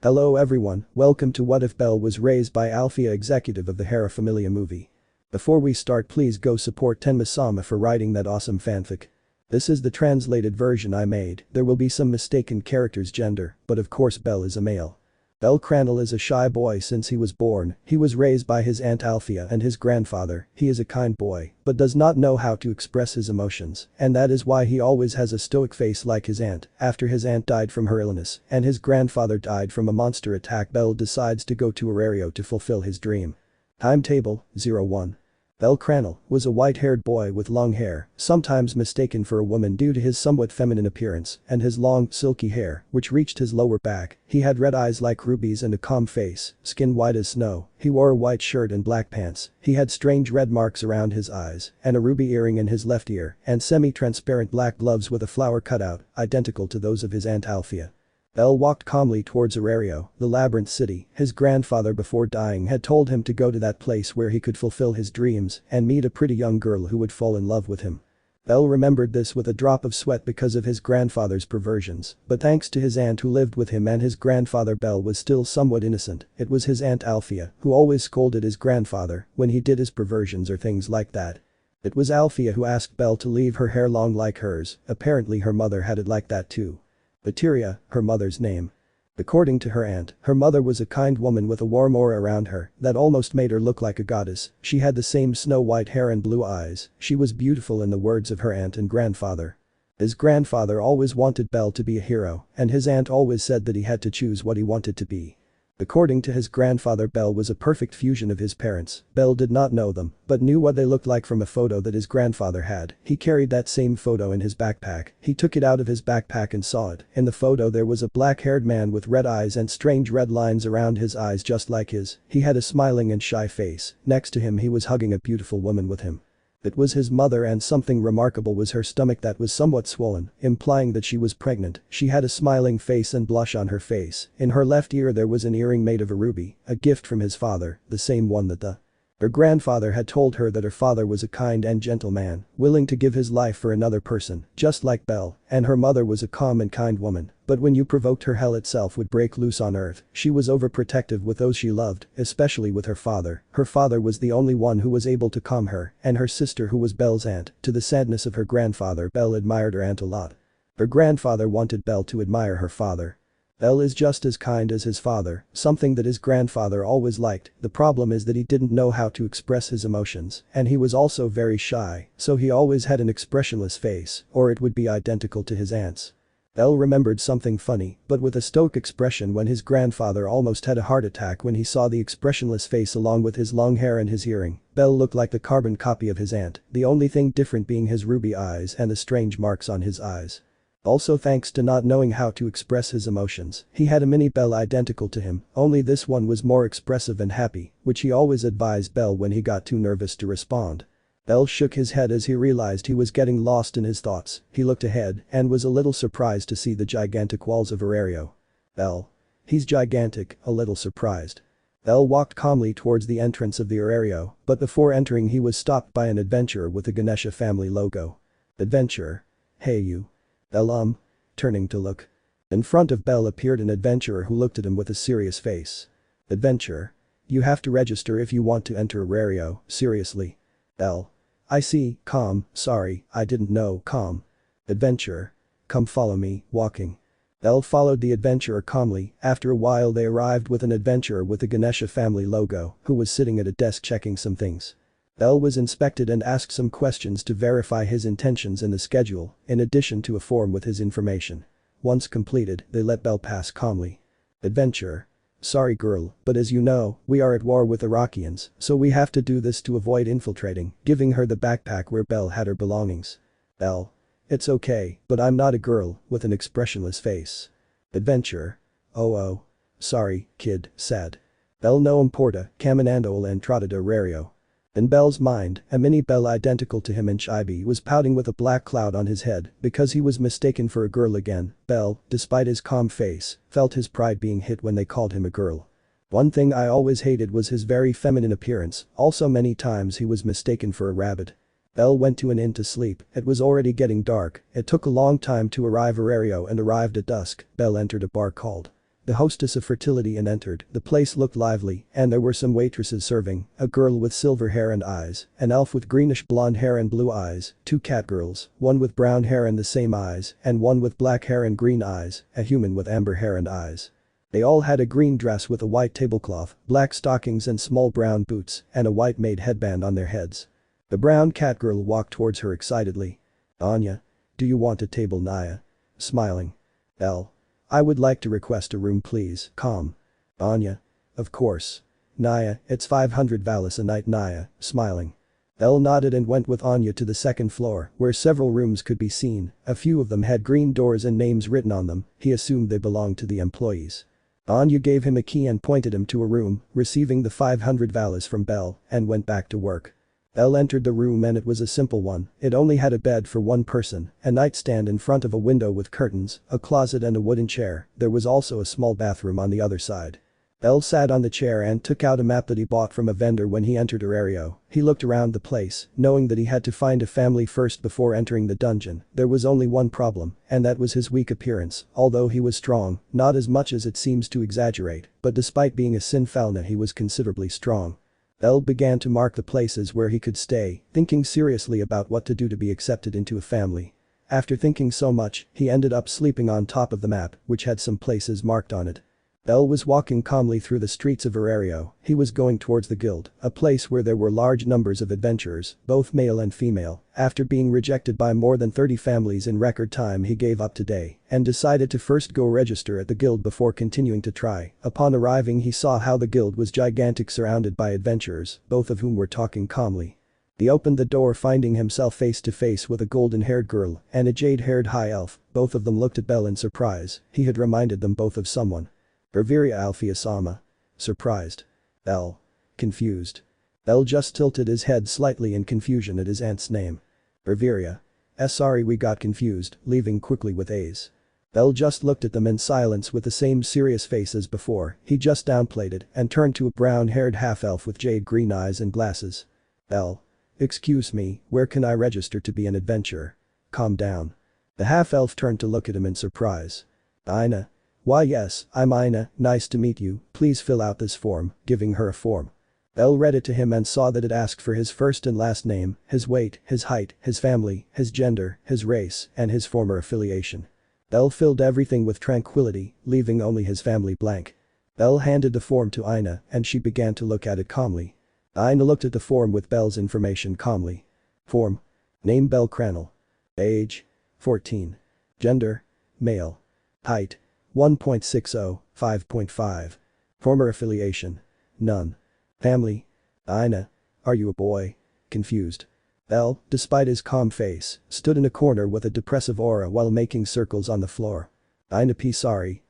Hello everyone, welcome to What If Belle Was Raised by Alfia Executive of the Hera Familia movie. Before we start, please go support tenma-sama for writing that awesome fanfic. This is the translated version I made. There will be some mistaken characters' gender, but of course Belle is a male. Bellcranel is a shy boy since he was born. He was raised by his aunt Alfia and his grandfather. He is a kind boy, but does not know how to express his emotions, and that is why he always has a stoic face like his aunt. After his aunt died from her illness and his grandfather died from a monster attack, Bell decides to go to Arario to fulfill his dream. Timetable 01. Bellcranel was a white-haired boy with long hair, sometimes mistaken for a woman due to his somewhat feminine appearance and his long, silky hair, which reached his lower back. He had red eyes like rubies and a calm face, skin white as snow. He wore a white shirt and black pants. He had strange red marks around his eyes and a ruby earring in his left ear and semi-transparent black gloves with a flower cutout, identical to those of his aunt Alfia. Bell walked calmly towards Arario, the labyrinth city. His grandfather before dying had told him to go to that place where he could fulfill his dreams and meet a pretty young girl who would fall in love with him. Bell remembered this with a drop of sweat because of his grandfather's perversions, but thanks to his aunt who lived with him and his grandfather, Bell was still somewhat innocent. It was his aunt Alfia who always scolded his grandfather when he did his perversions or things like that. It was Alfia who asked Bell to leave her hair long like hers. Apparently her mother had it like that too. Lefiya, her mother's name. According to her aunt, her mother was a kind woman with a warm aura around her that almost made her look like a goddess. She had the same snow-white hair and blue eyes. She was beautiful in the words of her aunt and grandfather. His grandfather always wanted Bell to be a hero, and his aunt always said that he had to choose what he wanted to be. According to his grandfather, Bell was a perfect fusion of his parents. Bell did not know them, but knew what they looked like from a photo that his grandfather had. He carried that same photo in his backpack. He took it out of his backpack and saw it. In the photo there was a black-haired man with red eyes and strange red lines around his eyes just like his. He had a smiling and shy face. Next to him he was hugging a beautiful woman with him. It was his mother, and something remarkable was her stomach that was somewhat swollen, implying that she was pregnant. She had a smiling face and blush on her face. In her left ear there was an earring made of a ruby, a gift from his father, the same one that her grandfather had told her that her father was a kind and gentle man, willing to give his life for another person, just like Bell, and her mother was a calm and kind woman. But when you provoked her, hell itself would break loose on earth. She was overprotective with those she loved, especially with her father. Her father was the only one who was able to calm her, and her sister who was Bell's aunt. To the sadness of her grandfather, Bell admired her aunt a lot. Her grandfather wanted Bell to admire her father. Bell is just as kind as his father, something that his grandfather always liked. The problem is that he didn't know how to express his emotions, and he was also very shy, so he always had an expressionless face, or it would be identical to his aunt's. Bell remembered something funny, but with a stoic expression, when his grandfather almost had a heart attack when he saw the expressionless face along with his long hair and his earring. Bell looked like the carbon copy of his aunt, the only thing different being his ruby eyes and the strange marks on his eyes. Also, thanks to not knowing how to express his emotions, he had a mini Bell identical to him, only this one was more expressive and happy, which he always advised Bell when he got too nervous to respond. Bell shook his head as he realized he was getting lost in his thoughts. He looked ahead and was a little surprised to see the gigantic walls of Arario. Bell. He's gigantic, a little surprised. Bell walked calmly towards the entrance of the Arario, but before entering he was stopped by an adventurer with a Ganesha family logo. Adventurer. Hey you. Bell turning to look. In front of Bell appeared an adventurer who looked at him with a serious face. Adventurer. You have to register if you want to enter Arario, seriously. Bell. I see, calm, sorry, I didn't know, calm. Adventurer. Come follow me, walking. Bell followed the adventurer calmly. After a while they arrived with an adventurer with the Ganesha family logo who was sitting at a desk checking some things. Bell was inspected and asked some questions to verify his intentions in the schedule, in addition to a form with his information. Once completed, they let Bell pass calmly. Adventurer. Sorry girl, but as you know, we are at war with Iraqians, so we have to do this to avoid infiltrating, giving her the backpack where Bell had her belongings. Bell. It's okay, but I'm not a girl, with an expressionless face. Adventurer. Oh. Sorry, kid, sad. Bell no importa, caminando la entrada de Arario. In Bell's mind, a mini Bell identical to him in Chibi was pouting with a black cloud on his head because he was mistaken for a girl again. Bell, despite his calm face, felt his pride being hit when they called him a girl. One thing I always hated was his very feminine appearance, also many times he was mistaken for a rabbit. Bell went to an inn to sleep. It was already getting dark. It took a long time to arrive Arario and arrived at dusk. Bell entered a bar called The hostess of fertility entered. The place looked lively, and there were some waitresses serving, a girl with silver hair and eyes, an elf with greenish blonde hair and blue eyes, two catgirls, one with brown hair and the same eyes, and one with black hair and green eyes, a human with amber hair and eyes. They all had a green dress with a white tablecloth, black stockings and small brown boots, and a white maid headband on their heads. The brown catgirl walked towards her excitedly. "Anya? Do you want a table, Naya?" Smiling. "L. I would like to request a room please." Calm. "Anya? Of course. Naya, it's 500 valis a night." Naya, smiling. Elle nodded and went with Anya to the second floor, where several rooms could be seen. A few of them had green doors and names written on them. He assumed they belonged to the employees. Anya gave him a key and pointed him to a room, receiving the 500 valis from Belle, and went back to work. Elle entered the room and it was a simple one. It only had a bed for one person, a nightstand in front of a window with curtains, a closet and a wooden chair. There was also a small bathroom on the other side. Elle sat on the chair and took out a map that he bought from a vendor when he entered Orario. He looked around the place, knowing that he had to find a family first before entering the dungeon. There was only one problem, and that was his weak appearance. Although he was strong, not as much as it seems to exaggerate, but despite being a Sinfalna he was considerably strong. Elle began to mark the places where he could stay, thinking seriously about what to do to be accepted into a family. After thinking so much, he ended up sleeping on top of the map, which had some places marked on it. Elle was walking calmly through the streets of Arario. He was going towards the guild, a place where there were large numbers of adventurers, both male and female. After being rejected by more than 30 families in record time, he gave up today and decided to first go register at the guild before continuing to try. Upon arriving, he saw how the guild was gigantic, surrounded by adventurers, both of whom were talking calmly. He opened the door, finding himself face to face with a golden-haired girl and a jade-haired high elf. Both of them looked at Belle in surprise. He had reminded them both of someone. Riveria Alfia. Surprised. L. Confused. L just tilted his head slightly in confusion at his aunt's name. Riveria. Sorry, we got confused, leaving quickly with A's. L just looked at them in silence with the same serious face as before. He just downplayed it and turned to a brown-haired half-elf with jade-green eyes and glasses. L. Excuse me, where can I register to be an adventurer? Calm down. The half-elf turned to look at him in surprise. Ina. Why yes, I'm Ina, nice to meet you, please fill out this form, giving her a form. Elle read it to him and saw that it asked for his first and last name, his weight, his height, his family, his gender, his race, and his former affiliation. Elle filled everything with tranquility, leaving only his family blank. Elle handed the form to Ina and she began to look at it calmly. Ina looked at the form with Belle's information calmly. Form. Name bellcranel. Age. 14. Gender. Male. Height. 1.60, 5.5. Former affiliation. None. Family. Ina. Are you a boy? Confused. L, despite his calm face, stood in a corner with a depressive aura while making circles on the floor. Ina P. Sorry.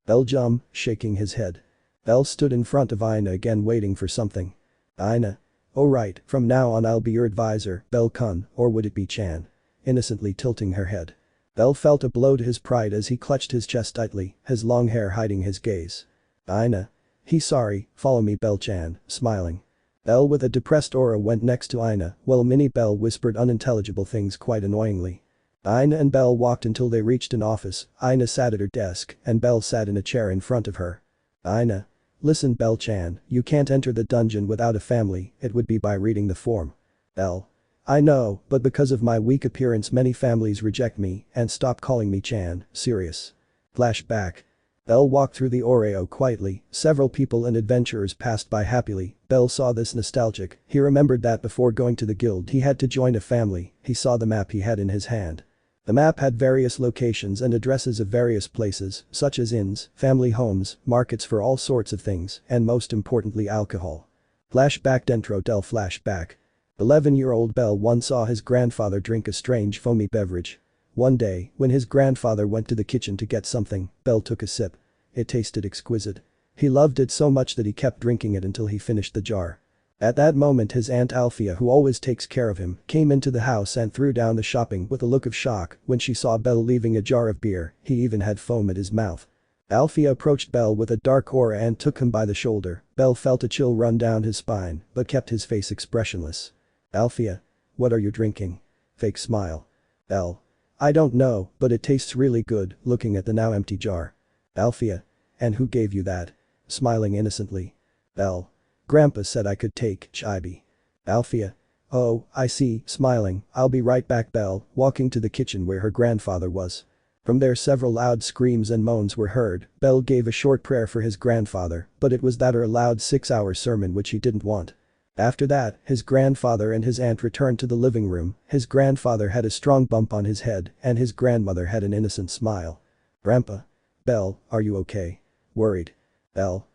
L shaking his head. L stood in front of Ina again, waiting for something. Ina. Oh right, from now on I'll be your advisor, Bell Kun, or would it be Chan? Innocently tilting her head. Bell felt a blow to his pride as he clutched his chest tightly, his long hair hiding his gaze. Ina. He sorry, follow me Bell-chan, smiling. Bell with a depressed aura went next to Ina, while Minnie Bell whispered unintelligible things quite annoyingly. Ina and Bell walked until they reached an office. Ina sat at her desk and Bell sat in a chair in front of her. Ina. Listen Bell-chan, you can't enter the dungeon without a family, it would be by reading the form. L. I know, but because of my weak appearance many families reject me and stop calling me Chan, serious. Flashback. Bell walked through the Oreo quietly, several people and adventurers passed by happily. Bell saw this nostalgic, he remembered that before going to the guild he had to join a family. He saw the map he had in his hand. The map had various locations and addresses of various places, such as inns, family homes, markets for all sorts of things, and most importantly alcohol. Flashback dentro del flashback. 11-year-old Bell once saw his grandfather drink a strange foamy beverage. One day, when his grandfather went to the kitchen to get something, Bell took a sip. It tasted exquisite. He loved it so much that he kept drinking it until he finished the jar. At that moment his aunt Alfia, who always takes care of him, came into the house and threw down the shopping with a look of shock when she saw Bell leaving a jar of beer. He even had foam at his mouth. Alfia approached Bell with a dark aura and took him by the shoulder. Bell felt a chill run down his spine, but kept his face expressionless. Alfia. What are you drinking? Fake smile. L. I don't know, but it tastes really good, looking at the now empty jar. Alfia. And who gave you that? Smiling innocently. Bell. Grandpa said I could take Chibi. Alfia. Oh, I see, smiling, I'll be right back. Bell, walking to the kitchen where her grandfather was. From there several loud screams and moans were heard. Bell gave a short prayer for his grandfather, but it was that or a loud 6-hour sermon which he didn't want. After that, his grandfather and his aunt returned to the living room. His grandfather had a strong bump on his head and his grandmother had an innocent smile. Grandpa. Bell, are you okay? Worried. Bell.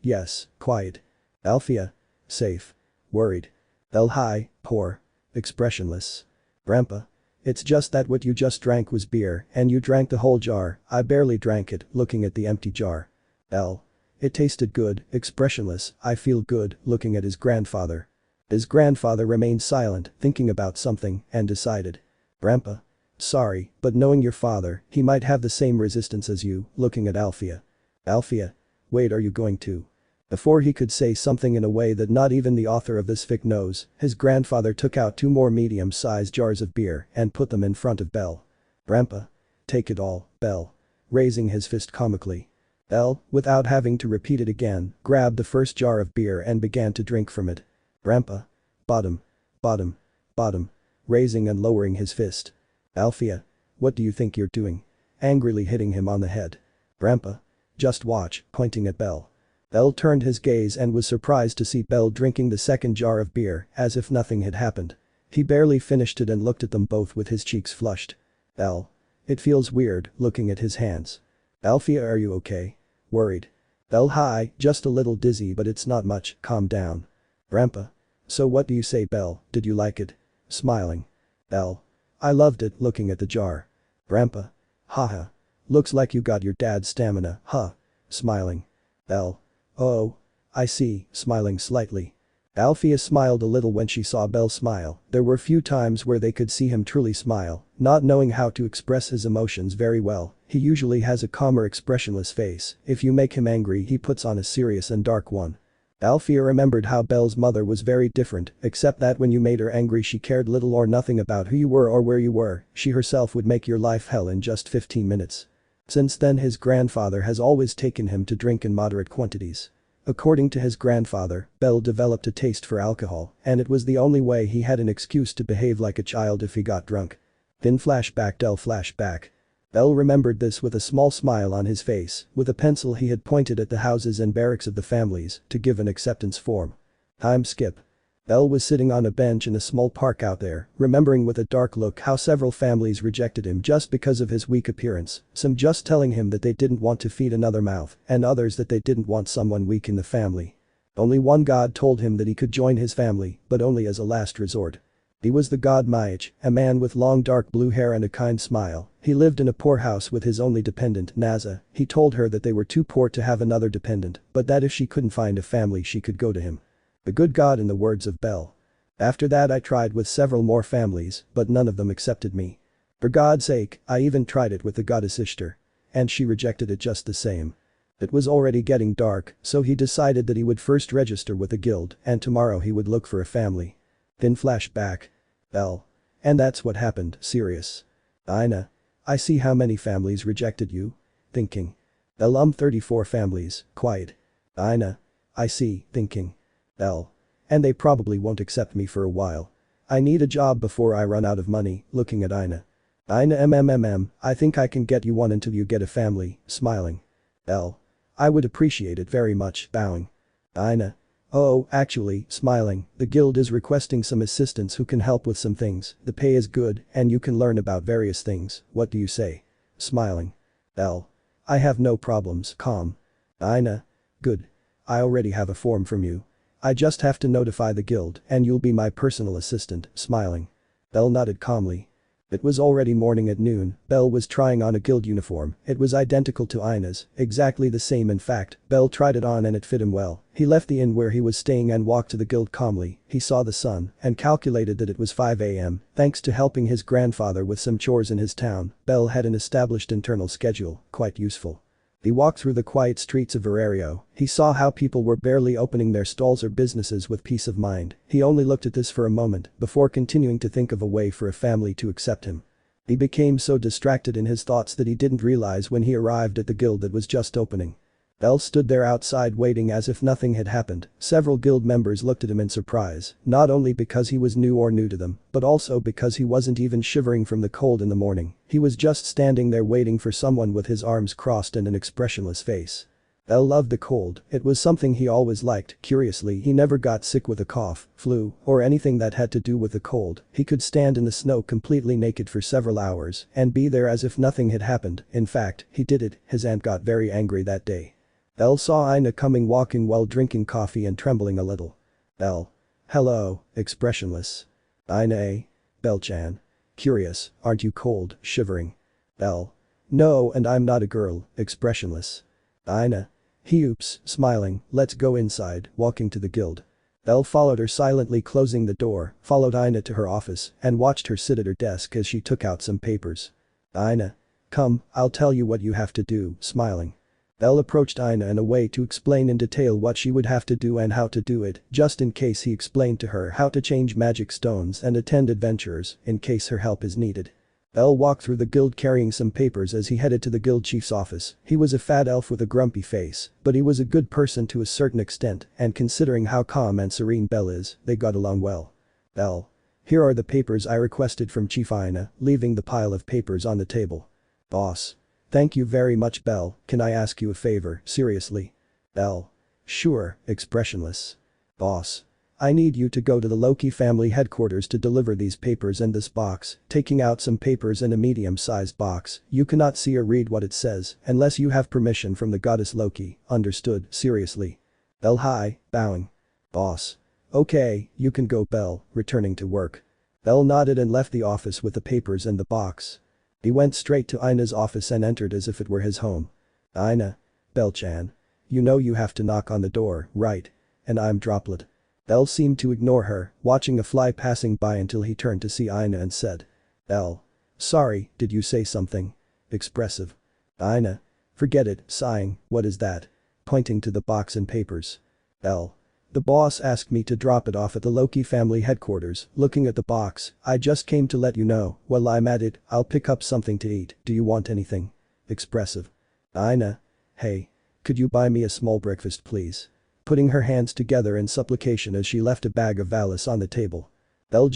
Yes, quiet. Alfia. Safe. Worried. Bell. Hi, poor. Expressionless. Grandpa. It's just that what you just drank was beer and you drank the whole jar. I barely drank it, looking at the empty jar. Bell. It tasted good, expressionless, I feel good, looking at his grandfather. His grandfather remained silent, thinking about something, and decided. Grandpa. Sorry, but knowing your father, he might have the same resistance as you, looking at Alfia. Alfia. Wait, are you going to? Before he could say something in a way that not even the author of this fic knows, his grandfather took out 2 more medium-sized jars of beer and put them in front of Bell. Grandpa. Take it all, Bell. Raising his fist comically. Bell, without having to repeat it again, grabbed the first jar of beer and began to drink from it. Grandpa. Bottom. Bottom. Bottom. Raising and lowering his fist. Alfia. What do you think you're doing? Angrily hitting him on the head. Grandpa. Just watch, pointing at Bell. Bell turned his gaze and was surprised to see Bell drinking the second jar of beer as if nothing had happened. He barely finished it and looked at them both with his cheeks flushed. Bell. It feels weird, looking at his hands. Alfia, are you okay? Worried. Bell. Hi, just a little dizzy but it's not much, calm down. Grandpa. So what do you say? Bell, did you like it? Smiling. Bell. I loved it, looking at the jar. Grandpa. Haha. Looks like you got your dad's stamina, huh? Smiling. Bell. Oh. I see, smiling slightly. Alfia smiled a little when she saw Bell smile. There were few times where they could see him truly smile, not knowing how to express his emotions very well. He usually has a calmer expressionless face. If you make him angry he puts on a serious and dark one. Alfia remembered how Bell's mother was very different, except that when you made her angry she cared little or nothing about who you were or where you were. She herself would make your life hell in just 15 minutes. Since then his grandfather has always taken him to drink in moderate quantities. According to his grandfather, Bell developed a taste for alcohol, and it was the only way he had an excuse to behave like a child if he got drunk. Then flashback. Del flashback. Bell remembered this with a small smile on his face. With a pencil he had pointed at the houses and barracks of the families to give an acceptance form. Time skip. Bell was sitting on a bench in a small park out there, remembering with a dark look how several families rejected him just because of his weak appearance, some just telling him that they didn't want to feed another mouth, and others that they didn't want someone weak in the family. Only one god told him that he could join his family, but only as a last resort. He was the god Maich, a man with long dark blue hair and a kind smile. He lived in a poor house with his only dependent, Naza. He told her that they were too poor to have another dependent, but that if she couldn't find a family she could go to him. The good god, in the words of Bell. After that I tried with several more families, but none of them accepted me. For God's sake, I even tried it with the goddess Ishtar. And she rejected it just the same. It was already getting dark, so he decided that he would first register with a guild and tomorrow he would look for a family. Then flashback. Bell. And that's what happened, serious. Ina. I see how many families rejected you. Thinking. Bell. 34 families, quiet. Ina. I see, thinking. Bell. And they probably won't accept me for a while. I need a job before I run out of money, looking at Ina. Ina. I think I can get you one until you get a family, smiling. Bell. I would appreciate it very much, bowing. Ina. Oh, actually, smiling, the guild is requesting some assistants who can help with some things, the pay is good, and you can learn about various things, what do you say? Smiling. Bell. I have no problems, calm. Ina. Good. I already have a form from you. I just have to notify the guild and you'll be my personal assistant, smiling. Bell nodded calmly. It was already morning at noon. Bell was trying on a guild uniform. It was identical to Ina's, exactly the same in fact. Bell tried it on and it fit him well. He left the inn where he was staying and walked to the guild calmly. He saw the sun and calculated that it was 5 a.m. Thanks to helping his grandfather with some chores in his town, Bell had an established internal schedule, quite useful. He walked through the quiet streets of Arario. He saw how people were barely opening their stalls or businesses with peace of mind. He only looked at this for a moment before continuing to think of a way for a family to accept him. He became so distracted in his thoughts that he didn't realize when he arrived at the guild that was just opening. Bell stood there outside waiting as if nothing had happened. Several guild members looked at him in surprise, not only because he was new to them, but also because he wasn't even shivering from the cold in the morning. He was just standing there waiting for someone with his arms crossed and an expressionless face. Bell loved the cold, it was something he always liked. Curiously, he never got sick with a cough, flu, or anything that had to do with the cold. He could stand in the snow completely naked for several hours and be there as if nothing had happened. In fact, he did it. His aunt got very angry that day. Bell saw Ina coming walking while drinking coffee and trembling a little. Bell. Hello, expressionless. Ina eh? Bell-chan. Curious, aren't you cold, shivering? Bell. No, and I'm not a girl, expressionless. Ina. Oops, smiling, let's go inside, walking to the guild. Bell followed her silently closing the door, followed Ina to her office, and watched her sit at her desk as she took out some papers. Ina. Come, I'll tell you what you have to do, smiling. Bell approached Ina in a way to explain in detail what she would have to do and how to do it, just in case he explained to her how to change magic stones and attend adventures, in case her help is needed. Bell walked through the guild carrying some papers as he headed to the guild chief's office. He was a fat elf with a grumpy face, but he was a good person to a certain extent, and considering how calm and serene Bell is, they got along well. Bell. Here are the papers I requested from Chief Ina, leaving the pile of papers on the table. Boss. Thank you very much, Bell. Can I ask you a favor, seriously? Bell. Sure, expressionless. Boss. I need you to go to the Loki family headquarters to deliver these papers and this box, taking out some papers in a medium-sized box. You cannot see or read what it says unless you have permission from the goddess Loki, understood, seriously. Bell hi, bowing. Boss. Okay, you can go, Bell, returning to work. Bell nodded and left the office with the papers and the box. He went straight to Ina's office and entered as if it were his home. Ina. Bell-chan. You know you have to knock on the door, right? And I'm Droplet. Bell seemed to ignore her, watching a fly passing by until he turned to see Ina and said. Bell. Sorry, did you say something? Expressive. Ina. Forget it, sighing, what is that? Pointing to the box and papers. Bell. The boss asked me to drop it off at the Loki family headquarters. Looking at the box, I just came to let you know. While I'm at it, I'll pick up something to eat. Do you want anything? Expressive. Ina. Hey. Could you buy me a small breakfast, please? Putting her hands together in supplication as she left a bag of Valis on the table. Bell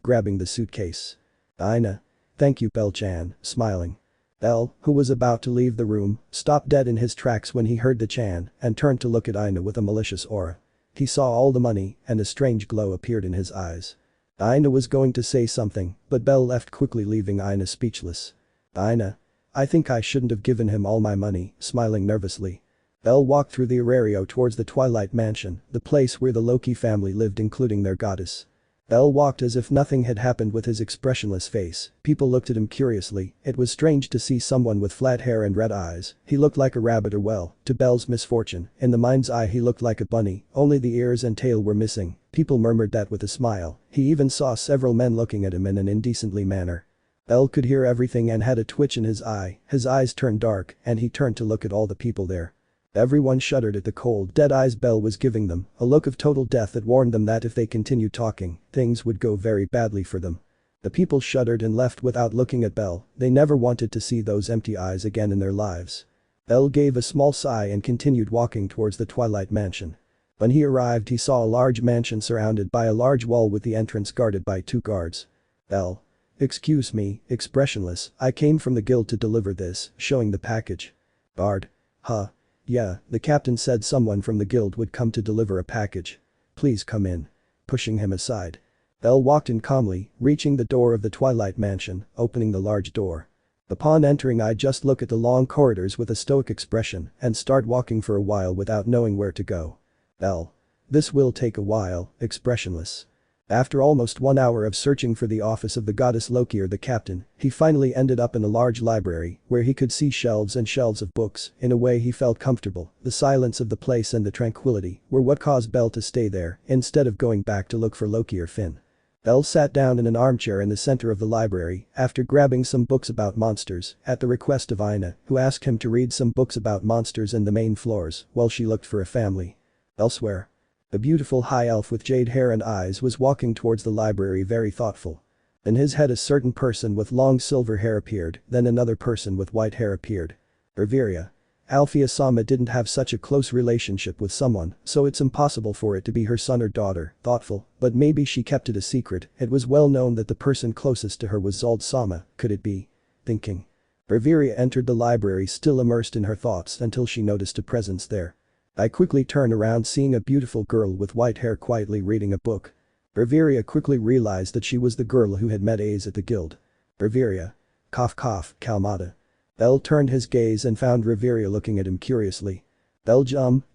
grabbing the suitcase. Ina. Thank you, Bell-chan, smiling. Bell, who was about to leave the room, stopped dead in his tracks when he heard the Chan and turned to look at Ina with a malicious aura. He saw all the money and a strange glow appeared in his eyes. Ina was going to say something, but Bell left quickly, leaving Ina speechless. Ina. I think I shouldn't have given him all my money, smiling nervously. Bell walked through the Arario towards the Twilight Mansion, the place where the Loki family lived including their goddess. Bell walked as if nothing had happened with his expressionless face. People looked at him curiously. It was strange to see someone with flat hair and red eyes. He looked like a rabbit, or well, to Bell's misfortune, in the mind's eye he looked like a bunny, only the ears and tail were missing. People murmured that with a smile. He even saw several men looking at him in an indecently manner. Bell could hear everything and had a twitch in his eye. His eyes turned dark and he turned to look at all the people there. Everyone shuddered at the cold, dead eyes Bell was giving them, a look of total death that warned them that if they continued talking, things would go very badly for them. The people shuddered and left without looking at Bell. They never wanted to see those empty eyes again in their lives. Bell gave a small sigh and continued walking towards the Twilight Mansion. When he arrived, he saw a large mansion surrounded by a large wall with the entrance guarded by 2 guards. Bell. Excuse me, expressionless, I came from the guild to deliver this, showing the package. Guard. Huh. Yeah, the captain said someone from the guild would come to deliver a package. Please come in. Pushing him aside. Bell walked in calmly, reaching the door of the Twilight Mansion, opening the large door. Upon entering, I just look at the long corridors with a stoic expression and start walking for a while without knowing where to go. Bell. This will take a while, expressionless. After almost 1 hour of searching for the office of the goddess Loki or the captain, he finally ended up in a large library where he could see shelves and shelves of books. In a way he felt comfortable. The silence of the place and the tranquility were what caused Bell to stay there instead of going back to look for Loki or Finn. Bell sat down in an armchair in the center of the library after grabbing some books about monsters at the request of Ina, who asked him to read some books about monsters in the main floors while she looked for a family. Elsewhere. A beautiful high elf with jade hair and eyes was walking towards the library, very thoughtful. In his head a certain person with long silver hair appeared, then another person with white hair appeared. Riveria. Alfia-sama didn't have such a close relationship with someone, so it's impossible for it to be her son or daughter, thoughtful, but maybe she kept it a secret. It was well known that the person closest to her was Zald-sama, could it be? Thinking. Riveria entered the library still immersed in her thoughts until she noticed a presence there. I quickly turned around seeing a beautiful girl with white hair quietly reading a book. Riveria quickly realized that she was the girl who had met Ace at the guild. Riveria. Cough cough, Kalmata. Bell turned his gaze and found Riveria looking at him curiously. Bell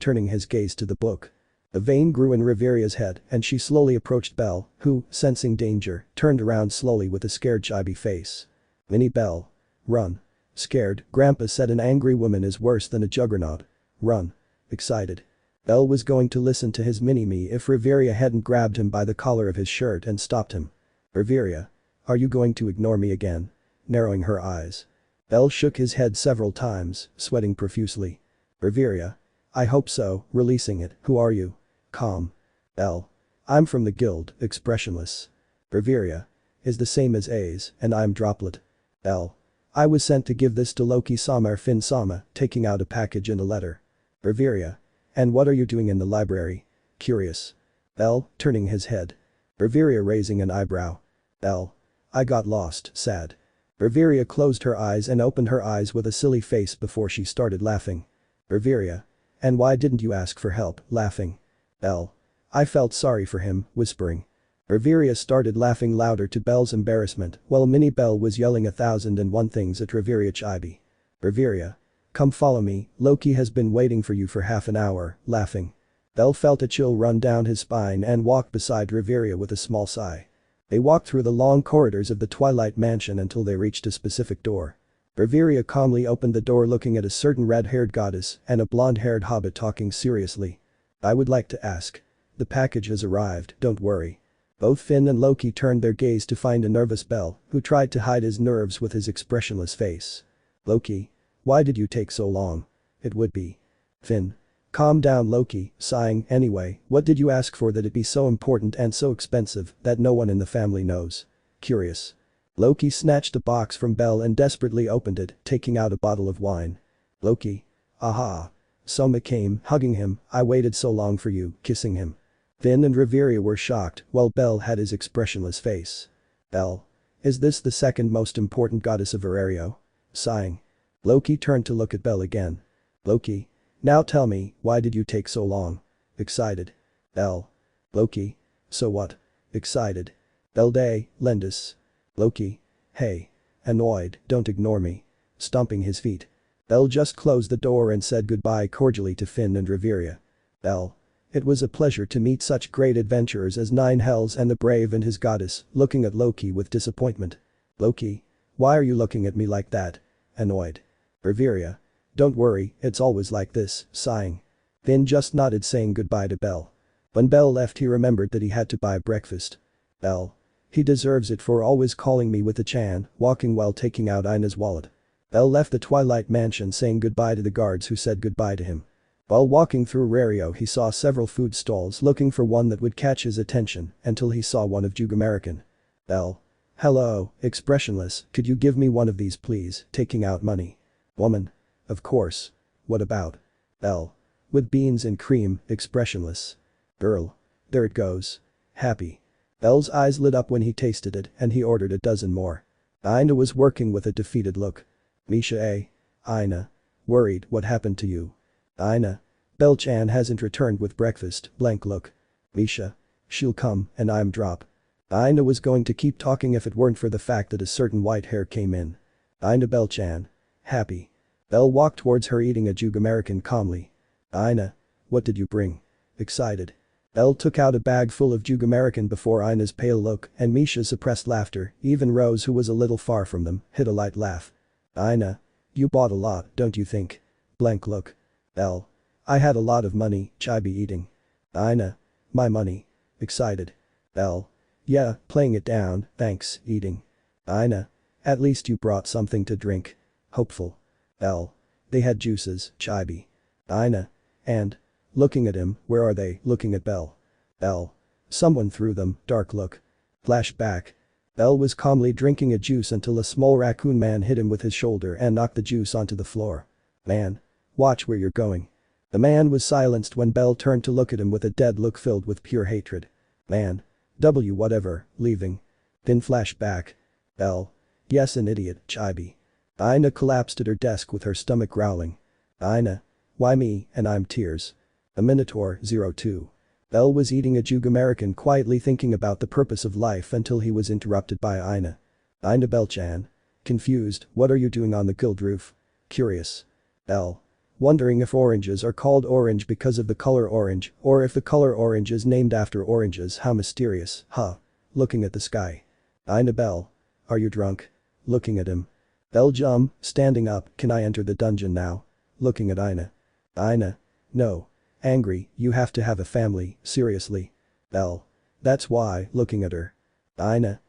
turning his gaze to the book. A vein grew in Riveria's head and she slowly approached Bell, who, sensing danger, turned around slowly with a scared chibi face. Minnie Bell. Run. Scared, Grandpa said an angry woman is worse than a juggernaut. Run. Excited. Bell was going to listen to his mini-me if Riveria hadn't grabbed him by the collar of his shirt and stopped him. Riveria. Are you going to ignore me again? Narrowing her eyes. Bell shook his head several times, sweating profusely. Riveria. I hope so, releasing it. Who are you? Calm. Bell. I'm from the guild, expressionless. Riveria. Is the same as A's, and I'm Droplet. Bell. I was sent to give this to Loki-sama or Finn-sama, taking out a package and a letter. Riveria. And what are you doing in the library? Curious. Bell, turning his head. Riveria raising an eyebrow. Bell. I got lost, sad. Riveria closed her eyes and opened her eyes with a silly face before she started laughing. Riveria. And why didn't you ask for help, laughing? Bell. I felt sorry for him, whispering. Riveria started laughing louder to Bell's embarrassment while Minnie Bell was yelling 1,001 things at Riveria Chibi. Riveria. Come follow me, Loki has been waiting for you for half an hour, laughing. Bell felt a chill run down his spine and walked beside Riveria with a small sigh. They walked through the long corridors of the Twilight Mansion until they reached a specific door. Riveria calmly opened the door looking at a certain red-haired goddess and a blonde-haired hobbit talking seriously. I would like to ask. The package has arrived, don't worry. Both Finn and Loki turned their gaze to find a nervous Bell, who tried to hide his nerves with his expressionless face. Loki. Why did you take so long? It would be. Finn. Calm down Loki, sighing, anyway, what did you ask for that it be so important and so expensive that no one in the family knows? Curious. Loki snatched a box from Bell and desperately opened it, taking out a bottle of wine. Loki. Aha. Soma came, hugging him, I waited so long for you, kissing him. Finn and Riveria were shocked, while Bell had his expressionless face. Bell. Is this the second most important goddess of Arario? Sighing. Loki turned to look at Bell again. Loki. Now tell me, why did you take so long? Excited. Bell. Loki. So what? Excited. Bell day, Lendis. Loki. Hey. Annoyed, don't ignore me. Stomping his feet. Bell just closed the door and said goodbye cordially to Finn and Riveria. Bell. It was a pleasure to meet such great adventurers as Nine Hells and the Brave and his goddess, looking at Loki with disappointment. Loki. Why are you looking at me like that? Annoyed. Riveria. Don't worry, it's always like this, sighing. Finn just nodded saying goodbye to Bell. When Bell left he remembered that he had to buy breakfast. Bell. He deserves it for always calling me with a chan, walking while taking out Ina's wallet. Bell left the Twilight Mansion saying goodbye to the guards who said goodbye to him. While walking through Arario he saw several food stalls looking for one that would catch his attention until he saw one of Jug American. Bell. Hello, expressionless, could you give me one of these please, taking out money. Woman. Of course. What about? Bell. With beans and cream, expressionless. Girl. There it goes. Happy. Bell's eyes lit up when he tasted it and he ordered a dozen more. Ina was working with a defeated look. Misha A. Ina. Worried, what happened to you? Ina. Bell-chan hasn't returned with breakfast, blank look. Misha. She'll come, and I'm drop. Ina was going to keep talking if it weren't for the fact that a certain white hair came in. Ina Bell-chan. Happy. Bell walked towards her eating a Jug American calmly. Ina. What did you bring? Excited. Bell took out a bag full of Jug American before Ina's pale look and Misha's suppressed laughter, even Rose who was a little far from them, hid a light laugh. Ina. You bought a lot, don't you think? Blank look. Bell. I had a lot of money, chibi eating. Ina. My money. Excited. Bell. Yeah, playing it down, thanks, eating. Ina. At least you brought something to drink. Hopeful. Bell. They had juices, chibi. Ina. And. Looking at him, where are they, looking at Bell. Bell. Someone threw them, dark look. Flashback. Bell was calmly drinking a juice until a small raccoon man hit him with his shoulder and knocked the juice onto the floor. "Man. Watch where you're going." The man was silenced when Bell turned to look at him with a dead look filled with pure hatred. "Man. Whatever, leaving." Then flashback. Bell. "Yes, an idiot, chibi." Ina collapsed at her desk with her stomach growling. "Ina. Why me, and I'm tears." A Minotaur 02. Bell was eating a Jug American quietly thinking about the purpose of life until he was interrupted by Ina. "Ina Bell-chan." Confused, "What are you doing on the guild roof?" Curious. Bell. "Wondering if oranges are called orange because of the color orange, or if the color orange is named after oranges. How mysterious, huh?" Looking at the sky. Ina Bell. "Are you drunk?" Looking at him. Bell Jum, standing up, "Can I enter the dungeon now?" Looking at Ina. Ina. "No." Angry, "You have to have a family, seriously." Bell. "That's why," looking at her. Ina.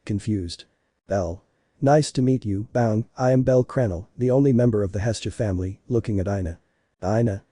Confused. Bell. "Nice to meet you, Bang, I am bellcranel, the only member of the Hestia family," looking at Ina. Ina.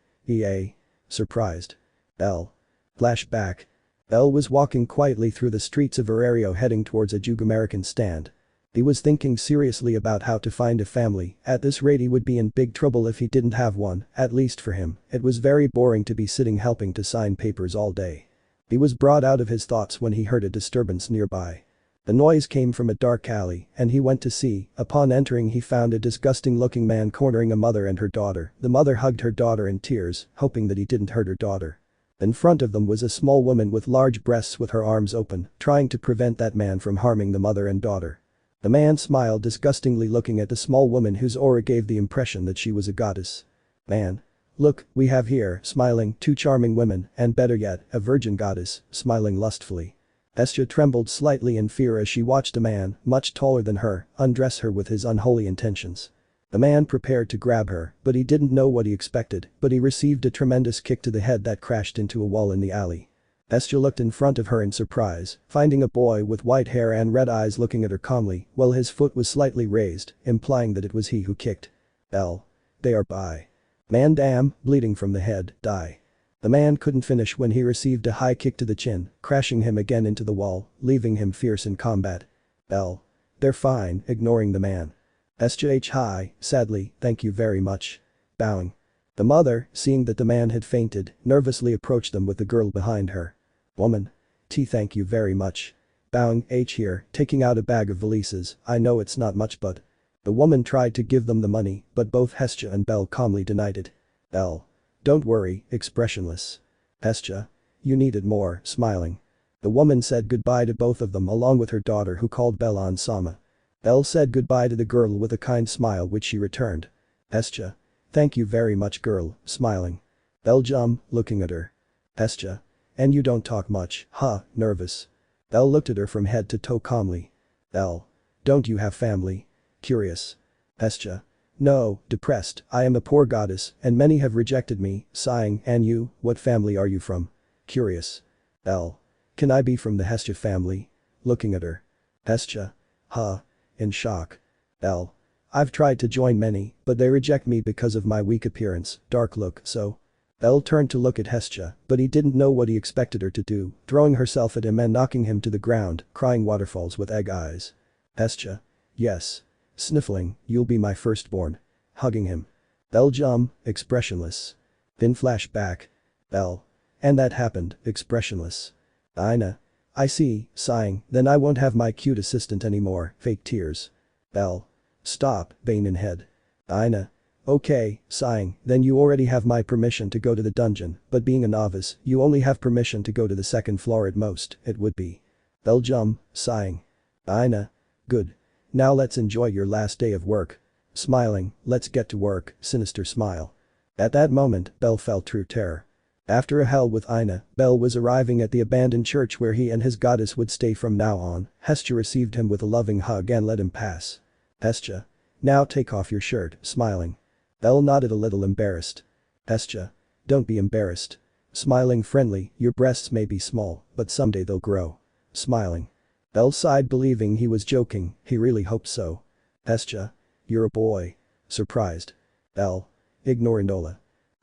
Surprised. Bell. Flashback. Bell was walking quietly through the streets of Arario heading towards a Jug American stand. He was thinking seriously about how to find a family. At this rate he would be in big trouble if he didn't have one, at least for him. It was very boring to be sitting helping to sign papers all day. He was brought out of his thoughts when he heard a disturbance nearby. The noise came from a dark alley, and he went to see. Upon entering he found a disgusting-looking man cornering a mother and her daughter. The mother hugged her daughter in tears, hoping that he didn't hurt her daughter. In front of them was a small woman with large breasts with her arms open, trying to prevent that man from harming the mother and daughter. The man smiled disgustingly looking at the small woman whose aura gave the impression that she was a goddess. "Man. Look, we have here," smiling, "two charming women, and better yet, a virgin goddess," smiling lustfully. Hestia trembled slightly in fear as she watched a man, much taller than her, undress her with his unholy intentions. The man prepared to grab her, but he didn't know what he expected, but he received a tremendous kick to the head that crashed into a wall in the alley. Hestia looked in front of her in surprise, finding a boy with white hair and red eyes looking at her calmly, while his foot was slightly raised, implying that it was he who kicked. Bell. "They are by." "Man damn, bleeding from the head, die." The man couldn't finish when he received a high kick to the chin, crashing him again into the wall, leaving him fierce in combat. Bell. "They're fine," ignoring the man. Hestia hi, sadly, "Thank you very much." Bowing. The mother, seeing that the man had fainted, nervously approached them with the girl behind her. "Woman. Thank you very much." Bowing here, taking out a bag of valises, "I know it's not much but." The woman tried to give them the money, but both Hestia and Bell calmly denied it. Bell. "Don't worry," expressionless. Hestia. "You needed more," smiling. The woman said goodbye to both of them along with her daughter who called Bell on Sama. Bell said goodbye to the girl with a kind smile which she returned. Hestia. "Thank you very much girl," smiling. Bell Jum, looking at her. Hestia. "And you don't talk much, huh, nervous?" Bell looked at her from head to toe calmly. Bell. "Don't you have family?" Curious. Hestia. "No, depressed, I am a poor goddess, and many have rejected me," sighing, "And you, what family are you from?" Curious. Bell. "Can I be from the Hestia family?" Looking at her. Hestia. "Huh." In shock. Bell. "I've tried to join many, but they reject me because of my weak appearance, dark look, so." Bell turned to look at Hestia, but he didn't know what he expected her to do, throwing herself at him and knocking him to the ground, crying waterfalls with egg eyes. Hestia. "Yes." Sniffling, "You'll be my firstborn." Hugging him. Bell Jum, expressionless. Then flashback. Bell. "And that happened," expressionless. Ina. "I see," sighing, "then I won't have my cute assistant anymore," fake tears. Bell. "Stop," bane in head. Ina. "Okay," sighing, "then you already have my permission to go to the dungeon, but being a novice, you only have permission to go to the second floor at most, it would be." Bell Jum, sighing. Ina. "Good. Now let's enjoy your last day of work." Smiling, "Let's get to work," sinister smile. At that moment, Bell felt true terror. After a hell with Ina, Bell was arriving at the abandoned church where he and his goddess would stay from now on. Hestia received him with a loving hug and let him pass. Hestia. "Now take off your shirt," smiling. Bell nodded a little embarrassed. Hestia. "Don't be embarrassed." Smiling friendly, "Your breasts may be small, but someday they'll grow." Smiling. Bell sighed believing he was joking, he really hoped so. Hestia. "You're a boy." Surprised. Bell. "Ignorandola."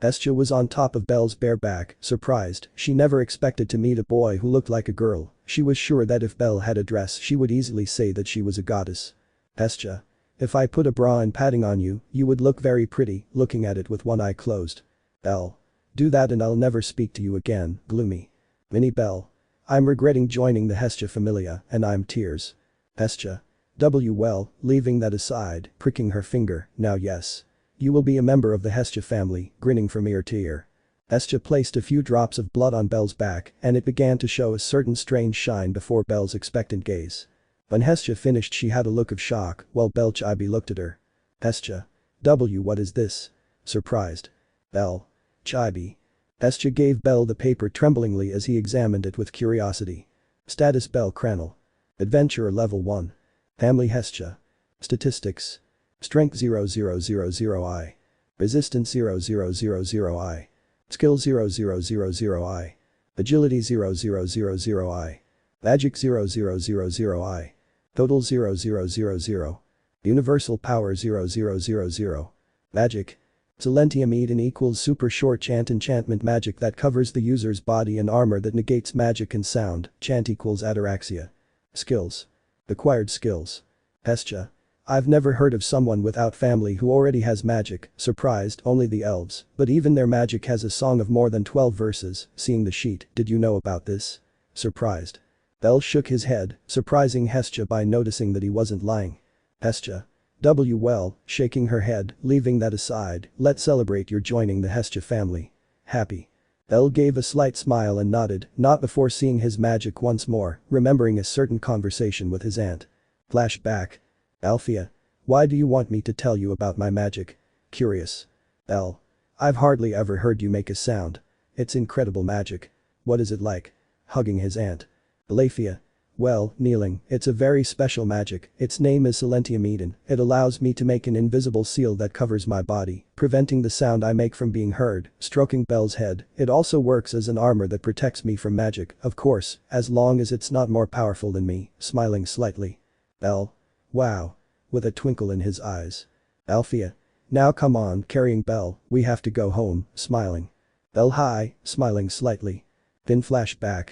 Hestia was on top of Belle's bare back, surprised. She never expected to meet a boy who looked like a girl. She was sure that if Belle had a dress she would easily say that she was a goddess. Hestia. If I put a bra and padding on you, you would look very pretty, looking at it with one eye closed. Belle. Do that and I'll never speak to you again, gloomy. Mini Belle. I'm regretting joining the Hestia Familia and I'm tears. Hestia. Well, leaving that aside, pricking her finger, now yes. You will be a member of the Hestia family, grinning from ear to ear. Hestia placed a few drops of blood on Belle's back and it began to show a certain strange shine before Belle's expectant gaze. When Hestia finished she had a look of shock while Belle Chibi looked at her. Hestia. What is this? Surprised. Belle. Chibi. Hestia gave Belle the paper tremblingly as he examined it with curiosity. Status bellcranel. Adventurer level 1. Family Hestia. Statistics. Strength 0000I. Resistance 0000I. Skill 0000I. Agility 0000I. Magic 0000I. Total 0000. Universal power 0000. Magic. Silentium Eden equals super short chant enchantment magic that covers the user's body and armor that negates magic and sound. Chant equals ataraxia. Skills. Acquired skills. Hestia. I've never heard of someone without family who already has magic, surprised only the elves, but even their magic has a song of more than 12 verses, seeing the sheet, did you know about this? Surprised. Belle shook his head, surprising Hestia by noticing that he wasn't lying. Hestia. Well, shaking her head, leaving that aside, let's celebrate your joining the Hestia family. Happy. Belle gave a slight smile and nodded, not before seeing his magic once more, remembering a certain conversation with his aunt. Flashback. Alfia. Why do you want me to tell you about my magic? Curious. Belle. I've hardly ever heard you make a sound. It's incredible magic. What is it like? Hugging his aunt. Lefiya. Well, kneeling, it's a very special magic, its name is Silentium Eden, it allows me to make an invisible seal that covers my body, preventing the sound I make from being heard, stroking Belle's head, it also works as an armor that protects me from magic, of course, as long as it's not more powerful than me, smiling slightly. Belle. Wow. With a twinkle in his eyes. Alfia. Now come on, carrying Belle, we have to go home, smiling. Belle hi, smiling slightly. Then flashback.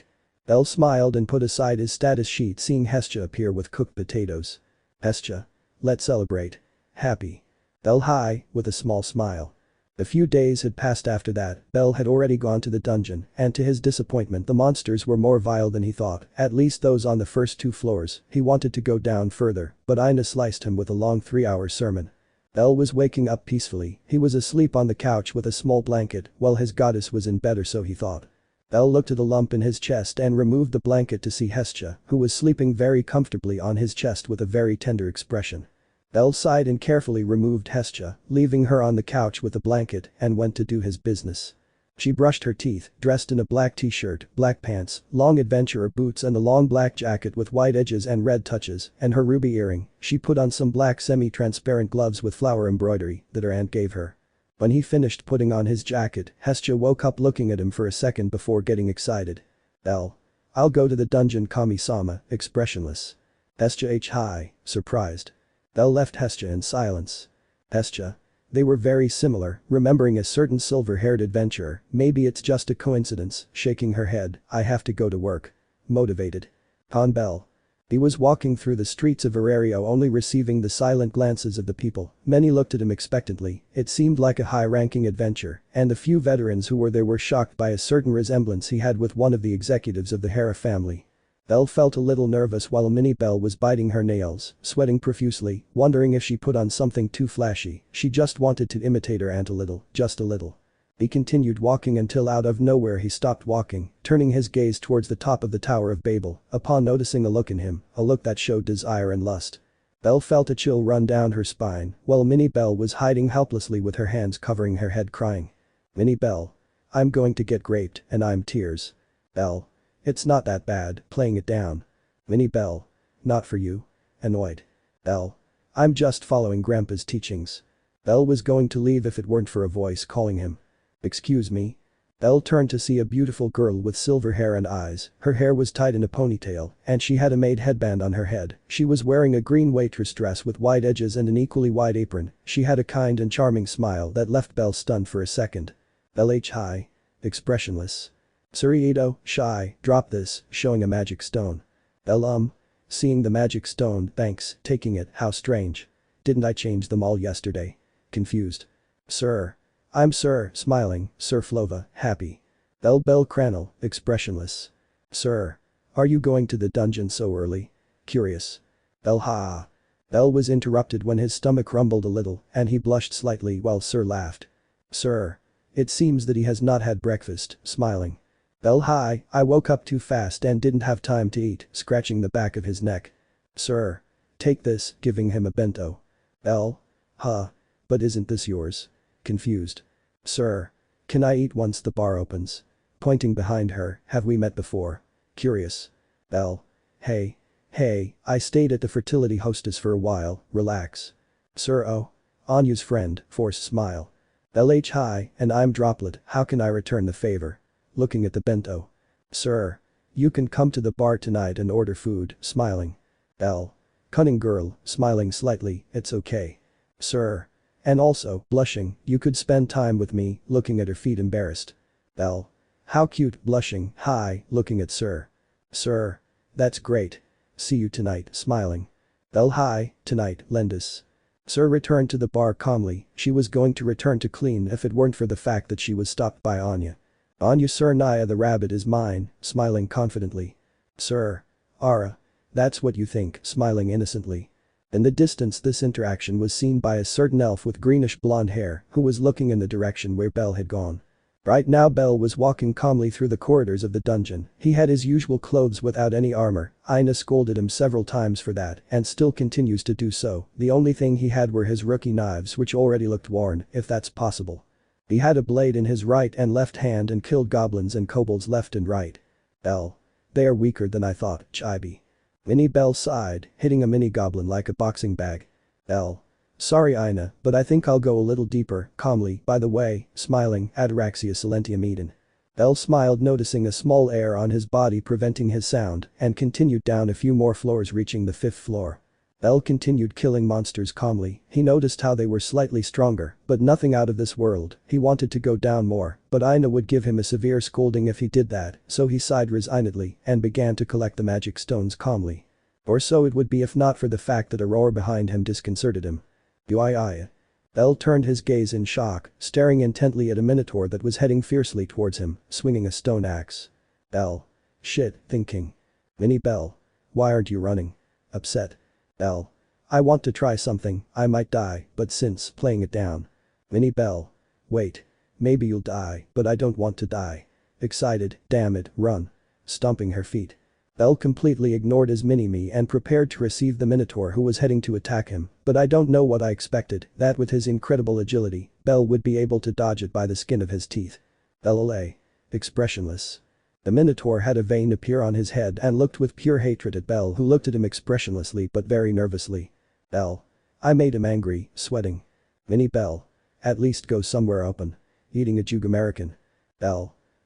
Belle smiled and put aside his status sheet seeing Hestia appear with cooked potatoes. Hestia. Let's celebrate. Happy. Belle hi, with a small smile. A few days had passed after that, Belle had already gone to the dungeon, and to his disappointment the monsters were more vile than he thought, at least those on the first 2 floors, he wanted to go down further, but Ina sliced him with a long 3-hour sermon. Belle was waking up peacefully, he was asleep on the couch with a small blanket, while his goddess was in bed or so he thought. Belle looked at the lump in his chest and removed the blanket to see Hestia, who was sleeping very comfortably on his chest with a very tender expression. Belle sighed and carefully removed Hestia, leaving her on the couch with the blanket, and went to do his business. She brushed her teeth, dressed in a black t-shirt, black pants, long adventurer boots and a long black jacket with white edges and red touches, and her ruby earring, she put on some black semi-transparent gloves with flower embroidery that her aunt gave her. When he finished putting on his jacket, Hestia woke up looking at him for a second before getting excited. Belle. I'll go to the dungeon Kami-sama, expressionless. Hestia hi, surprised. Belle left Hestia in silence. Hestia. They were very similar, remembering a certain silver-haired adventurer, maybe it's just a coincidence, shaking her head, I have to go to work. Motivated. On Belle. He was walking through the streets of Arario only receiving the silent glances of the people, many looked at him expectantly, it seemed like a high-ranking adventure, and the few veterans who were there were shocked by a certain resemblance he had with one of the executives of the Hera family. Belle felt a little nervous while Mini Belle was biting her nails, sweating profusely, wondering if she put on something too flashy, she just wanted to imitate her aunt a little, just a little. He continued walking until out of nowhere he stopped walking, turning his gaze towards the top of the Tower of Babel, upon noticing a look in him, a look that showed desire and lust. Belle felt a chill run down her spine, while Mini Belle was hiding helplessly with her hands covering her head crying. Mini Belle. I'm going to get raped and I'm tears. Belle. It's not that bad, playing it down. Mini Belle. Not for you. Annoyed. Belle. I'm just following Grandpa's teachings. Belle was going to leave if it weren't for a voice calling him. Excuse me? Belle turned to see a beautiful girl with silver hair and eyes, her hair was tied in a ponytail, and she had a maid headband on her head, she was wearing a green waitress dress with white edges and an equally wide apron, she had a kind and charming smile that left Belle stunned for a second. LH high. Expressionless. Suriedo, shy, drop this, showing a magic stone. Seeing the magic stone, thanks, taking it, how strange. Didn't I change them all yesterday? Confused. Sir. I'm Sir, smiling, Sir Flova, happy. Bellcranel, expressionless. Sir. Are you going to the dungeon so early? Curious. Ha. Bell was interrupted when his stomach rumbled a little and he blushed slightly while Sir laughed. Sir. It seems that he has not had breakfast, smiling. Hi, I woke up too fast and didn't have time to eat, scratching the back of his neck. Sir. Take this, giving him a bento. But isn't this yours? Confused. Sir. Can I eat once the bar opens? Pointing behind her, have we met before? Curious. Hey, I stayed at the fertility hostess for a while, relax. Sir Anya's friend, force smile. Hi, and I'm Droplet, how can I return the favor? Looking at the bento. Sir. You can come to the bar tonight and order food, smiling. Cunning girl, smiling slightly, it's okay. Sir. And also, blushing, you could spend time with me, looking at her feet embarrassed. How cute, blushing, hi, looking at Sir. Sir. That's great. See you tonight, smiling. Hi, tonight, Lendis. Sir returned to the bar calmly, she was going to return to clean if it weren't for the fact that she was stopped by Anya. Anya Sir Naya the rabbit is mine, smiling confidently. Sir. Ara. That's what you think, smiling innocently. In the distance this interaction was seen by a certain elf with greenish blonde hair who was looking in the direction where Bell had gone. Right now Bell was walking calmly through the corridors of the dungeon, he had his usual clothes without any armor, Ina scolded him several times for that and still continues to do so, the only thing he had were his rookie knives which already looked worn, if that's possible. He had a blade in his right and left hand and killed goblins and kobolds left and right. They are weaker than I thought, Chibi. Mini Bell sighed, hitting a mini goblin like a boxing bag. Sorry Ina, but I think I'll go a little deeper, calmly, by the way, smiling, Ataraxia silentium Eden. Bell smiled noticing a small air on his body preventing his sound and continued down a few more floors reaching the 5th floor. Bell continued killing monsters calmly, he noticed how they were slightly stronger, but nothing out of this world, he wanted to go down more, but Ina would give him a severe scolding if he did that, so he sighed resignedly and began to collect the magic stones calmly. Or so it would be if not for the fact that a roar behind him disconcerted him. Bell turned his gaze in shock, staring intently at a minotaur that was heading fiercely towards him, swinging a stone axe. Shit, thinking. Mini Bell. Why aren't you running? Upset. I want to try something, I might die, but since, playing it down. Mini Bell. Wait. Maybe you'll die, but I don't want to die. Excited, damn it, run. Stomping her feet. Bell completely ignored his mini-me and prepared to receive the minotaur who was heading to attack him, but I don't know what I expected, that with his incredible agility, Bell would be able to dodge it by the skin of his teeth. Expressionless. The minotaur had a vein appear on his head and looked with pure hatred at Bell who looked at him expressionlessly but very nervously. I made him angry, sweating. Mini Bell. At least go somewhere open. Eating a Jug American.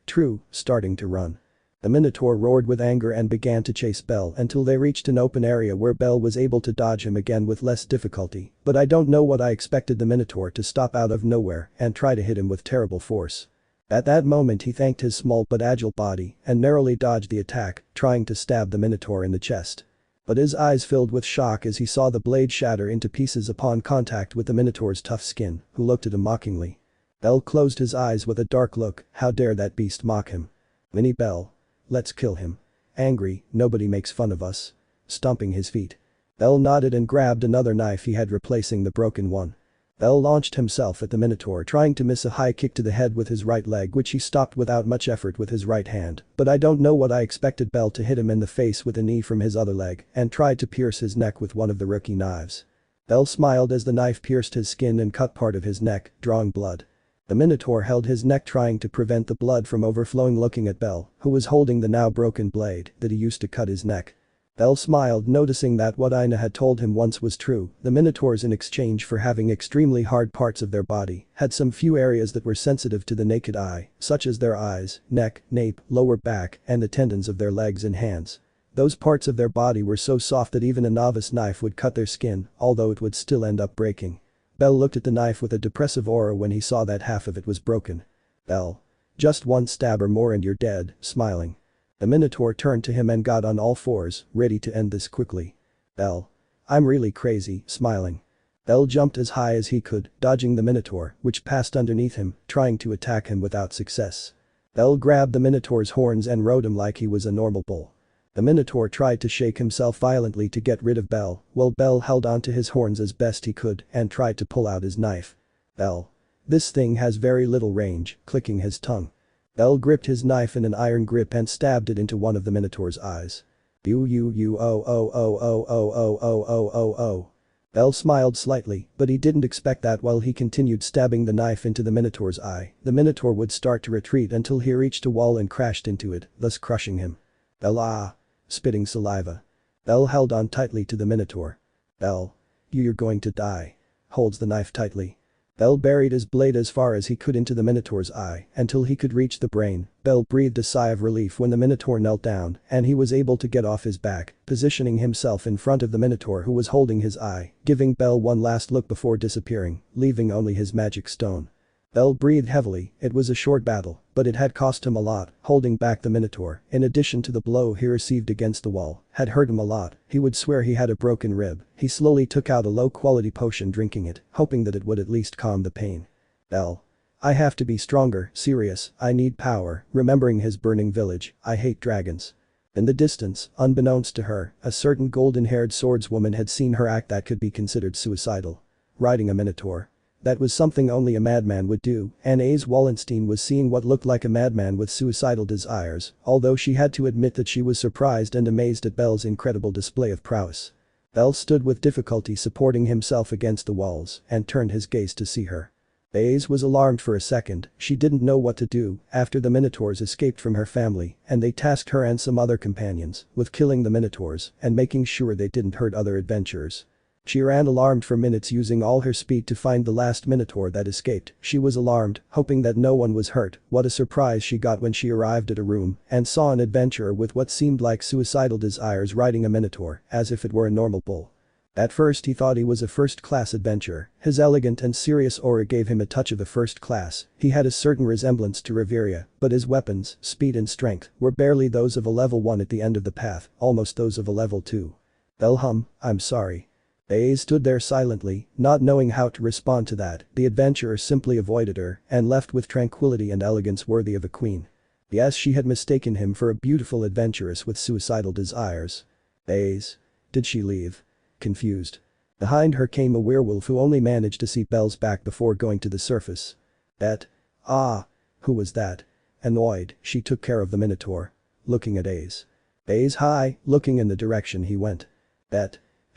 True, starting to run. The minotaur roared with anger and began to chase Bell until they reached an open area where Bell was able to dodge him again with less difficulty, but I don't know what I expected the minotaur to stop out of nowhere and try to hit him with terrible force. At that moment he thanked his small but agile body and narrowly dodged the attack, trying to stab the minotaur in the chest. But his eyes filled with shock as he saw the blade shatter into pieces upon contact with the minotaur's tough skin, who looked at him mockingly. Bell closed his eyes with a dark look, how dare that beast mock him. Mini Bell. Let's kill him. Angry, nobody makes fun of us. Stomping his feet. Bell nodded and grabbed another knife he had replacing the broken one. Bell launched himself at the minotaur trying to miss a high kick to the head with his right leg which he stopped without much effort with his right hand, but I don't know what I expected Bell to hit him in the face with a knee from his other leg and tried to pierce his neck with one of the rookie knives. Bell smiled as the knife pierced his skin and cut part of his neck, drawing blood. The minotaur held his neck trying to prevent the blood from overflowing looking at Bell, who was holding the now broken blade that he used to cut his neck. Bell smiled noticing that what Ina had told him once was true, the minotaurs in exchange for having extremely hard parts of their body, had some few areas that were sensitive to the naked eye, such as their eyes, neck, nape, lower back, and the tendons of their legs and hands. Those parts of their body were so soft that even a novice knife would cut their skin, although it would still end up breaking. Bell looked at the knife with a depressive aura when he saw that half of it was broken. Bell. Just one stab or more and you're dead, smiling. The Minotaur turned to him and got on all fours, ready to end this quickly. Bell. I'm really crazy, smiling. Bell jumped as high as he could, dodging the Minotaur, which passed underneath him, trying to attack him without success. Bell grabbed the Minotaur's horns and rode him like he was a normal bull. The Minotaur tried to shake himself violently to get rid of Bell, while Bell held onto his horns as best he could and tried to pull out his knife. Bell. This thing has very little range, clicking his tongue. Bell gripped his knife in an iron grip and stabbed it into one of the Minotaur's eyes. Oh. Bell smiled slightly, but he didn't expect that while he continued stabbing the knife into the Minotaur's eye, the Minotaur would start to retreat until he reached a wall and crashed into it, thus crushing him. Bell spitting saliva. Bell held on tightly to the Minotaur. Bell. You're going to die. Holds the knife tightly. Bell buried his blade as far as he could into the Minotaur's eye until he could reach the brain. Bell breathed a sigh of relief when the Minotaur knelt down and he was able to get off his back, positioning himself in front of the Minotaur who was holding his eye, giving Bell one last look before disappearing, leaving only his magic stone. Bell breathed heavily. It was a short battle, but it had cost him a lot, holding back the Minotaur, in addition to the blow he received against the wall, had hurt him a lot. He would swear he had a broken rib. He slowly took out a low-quality potion, drinking it, hoping that it would at least calm the pain. Bell. I have to be stronger, serious, I need power, remembering his burning village, I hate dragons. In the distance, unbeknownst to her, a certain golden-haired swordswoman had seen her act that could be considered suicidal. Riding a Minotaur. That was something only a madman would do, and Ace Wallenstein was seeing what looked like a madman with suicidal desires, although she had to admit that she was surprised and amazed at Bell's incredible display of prowess. Bell stood with difficulty supporting himself against the walls and turned his gaze to see her. Ace was alarmed for a second, she didn't know what to do after the Minotaurs escaped from her family and they tasked her and some other companions with killing the Minotaurs and making sure they didn't hurt other adventurers. She ran alarmed for minutes using all her speed to find the last Minotaur that escaped. She was alarmed, hoping that no one was hurt. What a surprise she got when she arrived at a room and saw an adventurer with what seemed like suicidal desires riding a Minotaur, as if it were a normal bull. At first he thought he was a first-class adventurer. His elegant and serious aura gave him a touch of a first class. He had a certain resemblance to Riveria, but his weapons, speed and strength, were barely those of a level 1 at the end of the path, almost those of a level 2. Bell. I'm sorry. Ace stood there silently, not knowing how to respond to that. The adventurer simply avoided her and left with tranquility and elegance worthy of a queen. Yes, she had mistaken him for a beautiful adventuress with suicidal desires. Ace. Did she leave? Confused. Behind her came a werewolf who only managed to see Bell's back before going to the surface. Who was that? Annoyed, she took care of the Minotaur. Looking at Ace. Ace looking in the direction he went.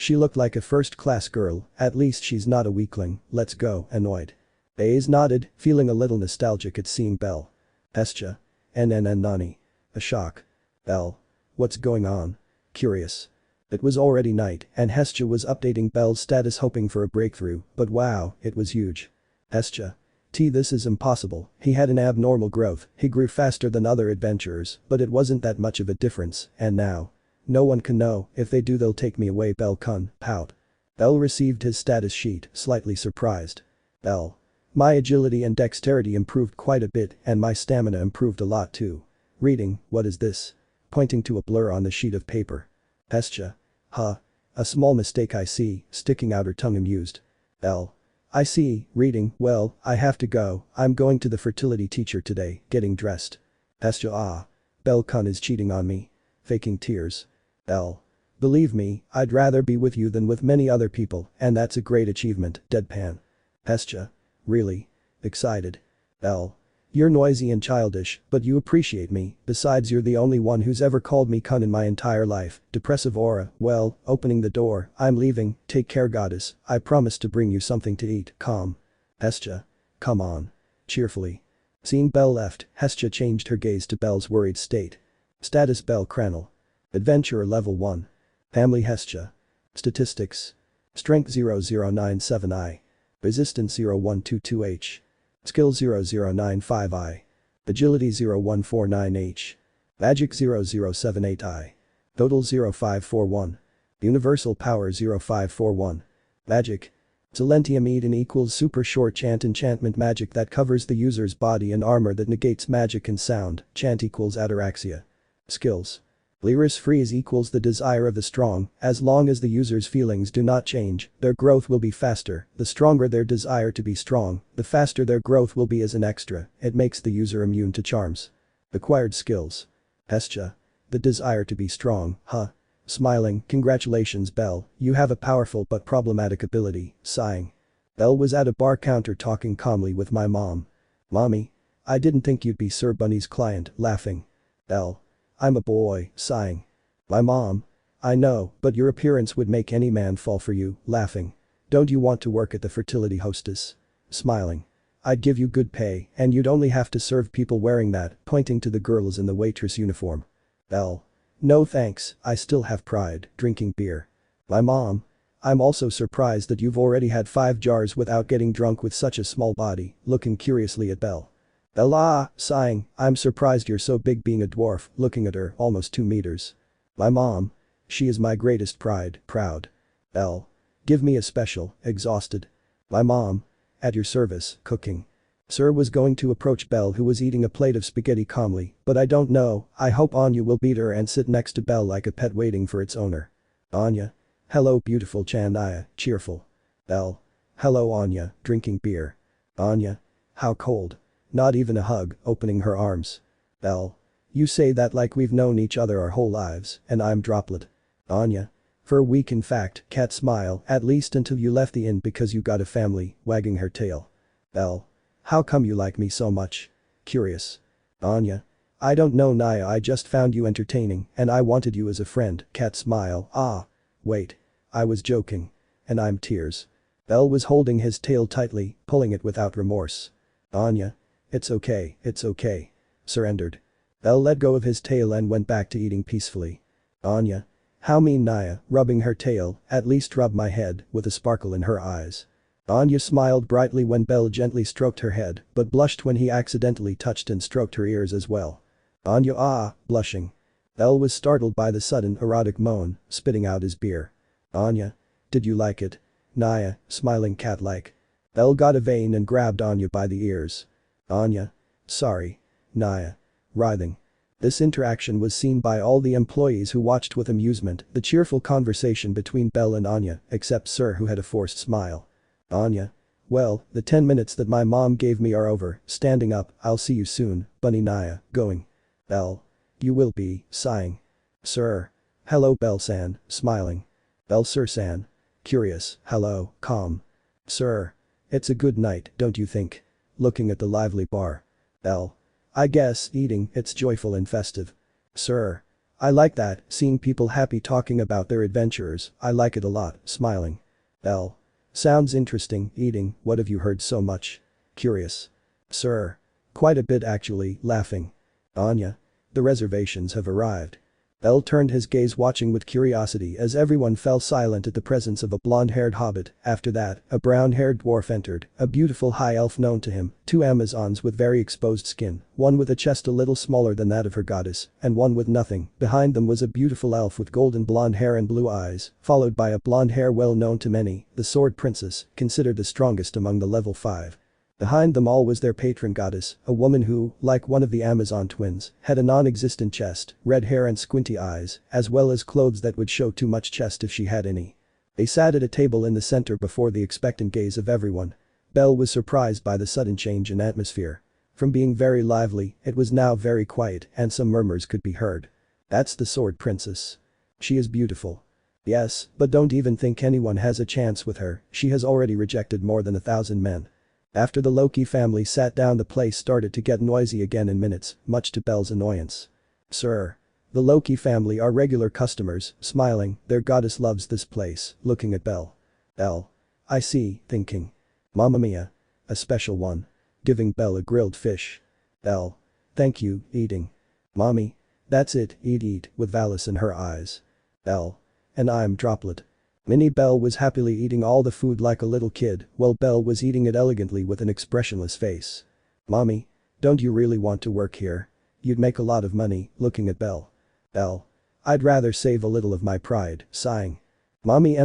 She looked like a first-class girl, at least she's not a weakling, let's go, annoyed. Ace nodded, feeling a little nostalgic at seeing Bell. Hestia. Nani. A shock. Bell. What's going on? Curious. It was already night and Hestia was updating Bell's status hoping for a breakthrough, but wow, it was huge. Hestia. This is impossible, he had an abnormal growth, he grew faster than other adventurers, but it wasn't that much of a difference, and now. No one can know, if they do they'll take me away. Bell pout. Bell received his status sheet, slightly surprised. Bell. My agility and dexterity improved quite a bit and my stamina improved a lot too. Reading, what is this? Pointing to a blur on the sheet of paper. Hestia. A small mistake I see, sticking out her tongue amused. Bell. I see, reading, well, I have to go, I'm going to the fertility teacher today, getting dressed. Hestia. Bell is cheating on me. Faking tears. Bell. Believe me, I'd rather be with you than with many other people, and that's a great achievement, deadpan. Hestia. Really? Excited. Bell. You're noisy and childish, but you appreciate me, besides you're the only one who's ever called me cunt in my entire life. Depressive aura, well, opening the door, I'm leaving, take care goddess, I promise to bring you something to eat, calm. Hestia. Come on. Cheerfully. Seeing Bell left, Hestia changed her gaze to Bell's worried state. Status bellcranel. Adventurer level 1. Family Hestia. Statistics. Strength 0097I. Resistance 0122H. Skill 0095I. Agility 0149H. Magic 0078I. Total 0541. Universal power 0541. Magic. Silentium Eden equals super short chant enchantment magic that covers the user's body and armor that negates magic and sound, chant equals ataraxia. Skills. Lyris freeze equals the desire of the strong, as long as the user's feelings do not change, their growth will be faster, the stronger their desire to be strong, the faster their growth will be as an extra, it makes the user immune to charms. Acquired skills. Hestia. The desire to be strong, huh? Smiling, congratulations Belle, you have a powerful but problematic ability, sighing. Belle was at a bar counter talking calmly with my mom. Mommy. I didn't think you'd be Sir Bunny's client, laughing. Belle. I'm a boy, sighing. My mom. I know, but your appearance would make any man fall for you, laughing. Don't you want to work at the fertility hostess? Smiling. I'd give you good pay, and you'd only have to serve people wearing that, pointing to the girls in the waitress uniform. Belle. No thanks, I still have pride, drinking beer. My mom. I'm also surprised that you've already had 5 jars without getting drunk with such a small body, looking curiously at Belle. Belle sighing, I'm surprised you're so big being a dwarf, looking at her, almost 2 meters. My mom. She is my greatest pride, proud. Belle. Give me a special, exhausted. My mom. At your service, cooking. Sir was going to approach Belle who was eating a plate of spaghetti calmly, but I don't know, I hope Anya will beat her and sit next to Belle like a pet waiting for its owner. Anya. Hello beautiful Chanaya, cheerful. Belle. Hello Anya, drinking beer. Anya. How cold. Not even a hug, opening her arms. Belle. You say that like we've known each other our whole lives, and I'm Droplet. Anya. For a week in fact, cat smile, at least until you left the inn because you got a family, wagging her tail. Belle. How come you like me so much? Curious. Anya. I don't know Naya, I just found you entertaining and I wanted you as a friend, cat smile, ah. Wait. I was joking. And I'm tears. Belle was holding his tail tightly, pulling it without remorse. Anya. It's okay. Surrendered. Belle let go of his tail and went back to eating peacefully. Anya. How mean Naya, rubbing her tail, at least rub my head, with a sparkle in her eyes. Anya smiled brightly when Belle gently stroked her head, but blushed when he accidentally touched and stroked her ears as well. Anya blushing. Belle was startled by the sudden erotic moan, spitting out his beer. Anya. Did you like it? Naya, smiling cat-like. Belle got a vein and grabbed Anya by the ears. Anya. Sorry. Naya. Writhing. This interaction was seen by all the employees who watched with amusement, the cheerful conversation between Belle and Anya, except Sir who had a forced smile. Anya. Well, the 10 minutes that my mom gave me are over, standing up, I'll see you soon, Bunny Naya, going. Belle. You will be, sighing. Sir. Hello Belle-san, smiling. Belle Sir-san. Curious, hello, calm. Sir. It's a good night, don't you think? Looking at the lively bar. Belle. I guess, eating, it's joyful and festive. Sir. I like that, seeing people happy talking about their adventures, I like it a lot, smiling. Belle. Sounds interesting, eating, what have you heard so much? Curious. Sir. Quite a bit actually, laughing. Anya. The reservations have arrived. Belle turned his gaze watching with curiosity as everyone fell silent at the presence of a blonde-haired hobbit. After that, a brown-haired dwarf entered, a beautiful high elf known to him, 2 Amazons with very exposed skin, one with a chest a little smaller than that of her goddess, and one with nothing. Behind them was a beautiful elf with golden blonde hair and blue eyes, followed by a blonde hair well known to many, the Sword Princess, considered the strongest among the level 5. Behind them all was their patron goddess, a woman who, like one of the Amazon twins, had a non-existent chest, red hair and squinty eyes, as well as clothes that would show too much chest if she had any. They sat at a table in the center before the expectant gaze of everyone. Belle was surprised by the sudden change in atmosphere. From being very lively, it was now very quiet and some murmurs could be heard. That's the Sword Princess. She is beautiful. Yes, but don't even think anyone has a chance with her, she has already rejected more than 1,000 men. After the Loki family sat down the place started to get noisy again in minutes, much to Belle's annoyance. Sir. The Loki family are regular customers, smiling, their goddess loves this place, looking at Belle. Belle. I see, thinking. Mamma mia. A special one. Giving Belle a grilled fish. Belle. Thank you, eating. Mommy. That's it, eat, with Valis in her eyes. Belle. And I'm Droplet. Minnie Belle was happily eating all the food like a little kid, while Belle was eating it elegantly with an expressionless face. Mommy. Don't you really want to work here? You'd make a lot of money, looking at Belle. Belle. I'd rather save a little of my pride, sighing. Mommy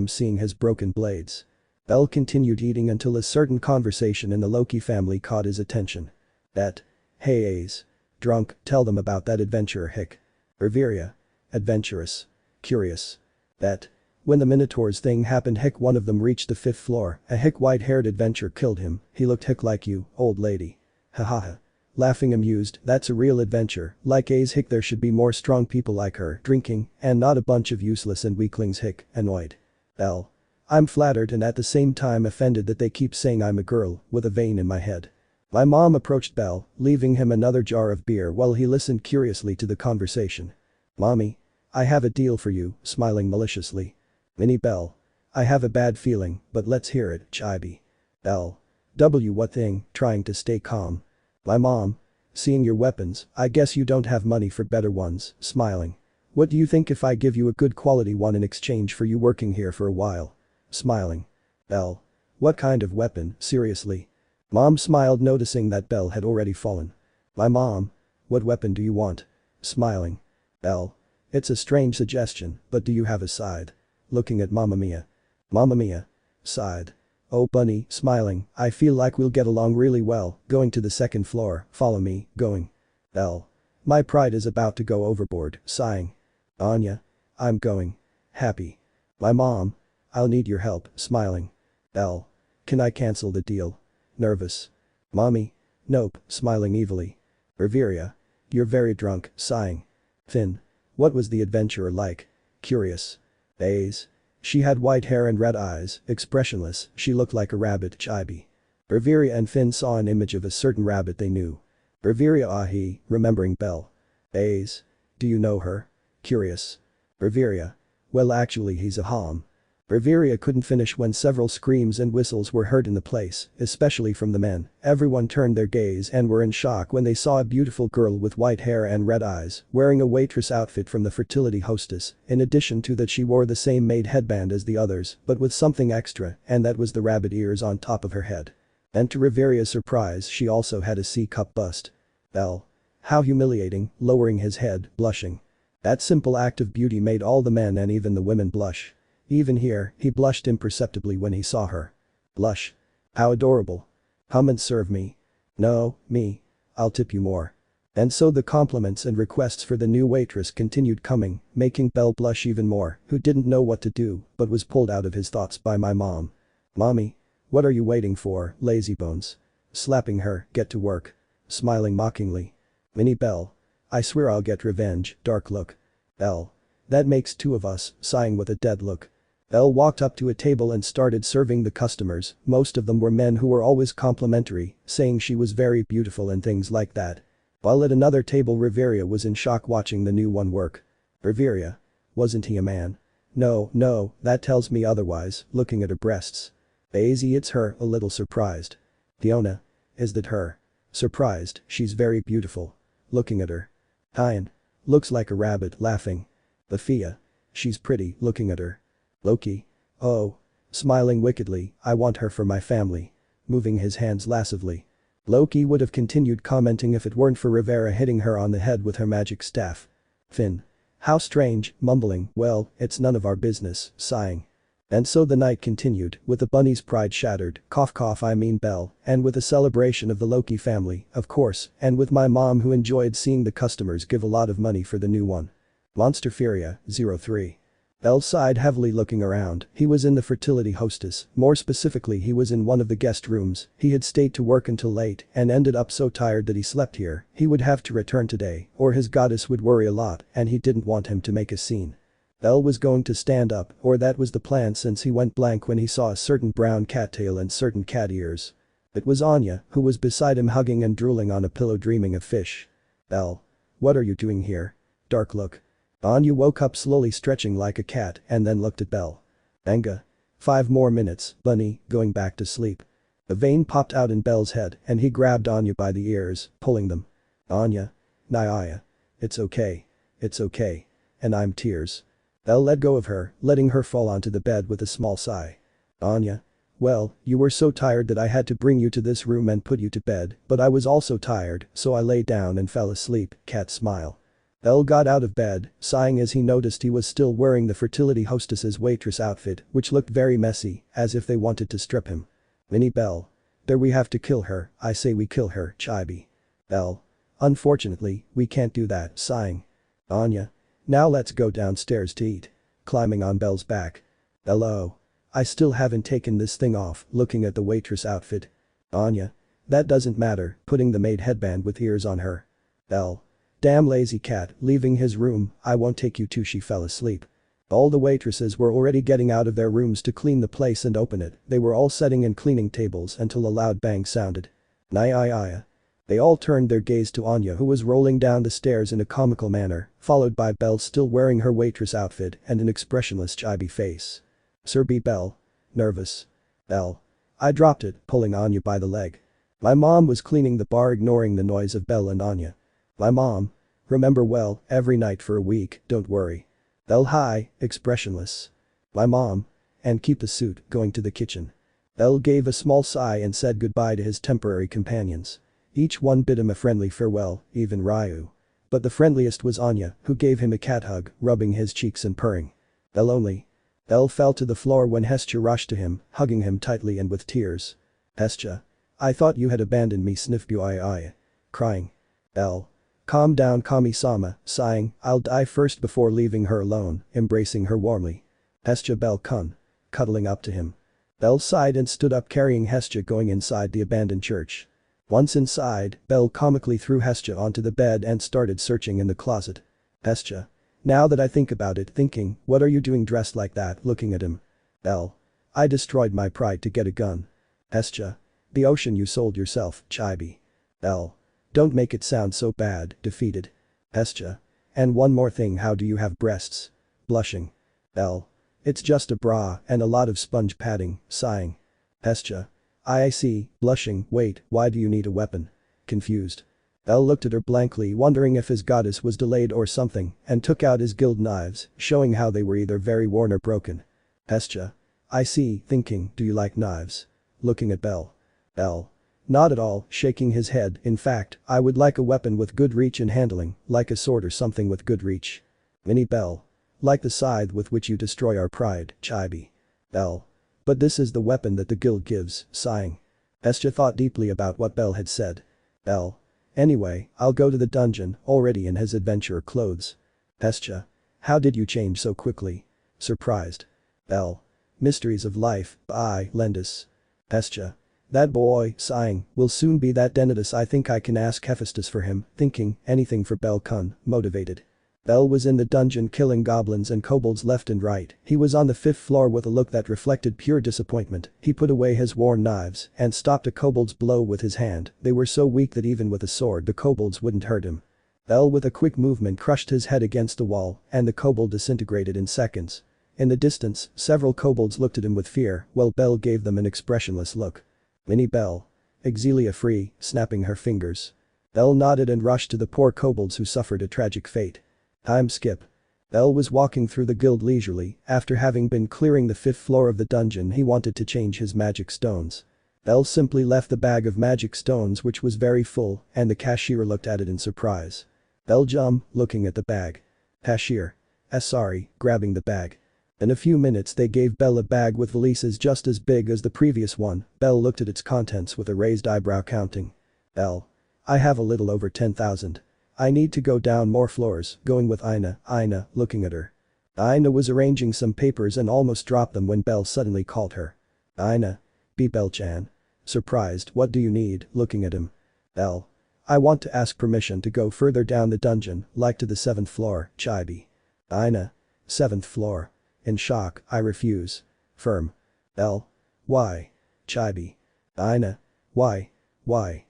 seeing his broken blades. Bell continued eating until a certain conversation in the Loki family caught his attention. That. Hey Ace. Drunk, tell them about that adventurer hic. Riveria. Adventurous. Curious. That. When the Minotaurs thing happened hic one of them reached the 5th floor, a hic white-haired adventurer killed him, he looked hic like you, old lady. Hahaha. Laughing amused, that's a real adventure, like A's hic there should be more strong people like her drinking, and not a bunch of useless and weaklings hic, annoyed. Bell. I'm flattered and at the same time offended that they keep saying I'm a girl, with a vein in my head. My mom approached Bell, leaving him another jar of beer while he listened curiously to the conversation. Mommy. I have a deal for you, smiling maliciously. Minnie Bell. I have a bad feeling, but let's hear it, Chibi. Bell. What thing, trying to stay calm. My mom. Seeing your weapons, I guess you don't have money for better ones, smiling. What do you think if I give you a good quality one in exchange for you working here for a while? Smiling. Bell. What kind of weapon, seriously? Mom smiled noticing that Bell had already fallen. My mom. What weapon do you want? Smiling. Bell. It's a strange suggestion, but do you have a side? Looking at Mamma Mia. Mamma Mia. Side. Oh bunny, smiling, I feel like we'll get along really well, going to the 2nd floor, follow me, going. Bell. My pride is about to go overboard, sighing. Anya. I'm going. Happy. My mom. I'll need your help, smiling. Bell. Can I cancel the deal? Nervous. Mommy. Nope, smiling evilly. Riveria. You're very drunk, sighing. Finn. What was the adventurer like? Curious. A's. She had white hair and red eyes, expressionless, she looked like a rabbit, Chibi. Riveria and Finn saw an image of a certain rabbit they knew. Riveria he, remembering Bell. A's. Do you know her? Curious. Riveria. Well actually he's a hom. Riveria couldn't finish when several screams and whistles were heard in the place, especially from the men. Everyone turned their gaze and were in shock when they saw a beautiful girl with white hair and red eyes, wearing a waitress outfit from the fertility hostess, in addition to that she wore the same maid headband as the others, but with something extra, and that was the rabbit ears on top of her head. And to Riveria's surprise she also had a C-cup bust. Bell. How humiliating, lowering his head, blushing. That simple act of beauty made all the men and even the women blush. Even here, he blushed imperceptibly when he saw her. Blush. How adorable. Come and serve me. No, me. I'll tip you more. And so the compliments and requests for the new waitress continued coming, making Bell blush even more, who didn't know what to do, but was pulled out of his thoughts by my mom. Mommy. What are you waiting for, lazybones? Slapping her, get to work. Smiling mockingly. Minnie Bell. I swear I'll get revenge, dark look. Bell. That makes 2 of us, sighing with a dead look. Bell walked up to a table and started serving the customers, most of them were men who were always complimentary, saying she was very beautiful and things like that. While at another table Riveria was in shock watching the new one work. Riveria. Wasn't he a man? No, that tells me otherwise, looking at her breasts. Daisy it's her, a little surprised. Fiona. Is that her? Surprised, she's very beautiful. Looking at her. Hien. Looks like a rabbit, laughing. Lefiya. She's pretty, looking at her. Loki. Oh. Smiling wickedly, I want her for my family. Moving his hands lascively. Loki would have continued commenting if it weren't for Riviera hitting her on the head with her magic staff. Finn. How strange, mumbling, well, it's none of our business, sighing. And so the night continued, with the bunny's pride shattered, cough I mean Bell, and with a celebration of the Loki family, of course, and with my mom who enjoyed seeing the customers give a lot of money for the new one. Monster Furia, 03. Bell sighed heavily looking around, he was in the fertility hostess, more specifically he was in one of the guest rooms, he had stayed to work until late and ended up so tired that he slept here, he would have to return today, or his goddess would worry a lot and he didn't want him to make a scene. Bell was going to stand up, or that was the plan since he went blank when he saw a certain brown cat tail and certain cat ears. It was Anya, who was beside him hugging and drooling on a pillow dreaming of fish. Bell. What are you doing here? Dark look. Anya woke up slowly stretching like a cat and then looked at Bell. Benga. 5 more minutes, bunny, going back to sleep. A vein popped out in Bell's head and he grabbed Anya by the ears, pulling them. Anya. Nyaya. It's okay. It's okay. And I'm tears. Bell let go of her, letting her fall onto the bed with a small sigh. Anya. Well, you were so tired that I had to bring you to this room and put you to bed, but I was also tired, so I lay down and fell asleep, cat smile. Bell got out of bed, sighing as he noticed he was still wearing the fertility hostess's waitress outfit, which looked very messy, as if they wanted to strip him. Minnie Bell. There, we have to kill her, I say we kill her, Chibi. Bell. Unfortunately, we can't do that, sighing. Anya. Now let's go downstairs to eat. Climbing on Bell's back. Hello. I still haven't taken this thing off, looking at the waitress outfit. Anya. That doesn't matter, putting the maid headband with ears on her. Bell. Damn lazy cat, leaving his room, I won't take you too. She fell asleep. All the waitresses were already getting out of their rooms to clean the place and open it, they were all setting and cleaning tables until a loud bang sounded. Naya. They all turned their gaze to Anya, who was rolling down the stairs in a comical manner, followed by Belle still wearing her waitress outfit and an expressionless chibi face. Sir B. Bell. Nervous. Belle. I dropped it, pulling Anya by the leg. My mom was cleaning the bar, ignoring the noise of Belle and Anya. My mom. Remember well, every night for a week, don't worry. Belle high, expressionless. My mom. And keep the suit, going to the kitchen. Belle gave a small sigh and said goodbye to his temporary companions. Each one bid him a friendly farewell, even Ryu. But the friendliest was Anya, who gave him a cat hug, rubbing his cheeks and purring. Belle only. Belle fell to the floor when Hestia rushed to him, hugging him tightly and with tears. Hestia. I thought you had abandoned me, sniffed Ui. Crying. Belle. Calm down, Kami-sama, sighing, I'll die first before leaving her alone, embracing her warmly. Hestia. Belle-kun. Cuddling up to him. Belle sighed and stood up, carrying Hestia, going inside the abandoned church. Once inside, Belle comically threw Hestia onto the bed and started searching in the closet. Hestia. Now that I think about it, thinking, what are you doing dressed like that, looking at him. Belle. I destroyed my pride to get a gun. Hestia. The ocean you sold yourself, Chibi. Belle. Don't make it sound so bad, defeated. Hestia. And one more thing, how do you have breasts? Blushing. Belle. It's just a bra and a lot of sponge padding, sighing. Hestia. I see, blushing, wait, why do you need a weapon? Confused. Belle looked at her blankly, wondering if his goddess was delayed or something, and took out his guild knives, showing how they were either very worn or broken. Hestia. I see, thinking, do you like knives? Looking at Belle. Belle. Not at all, shaking his head, in fact, I would like a weapon with good reach and handling, like a sword or something with good reach. Minnie Belle. Like the scythe with which you destroy our pride, Chibi. Belle. But this is the weapon that the guild gives, sighing. Hestia thought deeply about what Belle had said. Belle. Anyway, I'll go to the dungeon, already in his adventurer clothes. Hestia. How did you change so quickly? Surprised. Belle. Mysteries of life, by Lendis. Hestia. That boy, sighing, will soon be that Denitus. I think I can ask Hephaestus for him, thinking, anything for Belle-kun, motivated. Belle was in the dungeon killing goblins and kobolds left and right. He was on the 5th floor with a look that reflected pure disappointment. He put away his worn knives and stopped a kobold's blow with his hand. They were so weak that even with a sword the kobolds wouldn't hurt him. Belle with a quick movement crushed his head against the wall and the kobold disintegrated in seconds. In the distance, several kobolds looked at him with fear while Belle gave them an expressionless look. Minnie Belle. Exilia free, snapping her fingers. Belle nodded and rushed to the poor kobolds who suffered a tragic fate. Time skip. Belle was walking through the guild leisurely. After having been clearing the 5th floor of the dungeon, he wanted to change his magic stones. Belle simply left the bag of magic stones, which was very full, and the cashier looked at it in surprise. Belle looking at the bag. Cashier. Sorry, grabbing the bag. In a few minutes they gave Belle a bag with valises just as big as the previous one. Belle looked at its contents with a raised eyebrow, counting. Belle. I have a little over 10,000. I need to go down more floors, going with Ina, looking at her. Ina was arranging some papers and almost dropped them when Belle suddenly called her. Ina. Be Belle-chan. Surprised, what do you need, looking at him. Belle. I want to ask permission to go further down the dungeon, like to the 7th floor, Chibi. Ina. 7th floor. In shock, I refuse. Firm. Belle. Why? Chibi. Ina. Why? Why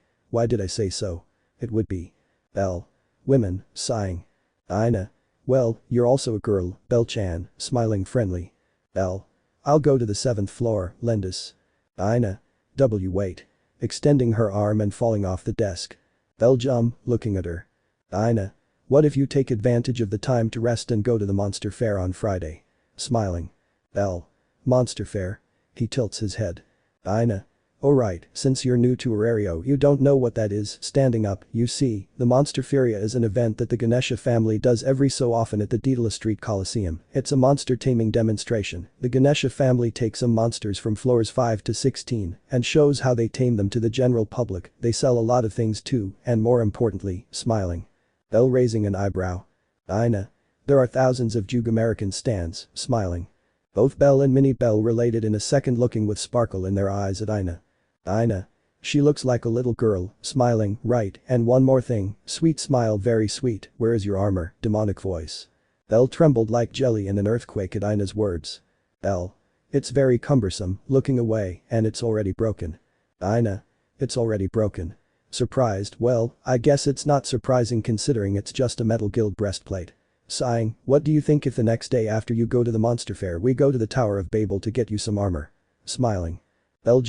did I say so? It would be. Belle. Women, sighing. Ina. Well, you're also a girl, Belle-chan, smiling friendly. Belle. I'll go to the 7th floor, Lendis. Ina. Wait. Extending her arm and falling off the desk. Belle looking at her. Ina. What if you take advantage of the time to rest and go to the monster fair on Friday? Smiling. Belle. Monster fair? He tilts his head. Ina. Oh right, since you're new to Orario you don't know what that is. Standing up, you see, the Monster Feria is an event that the Ganesha family does every so often at the Daedala Street Coliseum. It's a monster taming demonstration. The Ganesha family takes some monsters from floors 5 to 16 and shows how they tame them to the general public. They sell a lot of things too, and more importantly, smiling. Bell raising an eyebrow. Ina. There are thousands of Jug-American stands, smiling. Both Bell and Minnie Bell related in a second, looking with sparkle in their eyes at Ina. Ina. She looks like a little girl, smiling, right, and one more thing, sweet smile, very sweet, where is your armor, demonic voice. Bell trembled like jelly in an earthquake at Ina's words. Bell. It's very cumbersome, looking away, and it's already broken. Ina. It's already broken. Surprised, well, I guess it's not surprising considering it's just a metal guild breastplate. Sighing, what do you think if the next day after you go to the monster fair we go to the Tower of Babel to get you some armor? Smiling. Bell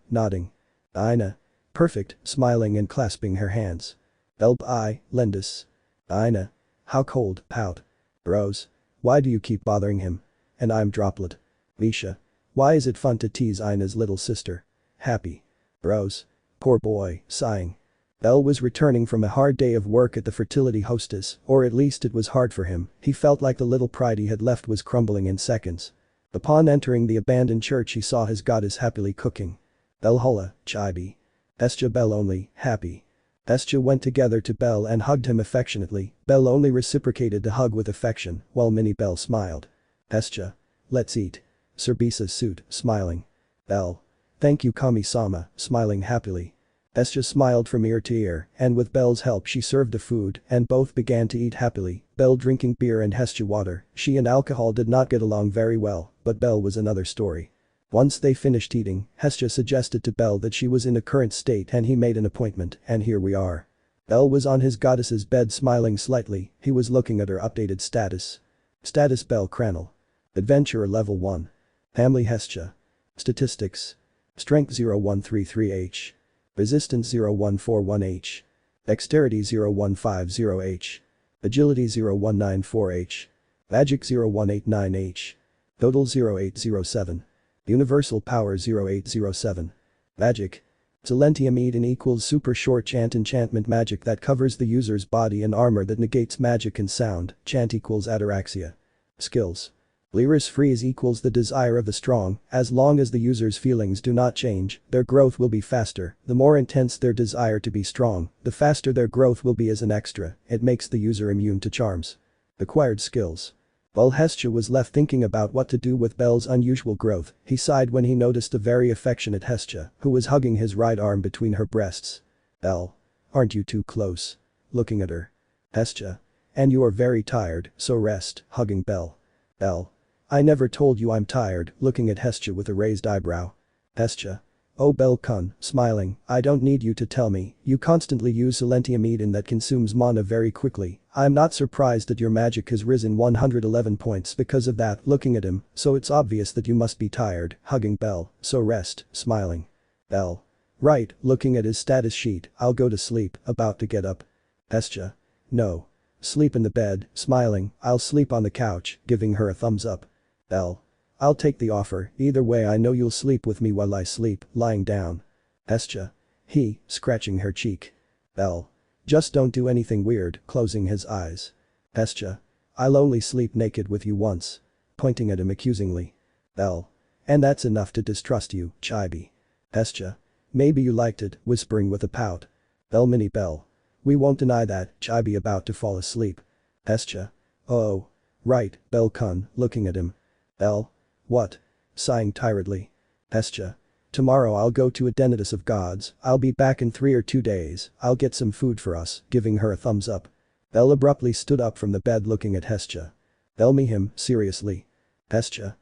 nodding. Ina. Perfect, smiling and clasping her hands. Bell Lendus. Ina. How cold, pout. Bros. Why do you keep bothering him? And I'm Droplet. Misha. Why is it fun to tease Ina's little sister? Happy. Bros. Poor boy, sighing. Bell was returning from a hard day of work at the fertility hostess, or at least it was hard for him. He felt like the little pride he had left was crumbling in seconds. Upon entering the abandoned church he saw his goddess happily cooking. Bell holla, chibi. Hestia Bell only, happy. Hestia went together to Bell and hugged him affectionately. Bell only reciprocated the hug with affection, while Minnie Bell smiled. Hestia. Let's eat. Cerbisa's suit, smiling. Bell. Thank you Kami-sama, smiling happily. Hestia smiled from ear to ear, and with Bell's help she served the food, and both began to eat happily, Bell drinking beer and Hestia water. She and alcohol did not get along very well, but Bell was another story. Once they finished eating, Hestia suggested to Bell that she was in a current state and he made an appointment, and here we are. Bell was on his goddess's bed smiling slightly, he was looking at her updated status. Status bellcranel. Adventurer level 1. Family Hestia. Statistics. Strength 0133H. Resistance 0141H. Dexterity 0150H. Agility 0194H. Magic 0189H. Total 0807. Universal power 0807. Magic. Silentium Eden equals super short chant enchantment magic that covers the user's body and armor that negates magic and sound. Chant equals ataraxia. Skills. Lyris freeze equals the desire of the strong. As long as the user's feelings do not change, their growth will be faster. The more intense their desire to be strong, the faster their growth will be as an extra. It makes the user immune to charms. Acquired skills. While Hestia was left thinking about what to do with Bell's unusual growth, he sighed when he noticed a very affectionate Hestia, who was hugging his right arm between her breasts. Bell. Aren't you too close? Looking at her. Hestia. And you are very tired, so rest, hugging Bell. Bell. I never told you I'm tired, looking at Hestia with a raised eyebrow. Hestia. Oh Bell-kun, smiling, I don't need you to tell me, you constantly use Silentium Eden that consumes mana very quickly. I'm not surprised that your magic has risen 111 points because of that, looking at him, so it's obvious that you must be tired, hugging Bell, so rest, smiling. Bell. Right, looking at his status sheet, I'll go to sleep, about to get up. Hestia. No. Sleep in the bed, smiling, I'll sleep on the couch, giving her a thumbs up. Bell. I'll take the offer, either way I know you'll sleep with me while I sleep, lying down. Hestia. He, scratching her cheek. Bell. Just don't do anything weird, closing his eyes. Hestia. I'll only sleep naked with you once. Pointing at him accusingly. Bell. And that's enough to distrust you, chibi. Hestia. Maybe you liked it, whispering with a pout. Bell Minnie Bell. We won't deny that, chibi about to fall asleep. Hestia. Oh. Right, Bell-kun, looking at him. Bell. What? Sighing tiredly. Hestia. Tomorrow I'll go to a Denidus of Gods, I'll be back in 3 or 2 days, I'll get some food for us, giving her a thumbs up. Bell abruptly stood up from the bed looking at Hestia. Bell me him, seriously. Hestia.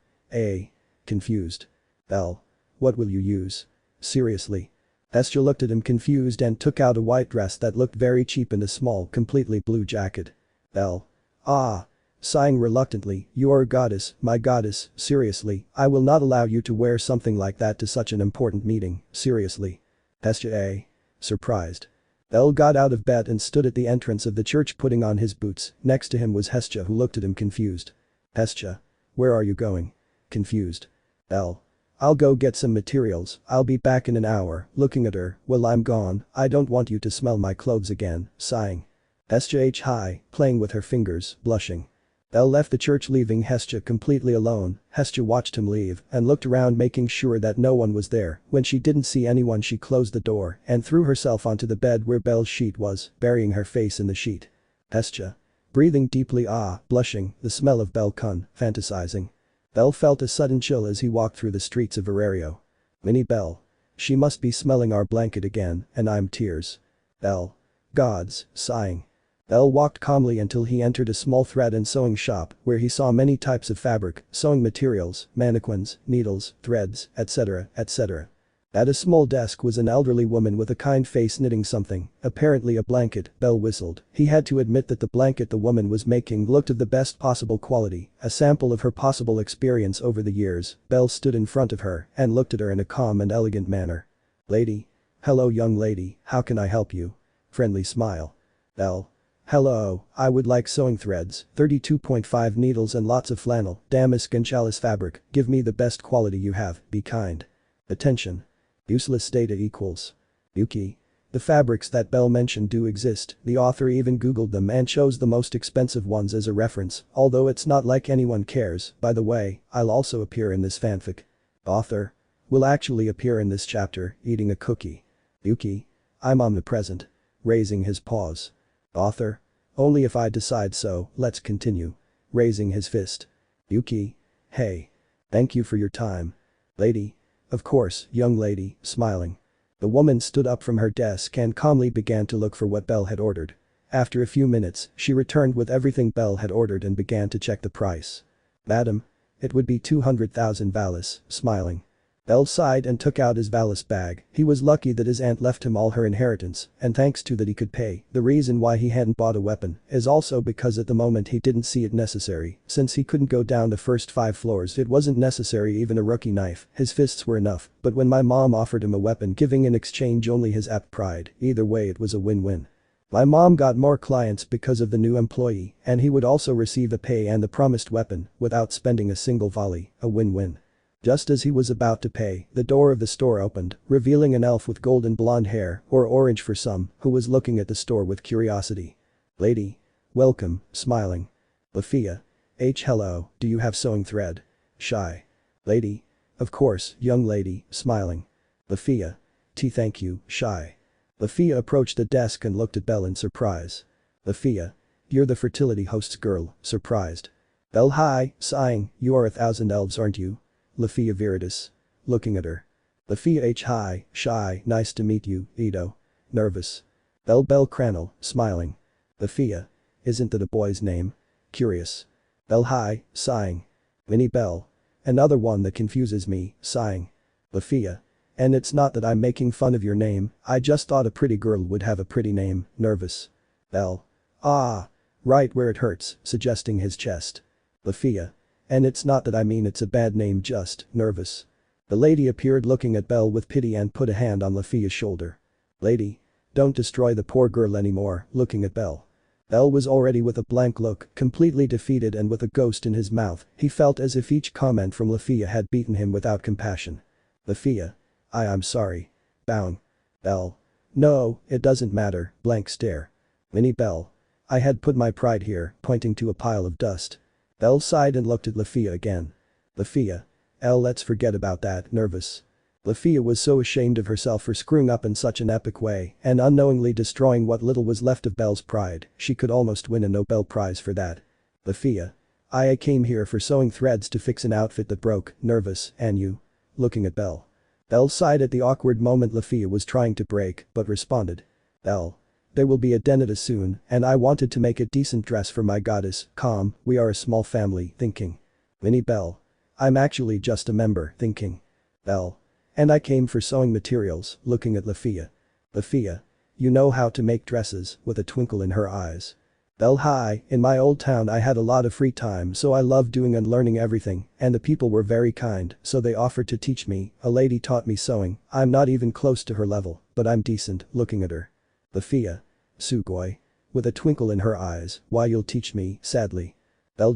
Confused. Bell. What will you use? Seriously. Hestia looked at him confused and took out a white dress that looked very cheap and a small, completely blue jacket. Bell. Ah. Sighing reluctantly, you are a goddess, my goddess, seriously, I will not allow you to wear something like that to such an important meeting, seriously. Hestia. Surprised. Bell got out of bed and stood at the entrance of the church putting on his boots, next to him was Hestia who looked at him confused. Hestia. Where are you going? Confused. Bell. I'll go get some materials, I'll be back in an hour, looking at her, well I'm gone, I don't want you to smell my clothes again, sighing. Hestia hi, playing with her fingers, blushing. Bell left the church leaving Hestia completely alone. Hestia watched him leave and looked around making sure that no one was there. When she didn't see anyone she closed the door and threw herself onto the bed where Bell's sheet was, burying her face in the sheet. Hestia. Breathing deeply blushing, the smell of Bell fantasizing. Bell felt a sudden chill as he walked through the streets of Arario. Mini Bell. She must be smelling our blanket again, and I'm tears. Bell. Gods, sighing. Bell walked calmly until he entered a small thread and sewing shop where he saw many types of fabric, sewing materials, mannequins, needles, threads, etc., etc. At a small desk was an elderly woman with a kind face knitting something, apparently a blanket. Bell whistled. He had to admit that the blanket the woman was making looked of the best possible quality, a sample of her possible experience over the years. Bell stood in front of her and looked at her in a calm and elegant manner. Lady. Hello young lady, how can I help you? Friendly smile. Bell. Hello, I would like sewing threads, 32.5 needles and lots of flannel, damask and chalice fabric, give me the best quality you have, be kind. Attention. Useless data equals. Yuki. The fabrics that Bell mentioned do exist, the author even googled them and chose the most expensive ones as a reference, although it's not like anyone cares. By the way, I'll also appear in this fanfic. Author. Will actually appear in this chapter, eating a cookie. Yuki. I'm omnipresent. Raising his paws. Author. Only if I decide so, let's continue. Raising his fist. Yuki. Hey. Thank you for your time. Lady. Of course, young lady, smiling. The woman stood up from her desk and calmly began to look for what Bell had ordered. After a few minutes, she returned with everything Bell had ordered and began to check the price. Madam. It would be 200,000 valis, smiling. Bell sighed and took out his valise bag. He was lucky that his aunt left him all her inheritance, and thanks to that he could pay. The reason why he hadn't bought a weapon is also because at the moment he didn't see it necessary, since he couldn't go down the first 5 floors it wasn't necessary even a rookie knife, his fists were enough, but when my mom offered him a weapon giving in exchange only his apt pride, either way it was a win-win. My mom got more clients because of the new employee, and he would also receive a pay and the promised weapon, without spending a single volley, a win-win. Just as he was about to pay, the door of the store opened, revealing an elf with golden blonde hair, or orange for some, who was looking at the store with curiosity. Lady. Welcome, smiling. Lefiya. Hello, do you have sewing thread? Shy. Lady. Of course, young lady, smiling. Lefiya. Thank you, shy. Lefiya approached the desk and looked at Bell in surprise. Lefiya. You're the fertility host's girl, surprised. Bell hi, sighing, you are 1,000 elves aren't you? Lefiya Viritus. Looking at her. Lefiya hi, shy, nice to meet you, Edo. Nervous. Bellcranel, smiling. Lefiya. Isn't that a boy's name? Curious. Bell hi, sighing. Mini Bell. Another one that confuses me, sighing. Lefiya. And it's not that I'm making fun of your name, I just thought a pretty girl would have a pretty name, nervous. Bell. Ah. Right where it hurts, suggesting his chest. Lefiya. And it's not that I mean it's a bad name just, nervous. The lady appeared looking at Bell with pity and put a hand on Lefiya's shoulder. Lady. Don't destroy the poor girl anymore, looking at Bell. Bell was already with a blank look, completely defeated and with a ghost in his mouth, he felt as if each comment from Lefiya had beaten him without compassion. Lefiya. I'm sorry. Bowing. Bell. No, it doesn't matter, blank stare. Mini Bell. I had put my pride here, pointing to a pile of dust. Bell sighed and looked at Lefiya again. Lefiya. Let's forget about that, nervous. Lefiya was so ashamed of herself for screwing up in such an epic way and unknowingly destroying what little was left of Bell's pride, she could almost win a Nobel Prize for that. Lefiya. I came here for sewing threads to fix an outfit that broke, nervous, and you? Looking at Bell. Bell sighed at the awkward moment Lefiya was trying to break, but responded. Bell. There will be a Deneta soon, and I wanted to make a decent dress for my goddess, calm, we are a small family, thinking. Mini Bell. I'm actually just a member, thinking. Bell. And I came for sewing materials, looking at Lefiya. Lefiya. You know how to make dresses, with a twinkle in her eyes. Bell hi, in my old town I had a lot of free time so I loved doing and learning everything, and the people were very kind, so they offered to teach me, a lady taught me sewing, I'm not even close to her level, but I'm decent, looking at her. Lefiya. Sugoi. With a twinkle in her eyes, why you'll teach me, sadly. Bell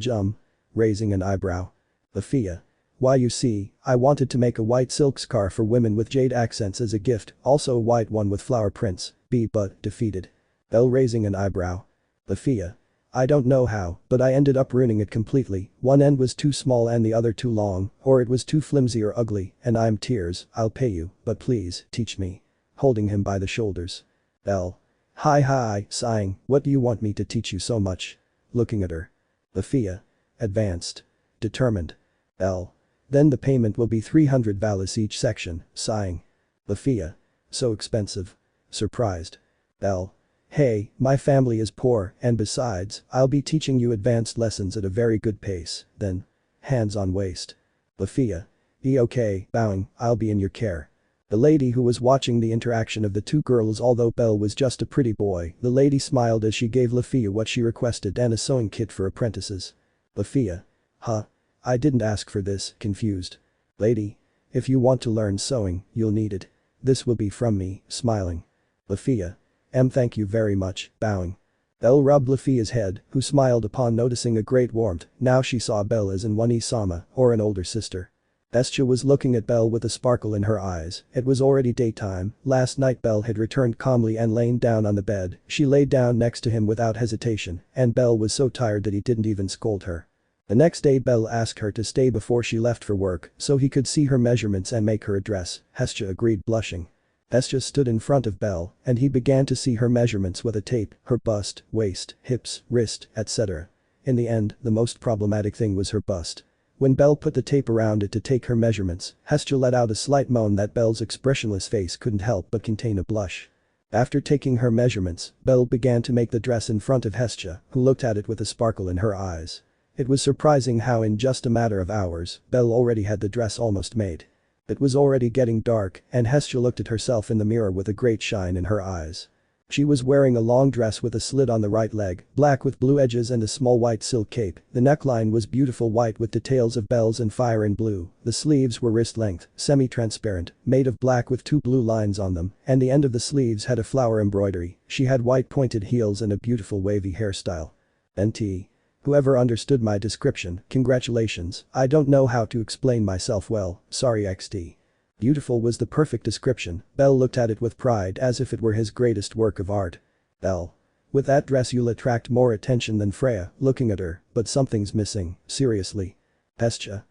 raising an eyebrow. Lefiya. Why you see, I wanted to make a white silk scarf for women with jade accents as a gift, also a white one with flower prints, but defeated. Belle raising an eyebrow. Lefiya. I don't know how, but I ended up ruining it completely, one end was too small and the other too long, or it was too flimsy or ugly, and I'm tears, I'll pay you, but please, teach me. Holding him by the shoulders. Belle. Hi, sighing, what do you want me to teach you so much? Looking at her. Lefiya. Advanced. Determined. Belle. Then the payment will be 300 valis each section, sighing. Lefiya. So expensive. Surprised. Belle. Hey, my family is poor, and besides, I'll be teaching you advanced lessons at a very good pace, then. Hands on waist. Lefiya. Okay, bowing, I'll be in your care. The lady who was watching the interaction of the two girls, although Belle was just a pretty boy, the lady smiled as she gave Lefiya what she requested and a sewing kit for apprentices. Lefiya. Huh? I didn't ask for this, confused. Lady. If you want to learn sewing, you'll need it. This will be from me, smiling. Lefiya. Thank you very much, bowing. Belle rubbed Lefiya's head, who smiled upon noticing a great warmth, now she saw Belle as an inicio, or an older sister. Hestia was looking at Belle with a sparkle in her eyes, it was already daytime, last night Belle had returned calmly and lain down on the bed, she laid down next to him without hesitation, and Belle was so tired that he didn't even scold her. The next day Belle asked her to stay before she left for work, so he could see her measurements and make her a dress, Hestia agreed blushing. Hestia stood in front of Belle, and he began to see her measurements with a tape, her bust, waist, hips, wrist, etc. In the end, the most problematic thing was her bust. When Belle put the tape around it to take her measurements, Hestia let out a slight moan that Belle's expressionless face couldn't help but contain a blush. After taking her measurements, Belle began to make the dress in front of Hestia, who looked at it with a sparkle in her eyes. It was surprising how in just a matter of hours, Belle already had the dress almost made. It was already getting dark, and Hestia looked at herself in the mirror with a great shine in her eyes. She was wearing a long dress with a slit on the right leg, black with blue edges and a small white silk cape, the neckline was beautiful white with details of bells and fire in blue, the sleeves were wrist length, semi-transparent, made of black with two blue lines on them, and the end of the sleeves had a flower embroidery, she had white pointed heels and a beautiful wavy hairstyle. NT. Whoever understood my description, congratulations, I don't know how to explain myself well, sorry XD. Beautiful was the perfect description, Belle looked at it with pride as if it were his greatest work of art. Belle. With that dress you'll attract more attention than Freya, looking at her, but something's missing, seriously. Hestia.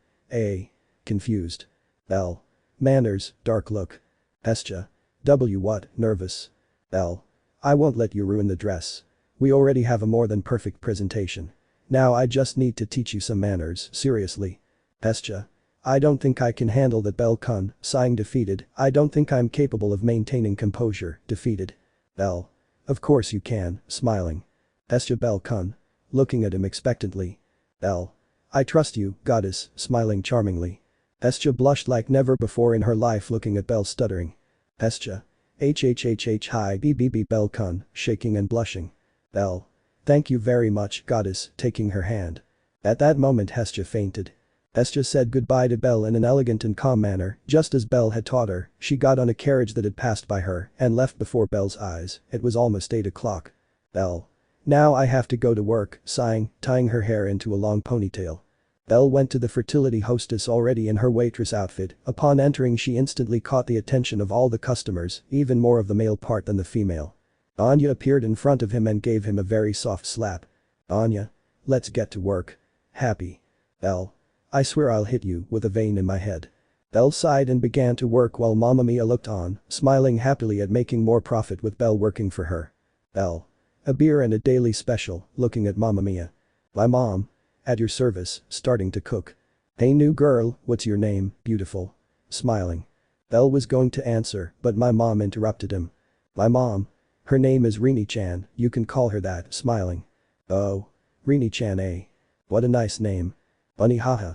Confused. Belle. Manners, dark look. Hestia. What, nervous. Belle. I won't let you ruin the dress. We already have a more than perfect presentation. Now I just need to teach you some manners, seriously. Hestia. I don't think I can handle that Belle-kun, sighing defeated, I don't think I'm capable of maintaining composure, defeated. Belle. Of course you can, smiling. Hestia Belle-kun. Looking at him expectantly. Belle. I trust you, goddess, smiling charmingly. Hestia blushed like never before in her life looking at Belle stuttering. Hestia. Hi BBB Belle-kun, shaking and blushing. Belle. Thank you very much, goddess, taking her hand. At that moment Hestia fainted. Hestia said goodbye to Belle in an elegant and calm manner, just as Belle had taught her, she got on a carriage that had passed by her and left before Belle's eyes, it was almost 8 o'clock. Belle. Now I have to go to work, sighing, tying her hair into a long ponytail. Belle went to the fertility hostess already in her waitress outfit, upon entering she instantly caught the attention of all the customers, even more of the male part than the female. Anya appeared in front of him and gave him a very soft slap. Anya. Let's get to work. Happy. Belle. I swear I'll hit you with a vein in my head. Belle sighed and began to work while Mamma Mia looked on, smiling happily at making more profit with Belle working for her. Belle. A beer and a daily special, looking at Mamma Mia. My mom. At your service, starting to cook. Hey new girl, what's your name, beautiful? Smiling. Belle was going to answer, but my mom interrupted him. My mom. Her name is Rini-chan, you can call her that, smiling. Oh. Rini-chan What a nice name. Bunny haha.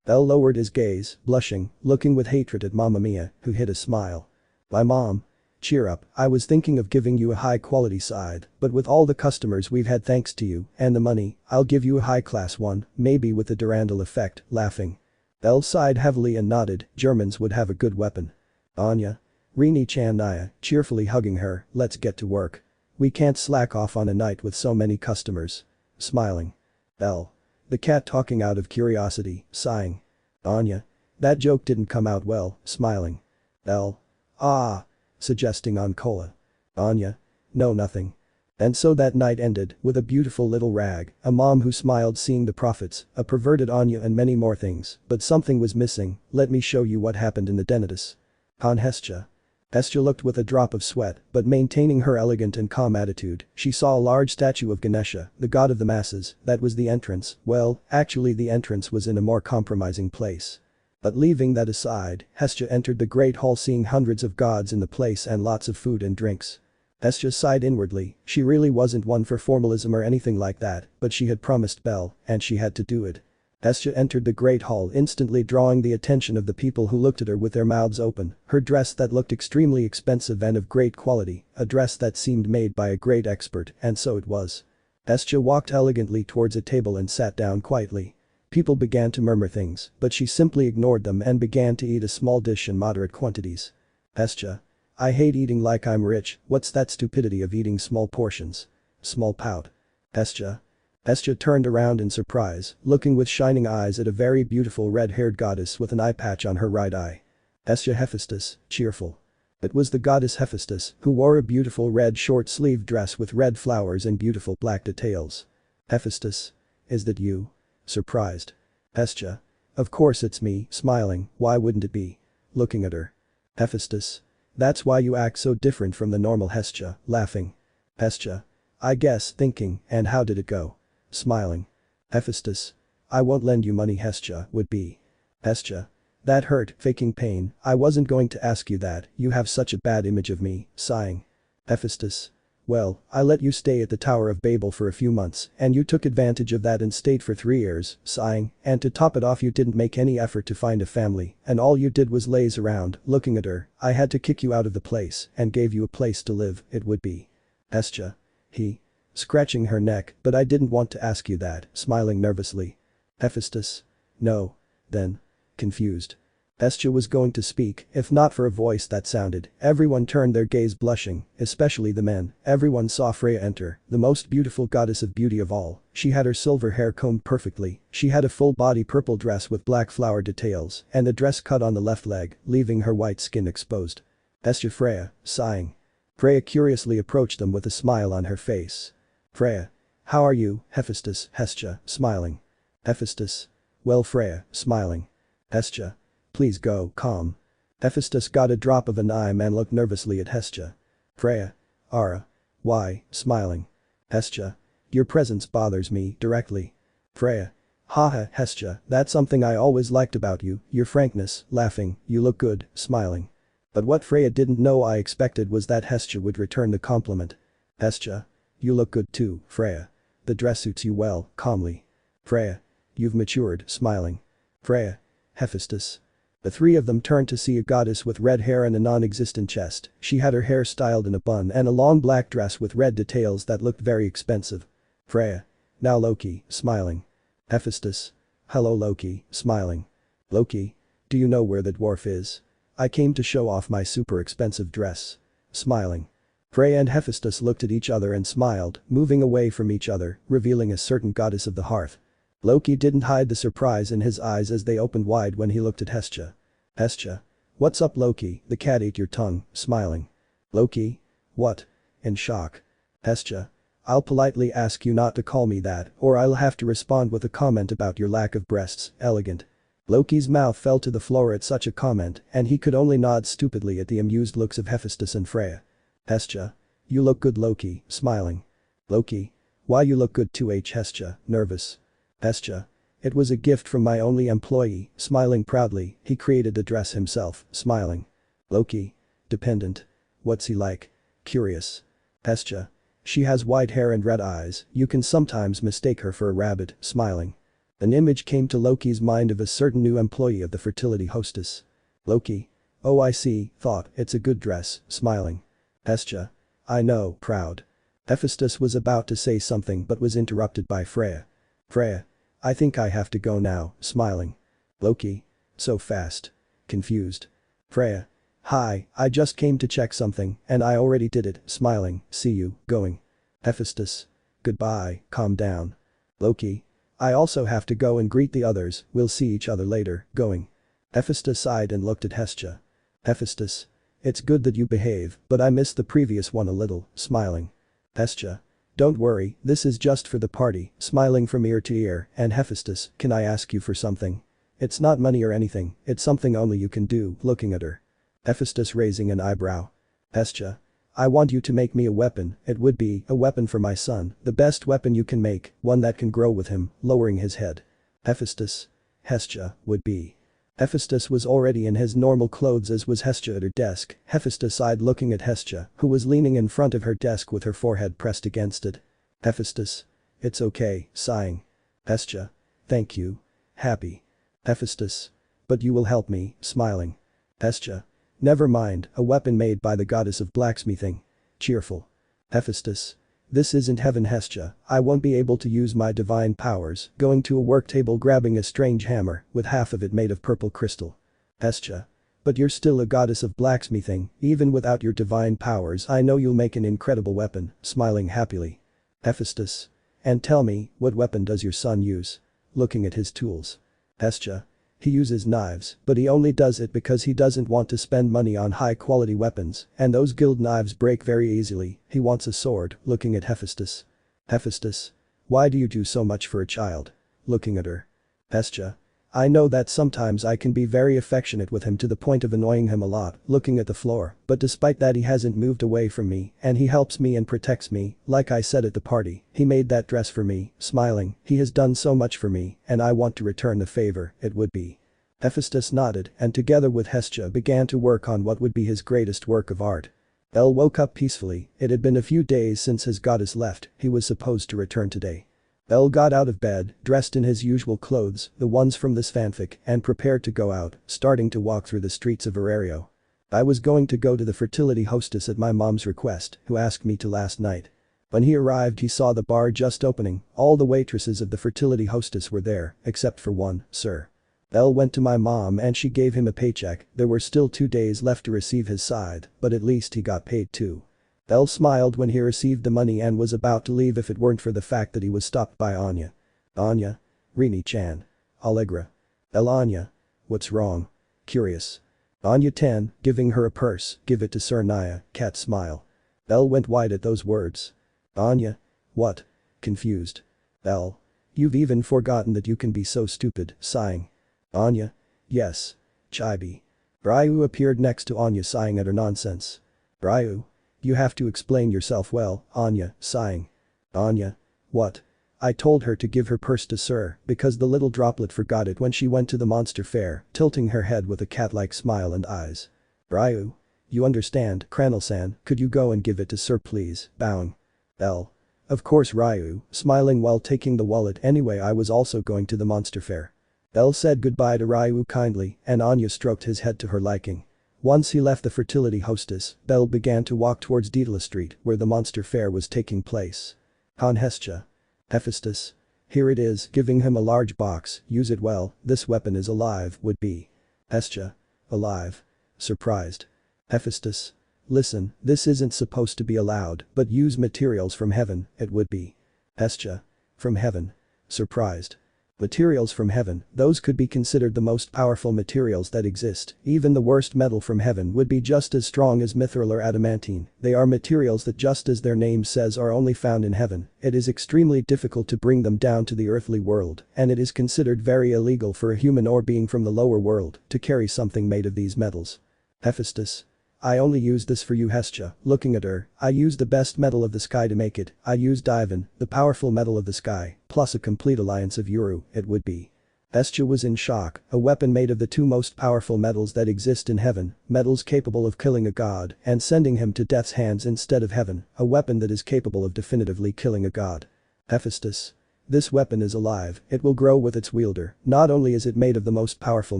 Belle lowered his gaze, blushing, looking with hatred at Mamma Mia, who hid a smile. My mom. Cheer up, I was thinking of giving you a high-quality side, but with all the customers we've had thanks to you, and the money, I'll give you a high-class one, maybe with the Durandal effect, laughing. Belle sighed heavily and nodded, Germans would have a good weapon. Anya. Rini-chan Naya, cheerfully hugging her, let's get to work. We can't slack off on a night with so many customers. Smiling. Belle. The cat talking out of curiosity, sighing. Anya. That joke didn't come out well, smiling. L. Ah. Suggesting Oncola. Anya. No, nothing. And so that night ended, with a beautiful little rag, a mom who smiled seeing the prophets, a perverted Anya and many more things, but something was missing. Let me show you what happened in the Denatus. On Hestia. Hestia looked with a drop of sweat, but maintaining her elegant and calm attitude, she saw a large statue of Ganesha, the god of the masses. That was the entrance. Well, actually the entrance was in a more compromising place. But leaving that aside, Hestia entered the great hall seeing hundreds of gods in the place and lots of food and drinks. Hestia sighed inwardly. She really wasn't one for formalism or anything like that, but she had promised Belle, and she had to do it. Hestia entered the great hall instantly drawing the attention of the people who looked at her with their mouths open. Her dress that looked extremely expensive and of great quality, a dress that seemed made by a great expert, and so it was. Hestia walked elegantly towards a table and sat down quietly. People began to murmur things, but she simply ignored them and began to eat a small dish in moderate quantities. Hestia. I hate eating like I'm rich, what's that stupidity of eating small portions? Small pout. Hestia. Hestia turned around in surprise, looking with shining eyes at a very beautiful red-haired goddess with an eye patch on her right eye. Hestia Hephaestus, cheerful. It was the goddess Hephaestus, who wore a beautiful red short-sleeved dress with red flowers and beautiful black details. Hephaestus. Is that you? Surprised. Hestia. Of course it's me, smiling, why wouldn't it be? Looking at her. Hephaestus. That's why you act so different from the normal Hestia, laughing. Hestia. I guess, thinking, and how did it go? Smiling. Hephaestus. I won't lend you money Hestia, would be. Hestia. That hurt, faking pain, I wasn't going to ask you that, you have such a bad image of me, sighing. Hephaestus. Well, I let you stay at the Tower of Babel for a few months, and you took advantage of that and stayed for 3 years, sighing, and to top it off you didn't make any effort to find a family, and all you did was laze around, looking at her, I had to kick you out of the place, and gave you a place to live, it would be. Hestia. He. Scratching her neck, but I didn't want to ask you that, smiling nervously. Hephaestus. No. Then. Confused. Hestia was going to speak, if not for a voice that sounded. Everyone turned their gaze blushing, especially the men. Everyone saw Freya enter, the most beautiful goddess of beauty of all. She had her silver hair combed perfectly, she had a full-body purple dress with black flower details, and the dress cut on the left leg, leaving her white skin exposed. Hestia Freya, sighing. Freya curiously approached them with a smile on her face. Freya. How are you, Hephaestus, Hestia, smiling. Hephaestus. Well Freya, smiling. Hestia. Please go, calm. Hephaestus got a drop of an eye and looked nervously at Hestia. Freya. Ara. Why, smiling. Hestia. Your presence bothers me, directly. Freya. Haha, Hestia, that's something I always liked about you, your frankness, laughing, you look good, smiling. But what Freya didn't know I expected was that Hestia would return the compliment. Hestia. You look good too, Freya. The dress suits you well, calmly. Freya. You've matured, smiling. Freya. Hephaestus. The three of them turned to see a goddess with red hair and a non-existent chest. She had her hair styled in a bun and a long black dress with red details that looked very expensive. Freya. Now Loki, smiling. Hephaestus. Hello Loki, smiling. Loki. Do you know where the dwarf is? I came to show off my super expensive dress. Smiling. Freya and Hephaestus looked at each other and smiled, moving away from each other, revealing a certain goddess of the hearth. Loki didn't hide the surprise in his eyes as they opened wide when he looked at Hestia. Hestia. What's up Loki, the cat ate your tongue, smiling. Loki. What? In shock. Hestia. I'll politely ask you not to call me that or I'll have to respond with a comment about your lack of breasts, elegant. Loki's mouth fell to the floor at such a comment and he could only nod stupidly at the amused looks of Hephaestus and Freya. Hestia. You look good Loki, smiling. Loki. Why you look good too Hestia, nervous. Hestia. It was a gift from my only employee, smiling proudly, he created the dress himself, smiling. Loki. Dependent. What's he like? Curious. Hestia. She has white hair and red eyes, you can sometimes mistake her for a rabbit, smiling. An image came to Loki's mind of a certain new employee of the fertility hostess. Loki. Oh I see, thought, it's a good dress, smiling. Hestia. I know, proud. Hephaestus was about to say something but was interrupted by Freya. Freya. I think I have to go now, smiling. Loki. So fast. Confused. Freya. Hi, I just came to check something and I already did it, smiling, see you, going. Hephaestus. Goodbye, calm down. Loki. I also have to go and greet the others, we'll see each other later, going. Hephaestus sighed and looked at Hestia. Hephaestus. It's good that you behave, but I missed the previous one a little, smiling. Hestia. Don't worry, this is just for the party, smiling from ear to ear, and Hephaestus, can I ask you for something? It's not money or anything, it's something only you can do, looking at her. Hephaestus raising an eyebrow. Hestia. I want you to make me a weapon, it would be a weapon for my son, the best weapon you can make, one that can grow with him, lowering his head. Hephaestus. Hestia, would be. Hephaestus was already in his normal clothes as was Hestia at her desk. Hephaestus sighed looking at Hestia, who was leaning in front of her desk with her forehead pressed against it. Hephaestus. It's okay, sighing. Hestia. Thank you. Happy. Hephaestus. But you will help me, smiling. Hestia. Never mind, a weapon made by the goddess of blacksmithing. Cheerful. Hephaestus. This isn't heaven, Hestia, I won't be able to use my divine powers, going to a work table grabbing a strange hammer, with half of it made of purple crystal. Hestia. But you're still a goddess of blacksmithing, even without your divine powers I know you'll make an incredible weapon, smiling happily. Hephaestus. And tell me, what weapon does your son use? Looking at his tools. Hestia. He uses knives, but he only does it because he doesn't want to spend money on high-quality weapons, and those guild knives break very easily, he wants a sword, looking at Hephaestus. Hephaestus. Why do you do so much for a child? Looking at her. Hestia. I know that sometimes I can be very affectionate with him to the point of annoying him a lot, looking at the floor, but despite that he hasn't moved away from me, and he helps me and protects me, like I said at the party, he made that dress for me, smiling, he has done so much for me, and I want to return the favor, it would be. Hephaestus nodded and together with Hestia began to work on what would be his greatest work of art. El woke up peacefully, it had been a few days since his goddess left, he was supposed to return today. El got out of bed, dressed in his usual clothes, the ones from this fanfic, and prepared to go out, starting to walk through the streets of Arario. I was going to go to the fertility hostess at my mom's request, who asked me to last night. When he arrived he saw the bar just opening, all the waitresses of the fertility hostess were there, except for one, sir. El went to my mom and she gave him a paycheck, there were still 2 days left to receive his side, but at least he got paid too. El smiled when he received the money and was about to leave if it weren't for the fact that he was stopped by Anya. Anya. Rini-chan. Allegra. El Anya. What's wrong? Curious. Anya 10, giving her a purse, give it to Sir Naya, cat smile. El went wide at those words. Anya. What? Confused. El. You've even forgotten that you can be so stupid, sighing. Anya. Yes. Chibi. Ryu appeared next to Anya sighing at her nonsense. Ryu. You have to explain yourself well, Anya, sighing. Anya. What? I told her to give her purse to Sir because the little droplet forgot it when she went to the monster fair, tilting her head with a cat-like smile and eyes. Ryu. You understand, Cranel-san, could you go and give it to Sir please, bowing. L. Of course Ryu, smiling while taking the wallet anyway I was also going to the monster fair. L said goodbye to Ryu kindly and Anya stroked his head to her liking. Once he left the fertility hostess, Bell began to walk towards Daedalus Street where the monster fair was taking place. Han Hestia. Hephaestus. Here it is, giving him a large box, use it well, this weapon is alive, would be. Hestia. Alive. Surprised. Hephaestus. Listen, this isn't supposed to be allowed, but use materials from heaven, it would be. Hestia. From heaven. Surprised. Materials from heaven, those could be considered the most powerful materials that exist, even the worst metal from heaven would be just as strong as mithril or adamantine, they are materials that just as their name says are only found in heaven, it is extremely difficult to bring them down to the earthly world, and it is considered very illegal for a human or being from the lower world to carry something made of these metals. Hephaestus. I only use this for you Hestia, looking at her, I used the best metal of the sky to make it, I used Ivan, the powerful metal of the sky, plus a complete alliance of Uru, it would be. Hestia was in shock, a weapon made of the 2 most powerful metals that exist in heaven, metals capable of killing a god and sending him to death's hands instead of heaven, a weapon that is capable of definitively killing a god. Hephaestus. This weapon is alive, it will grow with its wielder, not only is it made of the most powerful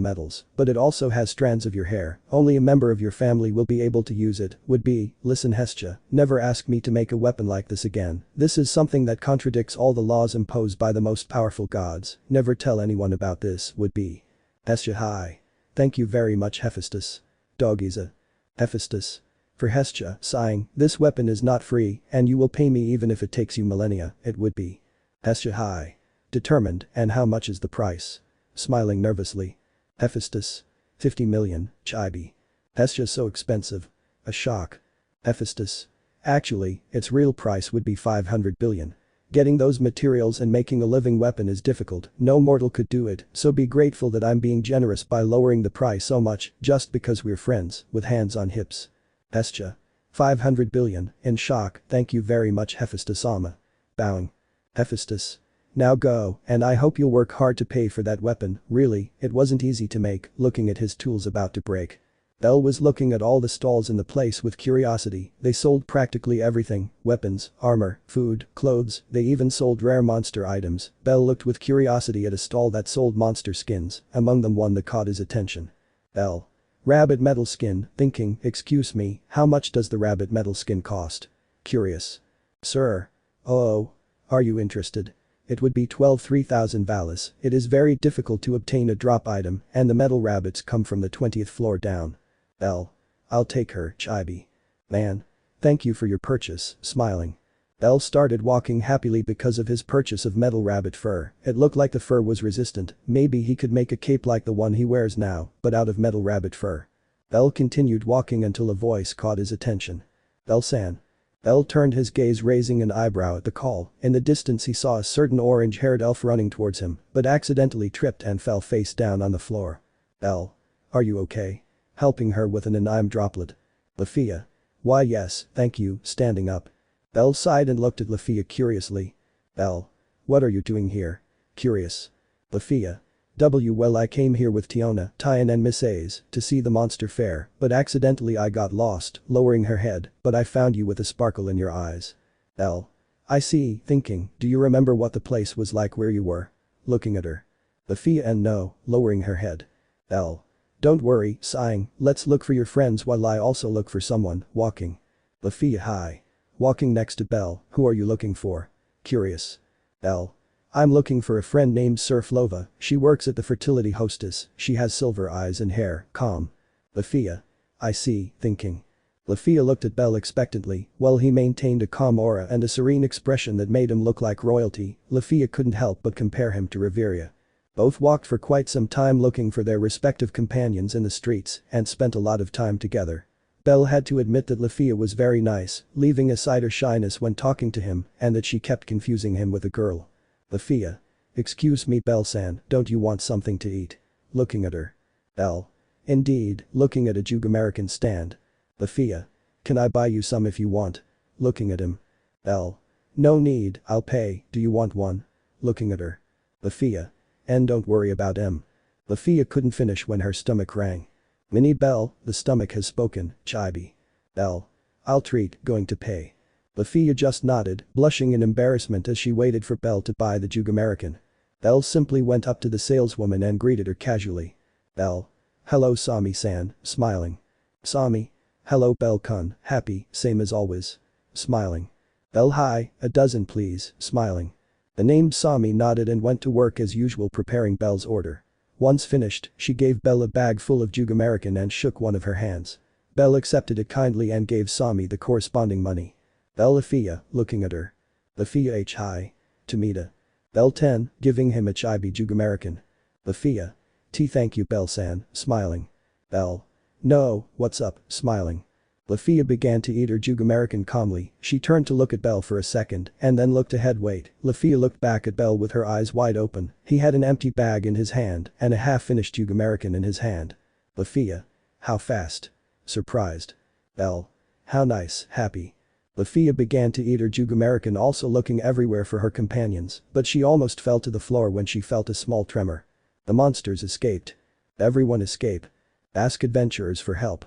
metals, but it also has strands of your hair, only a member of your family will be able to use it, would be, listen Hestia, never ask me to make a weapon like this again, this is something that contradicts all the laws imposed by the most powerful gods, never tell anyone about this, would be. Hestia hi. Thank you very much Hephaestus. Doggiza. Hephaestus. For Hestia, sighing, this weapon is not free, and you will pay me even if it takes you millennia, it would be. Hestia hi. Determined, and how much is the price? Smiling nervously. Hephaestus. 50 million, chibi. Hestia's so expensive. A shock. Hephaestus. Actually, its real price would be 500 billion. Getting those materials and making a living weapon is difficult, no mortal could do it, so be grateful that I'm being generous by lowering the price so much just because we're friends, with hands on hips. Hestia. 500 billion, in shock, thank you very much Hephaestus-sama. Bowing. Hephaestus. Now go, and I hope you'll work hard to pay for that weapon, really, it wasn't easy to make, looking at his tools about to break. Belle was looking at all the stalls in the place with curiosity, they sold practically everything, weapons, armor, food, clothes, they even sold rare monster items. Belle looked with curiosity at a stall that sold monster skins, among them one that caught his attention. Belle. Rabbit metal skin, thinking, excuse me, how much does the rabbit metal skin cost? Curious. Sir. Oh. Are you interested? It would be 3,000 valis, it is very difficult to obtain a drop item, and the metal rabbits come from the 20th floor down. Belle. I'll take her, chibi. Man. Thank you for your purchase, smiling. Belle started walking happily because of his purchase of metal rabbit fur, it looked like the fur was resistant, maybe he could make a cape like the one he wears now, but out of metal rabbit fur. Belle continued walking until a voice caught his attention. Belle-san. Belle turned his gaze raising an eyebrow at the call, in the distance he saw a certain orange-haired elf running towards him, but accidentally tripped and fell face down on the floor. Belle. Are you okay? Helping her with an anime droplet. Lefiya. Why yes, thank you, standing up. Belle sighed and looked at Lefiya curiously. Belle. What are you doing here? Curious. Lefiya. Well I came here with Tiona, Tyan and Miss A's to see the monster fair, but accidentally I got lost, lowering her head, but I found you with a sparkle in your eyes. Belle. I see, thinking, do you remember what the place was like where you were? Looking at her. Lefiya and no, lowering her head. Belle. Don't worry, sighing, let's look for your friends while I also look for someone, walking. Lefiya hi. Walking next to Belle, who are you looking for? Curious. Belle. I'm looking for a friend named Sir Flova, she works at the fertility hostess, she has silver eyes and hair, calm. Lefiya. I see, thinking. Lefiya looked at Belle expectantly, while he maintained a calm aura and a serene expression that made him look like royalty, Lefiya couldn't help but compare him to Riveria. Both walked for quite some time looking for their respective companions in the streets and spent a lot of time together. Belle had to admit that Lefiya was very nice, leaving aside her shyness when talking to him and that she kept confusing him with a girl. Lefiya. Excuse me Belle-san, don't you want something to eat? Looking at her. Belle. Indeed, looking at a Jug-American stand. Lefiya. Can I buy you some if you want? Looking at him. Belle. No need, I'll pay, do you want one? Looking at her. Lefiya. And don't worry about him. Lefiya couldn't finish when her stomach rang. Mini Belle, the stomach has spoken, chibi. Belle. I'll treat, going to pay. Lefiya just nodded, blushing in embarrassment as she waited for Belle to buy the Jug-American. Belle simply went up to the saleswoman and greeted her casually. Belle. Hello Sami-san, smiling. Sami. Hello Belle-kun, happy, same as always. Smiling. Belle hi, a dozen please, smiling. The named Sami nodded and went to work as usual preparing Belle's order. Once finished, she gave Belle a bag full of Jug-American and shook one of her hands. Belle accepted it kindly and gave Sami the corresponding money. Belle Lefiya, looking at her. Lefiya h hi. Tomita. Belle 10, giving him a chibi Jug-American. Lefiya. T thank you Belle-san, smiling. Belle. No, what's up, smiling. Lefiya began to eat her Jug-American calmly, she turned to look at Belle for a second and then looked ahead wait, Lefiya looked back at Belle with her eyes wide open, he had an empty bag in his hand and a half-finished Jug-American in his hand. Lefiya. How fast? Surprised. Belle. How nice, happy. Lefiya began to eat her Jug-American also looking everywhere for her companions, but she almost fell to the floor when she felt a small tremor. The monsters escaped. Everyone escape. Ask adventurers for help.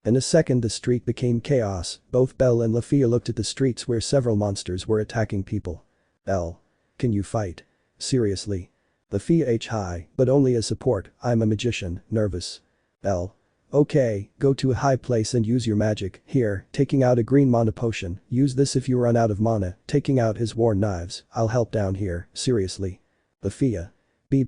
In a second the street became chaos, both Belle and Lefiya looked at the streets where several monsters were attacking people. Belle. Can you fight? Seriously. Lefiya h hi, but only as support, I'm a magician, nervous. Belle. Okay, go to a high place and use your magic, here, taking out a green mana potion, use this if you run out of mana, taking out his worn knives, I'll help down here, seriously. Lefiya.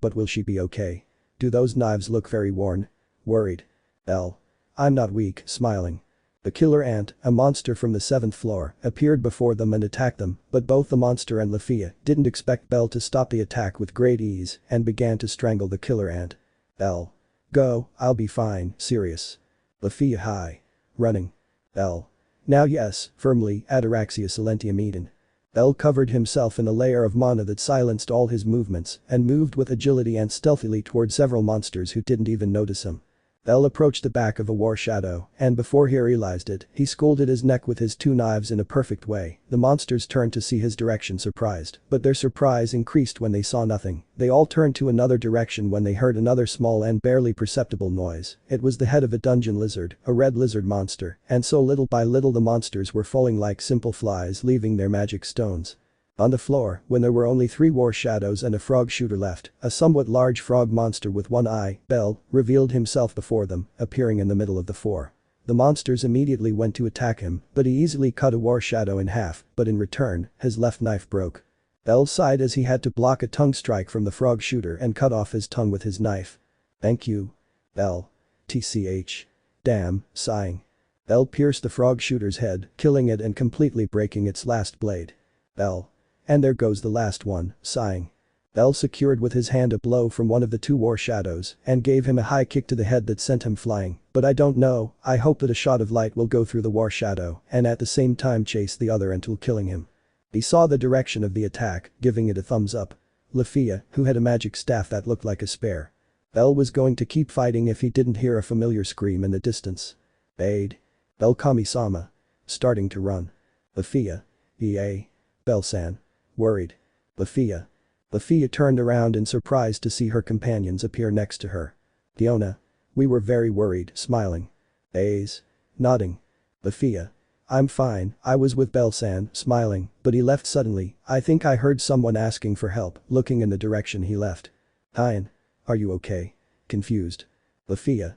But will she be okay? Do those knives look very worn? Worried. Belle. I'm not weak, smiling. The killer ant, a monster from the 7th floor, appeared before them and attacked them, but both the monster and Lefiya didn't expect Belle to stop the attack with great ease and began to strangle the killer ant. Belle. Go, I'll be fine, serious. Lefiya hi. Running. L. Now yes, firmly, ataraxia silentium Eden. L covered himself in a layer of mana that silenced all his movements and moved with agility and stealthily toward several monsters who didn't even notice him. L approached the back of a war shadow, and before he realized it, he scolded his neck with his two knives in a perfect way. The monsters turned to see his direction surprised, but their surprise increased when they saw nothing. They all turned to another direction when they heard another small and barely perceptible noise. It was the head of a dungeon lizard, a red lizard monster, and so little by little the monsters were falling like simple flies leaving their magic stones. On the floor, when there were only 3 war shadows and a frog shooter left, a somewhat large frog monster with one eye, Bell, revealed himself before them, appearing in the middle of the 4. The monsters immediately went to attack him, but he easily cut a war shadow in half, but in return, his left knife broke. Bell sighed as he had to block a tongue strike from the frog shooter and cut off his tongue with his knife. Thank you. Bell. TCH. Damn, sighing. Bell pierced the frog shooter's head, killing it and completely breaking its last blade. Bell. And there goes the last one, sighing. Bell secured with his hand a blow from one of the 2 war shadows and gave him a high kick to the head that sent him flying, but I don't know, I hope that a shot of light will go through the war shadow and at the same time chase the other until killing him. He saw the direction of the attack, giving it a thumbs up. Lefiya, who had a magic staff that looked like a spear. Bell was going to keep fighting if he didn't hear a familiar scream in the distance. Aid. Bell Kami-sama. Starting to run. Lefiya. EA. Bell-san. Worried. Lefiya. Lefiya turned around in surprise to see her companions appear next to her. Fiona. We were very worried, smiling. A's. Nodding. Lefiya. I'm fine, I was with Bell-san, smiling, but he left suddenly. I think I heard someone asking for help, looking in the direction he left. Hein. Are you okay? Confused. Lefiya.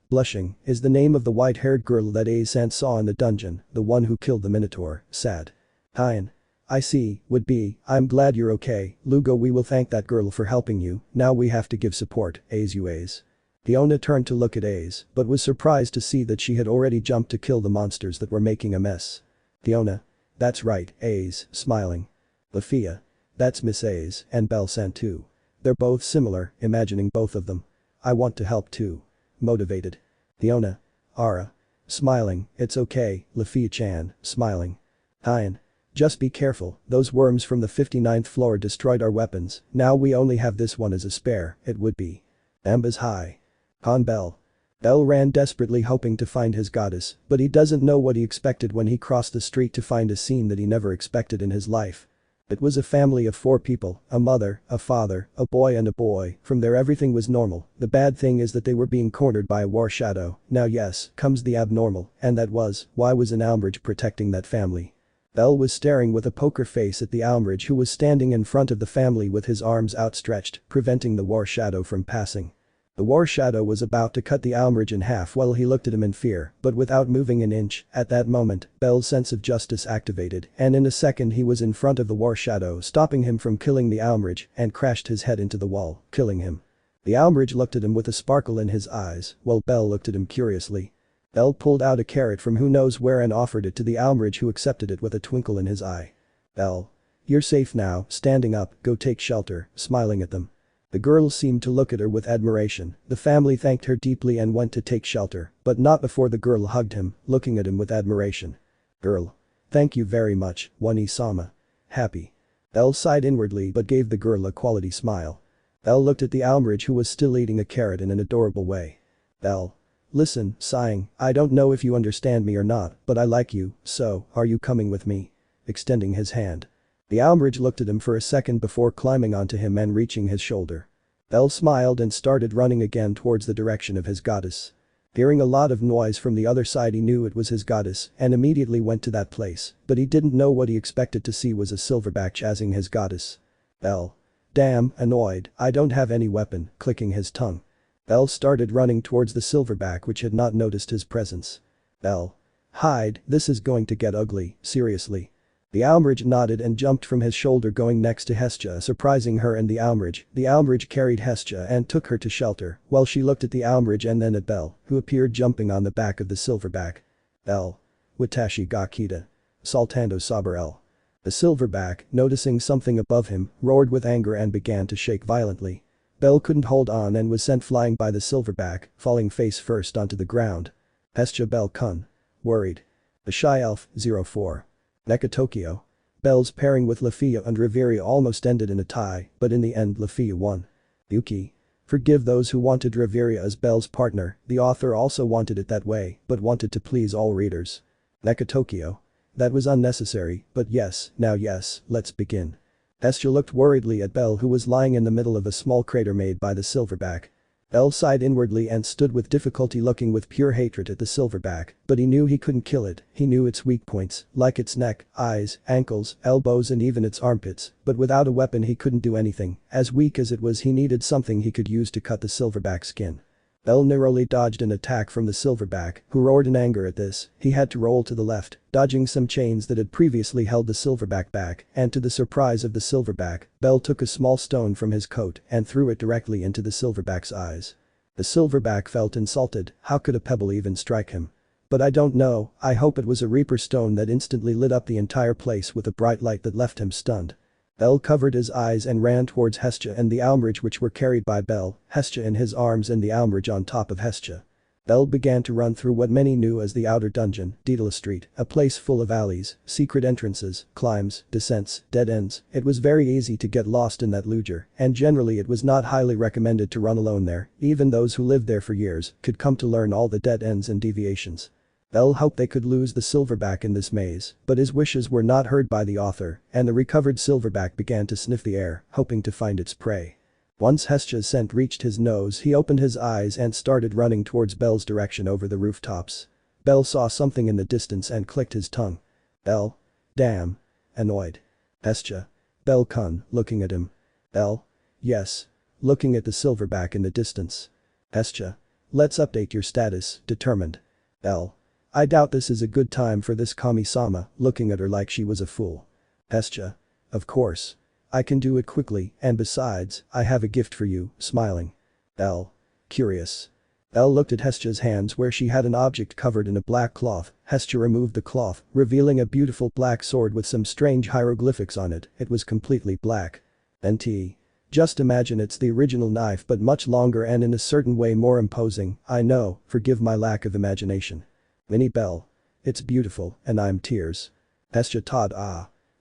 Blushing, is the name of the white-haired girl that A-san saw in the dungeon, the one who killed the Minotaur, sad. Hein. I see, would be, I'm glad you're okay, Lugo we will thank that girl for helping you, now we have to give support, A's you A's. Fiona turned to look at A's, but was surprised to see that she had already jumped to kill the monsters that were making a mess. Fiona. That's right, A's, smiling. Lefiya. That's Miss A's, and Bell-san too. They're both similar, imagining both of them. I want to help too. Motivated. Fiona. Ara. Smiling, it's okay, Lefiya-chan, smiling. Hein. Just be careful, those worms from the 59th floor destroyed our weapons, now we only have this one as a spare, it would be. Amba's high. Han Bell. Bell ran desperately hoping to find his goddess, but he doesn't know what he expected when he crossed the street to find a scene that he never expected in his life. It was a family of 4 people, a mother, a father, a boy and a boy, from there everything was normal, the bad thing is that they were being cornered by a war shadow, now yes, comes the abnormal, and that was, why was an Almridge protecting that family? Bell was staring with a poker face at the Almridge who was standing in front of the family with his arms outstretched, preventing the war shadow from passing. The war shadow was about to cut the Almridge in half while he looked at him in fear, but without moving an inch, at that moment, Bell's sense of justice activated, and in a second he was in front of the war shadow stopping him from killing the Almridge and crashed his head into the wall, killing him. The Almridge looked at him with a sparkle in his eyes, while Bell looked at him curiously. Bell pulled out a carrot from who knows where and offered it to the Almridge who accepted it with a twinkle in his eye. Bell. You're safe now, standing up, go take shelter, smiling at them. The girl seemed to look at her with admiration, the family thanked her deeply and went to take shelter, but not before the girl hugged him, looking at him with admiration. Girl. Thank you very much, Wani-sama. Happy. Bell sighed inwardly but gave the girl a quality smile. Bell looked at the Almridge who was still eating a carrot in an adorable way. Bell. Listen, sighing, I don't know if you understand me or not, but I like you, so, are you coming with me? Extending his hand. The Almridge looked at him for a second before climbing onto him and reaching his shoulder. Bell smiled and started running again towards the direction of his goddess. Hearing a lot of noise from the other side he knew it was his goddess and immediately went to that place, but he didn't know what he expected to see was a silverback chasing his goddess. Bell. Damn, annoyed, I don't have any weapon, clicking his tongue. Bell started running towards the silverback which had not noticed his presence. Bell. Hide, this is going to get ugly, seriously. The Almridge nodded and jumped from his shoulder going next to Hestia surprising her and the Almridge. The Almridge carried Hestia and took her to shelter while she looked at the Almridge and then at Bell, who appeared jumping on the back of the silverback. Bell. Watashi ga kita. Saltando saber L. The silverback, noticing something above him, roared with anger and began to shake violently. Bell couldn't hold on and was sent flying by the silverback, falling face first onto the ground. Hestia Bell Kun. Worried. The Shy Elf, 04. Neka Tokyo. Bell's pairing with Lefiya and Riveria almost ended in a tie, but in the end Lefiya won. Yuki. Forgive those who wanted Riveria as Bell's partner, the author also wanted it that way, but wanted to please all readers. Neka Tokyo. That was unnecessary, but yes, now yes, let's begin. Hestia looked worriedly at Bell, who was lying in the middle of a small crater made by the silverback. Bell sighed inwardly and stood with difficulty, looking with pure hatred at the silverback, but he knew he couldn't kill it. He knew its weak points, like its neck, eyes, ankles, elbows and even its armpits, but without a weapon he couldn't do anything. As weak as it was, he needed something he could use to cut the silverback's skin. Bell narrowly dodged an attack from the silverback, who roared in anger at this. He had to roll to the left, dodging some chains that had previously held the silverback back, and to the surprise of the silverback, Bell took a small stone from his coat and threw it directly into the silverback's eyes. The silverback felt insulted. How could a pebble even strike him? But I don't know, I hope it was a reaper stone that instantly lit up the entire place with a bright light that left him stunned. Bell covered his eyes and ran towards Hestia and the almrage, which were carried by Bell, Hestia in his arms and the almrage on top of Hestia. Bell began to run through what many knew as the outer dungeon, Daedalus Street, a place full of alleys, secret entrances, climbs, descents, dead ends. It was very easy to get lost in that looger, and generally it was not highly recommended to run alone there. Even those who lived there for years could come to learn all the dead ends and deviations. Bell hoped they could lose the silverback in this maze, but his wishes were not heard by the author, and the recovered silverback began to sniff the air, hoping to find its prey. Once Hestia's scent reached his nose, he opened his eyes and started running towards Bell's direction over the rooftops. Bell saw something in the distance and clicked his tongue. Bell? Damn. Annoyed. Hestia. Bell Kun, looking at him. Bell? Yes. Looking at the silverback in the distance. Hestia. Let's update your status, determined. Bell. I doubt this is a good time for this Kami-sama, looking at her like she was a fool. Hestia. Of course. I can do it quickly, and besides, I have a gift for you, smiling. Bell. Curious. Bell looked at Hestia's hands where she had an object covered in a black cloth. Hestia removed the cloth, revealing a beautiful black sword with some strange hieroglyphics on it. It was completely black. NT. Just imagine it's the original knife but much longer and in a certain way more imposing. I know, forgive my lack of imagination. Minnie Bell. It's beautiful, and I'm tears. Hestia Todd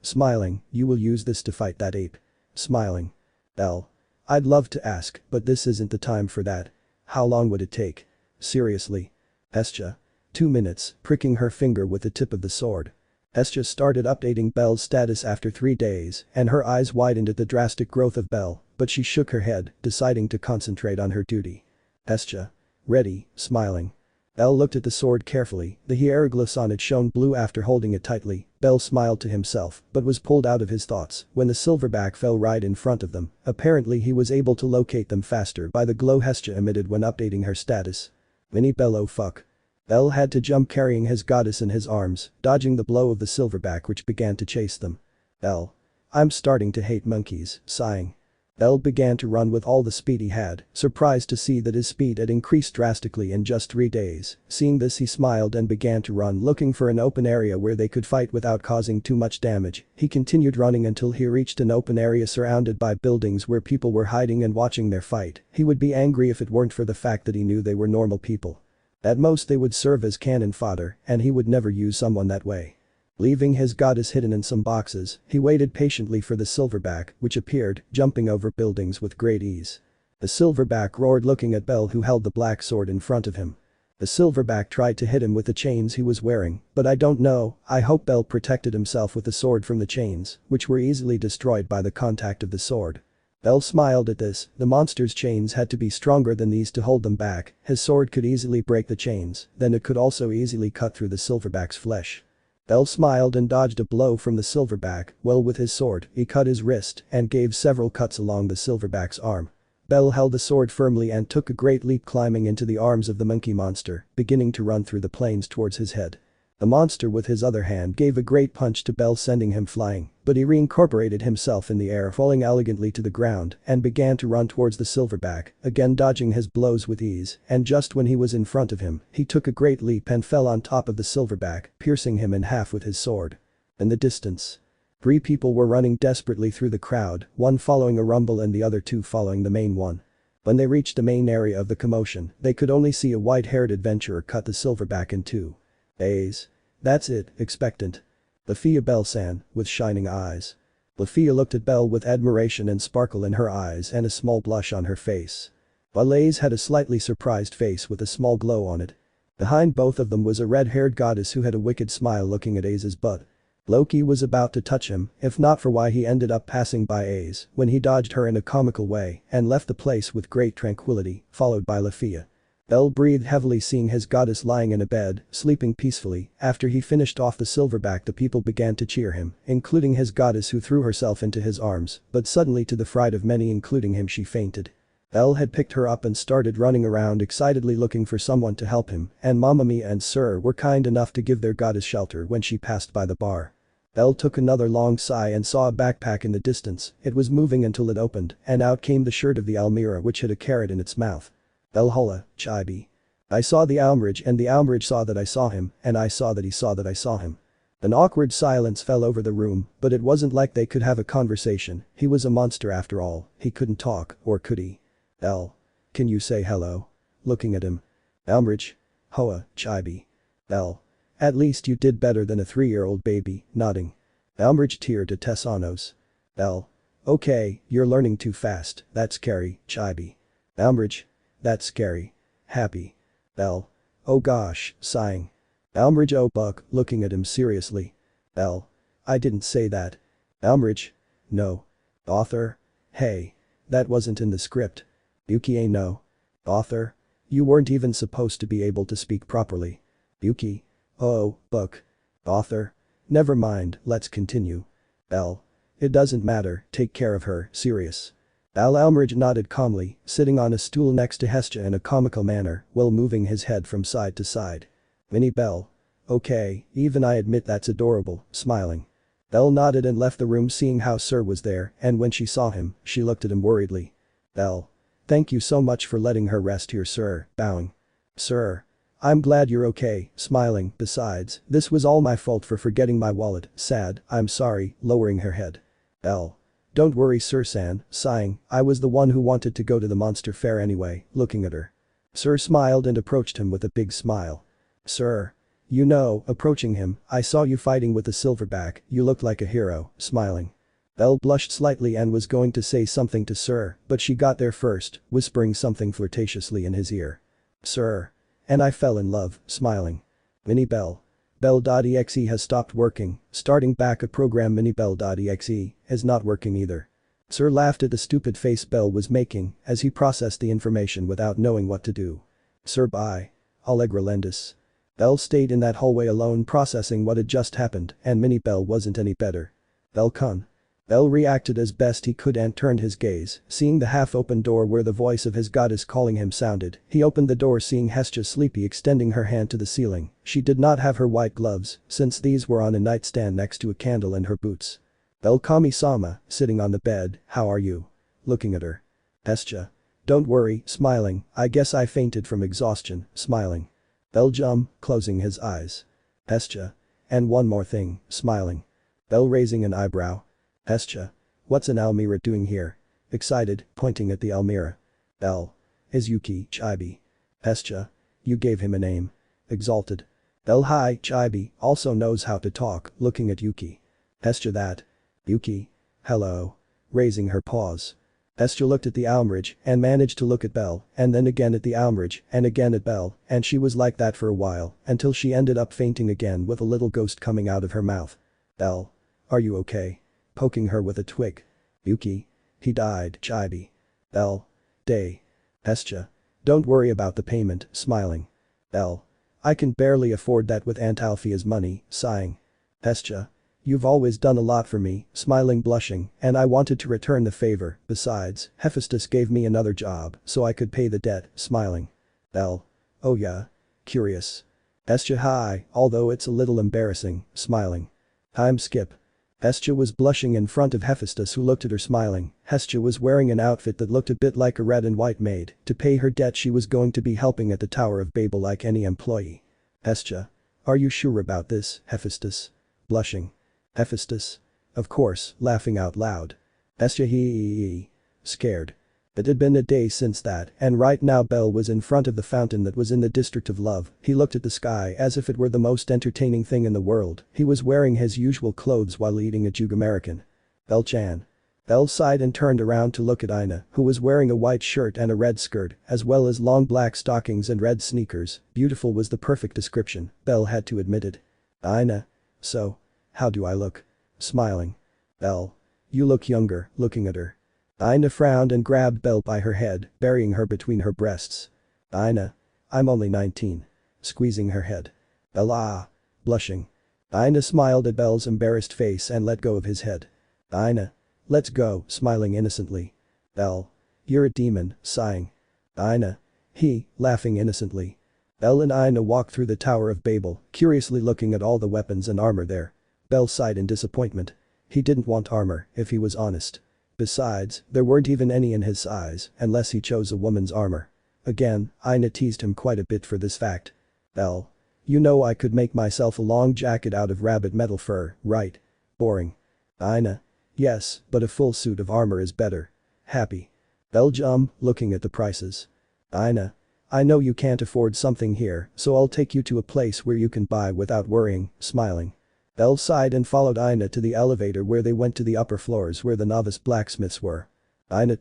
Smiling, you will use this to fight that ape. Smiling. Bell. I'd love to ask, but this isn't the time for that. How long would it take? Seriously. Hestia. 2 minutes, pricking her finger with the tip of the sword. Hestia started updating Bell's status after 3 days, and her eyes widened at the drastic growth of Bell, but she shook her head, deciding to concentrate on her duty. Hestia. Ready, smiling. Bell looked at the sword carefully, the hieroglyphs on it shone blue after holding it tightly. Bell smiled to himself, but was pulled out of his thoughts when the silverback fell right in front of them. Apparently he was able to locate them faster by the glow Hestia emitted when updating her status. Minnie Bell, oh fuck. Bell had to jump carrying his goddess in his arms, dodging the blow of the silverback which began to chase them. Bell. I'm starting to hate monkeys, sighing. Bell began to run with all the speed he had, surprised to see that his speed had increased drastically in just 3 days. Seeing this, he smiled and began to run, looking for an open area where they could fight without causing too much damage. He continued running until he reached an open area surrounded by buildings where people were hiding and watching their fight. He would be angry if it weren't for the fact that he knew they were normal people. At most they would serve as cannon fodder, and he would never use someone that way. Leaving his goddess hidden in some boxes, he waited patiently for the silverback, which appeared, jumping over buildings with great ease. The silverback roared, looking at Bell, who held the black sword in front of him. The silverback tried to hit him with the chains he was wearing, but I don't know, I hope Bell protected himself with the sword from the chains, which were easily destroyed by the contact of the sword. Bell smiled at this. The monster's chains had to be stronger than these to hold them back. His sword could easily break the chains, then it could also easily cut through the silverback's flesh. Bell smiled and dodged a blow from the silverback. Well, with his sword, he cut his wrist and gave several cuts along the silverback's arm. Bell held the sword firmly and took a great leap, climbing into the arms of the monkey monster, beginning to run through the plains towards his head. The monster with his other hand gave a great punch to Bell, sending him flying, but he reincorporated himself in the air, falling elegantly to the ground, and began to run towards the silverback, again dodging his blows with ease, and just when he was in front of him, he took a great leap and fell on top of the silverback, piercing him in half with his sword. In the distance, 3 people were running desperately through the crowd, one following a rumble and the other 2 following the main one. When they reached the main area of the commotion, they could only see a white-haired adventurer cut the silverback in two. A's. That's it, expectant. Lefiya Bell-san, with shining eyes. Lefiya looked at Belle with admiration and sparkle in her eyes and a small blush on her face. While A's had a slightly surprised face with a small glow on it. Behind both of them was a red-haired goddess who had a wicked smile looking at A's butt. Loki was about to touch him, if not for why he ended up passing by A's when he dodged her in a comical way and left the place with great tranquility, followed by Lefiya. Bell breathed heavily seeing his goddess lying in a bed, sleeping peacefully. After he finished off the silverback, the people began to cheer him, including his goddess who threw herself into his arms, but suddenly to the fright of many including him she fainted. Bell had picked her up and started running around excitedly looking for someone to help him, and Mamma Mia and Sir were kind enough to give their goddess shelter when she passed by the bar. Bell took another long sigh and saw a backpack in the distance. It was moving until it opened, and out came the shirt of the Almira which had a carrot in its mouth. Bell holla, chibi. I saw the Almrich and the Almrich saw that I saw him, and I saw that he saw that I saw him. An awkward silence fell over the room, but it wasn't like they could have a conversation. He was a monster after all, he couldn't talk, or could he? Bell. Can you say hello? Looking at him. Almrich. Hoa, chibi. Bell. At least you did better than a 3-year-old baby, nodding. Almrich teared to Tessanos. Bell. Okay, you're learning too fast, that's scary, chibi. Almrich. That's scary. Happy. Bell. Oh gosh, sighing. Almrich oh buck, looking at him seriously. Bell. I didn't say that. Almrich. No. Author. Hey. That wasn't in the script. Yuki no. Author. You weren't even supposed to be able to speak properly. Yuki. Oh, buck. Author. Never mind, let's continue. Bell. It doesn't matter, take care of her, serious. Almrich nodded calmly, sitting on a stool next to Hestia in a comical manner while moving his head from side to side. Minnie Bell. Okay, even I admit that's adorable, smiling. Bell nodded and left the room seeing how Sir was there, and when she saw him, she looked at him worriedly. Bell. Thank you so much for letting her rest here, Sir, bowing. Sir. I'm glad you're okay, smiling, besides, this was all my fault for forgetting my wallet, sad, I'm sorry, lowering her head. Bell. Don't worry Sir-san, sighing, I was the one who wanted to go to the monster fair anyway, looking at her. Sir smiled and approached him with a big smile. Sir. You know, approaching him, I saw you fighting with the silverback, you looked like a hero, smiling. Bell blushed slightly and was going to say something to Sir, but she got there first, whispering something flirtatiously in his ear. Sir. And I fell in love, smiling. Minnie Bell. Bell.exe has stopped working, starting back a program minibell.exe is not working either. Sir laughed at the stupid face Bell was making as he processed the information without knowing what to do. Sir bye. Allegra Lendis. Bell stayed in that hallway alone processing what had just happened and Minnie Bell wasn't any better. Bell con. Bell reacted as best he could and turned his gaze, seeing the half-open door where the voice of his goddess calling him sounded. He opened the door seeing Hestia sleepy extending her hand to the ceiling. She did not have her white gloves, since these were on a nightstand next to a candle and her boots. Bell Kami-sama, sitting on the bed, how are you? Looking at her. Hestia. Don't worry, smiling, I guess I fainted from exhaustion, smiling. Bell closing his eyes. Hestia. And one more thing, smiling. Bell raising an eyebrow. Hestia. What's an Almira doing here? Excited, pointing at the Almira. Bell. Is Yuki, chibi. Hestia. You gave him a name. Exalted. Bell hi, chibi, also knows how to talk, looking at Yuki. Hestia that. Yuki. Hello. Raising her paws. Hestia looked at the Almrich and managed to look at Bell and then again at the Almrich and again at Bell and she was like that for a while until she ended up fainting again with a little ghost coming out of her mouth. Bell. Are you okay? Poking her with a twig. Yuki. He died, chibi. Bell. Day. Hestia. Don't worry about the payment, smiling. Bell. I can barely afford that with Aunt Alfia's money, sighing. Hestia. You've always done a lot for me, smiling blushing, and I wanted to return the favor, besides, Hephaestus gave me another job so I could pay the debt, smiling. Bell. Oh yeah. Curious. Hestia hi, although it's a little embarrassing, smiling. Time skip. Hestia was blushing in front of Hephaestus who looked at her smiling. Hestia was wearing an outfit that looked a bit like a red and white maid. To pay her debt she was going to be helping at the Tower of Babel like any employee. Hestia. Are you sure about this, Hephaestus? Blushing. Hephaestus. Of course, laughing out loud. Hestia hee. Scared. It had been a day since that, and right now Belle was in front of the fountain that was in the District of Love. He looked at the sky as if it were the most entertaining thing in the world. He was wearing his usual clothes while eating a Jug-American. Belle-chan. Belle sighed and turned around to look at Ina, who was wearing a white shirt and a red skirt, as well as long black stockings and red sneakers. Beautiful was the perfect description, Belle had to admit it. Ina. So. How do I look? Smiling. Belle. You look younger, looking at her. Ina frowned and grabbed Belle by her head, burying her between her breasts. Ina. I'm only 19. Squeezing her head. Belle. Blushing. Ina smiled at Belle's embarrassed face and let go of his head. Ina. Let's go, smiling innocently. Belle. You're a demon, sighing. Ina. He, laughing innocently. Belle and Ina walked through the Tower of Babel, curiously looking at all the weapons and armor there. Belle sighed in disappointment. He didn't want armor, if he was honest. Besides, there weren't even any in his size, unless he chose a woman's armor. Again, Ina teased him quite a bit for this fact. Belle. You know I could make myself a long jacket out of rabbit metal fur, right? Boring. Ina. Yes, but a full suit of armor is better. Happy. Belle looking at the prices. Ina. I know you can't afford something here, so I'll take you to a place where you can buy without worrying, smiling. Belle sighed and followed Ina to the elevator where they went to the upper floors where the novice blacksmiths were. Ina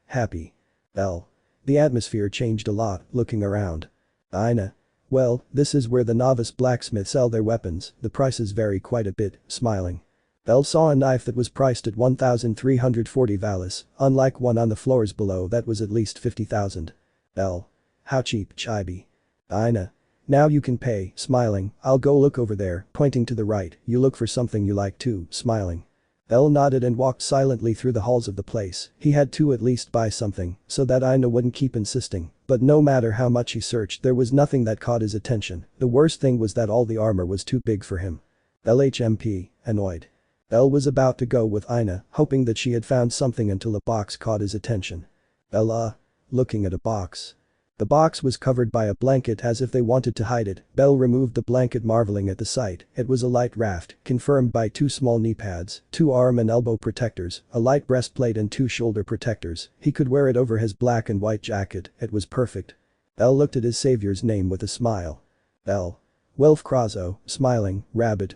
happy. Belle. The atmosphere changed a lot, looking around. Ina. Well, this is where the novice blacksmiths sell their weapons, the prices vary quite a bit, smiling. Belle saw a knife that was priced at 1,340 valis, unlike one on the floors below that was at least 50,000. Belle. How cheap, chibi. Ina. Now you can pay, smiling, I'll go look over there, pointing to the right, you look for something you like too, smiling. Belle nodded and walked silently through the halls of the place. He had to at least buy something, so that Ina wouldn't keep insisting, but no matter how much he searched there was nothing that caught his attention. The worst thing was that all the armor was too big for him. LHMP, annoyed. Belle was about to go with Ina, hoping that she had found something until a box caught his attention. Belle. Looking at a box. The box was covered by a blanket as if they wanted to hide it. Belle removed the blanket, marveling at the sight. It was a light raft, confirmed by 2 small knee pads, 2 arm and elbow protectors, a light breastplate and 2 shoulder protectors. He could wear it over his black and white jacket, it was perfect. Belle looked at his savior's name with a smile. Belle. Welf Krazo, smiling, rabbit,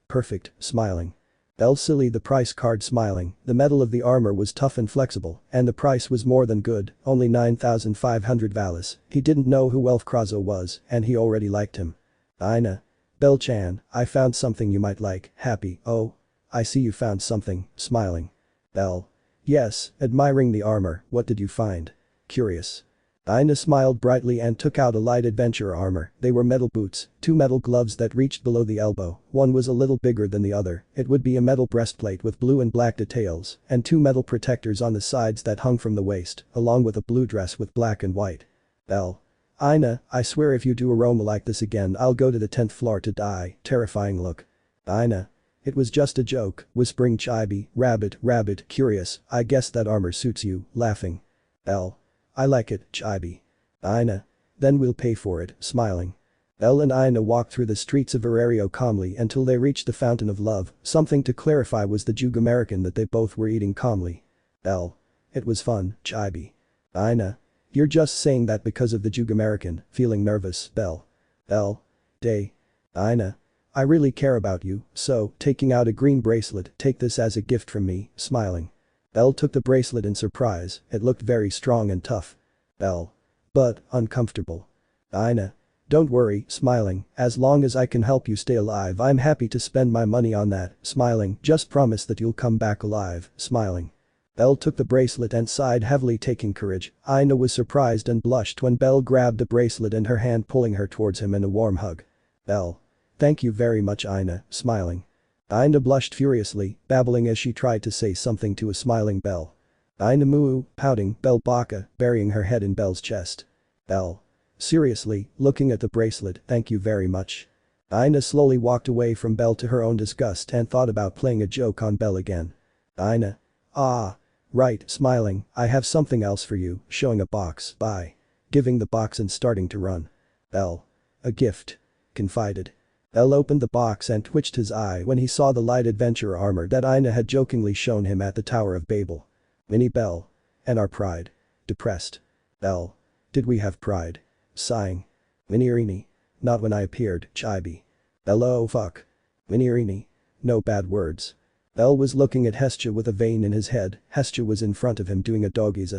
Perfect, smiling. Belle silly the price card, smiling. The metal of the armor was tough and flexible, and the price was more than good, only 9,500 valis. He didn't know who Welf Krazo was, and he already liked him. Ina. Belle-chan, I found something you might like, happy. Oh. I see you found something, smiling. Belle. Yes, admiring the armor, what did you find? Curious. Ina smiled brightly and took out a light adventure armor. They were metal boots, 2 metal gloves that reached below the elbow, one was a little bigger than the other, it would be a metal breastplate with blue and black details, and 2 metal protectors on the sides that hung from the waist, along with a blue dress with black and white. Belle. Ina, I swear if you do a Roma like this again I'll go to the 10th floor to die, terrifying look. Ina. It was just a joke, whispering chibi, rabbit, curious, I guess that armor suits you, laughing. Belle. I like it, chibi. Ina. Then we'll pay for it, smiling. Belle and Ina walked through the streets of Arario calmly until they reached the Fountain of Love. Something to clarify was the Jug-American that they both were eating calmly. Belle. It was fun, chibi. Ina. You're just saying that because of the Jug-American, feeling nervous, Belle. Belle. Day. Ina. I really care about you, so, taking out a green bracelet, take this as a gift from me, smiling. Belle took the bracelet in surprise, it looked very strong and tough. Belle. But, uncomfortable. Ina. Don't worry, smiling, as long as I can help you stay alive I'm happy to spend my money on that, smiling, just promise that you'll come back alive, smiling. Belle took the bracelet and sighed heavily, taking courage. Ina was surprised and blushed when Belle grabbed the bracelet in her hand, pulling her towards him in a warm hug. Belle. Thank you very much, Ina, smiling. Ina blushed furiously, babbling as she tried to say something to a smiling Belle. Ina moo, pouting, Belle baka, burying her head in Belle's chest. Belle. Seriously, looking at the bracelet, thank you very much. Ina slowly walked away from Belle to her own disgust and thought about playing a joke on Belle again. Ina. Ah. Right, smiling, I have something else for you, showing a box, bye. Giving the box and starting to run. Belle. A gift. Confided. Belle opened the box and twitched his eye when he saw the light adventure armor that Ina had jokingly shown him at the Tower of Babel. Mini Belle. And our pride. Depressed. L. Did we have pride? Sighing. Minirini. Not when I appeared, Chibi. L. Oh fuck. Minirini. No bad words. L was looking at Hestia with a vein in his head. Hestia was in front of him doing a doggies.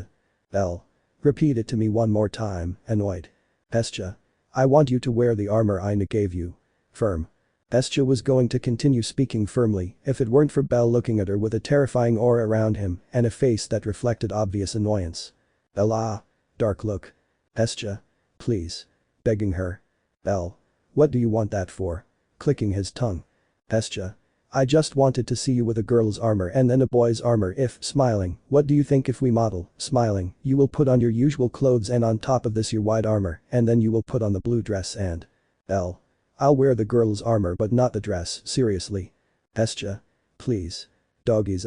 L. Repeat it to me one more time, annoyed. Hestia. I want you to wear the armor Ina gave you. Firm. Hestia was going to continue speaking firmly if it weren't for Bell looking at her with a terrifying aura around him and a face that reflected obvious annoyance. Bella. Dark look. Hestia. Please. Begging her. Bell. What do you want that for? Clicking his tongue. Hestia. I just wanted to see you with a girl's armor and then a boy's armor if, smiling, what do you think if we model, smiling, you will put on your usual clothes and on top of this your white armor and then you will put on the blue dress and. L. I'll wear the girl's armor but not the dress, seriously. Hestia. Please. Doggies.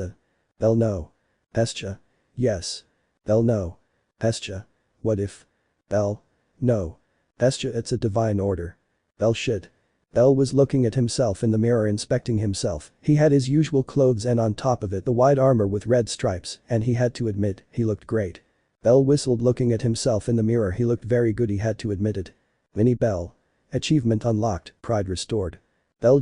L. No. Hestia. Yes. L. No. Hestia. What if? L. No. Hestia, it's a divine order. L. Shit. L was looking at himself in the mirror inspecting himself. He had his usual clothes and on top of it the white armor with red stripes and he had to admit, he looked great. L whistled looking at himself in the mirror. He looked very good, he had to admit it. Mini Bell. Achievement unlocked, pride restored. L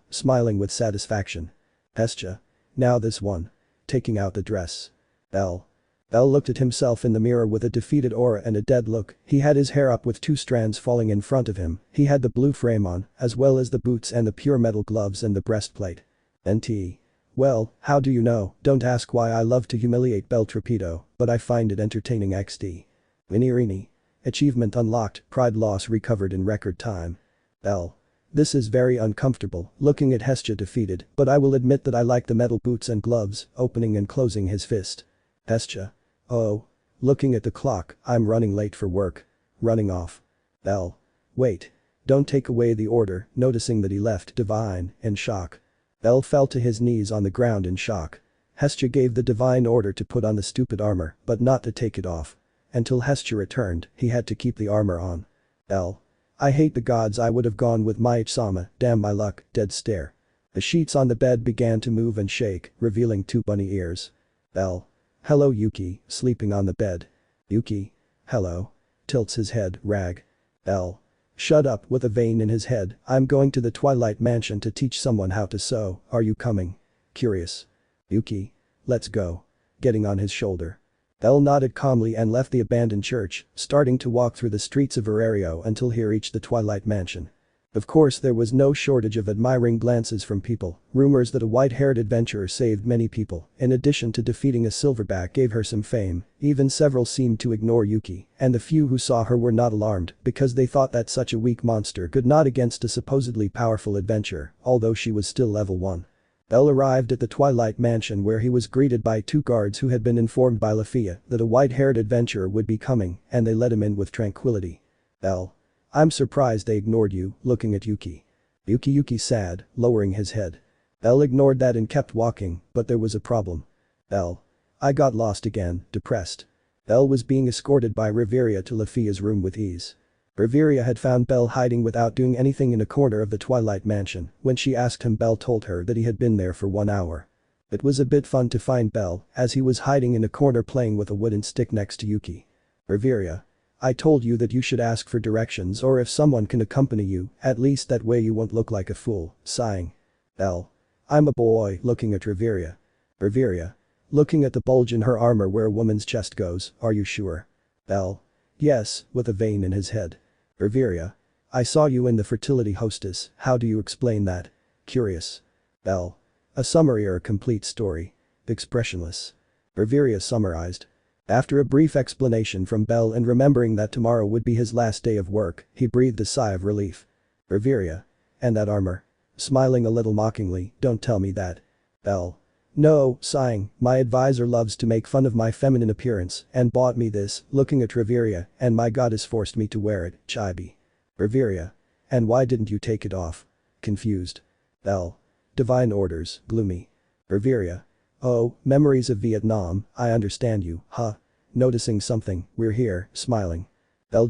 smiling with satisfaction. Hestia. Now this one. Taking out the dress. L looked at himself in the mirror with a defeated aura and a dead look. He had his hair up with 2 strands falling in front of him. He had the blue frame on, as well as the boots and the pure metal gloves and the breastplate. NT. Well, how do you know? Don't ask why I love to humiliate Bell Torpedo, but I find it entertaining XD. Minirini. Achievement unlocked, pride loss recovered in record time. L. This is very uncomfortable, looking at Hestia defeated, but I will admit that I like the metal boots and gloves, opening and closing his fist. Hestia. Oh. Looking at the clock, I'm running late for work. Running off. L. Wait. Don't take away the order, noticing that he left Divine in shock. L fell to his knees on the ground in shock. Hestia gave the divine order to put on the stupid armor, but not to take it off. Until Hestia returned, he had to keep the armor on. L. I hate the gods, I would have gone with Maichi-sama, damn my luck, dead stare. The sheets on the bed began to move and shake, revealing 2 bunny ears. L. Hello Yuki, sleeping on the bed. Yuki. Hello. Tilts his head, rag. L. Shut up with a vein in his head, I'm going to the Twilight Mansion to teach someone how to sew, are you coming? Curious. Yuki. Let's go. Getting on his shoulder. L nodded calmly and left the abandoned church, starting to walk through the streets of Arario until he reached the Twilight Mansion. Of course there was no shortage of admiring glances from people, rumors that a white-haired adventurer saved many people, in addition to defeating a silverback gave her some fame, even several seemed to ignore Yuki, and the few who saw her were not alarmed because they thought that such a weak monster could not against a supposedly powerful adventurer, although she was still level 1. L arrived at the Twilight Mansion where he was greeted by 2 guards who had been informed by Lefiya that a white-haired adventurer would be coming and they let him in with tranquility. L. I'm surprised they ignored you, looking at Yuki. Yuki sad, lowering his head. L ignored that and kept walking, but there was a problem. L. I got lost again, depressed. L was being escorted by Riveria to Lefiya's room with ease. Riveria had found Bell hiding without doing anything in a corner of the Twilight Mansion. When she asked him, Bell told her that he had been there for 1 hour. It was a bit fun to find Bell as he was hiding in a corner playing with a wooden stick next to Yuki. Riveria. I told you that you should ask for directions or if someone can accompany you, at least that way you won't look like a fool, sighing. L. I'm a boy, looking at Riveria. Riveria. Looking at the bulge in her armor where a woman's chest goes, are you sure? L. Yes, with a vein in his head. Riveria. I saw you in the fertility hostess, how do you explain that? Curious. L. A summary or a complete story? Expressionless. Riveria summarized. After a brief explanation from Bell and remembering that tomorrow would be his last day of work, he breathed a sigh of relief. Riveria. And that armor? Smiling a little mockingly, don't tell me that. Bell. No, sighing, my advisor loves to make fun of my feminine appearance and bought me this, looking at Riveria, and my goddess forced me to wear it, chibi. Riveria. And why didn't you take it off? Confused. Bell. Divine orders, gloomy. Riveria. Oh, memories of Vietnam, I understand you, huh? Noticing something, we're here, smiling. Bell.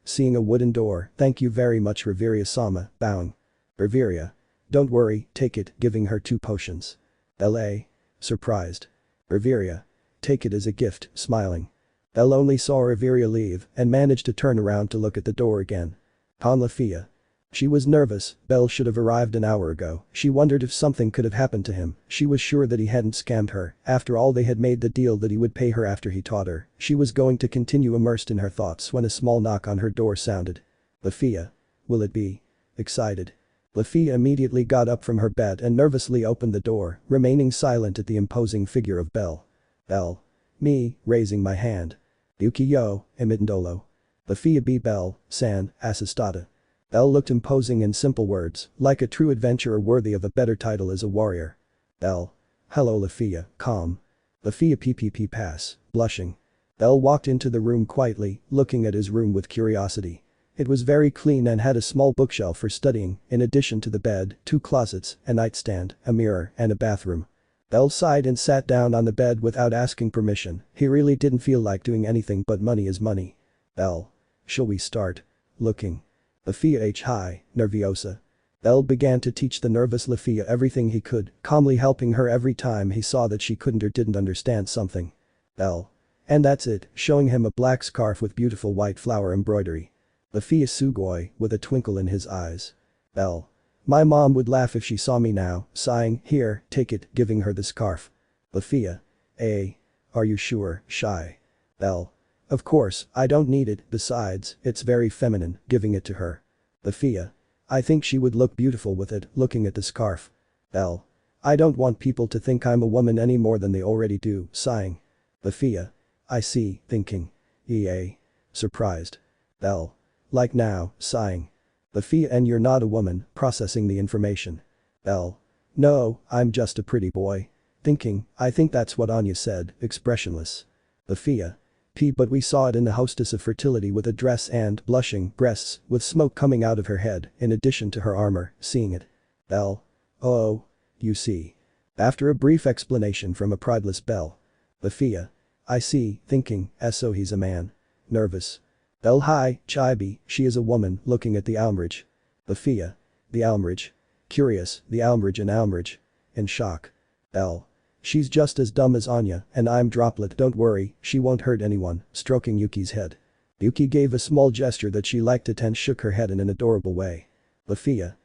Seeing a wooden door, thank you very much Riveria-sama, bowing. Riveria. Don't worry, take it, giving her 2 potions. L.A. Surprised. Riveria. take it as a gift, smiling. Belle only saw Riveria leave and managed to turn around to look at the door again. On Lefiya. She was nervous. Belle should have arrived an hour ago. She wondered if something could have happened to him. She was sure that he hadn't scammed her. After all, they had made the deal that he would pay her after he taught her. She was going to continue immersed in her thoughts when a small knock on her door sounded. Lefiya. Will it be? Excited. Lefiya immediately got up from her bed and nervously opened the door, remaining silent at the imposing figure of Belle. Belle. Me, raising my hand. Yuki yo, emitindolo. Lefiya be Belle, san, assistada. Belle looked imposing in simple words, like a true adventurer worthy of a better title as a warrior. Belle. Hello Lefiya, calm. Lefiya ppp pass, blushing. Belle walked into the room quietly, looking at his room with curiosity. It was very clean and had a small bookshelf for studying, in addition to the bed, 2 closets, a nightstand, a mirror, and a bathroom. Belle sighed and sat down on the bed without asking permission. He really didn't feel like doing anything, but money is money. Belle. Shall we start? Looking. Lefiya h hi, nerviosa. Belle began to teach the nervous Lefiya everything he could, calmly helping her every time he saw that she couldn't or didn't understand something. Belle. And that's it, showing him a black scarf with beautiful white flower embroidery. Lefiya sugoi, with a twinkle in his eyes. Belle. My mom would laugh if she saw me now, sighing, here, take it, giving her the scarf. Lefiya. Are you sure, shy? Belle. Of course, I don't need it, besides, it's very feminine, giving it to her. Lefiya. I think she would look beautiful with it, looking at the scarf. Belle. I don't want people to think I'm a woman any more than they already do, sighing. Lefiya. I see, thinking. Surprised. Belle. Like now, sighing. Lefiya, and you're not a woman, processing the information. Belle. No, I'm just a pretty boy. Thinking, I think that's what Anya said, expressionless. Lefiya. But we saw it in the hostess of fertility with a dress and, blushing, breasts, with smoke coming out of her head, in addition to her armor, seeing it. Belle. Oh. You see. After a brief explanation from a prideless Belle. Lefiya. I see, thinking, so he's a man. Nervous. Belle hi, chibi, she is a woman, looking at the Almrich. Lefiya. The Almrich. Curious, the Almrich and Almrich. In shock. Belle. She's just as dumb as Anya, and I'm Droplet, don't worry, she won't hurt anyone, stroking Yuki's head. Yuki gave a small gesture that she liked it and shook her head in an adorable way. Lefiya.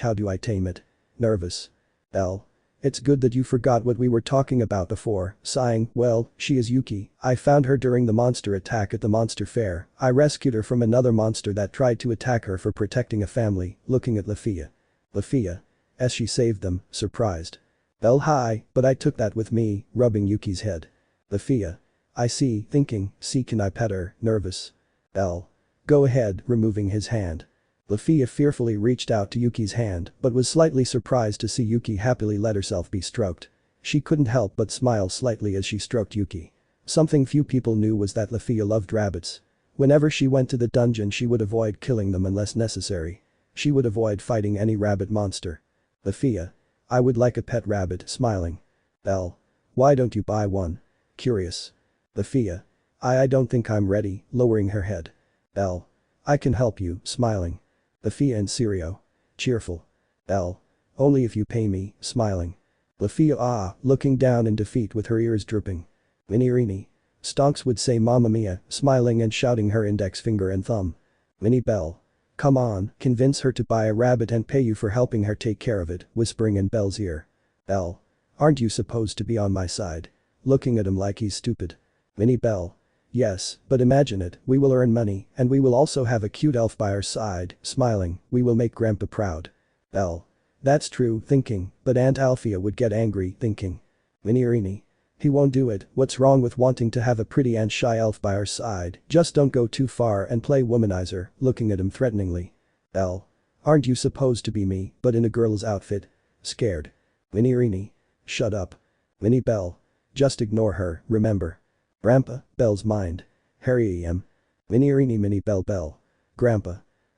How do I tame it? Nervous. Belle. It's good that you forgot what we were talking about before, sighing, well, she is Yuki, I found her during the monster attack at the monster fair, I rescued her from another monster that tried to attack her for protecting a family, looking at Lefiya. Lefiya. As she saved them, surprised. Belle hi, but I took that with me, rubbing Yuki's head. Lefiya. I see, thinking, see can I pet her, nervous. Belle. Go ahead, removing his hand. Lefiya fearfully reached out to Yuki's hand but was slightly surprised to see Yuki happily let herself be stroked. She couldn't help but smile slightly as she stroked Yuki. Something few people knew was that Lefiya loved rabbits. Whenever she went to the dungeon she would avoid killing them unless necessary. She would avoid fighting any rabbit monster. Lefiya. I would like a pet rabbit, smiling. Belle. Why don't you buy one? Curious. Lefiya. I don't think I'm ready, lowering her head. Belle. I can help you, smiling. Lefiya and Sirio. Cheerful. Belle. Only if you pay me, smiling. Lefiya looking down in defeat with her ears drooping. Minirini. Stonks would say Mamma Mia, smiling and shouting her index finger and thumb. Minnie Belle. Come on, convince her to buy a rabbit and pay you for helping her take care of it, whispering in Belle's ear. Belle. Aren't you supposed to be on my side? Looking at him like he's stupid. Minnie Belle. Yes, but imagine it, we will earn money, and we will also have a cute elf by our side, smiling, we will make Grandpa proud. Belle. That's true, thinking, but Aunt Alfia would get angry, thinking. Minirini. He won't do it, what's wrong with wanting to have a pretty and shy elf by our side, just don't go too far and play womanizer, looking at him threateningly. Belle. Aren't you supposed to be me, but in a girl's outfit? Scared. Minirini. Shut up. Minnie Belle. Just ignore her, remember. Grandpa, Belle's mind. Harry em. Minirini Minnie Belle. Grandpa.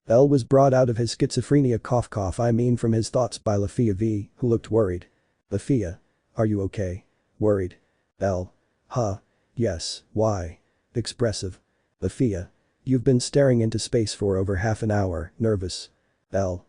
Belle was brought out of his schizophrenia from his thoughts by Lefiya V, who looked worried. Lefiya. Are you okay? Worried. Belle. Yes, why? Expressive. Lefiya. You've been staring into space for over half an hour, nervous. Belle.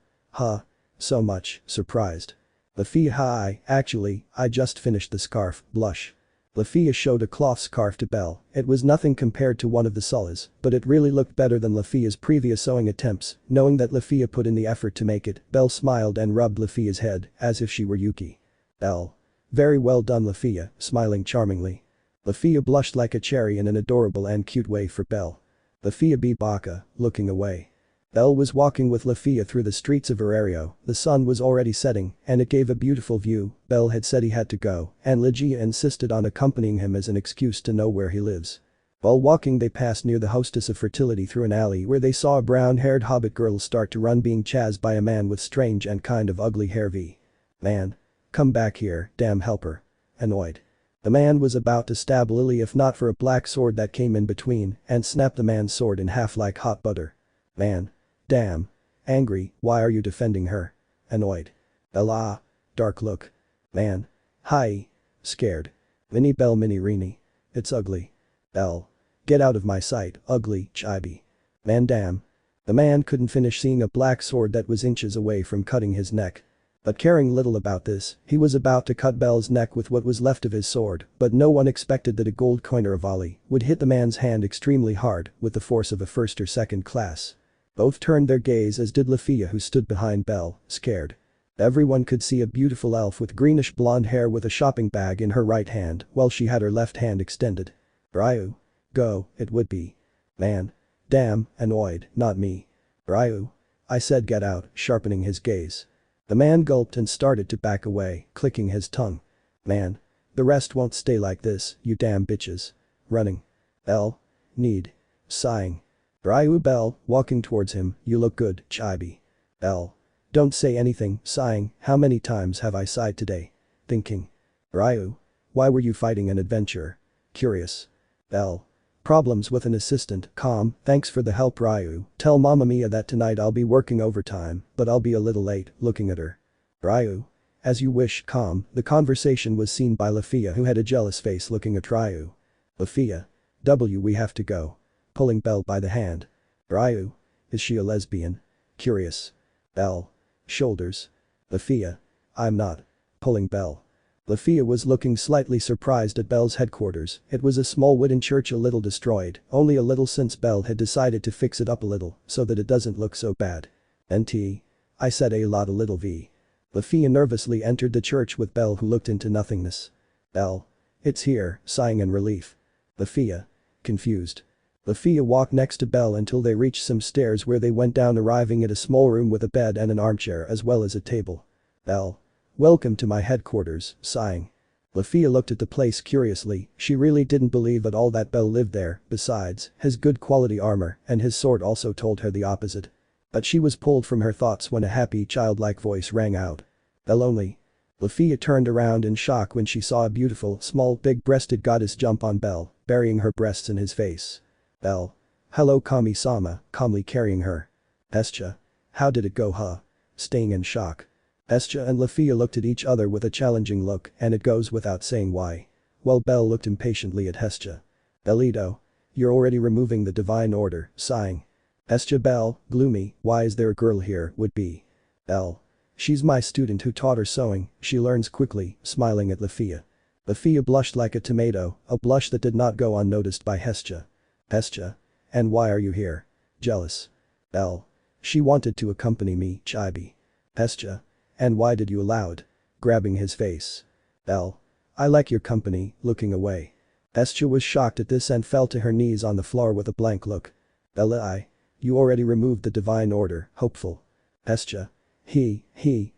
So much, surprised. Lefiya. Actually, I just finished the scarf, blush. Lefiya showed a cloth scarf to Belle. It was nothing compared to one of the Sulla's, but it really looked better than Lefiya's previous sewing attempts. Knowing that Lefiya put in the effort to make it, Belle smiled and rubbed Lefiya's head, as if she were Yuki. Belle. Very well done Lefiya, smiling charmingly. Lefiya blushed like a cherry in an adorable and cute way for Belle. Lefiya B. Baka, looking away. Belle was walking with Lefiya through the streets of Arario. The sun was already setting, and it gave a beautiful view. Belle had said he had to go, and Legia insisted on accompanying him as an excuse to know where he lives. While walking they passed near the hostess of fertility through an alley where they saw a brown-haired hobbit girl start to run being chased by a man with strange and kind of ugly hair v. Man. Come back here, damn helper. Annoyed. The man was about to stab Lily if not for a black sword that came in between and snapped the man's sword in half like hot butter. Man. Damn. Angry, why are you defending her? Annoyed. Ella. Dark look. Man. Hi. Scared. Mini Belle Mini Rini. It's ugly. Belle. Get out of my sight, ugly, chibi. Man damn. The man couldn't finish seeing a black sword that was inches away from cutting his neck. But caring little about this, he was about to cut Belle's neck with what was left of his sword, but no one expected that a gold coin or a volley would hit the man's hand extremely hard with the force of a first or second class. Both turned their gaze as did Lefiya who stood behind Belle, scared. Everyone could see a beautiful elf with greenish blonde hair with a shopping bag in her right hand while she had her left hand extended. Ryu. Go, it would be. Man. Damn, annoyed, not me. Ryu. I said get out, sharpening his gaze. The man gulped and started to back away, clicking his tongue. Man. The rest won't stay like this, you damn bitches. Running. L. Need. Sighing. Ryu Belle, walking towards him, you look good, chibi. L. Don't say anything, sighing, how many times have I sighed today? Thinking. Ryu. Why were you fighting an adventurer? Curious. L. Problems with an assistant, calm, thanks for the help Ryu, tell Mamma Mia that tonight I'll be working overtime, but I'll be a little late, looking at her. Ryu. As you wish, calm, the conversation was seen by Lefiya who had a jealous face looking at Ryu. Lefiya. We have to go. Pulling Belle by the hand. Ryu. Is she a lesbian? Curious. Belle. Shoulders. Lefiya. I'm not. Pulling Belle. Lefiya was looking slightly surprised at Belle's headquarters. It was a small wooden church a little destroyed, only a little since Belle had decided to fix it up a little so that it doesn't look so bad. NT. I said a lot a little v. Lefiya nervously entered the church with Belle who looked into nothingness. Belle. It's here, sighing in relief. Lefiya. Confused. Lefiya walked next to Belle until they reached some stairs where they went down arriving at a small room with a bed and an armchair as well as a table. Belle. Welcome to my headquarters, sighing. Lefiya looked at the place curiously, she really didn't believe at all that Belle lived there, besides, his good quality armor and his sword also told her the opposite. But she was pulled from her thoughts when a happy childlike voice rang out. Belle only. Lefiya turned around in shock when she saw a beautiful, small, big-breasted goddess jump on Belle, burying her breasts in his face. Belle. Hello Kami-sama, calmly carrying her. Hestia. How did it go huh? Staying in shock. Hestia and Lefiya looked at each other with a challenging look and it goes without saying why. While Belle looked impatiently at Hestia. Bellito. You're already removing the divine order, sighing. Hestia Belle, gloomy, why is there a girl here, would be. Belle. She's my student who taught her sewing, she learns quickly, smiling at Lefiya. Lefiya blushed like a tomato, a blush that did not go unnoticed by Hestia. Hestia. And why are you here? Jealous. Belle. She wanted to accompany me, chibi. Hestia. And why did you allow it? Grabbing his face. Belle. I like your company, looking away. Hestia was shocked at this and fell to her knees on the floor with a blank look. Belle. You already removed the divine order, hopeful. Hestia. Ha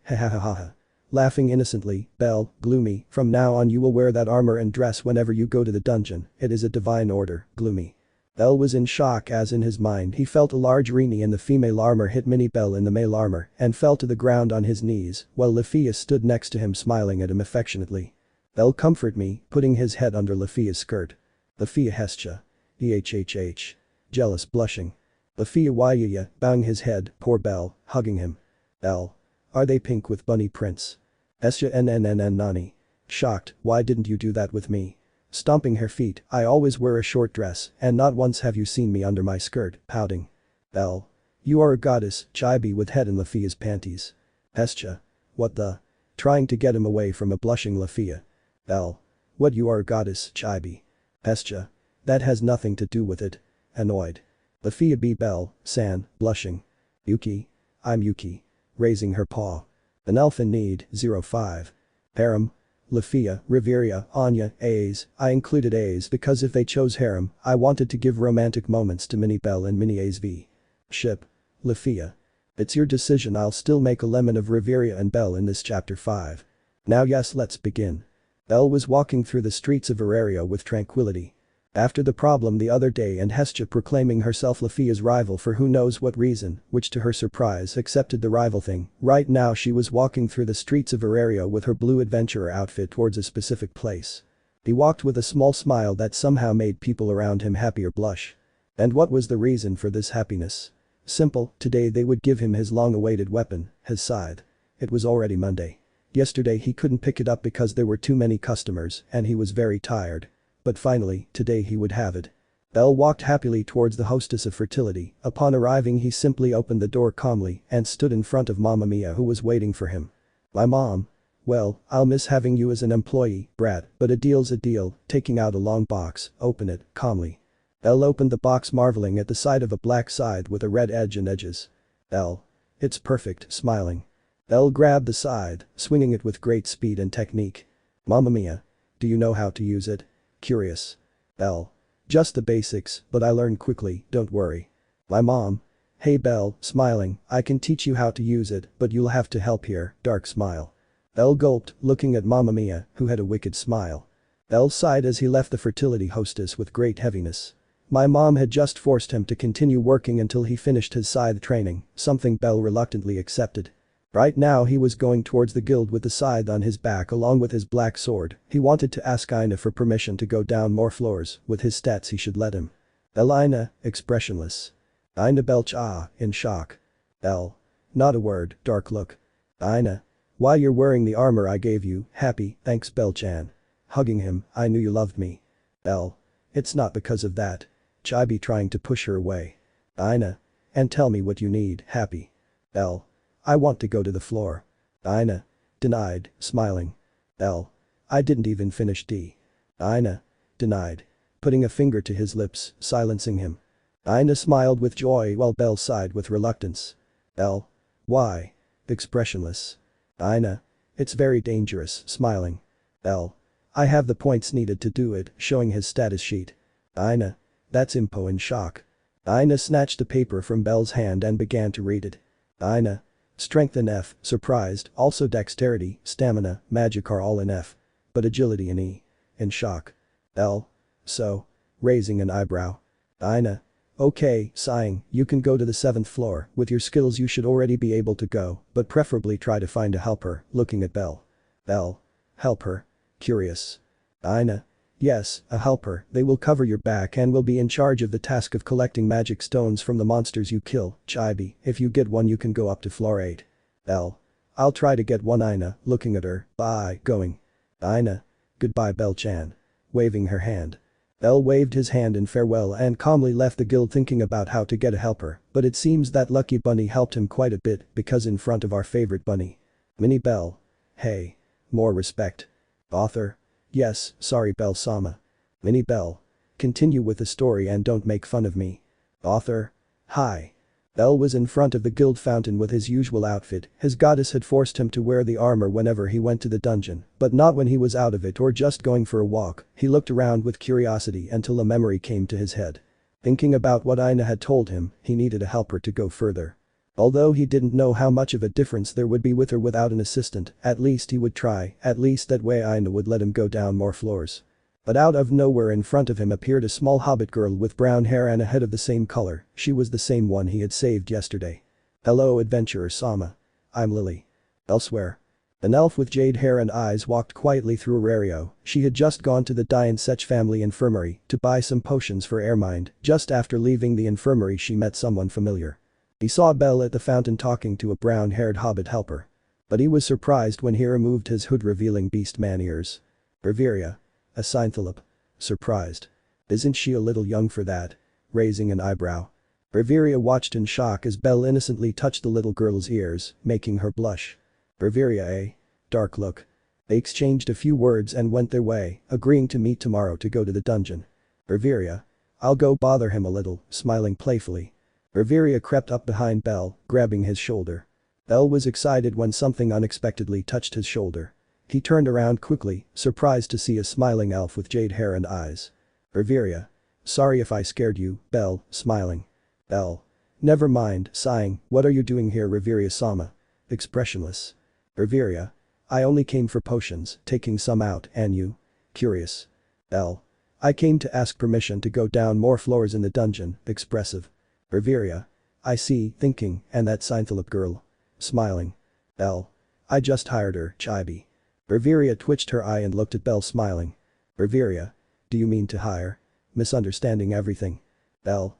ha ha ha ha. Laughing innocently, Belle, gloomy, from now on you will wear that armor and dress whenever you go to the dungeon, it is a divine order, gloomy. Belle was in shock as in his mind he felt a large Rini in the female armor hit Mini Belle in the male armor and fell to the ground on his knees while Lefiya stood next to him smiling at him affectionately. Belle comfort me, putting his head under Lefiya's skirt. Lefiya Hestia. Ehhh. Jealous blushing. Lefiya Yaya, bowing his head, poor Belle, hugging him. Belle. Are they pink with bunny prints? Hestia Nani. Shocked, why didn't you do that with me? Stomping her feet, I always wear a short dress and not once have you seen me under my skirt, pouting. Belle. You are a goddess, chibi with head in Lefiya's panties. Hestia. What the? Trying to get him away from a blushing Lefiya. Belle. What, you are a goddess, Chibi? Hestia. That has nothing to do with it. Annoyed. Lefiya B. Bell, San, blushing. Yuki. I'm Yuki. Raising her paw. An elf in need, 05. Harem. Lefiya, Riveria, Anya, A's. I included A's because if they chose harem, I wanted to give romantic moments to Mini Bell and Mini A's V. Ship. Lefiya. It's your decision, I'll still make a lemon of Riveria and Bell in this chapter 5. Now yes, let's begin. Bell was walking through the streets of Arario with tranquility. After the problem the other day and Hestia proclaiming herself Lefiya's rival for who knows what reason, which to her surprise accepted the rival thing, right now she was walking through the streets of Arario with her blue adventurer outfit towards a specific place. He walked with a small smile that somehow made people around him happy or blush. And what was the reason for this happiness? Simple, today they would give him his long-awaited weapon, his scythe. It was already Monday. Yesterday he couldn't pick it up because there were too many customers and he was very tired. But finally, today he would have it. Bell walked happily towards the hostess of fertility. Upon arriving he simply opened the door calmly and stood in front of Mamma Mia who was waiting for him. My mom? Well, I'll miss having you as an employee, brat, but a deal's a deal, taking out a long box, open it, calmly. Bell opened the box marveling at the sight of a black scythe with a red edge and edges. Bell. It's perfect, smiling. Bell grabbed the scythe, swinging it with great speed and technique. Mamma Mia. Do you know how to use it? Curious. Bell. Just the basics, but I learned quickly, don't worry. My mom. Hey Bell, smiling, I can teach you how to use it, but you'll have to help here, dark smile. Bell gulped, looking at Mamma Mia, who had a wicked smile. Bell sighed as he left the fertility hostess with great heaviness. My mom had just forced him to continue working until he finished his scythe training, something Bell reluctantly accepted. Right now he was going towards the guild with the scythe on his back along with his black sword. He wanted to ask Ina for permission to go down more floors, with his stats he should let him. Ina, expressionless. Ina belch in shock. Bell. Not a word, dark look. Ina. Why you're wearing the armor I gave you, happy, thanks Bell-chan. Hugging him, I knew you loved me. Bell. It's not because of that. Chibi trying to push her away. Ina. And tell me what you need, happy. Bell. I want to go to the floor. Ina. Denied, smiling. Bell. I didn't even finish D. Ina. Denied. Putting a finger to his lips, silencing him. Ina smiled with joy while Bell sighed with reluctance. Bell. Why? Expressionless. Ina. It's very dangerous, smiling. Bell. I have the points needed to do it, showing his status sheet. Ina. That's impo in shock. Ina snatched the paper from Bell's hand and began to read it. Ina. Strength in F, surprised, also dexterity, stamina, magic are all in F. But agility in E. In shock. L. So. Raising an eyebrow. Ina. Okay, sighing, you can go to the 7th floor, with your skills you should already be able to go, but preferably try to find a helper, looking at Bell. Bell. Helper. Curious. Ina. Yes, a helper, they will cover your back and will be in charge of the task of collecting magic stones from the monsters you kill, Chibi, if you get one you can go up to floor 8. L. I'll try to get one. Ina, looking at her, bye, going. Ina. Goodbye Bell-chan. Waving her hand. Bell waved his hand in farewell and calmly left the guild thinking about how to get a helper, but it seems that Lucky Bunny helped him quite a bit because in front of our favorite bunny. Mini Bell. Hey. More respect. Author. Yes, sorry Bell-sama. Mini Bell. Continue with the story and don't make fun of me. Author. Hi. Bell was in front of the guild fountain with his usual outfit. His goddess had forced him to wear the armor whenever he went to the dungeon, but not when he was out of it or just going for a walk. He looked around with curiosity until a memory came to his head. Thinking about what Ina had told him, he needed a helper to go further. Although he didn't know how much of a difference there would be with or without an assistant, at least he would try, at least that way Ina would let him go down more floors. But out of nowhere in front of him appeared a small hobbit girl with brown hair and a head of the same color. She was the same one he had saved yesterday. Hello adventurer Sama. I'm Lily. Elsewhere. An elf with jade hair and eyes walked quietly through Arario. She had just gone to the Danmachi family infirmary to buy some potions for Airmind. Just after leaving the infirmary she met someone familiar. He saw Bell at the fountain talking to a brown-haired hobbit helper. But he was surprised when he removed his hood revealing beast man ears. Riveria. A Synthilip. Surprised. Isn't she a little young for that? Raising an eyebrow. Riveria watched in shock as Bell innocently touched the little girl's ears, making her blush. Riveria. Dark look. They exchanged a few words and went their way, agreeing to meet tomorrow to go to the dungeon. Riveria. I'll go bother him a little, smiling playfully. Riveria crept up behind Bell, grabbing his shoulder. Bell was excited when something unexpectedly touched his shoulder. He turned around quickly, surprised to see a smiling elf with jade hair and eyes. Riveria. Sorry if I scared you, Bell, smiling. Bell. Never mind, sighing, what are you doing here, Riveria-sama? Expressionless. Riveria. I only came for potions, taking some out, and you? Curious. Bell. I came to ask permission to go down more floors in the dungeon, expressive. Riveria. I see, thinking, and that Sinthalip girl. Smiling. Bell. I just hired her, chibi. Riveria twitched her eye and looked at Bell smiling. Riveria. Do you mean to hire? Misunderstanding everything. Bell.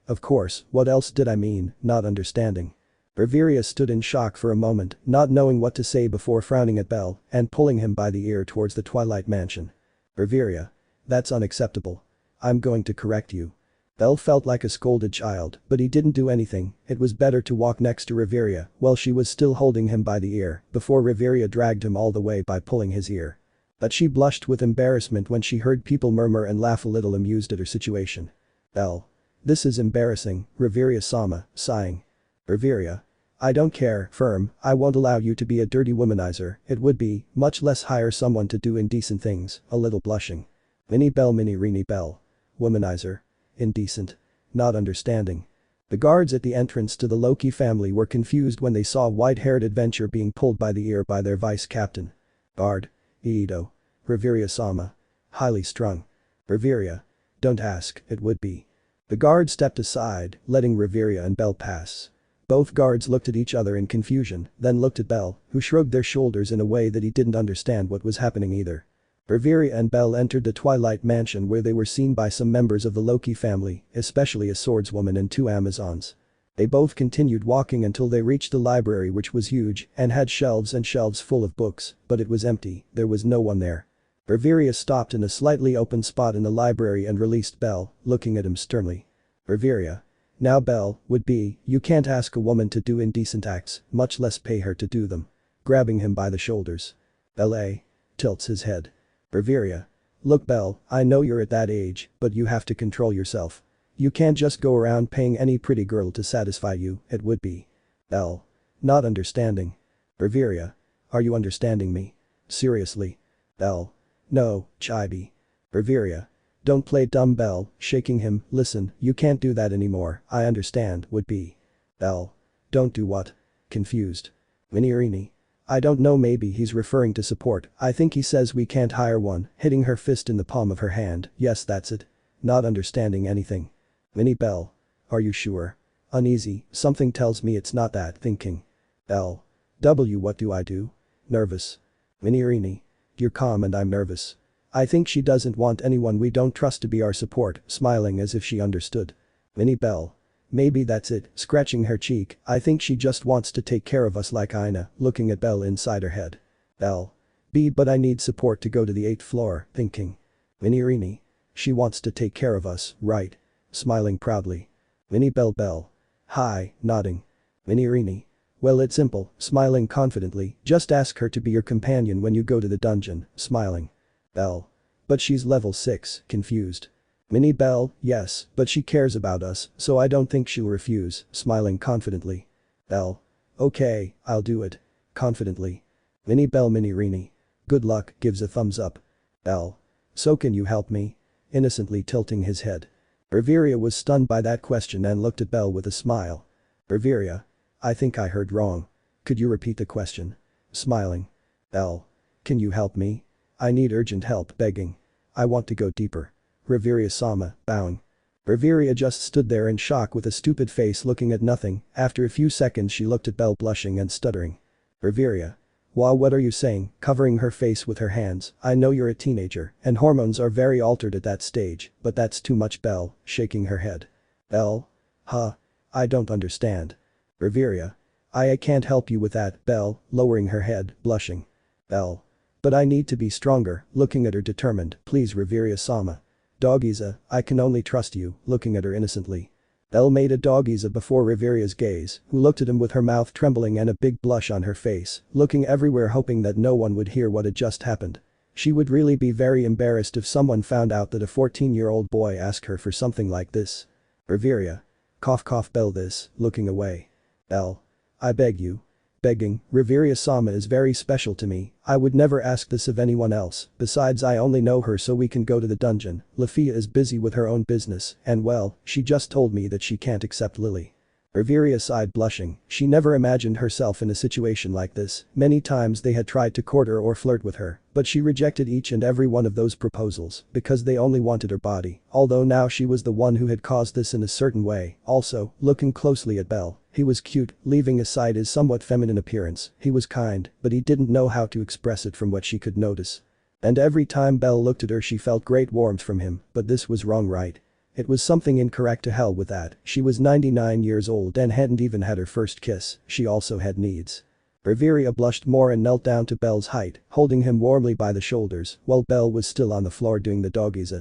Of course, what else did I mean, not understanding. Riveria stood in shock for a moment, not knowing what to say before frowning at Bell and pulling him by the ear towards the Twilight Mansion. Riveria. That's unacceptable. I'm going to correct you. Bell felt like a scolded child, but he didn't do anything. It was better to walk next to Riveria while she was still holding him by the ear before Riveria dragged him all the way by pulling his ear. But she blushed with embarrassment when she heard people murmur and laugh a little amused at her situation. Bell. This is embarrassing, Riveria-sama, sighing. Riveria. I don't care, firm, I won't allow you to be a dirty womanizer, it would be, much less hire someone to do indecent things, a little blushing. Mini Rini Bell. Womanizer. Indecent. Not understanding. The guards at the entrance to the Loki family were confused when they saw a white-haired adventurer being pulled by the ear by their vice-captain. Guard. Iido. Riveria-sama. Highly strung. Riveria. Don't ask, it would be. The guard stepped aside, letting Riveria and Bell pass. Both guards looked at each other in confusion, then looked at Bell, who shrugged their shoulders in a way that he didn't understand what was happening either. Riveria and Bell entered the Twilight Mansion where they were seen by some members of the Loki family, especially a swordswoman and two Amazons. They both continued walking until they reached the library, which was huge and had shelves and shelves full of books, but it was empty, there was no one there. Riveria stopped in a slightly open spot in the library and released Bell, looking at him sternly. Riveria. Now Bell, would be, you can't ask a woman to do indecent acts, much less pay her to do them. Grabbing him by the shoulders. Bell tilts his head. Riveria. Look Bell, I know you're at that age, but you have to control yourself. You can't just go around paying any pretty girl to satisfy you, it would be. Bell. Not understanding. Riveria. Are you understanding me? Seriously. Bell. No, chibi. Riveria. Don't play dumb Bell, shaking him, listen, you can't do that anymore, I understand, would be. Bell. Don't do what? Confused. Minirini. I don't know, maybe he's referring to support, I think he says we can't hire one, hitting her fist in the palm of her hand, yes that's it. Not understanding anything. Minnie Bell. Are you sure? Uneasy, something tells me it's not that, thinking. Bell. What do I do? Nervous. Minirini. You're calm and I'm nervous. I think she doesn't want anyone we don't trust to be our support, smiling as if she understood. Minnie Bell. Maybe that's it, scratching her cheek, I think she just wants to take care of us like Ina, looking at Bell inside her head. Bell. But I need support to go to the 8th floor, thinking. Minirini. She wants to take care of us, right? Smiling proudly. Minnie Bell. Hi, nodding. Minirini. Well it's simple, smiling confidently, just ask her to be your companion when you go to the dungeon, smiling. Bell. But she's level 6, confused. Minnie Bell, yes, but she cares about us, so I don't think she'll refuse, smiling confidently. Bell. Okay, I'll do it. Confidently. Minnie Bell Minirini. Good luck, gives a thumbs up. Bell. So can you help me? Innocently tilting his head. Riveria was stunned by that question and looked at Bell with a smile. Riveria. I think I heard wrong. Could you repeat the question? Smiling. Bell. Can you help me? I need urgent help, begging. I want to go deeper. Riveria-sama, bowing. Riveria just stood there in shock with a stupid face looking at nothing, after a few seconds she looked at Bell blushing and stuttering. Riveria. Wow, what are you saying, covering her face with her hands, I know you're a teenager and hormones are very altered at that stage, but that's too much Bell, shaking her head. Bell? Huh? I don't understand. Riveria. I can't help you with that, Bell, lowering her head, blushing. Bell. But I need to be stronger, looking at her determined, please Riveria-sama. Doggies, I can only trust you, looking at her innocently. Belle made a doggies before Riveria's gaze, who looked at him with her mouth trembling and a big blush on her face, looking everywhere hoping that no one would hear what had just happened. She would really be very embarrassed if someone found out that a 14-year-old boy asked her for something like this. Riveria. Cough cough Belle this, looking away. Belle. I beg you. Begging, Riveria-sama is very special to me, I would never ask this of anyone else, besides I only know her so we can go to the dungeon, Lefiya is busy with her own business, and well, she just told me that she can't accept Lily. Riveria sighed blushing, she never imagined herself in a situation like this, many times they had tried to court her or flirt with her, but she rejected each and every one of those proposals because they only wanted her body, although now she was the one who had caused this in a certain way. Also, looking closely at Belle, he was cute, leaving aside his somewhat feminine appearance, he was kind, but he didn't know how to express it from what she could notice. And every time Belle looked at her she felt great warmth from him, but this was wrong, right? It was something incorrect, to hell with that, she was 99 years old and hadn't even had her first kiss, she also had needs. Riveria blushed more and knelt down to Belle's height, holding him warmly by the shoulders, while Belle was still on the floor doing the doggies.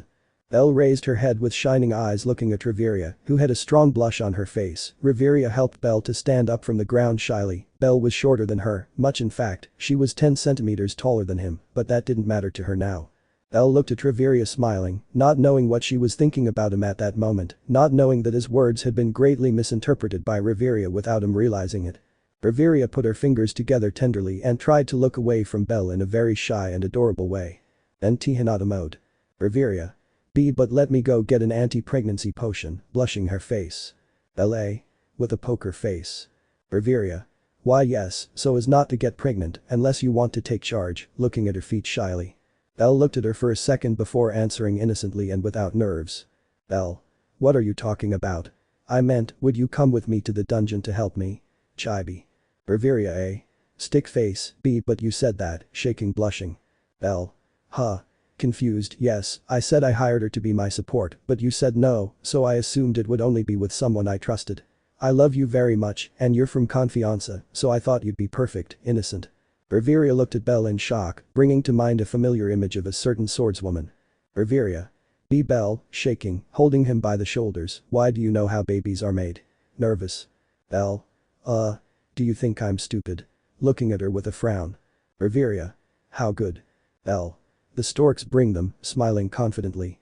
Belle raised her head with shining eyes looking at Riveria, who had a strong blush on her face. Riveria helped Belle to stand up from the ground shyly. Belle was shorter than her, much in fact, she was 10 centimeters taller than him, but that didn't matter to her now. Belle looked at Riveria smiling, not knowing what she was thinking about him at that moment, not knowing that his words had been greatly misinterpreted by Riveria without him realizing it. Riveria put her fingers together tenderly and tried to look away from Belle in a very shy and adorable way. Then Hinata mode. Riveria. But let me go get an anti-pregnancy potion, blushing her face. Belle. With a poker face. Riveria. Why yes, so as not to get pregnant, unless you want to take charge, looking at her feet shyly. Belle looked at her for a second before answering innocently and without nerves. Belle. What are you talking about? I meant, would you come with me to the dungeon to help me? Chibi. Riveria eh? Stick face, but you said that, shaking blushing. Belle. Huh. Confused, yes, I said I hired her to be my support, but you said no, so I assumed it would only be with someone I trusted. I love you very much, and you're from Confianza, so I thought you'd be perfect, innocent. Riveria looked at Belle in shock, bringing to mind a familiar image of a certain swordswoman. Riveria. Belle, shaking, holding him by the shoulders, why do you know how babies are made? Nervous. Belle. Do you think I'm stupid? Looking at her with a frown. Riveria. How good? Belle. The storks bring them, smiling confidently.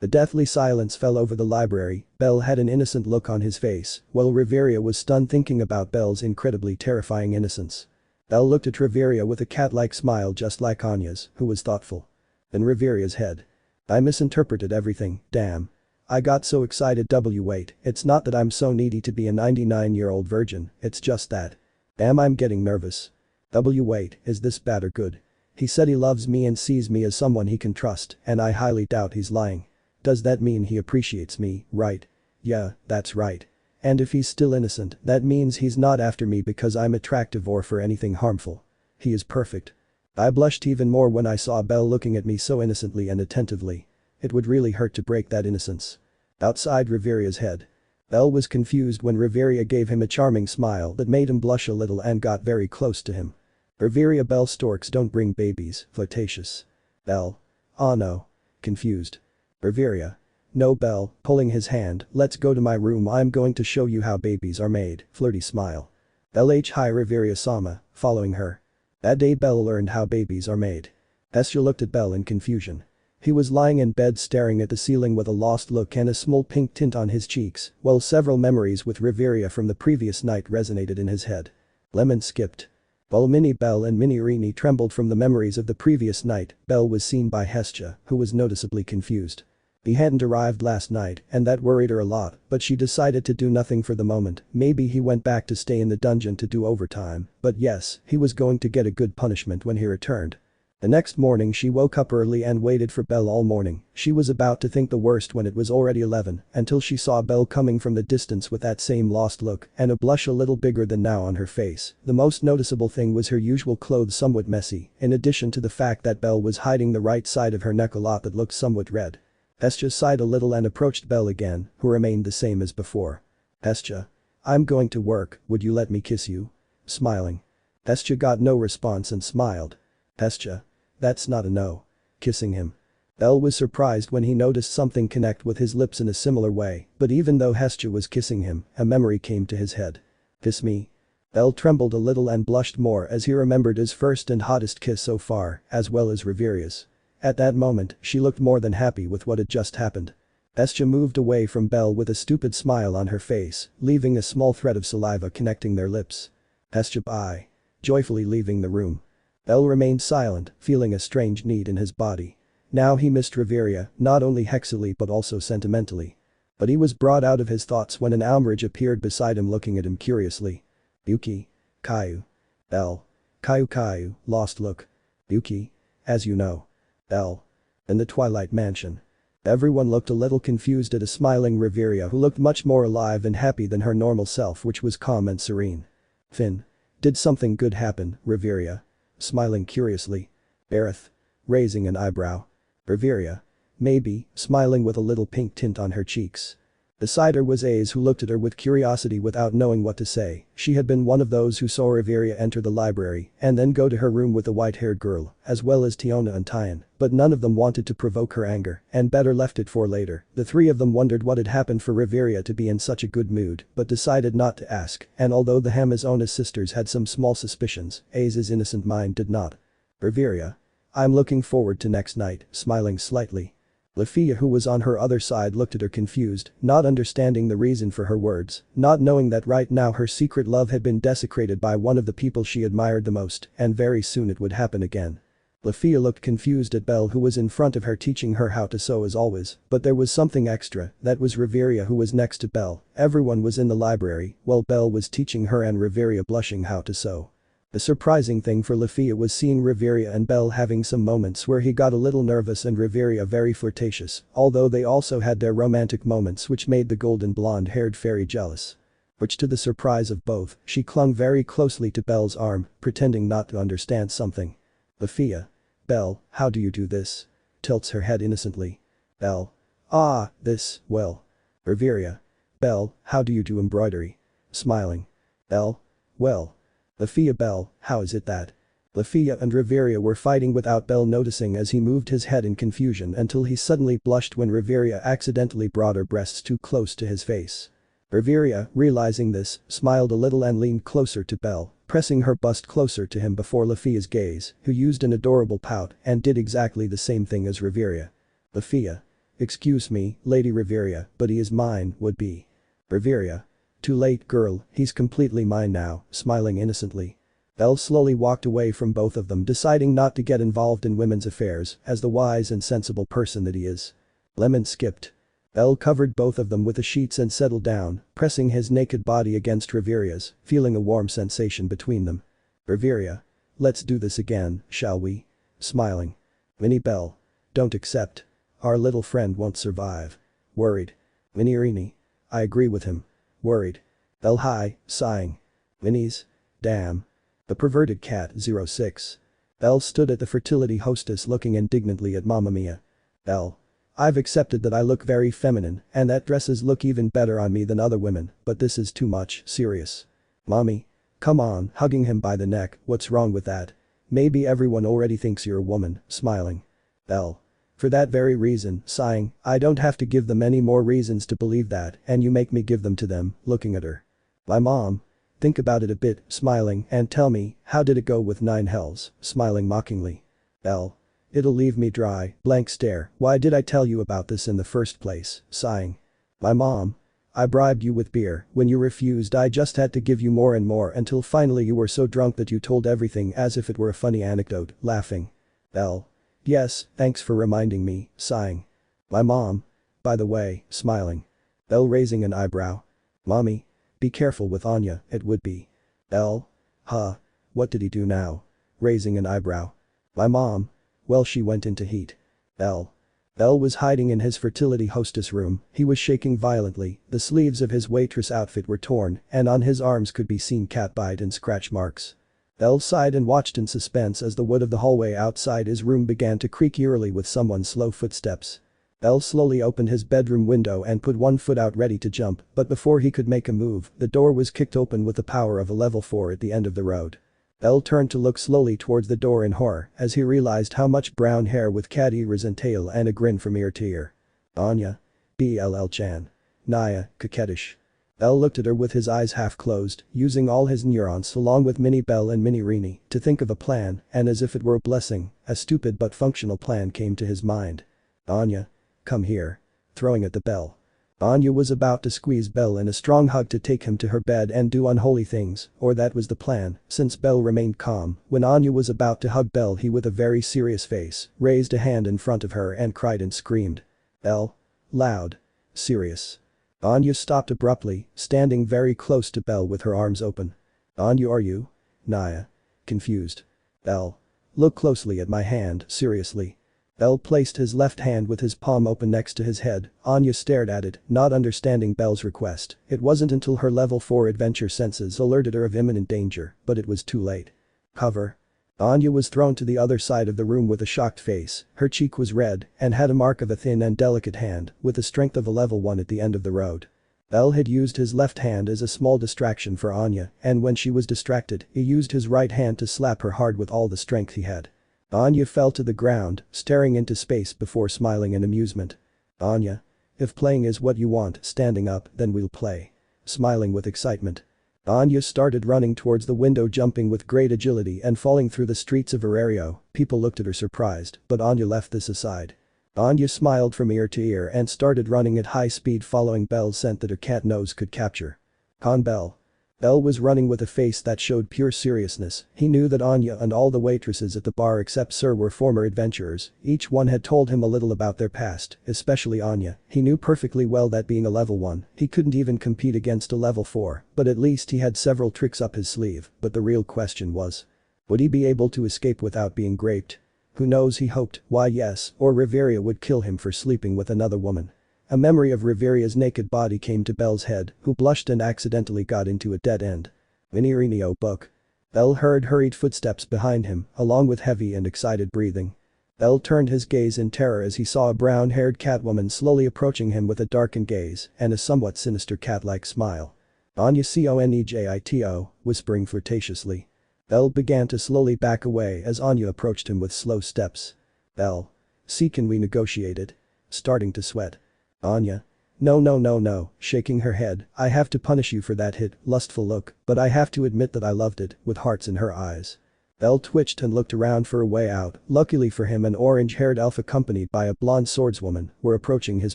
The deathly silence fell over the library. Belle had an innocent look on his face, while Riveria was stunned thinking about Belle's incredibly terrifying innocence. Belle looked at Riveria with a cat-like smile just like Anya's, who was thoughtful. Then Riveria's head. I misinterpreted everything, damn. I got so excited. Wait, it's not that I'm so needy to be a 99-year-old virgin, it's just that. Damn, I'm getting nervous. Wait, is this bad or good? He said he loves me and sees me as someone he can trust, and I highly doubt he's lying. Does that mean he appreciates me, right? Yeah, that's right. And if he's still innocent, that means he's not after me because I'm attractive or for anything harmful. He is perfect. I blushed even more when I saw Belle looking at me so innocently and attentively. It would really hurt to break that innocence. Outside Riveria's head. Belle was confused when Riveria gave him a charming smile that made him blush a little and got very close to him. Riveria. Belle storks don't bring babies, flirtatious. Belle. Oh no. Confused. Riveria. No Belle, pulling his hand, let's go to my room, I'm going to show you how babies are made, flirty smile. Belle hi Riveria-sama, following her. That day Belle learned how babies are made. Hestia looked at Belle in confusion. He was lying in bed staring at the ceiling with a lost look and a small pink tint on his cheeks, while several memories with Riveria from the previous night resonated in his head. Lemon skipped. While Mini Belle and Mini Rini trembled from the memories of the previous night, Belle was seen by Hestia, who was noticeably confused. He hadn't arrived last night, and that worried her a lot, but she decided to do nothing for the moment. Maybe he went back to stay in the dungeon to do overtime, but yes, he was going to get a good punishment when he returned. The next morning she woke up early and waited for Belle all morning. She was about to think the worst when it was already 11, until she saw Belle coming from the distance with that same lost look and a blush a little bigger than now on her face. The most noticeable thing was her usual clothes somewhat messy, in addition to the fact that Belle was hiding the right side of her neck a lot that looked somewhat red. Hestia sighed a little and approached Belle again, who remained the same as before. Hestia. I'm going to work, would you let me kiss you? Smiling. Hestia got no response and smiled. Hestia. That's not a no. Kissing him. Bell was surprised when he noticed something connect with his lips in a similar way, but even though Hestia was kissing him, a memory came to his head. Kiss me? Bell trembled a little and blushed more as he remembered his first and hottest kiss so far, as well as Riveria's. At that moment, she looked more than happy with what had just happened. Hestia moved away from Bell with a stupid smile on her face, leaving a small thread of saliva connecting their lips. Hestia bye. Joyfully leaving the room. Bell remained silent, feeling a strange need in his body. Now he missed Riveria, not only hexily but also sentimentally. But he was brought out of his thoughts when an Almrich appeared beside him looking at him curiously. Yuki. Caillou. Bell. Caillou, lost look. Yuki. As you know. Bell. In the Twilight Mansion. Everyone looked a little confused at a smiling Riveria who looked much more alive and happy than her normal self, which was calm and serene. Finn. Did something good happen, Riveria? Smiling curiously. Aerith. Raising an eyebrow. Riveria. Maybe, smiling with a little pink tint on her cheeks. Beside her was Aze, who looked at her with curiosity without knowing what to say. She had been one of those who saw Riveria enter the library and then go to her room with the white-haired girl, as well as Tiona and Tyan, but none of them wanted to provoke her anger and better left it for later. The three of them wondered what had happened for Riveria to be in such a good mood but decided not to ask, and although the Amazonas sisters had some small suspicions, Aze's innocent mind did not. Riveria. I'm looking forward to next night, smiling slightly. Lefiya, who was on her other side, looked at her confused, not understanding the reason for her words, not knowing that right now her secret love had been desecrated by one of the people she admired the most, and very soon it would happen again. Lefiya looked confused at Bell, who was in front of her teaching her how to sew as always, but there was something extra. That was Riveria, who was next to Bell. Everyone was in the library while Bell was teaching her and Riveria blushing how to sew. The surprising thing for Lefiya was seeing Riveria and Bell having some moments where he got a little nervous and Riveria very flirtatious, although they also had their romantic moments which made the golden blonde-haired fairy jealous. Which, to the surprise of both, she clung very closely to Bell's arm, pretending not to understand something. Lefiya. Bell, how do you do this? Tilts her head innocently. Bell. Ah, this, well. Riveria. Bell, how do you do embroidery? Smiling. Bell. Well. Lefiya. Bell, how is it that? Lefiya and Riveria were fighting without Bell noticing as he moved his head in confusion until he suddenly blushed when Riveria accidentally brought her breasts too close to his face. Riveria, realizing this, smiled a little and leaned closer to Bell, pressing her bust closer to him before Lefia's gaze, who used an adorable pout and did exactly the same thing as Riveria. Lefiya. Excuse me, Lady Riveria, but he is mine, would be. Riveria. Too late, girl, he's completely mine now, smiling innocently. Bell slowly walked away from both of them, deciding not to get involved in women's affairs as the wise and sensible person that he is. Lemon skipped. Bell covered both of them with the sheets and settled down, pressing his naked body against Riveria's, feeling a warm sensation between them. Riveria. Let's do this again, shall we? Smiling. Winnie. Bell. Don't accept. Our little friend won't survive. Worried. Winnie. I agree with him. Worried. Bell. Hi, sighing. Winnie's. Damn. The perverted cat 06. Bell stood at the fertility hostess looking indignantly at Mamma Mia. Bell. I've accepted that I look very feminine and that dresses look even better on me than other women, but this is too much, serious. Mommy. Come on, hugging him by the neck, what's wrong with that? Maybe everyone already thinks you're a woman, smiling. Bell. For that very reason, sighing, I don't have to give them any more reasons to believe that, and you make me give them to them, looking at her. My mom. Think about it a bit, smiling, and tell me, how did it go with 9 hells, smiling mockingly. Bell. It'll leave me dry, blank stare, why did I tell you about this in the first place, sighing. My mom. I bribed you with beer, when you refused I just had to give you more and more until finally you were so drunk that you told everything as if it were a funny anecdote, laughing. Bell. Yes, thanks for reminding me, sighing. My mom. By the way, smiling. Bell raising an eyebrow. Mommy. Be careful with Anya, it would be. Bell. Huh. What did he do now? Raising an eyebrow. My mom. Well, she went into heat. Bell. Bell was hiding in his fertility hostess room, he was shaking violently, the sleeves of his waitress outfit were torn and on his arms could be seen cat bite and scratch marks. Bell sighed and watched in suspense as the wood of the hallway outside his room began to creak eerily with someone's slow footsteps. Bell slowly opened his bedroom window and put one foot out ready to jump, but before he could make a move, the door was kicked open with the power of a level 4 at the end of the road. Bell turned to look slowly towards the door in horror as he realized how much brown hair with cat ears and tail and a grin from ear to ear. Anya. Bll-chan. Naya, coquettish. Bell looked at her with his eyes half closed, using all his neurons along with Mini Bell and Mini Rini to think of a plan, and as if it were a blessing, a stupid but functional plan came to his mind. Anya. Come here. Throwing at the Bell. Anya was about to squeeze Bell in a strong hug to take him to her bed and do unholy things, or that was the plan, since Bell remained calm. When Anya was about to hug Bell, he with a very serious face raised a hand in front of her and cried and screamed. Bell. Loud. Serious. Anya stopped abruptly, standing very close to Bell with her arms open. Anya, are you? Naya. Confused. Bell. Look closely at my hand, seriously. Bell placed his left hand with his palm open next to his head. Anya stared at it, not understanding Bell's request. It wasn't until her level 4 adventure senses alerted her of imminent danger, but it was too late. Cover. Anya was thrown to the other side of the room with a shocked face. Her cheek was red and had a mark of a thin and delicate hand with the strength of a level 1 at the end of the road. Bell had used his left hand as a small distraction for Anya, and when she was distracted, he used his right hand to slap her hard with all the strength he had. Anya fell to the ground, staring into space before smiling in amusement. Anya. If playing is what you want, standing up, then we'll play. Smiling with excitement. Anya started running towards the window, jumping with great agility and falling through the streets of Arario. People looked at her surprised, but Anya left this aside. Anya smiled from ear to ear and started running at high speed, following Bell's scent that her cat nose could capture. Con Bell. Bell was running with a face that showed pure seriousness. He knew that Anya and all the waitresses at the bar except Sir were former adventurers. Each one had told him a little about their past, especially Anya. He knew perfectly well that being a level 1, he couldn't even compete against a level 4, but at least he had several tricks up his sleeve. But the real question was, would he be able to escape without being raped? Who knows, he hoped. Why yes, or Riveria would kill him for sleeping with another woman. A memory of Riveria's naked body came to Bell's head, who blushed and accidentally got into a dead end. Inicio book. Bell heard hurried footsteps behind him, along with heavy and excited breathing. Bell turned his gaze in terror as he saw a brown-haired catwoman slowly approaching him with a darkened gaze and a somewhat sinister cat-like smile. Anya Conejito, whispering flirtatiously. Bell began to slowly back away as Anya approached him with slow steps. Bell. See, can we negotiate it? Starting to sweat. Anya. No, shaking her head, I have to punish you for that lustful look, but I have to admit that I loved it, with hearts in her eyes. Bell twitched and looked around for a way out. Luckily for him, an orange-haired elf accompanied by a blonde swordswoman were approaching his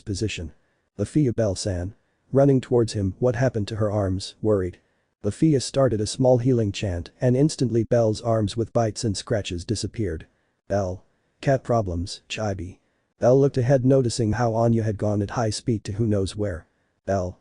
position. Lefiya Bell-san. Running towards him, what happened to her arms, worried. Lefiya started a small healing chant and instantly Bell's arms with bites and scratches disappeared. Bell. Cat problems, chibi. Bell looked ahead, noticing how Anya had gone at high speed to who knows where. Bell.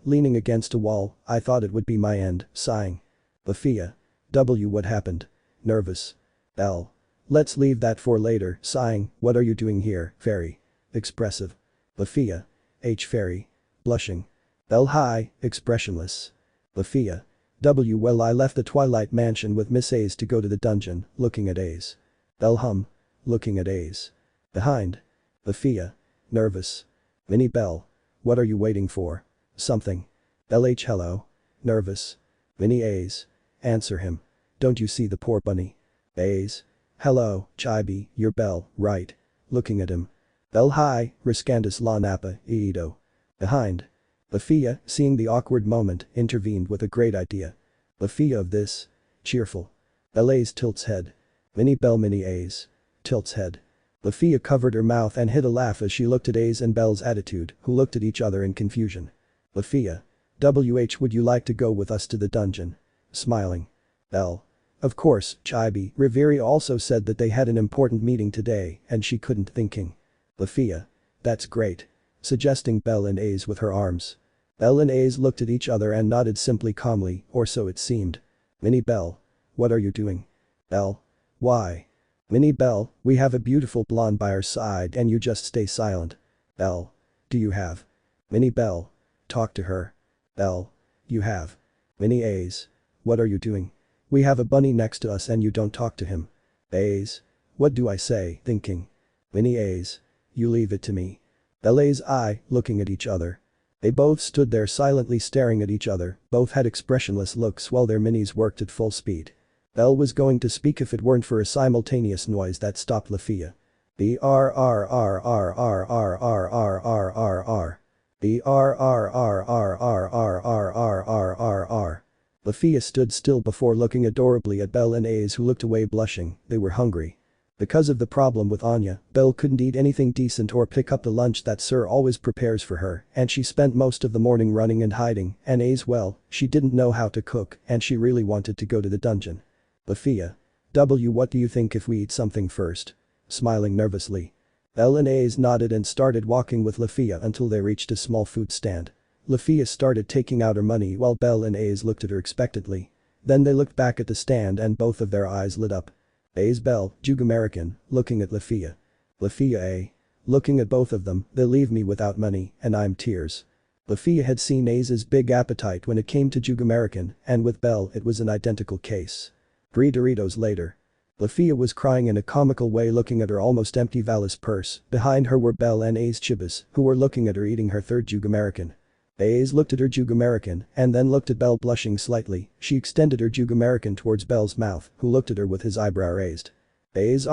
Leaning against a wall, I thought it would be my end, sighing. Lefiya. What happened? Nervous. Bell. Let's leave that for later, sighing, what are you doing here, fairy? Expressive. Lefiya. Fairy. Blushing. Bell. Hi, expressionless. Lefiya. Well, I left the Twilight Mansion with Miss A's to go to the dungeon, looking at A's. Bell. Looking at A's. Behind. Lefiya. Nervous. Mini Bell. What are you waiting for? Something. Bell. Hello. Nervous. Mini A's. Answer him. Don't you see the poor bunny? A's. Hello, chibi, you're Bell, right? Looking at him. Bell. Hi, Riscandus la Napa, Iido. Behind. Lefiya, seeing the awkward moment, intervened with a great idea. Lefiya of this. Cheerful. Bell. A's tilts head. Mini Bell. Mini A's. Tilts head. Lefiya covered her mouth and hid a laugh as she looked at A's and Bell's attitude, who looked at each other in confusion. Lefiya. Would you like to go with us to the dungeon? Smiling. Bell. Of course, chibi. Riveria also said that they had an important meeting today and she couldn't thinking. Lefiya. That's great. Suggesting Bell and A's with her arms. Bell and A's looked at each other and nodded simply calmly, or so it seemed. Mini Bell. What are you doing? Bell. Why? Mini Bell, we have a beautiful blonde by our side and you just stay silent. Bell. Do you have? Mini Bell. Talk to her. Bell. You have. Mini A's. What are you doing? We have a bunny next to us and you don't talk to him. A's. What do I say, thinking? Mini A's. You leave it to me. Bell. A's eye, looking at each other. They both stood there silently staring at each other, both had expressionless looks while their minis worked at full speed. Belle was going to speak if it weren't for a simultaneous noise that stopped Lefiya. B-R-R-R-R-R-R-R-R-R-R-R. B-R-R-R-R-R-R-R-R-R-R. Lefiya stood still before looking adorably at Belle and Ace, who looked away blushing. They were hungry. Because of the problem with Anya, Belle couldn't eat anything decent or pick up the lunch that Sir always prepares for her, and she spent most of the morning running and hiding, and Ace, well, she didn't know how to cook and she really wanted to go to the dungeon. Lefiya. What do you think if we eat something first? Smiling nervously. Belle and Ace nodded and started walking with Lefiya until they reached a small food stand. Lefiya started taking out her money while Belle and Ace looked at her expectantly. Then they looked back at the stand and both of their eyes lit up. Ace, Belle, Jug American, looking at Lefiya. Lefiya A. Looking at both of them, they leave me without money, and I'm tears. Lefiya had seen Ace's big appetite when it came to Jug American, and with Belle it was an identical case. 3 Doritos later. Lefiya was crying in a comical way looking at her almost empty valise purse. Behind her were Belle and Ace Chibis, who were looking at her eating her third Jug American. Ace looked at her Jug American and then looked at Belle blushing slightly. She extended her Jug American towards Belle's mouth, who looked at her with his eyebrow raised. Ace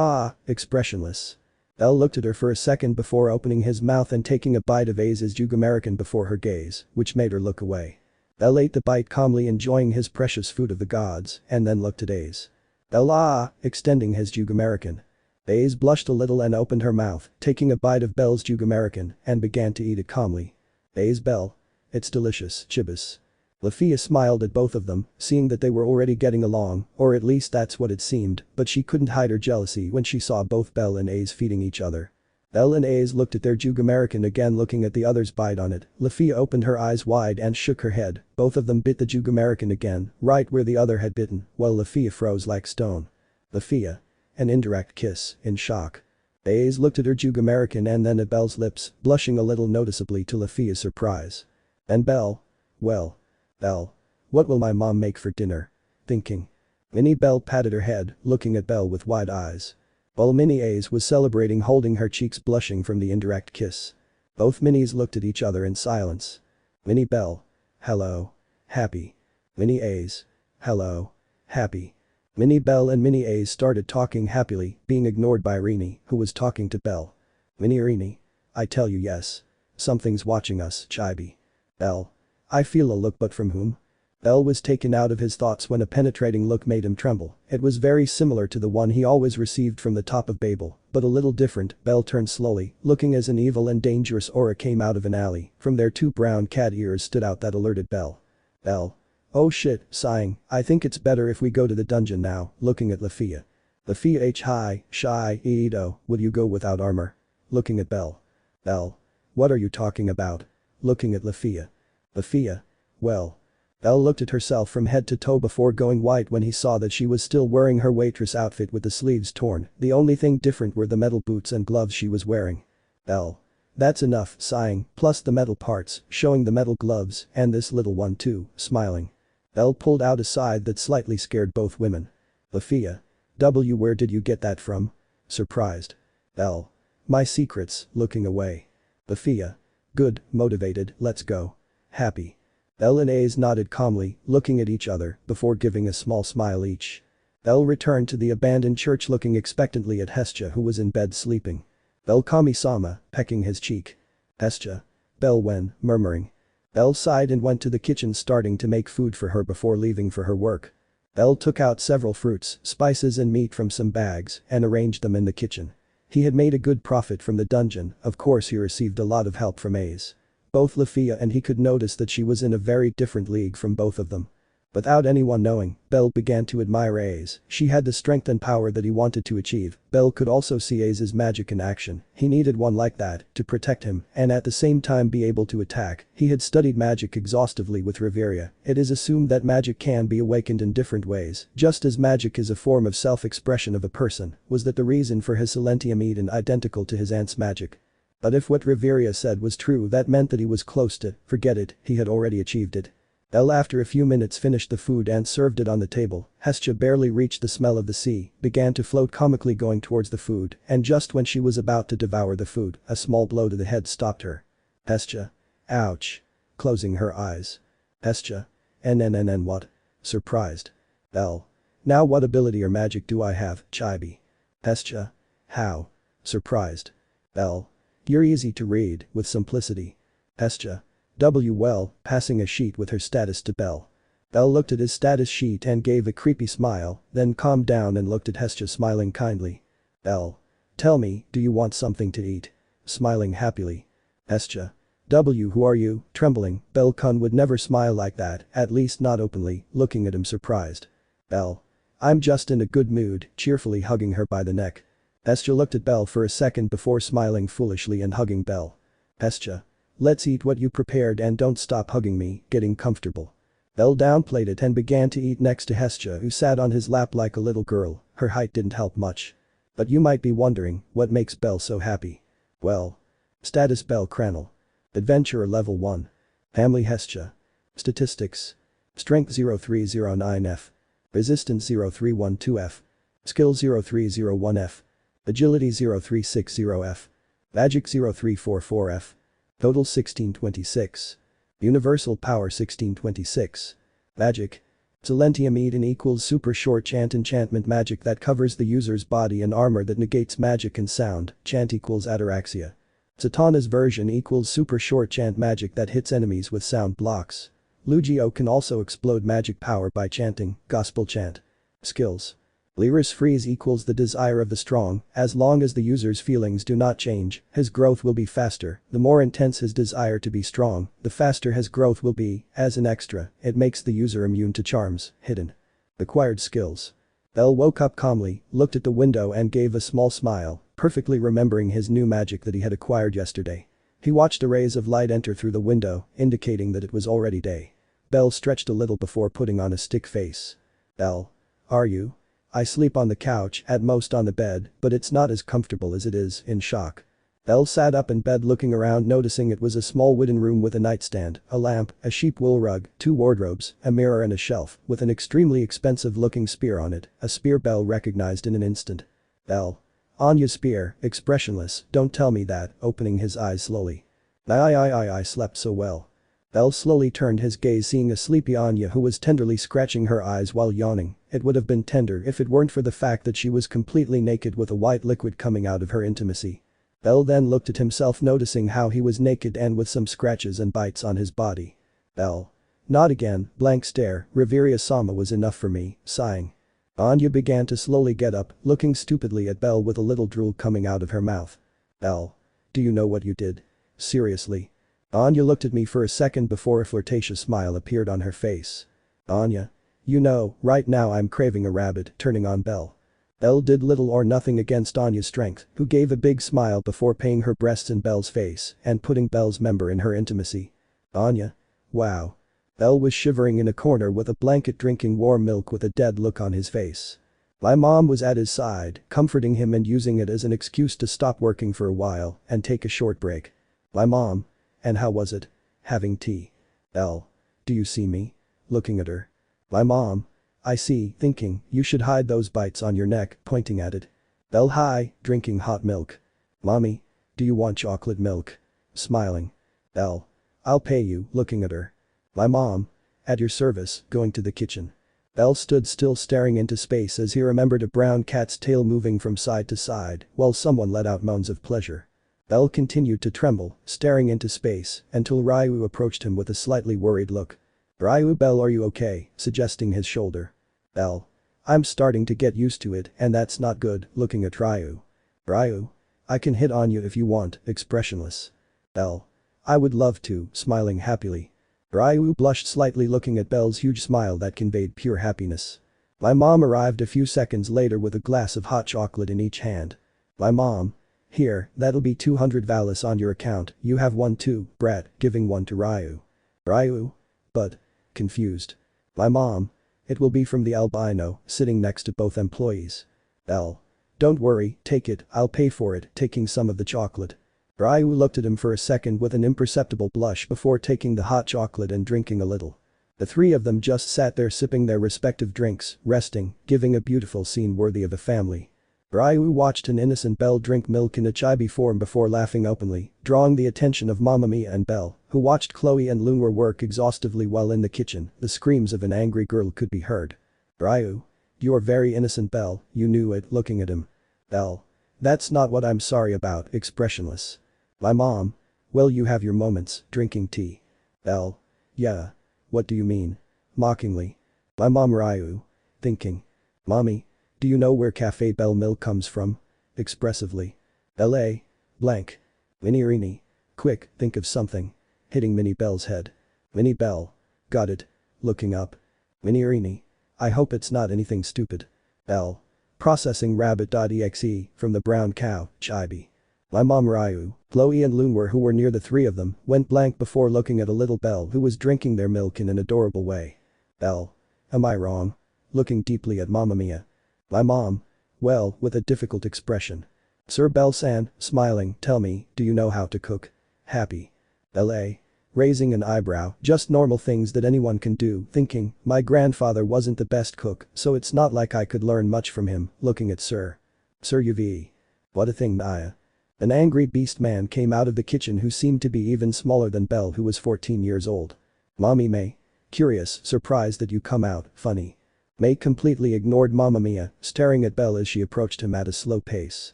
expressionless. Belle looked at her for a second before opening his mouth and taking a bite of Ace's Jug American before her gaze, which made her look away. Belle ate the bite calmly, enjoying his precious food of the gods, and then looked at Ace. Belle extending his Jug American. Ace blushed a little and opened her mouth, taking a bite of Belle's Jug American, and began to eat it calmly. Ace, Belle. It's delicious, Chibis. Lefiya smiled at both of them, seeing that they were already getting along, or at least that's what it seemed, but she couldn't hide her jealousy when she saw both Belle and Ace feeding each other. Belle and Ace looked at their Jug American again, looking at the others bite on it. Lefiya opened her eyes wide and shook her head. Both of them bit the Jug American again, right where the other had bitten, while Lefiya froze like stone. Lefiya. An indirect kiss, in shock. Ace looked at her Jug American and then at Belle's lips, blushing a little noticeably to Lefiya's surprise. And Belle? Well. Belle. What will my mom make for dinner? Thinking. Belle patted her head, looking at Belle with wide eyes. While Ace was celebrating, holding her cheeks blushing from the indirect kiss. Both Minis looked at each other in silence. Belle. Hello. Happy. Ace. Hello. Happy. Belle and Ace started talking happily, being ignored by Rini, who was talking to Belle. Rini. I tell you yes. Something's watching us, Chibi. Belle. I feel a look, but from whom? Belle was taken out of his thoughts when a penetrating look made him tremble. It was very similar to the one he always received from the top of Babel, but a little different. Belle turned slowly, looking as an evil and dangerous aura came out of an alley. From there 2 brown cat ears stood out that alerted Belle. Belle. Oh shit, sighing, I think it's better if we go to the dungeon now, looking at Lefiya. Lefiya H. Hi, shy, Iido, will you go without armor? Looking at Belle. Belle. What are you talking about? Looking at Lefiya. Lefiya. Well. Belle looked at herself from head to toe before going white when he saw that she was still wearing her waitress outfit with the sleeves torn. The only thing different were the metal boots and gloves she was wearing. Belle. That's enough, sighing, plus the metal parts, showing the metal gloves, and this little one too, smiling. Belle pulled out a side that slightly scared both women. Lefiya. Where did you get that from? Surprised. Belle. My secrets, looking away. Lefiya. Good, motivated, let's go. Happy. Belle and Ace nodded calmly, looking at each other, before giving a small smile each. Belle returned to the abandoned church looking expectantly at Hestia, who was in bed sleeping. Belle Kami-sama, pecking his cheek. Hestia. Belle when, murmuring. Belle sighed and went to the kitchen, starting to make food for her before leaving for her work. Belle took out several fruits, spices and meat from some bags and arranged them in the kitchen. He had made a good profit from the dungeon, of course he received a lot of help from Ace. Both Lefiya and he could notice that she was in a very different league from both of them. Without anyone knowing, Belle began to admire Ace. She had the strength and power that he wanted to achieve. Belle could also see Ace's magic in action. He needed one like that to protect him and at the same time be able to attack. He had studied magic exhaustively with Riveria. It is assumed that magic can be awakened in different ways, just as magic is a form of self-expression of a person. Was that the reason for his Silentium Eden identical to his aunt's magic? But if what Riveria said was true, that meant that he was close to, forget it, he had already achieved it. Belle after a few minutes finished the food and served it on the table. Hestia barely reached the smell of the sea, began to float comically going towards the food, and just when she was about to devour the food, a small blow to the head stopped her. Hestia. Ouch. Closing her eyes. Hestia. What? Surprised. Belle. Now what ability or magic do I have, Chibi? Hestia. How? Surprised. Bell. You're easy to read, with simplicity. Hestia. Well, passing a sheet with her status to Bell. Bell looked at his status sheet and gave a creepy smile, then calmed down and looked at Hestia smiling kindly. Bell. Tell me, do you want something to eat? Smiling happily. Hestia. Who are you? Trembling, Bell-kun would never smile like that, at least not openly, looking at him surprised. Bell. I'm just in a good mood, cheerfully hugging her by the neck. Hestia looked at Bell for a second before smiling foolishly and hugging Bell. Hestia. Let's eat what you prepared and don't stop hugging me, getting comfortable. Bell downplayed it and began to eat next to Hestia, who sat on his lap like a little girl. Her height didn't help much. But you might be wondering, what makes Bell so happy? Well. Status bellcranel. Adventurer level 1. Family Hestia. Statistics. Strength 0309F. Resistance 0312F. Skill 0301F. Agility 0360F. Magic 0344F. Total 1626. Universal power 1626. Magic. Silentium Eden equals super short chant enchantment magic that covers the user's body and armor that negates magic and sound, chant equals ataraxia. Satana's version equals super short chant magic that hits enemies with sound blocks. Lugio can also explode magic power by chanting, gospel chant. Skills. Lyra's freeze equals the desire of the strong, as long as the user's feelings do not change, his growth will be faster, the more intense his desire to be strong, the faster his growth will be, as an extra, it makes the user immune to charms, hidden. Acquired skills. Bell woke up calmly, looked at the window and gave a small smile, perfectly remembering his new magic that he had acquired yesterday. He watched a rays of light enter through the window, indicating that it was already day. Bell stretched a little before putting on a stick face. Bell. Are you? I sleep on the couch, at most on the bed, but it's not as comfortable as it is, in shock. Bell sat up in bed looking around, noticing it was a small wooden room with a nightstand, a lamp, a sheep wool rug, 2 wardrobes, a mirror and a shelf, with an extremely expensive looking spear on it, a spear Bell recognized in an instant. Bell. Anya's spear, expressionless, don't tell me that, opening his eyes slowly. I slept so well. Bell slowly turned his gaze, seeing a sleepy Anya who was tenderly scratching her eyes while yawning. It would have been tender if it weren't for the fact that she was completely naked with a white liquid coming out of her intimacy. Bell then looked at himself, noticing how he was naked and with some scratches and bites on his body. Bell. Not again, blank stare, Riveria was enough for me, sighing. Anya began to slowly get up, looking stupidly at Bell with a little drool coming out of her mouth. Bell. Do you know what you did? Seriously? Anya looked at me for a second before a flirtatious smile appeared on her face. Anya. You know, right now I'm craving a rabbit, turning on Bell. Bell did little or nothing against Anya's strength, who gave a big smile before paying her breasts in Bell's face and putting Bell's member in her intimacy. Anya. Wow. Bell was shivering in a corner with a blanket, drinking warm milk with a dead look on his face. My mom was at his side, comforting him and using it as an excuse to stop working for a while and take a short break. My mom. And how was it? Having tea. Bell. Do you see me? Looking at her. My mom. I see, thinking, you should hide those bites on your neck, pointing at it. Bell. Hi, drinking hot milk. Mommy. Do you want chocolate milk? Smiling. Bell. I'll pay you, looking at her. My mom. At your service, going to the kitchen. Bell stood still, staring into space as he remembered a brown cat's tail moving from side to side while someone let out moans of pleasure. Bell continued to tremble, staring into space, until Ryu approached him with a slightly worried look. Ryu. Bell, are you okay? Suggesting his shoulder. Bell. I'm starting to get used to it and that's not good, looking at Ryu. Ryu. I can hit on you if you want, expressionless. Bell. I would love to, smiling happily. Ryu blushed slightly, looking at Bell's huge smile that conveyed pure happiness. My mom arrived a few seconds later with a glass of hot chocolate in each hand. My mom. Here, that'll be 200 valis on your account, you have one too, brat, giving one to Ryu. Ryu. But. Confused. My mom. It will be from the albino, sitting next to both employees. Bell. Don't worry, take it, I'll pay for it, taking some of the chocolate. Ryu looked at him for a second with an imperceptible blush before taking the hot chocolate and drinking a little. The three of them just sat there sipping their respective drinks, resting, giving a beautiful scene worthy of a family. Ryu watched an innocent Bell drink milk in a chibi form before laughing openly, drawing the attention of Mamma Mia and Bell, who watched Chloe and Lunwer work exhaustively while in the kitchen. The screams of an angry girl could be heard. Ryu. You're very innocent, Belle, you knew it, looking at him. Belle. That's not what I'm sorry about, expressionless. My mom. Well, you have your moments, drinking tea. Belle. Yeah. What do you mean? Mockingly. My mom. Ryu. Thinking. Mommy. Do you know where Cafe Belle milk comes from? Expressively. LA. Blank. Mini. Quick, think of something. Hitting Minnie Belle's head. Minnie Belle. Got it. Looking up. Mini. I hope it's not anything stupid. Belle. Processing rabbit.exe from the brown cow, Chibi. My mom. Ryu, Chloe and Lunwer, who were near the three of them, went blank before looking at a little Belle who was drinking their milk in an adorable way. Belle. Am I wrong? Looking deeply at Mamma Mia. My mom. Well, with a difficult expression. Sir Belle-san, smiling, tell me, do you know how to cook? Happy. LA. Raising an eyebrow, just normal things that anyone can do, thinking, my grandfather wasn't the best cook, so it's not like I could learn much from him, looking at Sir UV. What a thing, Naya. An angry beast man came out of the kitchen who seemed to be even smaller than Belle, who was 14 years old. Mommy May. Curious, surprised that you come out, funny. May completely ignored Mamma Mia, staring at Belle as she approached him at a slow pace.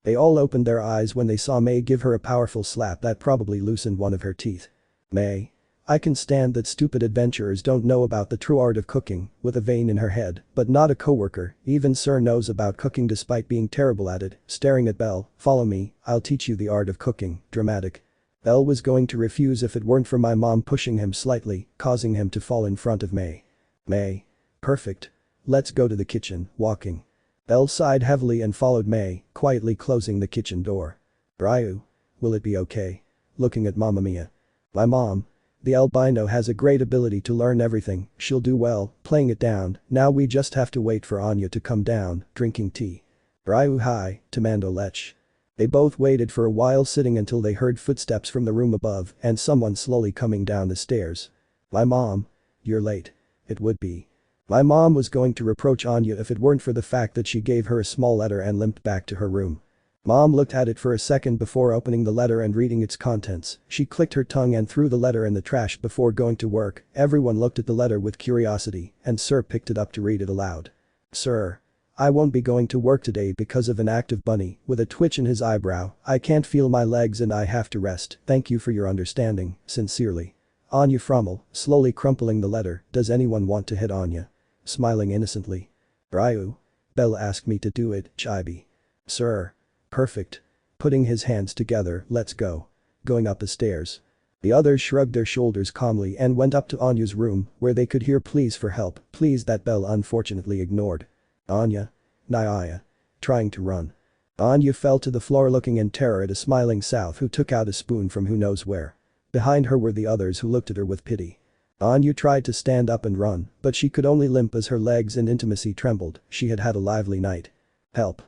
They all opened their eyes when they saw May give her a powerful slap that probably loosened one of her teeth. May. I can stand that stupid adventurers don't know about the true art of cooking, with a vein in her head, but not a coworker, even Sir knows about cooking despite being terrible at it, staring at Belle, follow me, I'll teach you the art of cooking, dramatic. Belle was going to refuse if it weren't for my mom pushing him slightly, causing him to fall in front of May. May. Perfect. Let's go to the kitchen, walking. Belle sighed heavily and followed May, quietly closing the kitchen door. Ryu. Will it be okay? Looking at Mamma Mia. My mom. The albino has a great ability to learn everything, she'll do well, playing it down, now we just have to wait for Anya to come down, drinking tea. Ryu hi, Tamando Lech. They both waited for a while, sitting until they heard footsteps from the room above and someone slowly coming down the stairs. My mom. You're late. It would be. My mom was going to reproach Anya if it weren't for the fact that she gave her a small letter and limped back to her room. Mom looked at it for a second before opening the letter and reading its contents. She clicked her tongue and threw the letter in the trash before going to work. Everyone looked at the letter with curiosity, and Sir picked it up to read it aloud. Sir. I won't be going to work today because of an active bunny, with a twitch in his eyebrow. I can't feel my legs and I have to rest. Thank you for your understanding, sincerely. Anya Frommel, slowly crumpling the letter. Does anyone want to hit Anya? Smiling innocently. Ryu. Belle asked me to do it, Chibi. Sir. Perfect. Putting his hands together, let's go. Going up the stairs. The others shrugged their shoulders calmly and went up to Anya's room, where they could hear pleas for help, pleas that Belle unfortunately ignored. Anya. Naya. Trying to run. Anya fell to the floor looking in terror at a smiling South who took out a spoon from who knows where. Behind her were the others who looked at her with pity. Anya tried to stand up and run, but she could only limp as her legs and intimacy trembled. She had had a lively night. Help.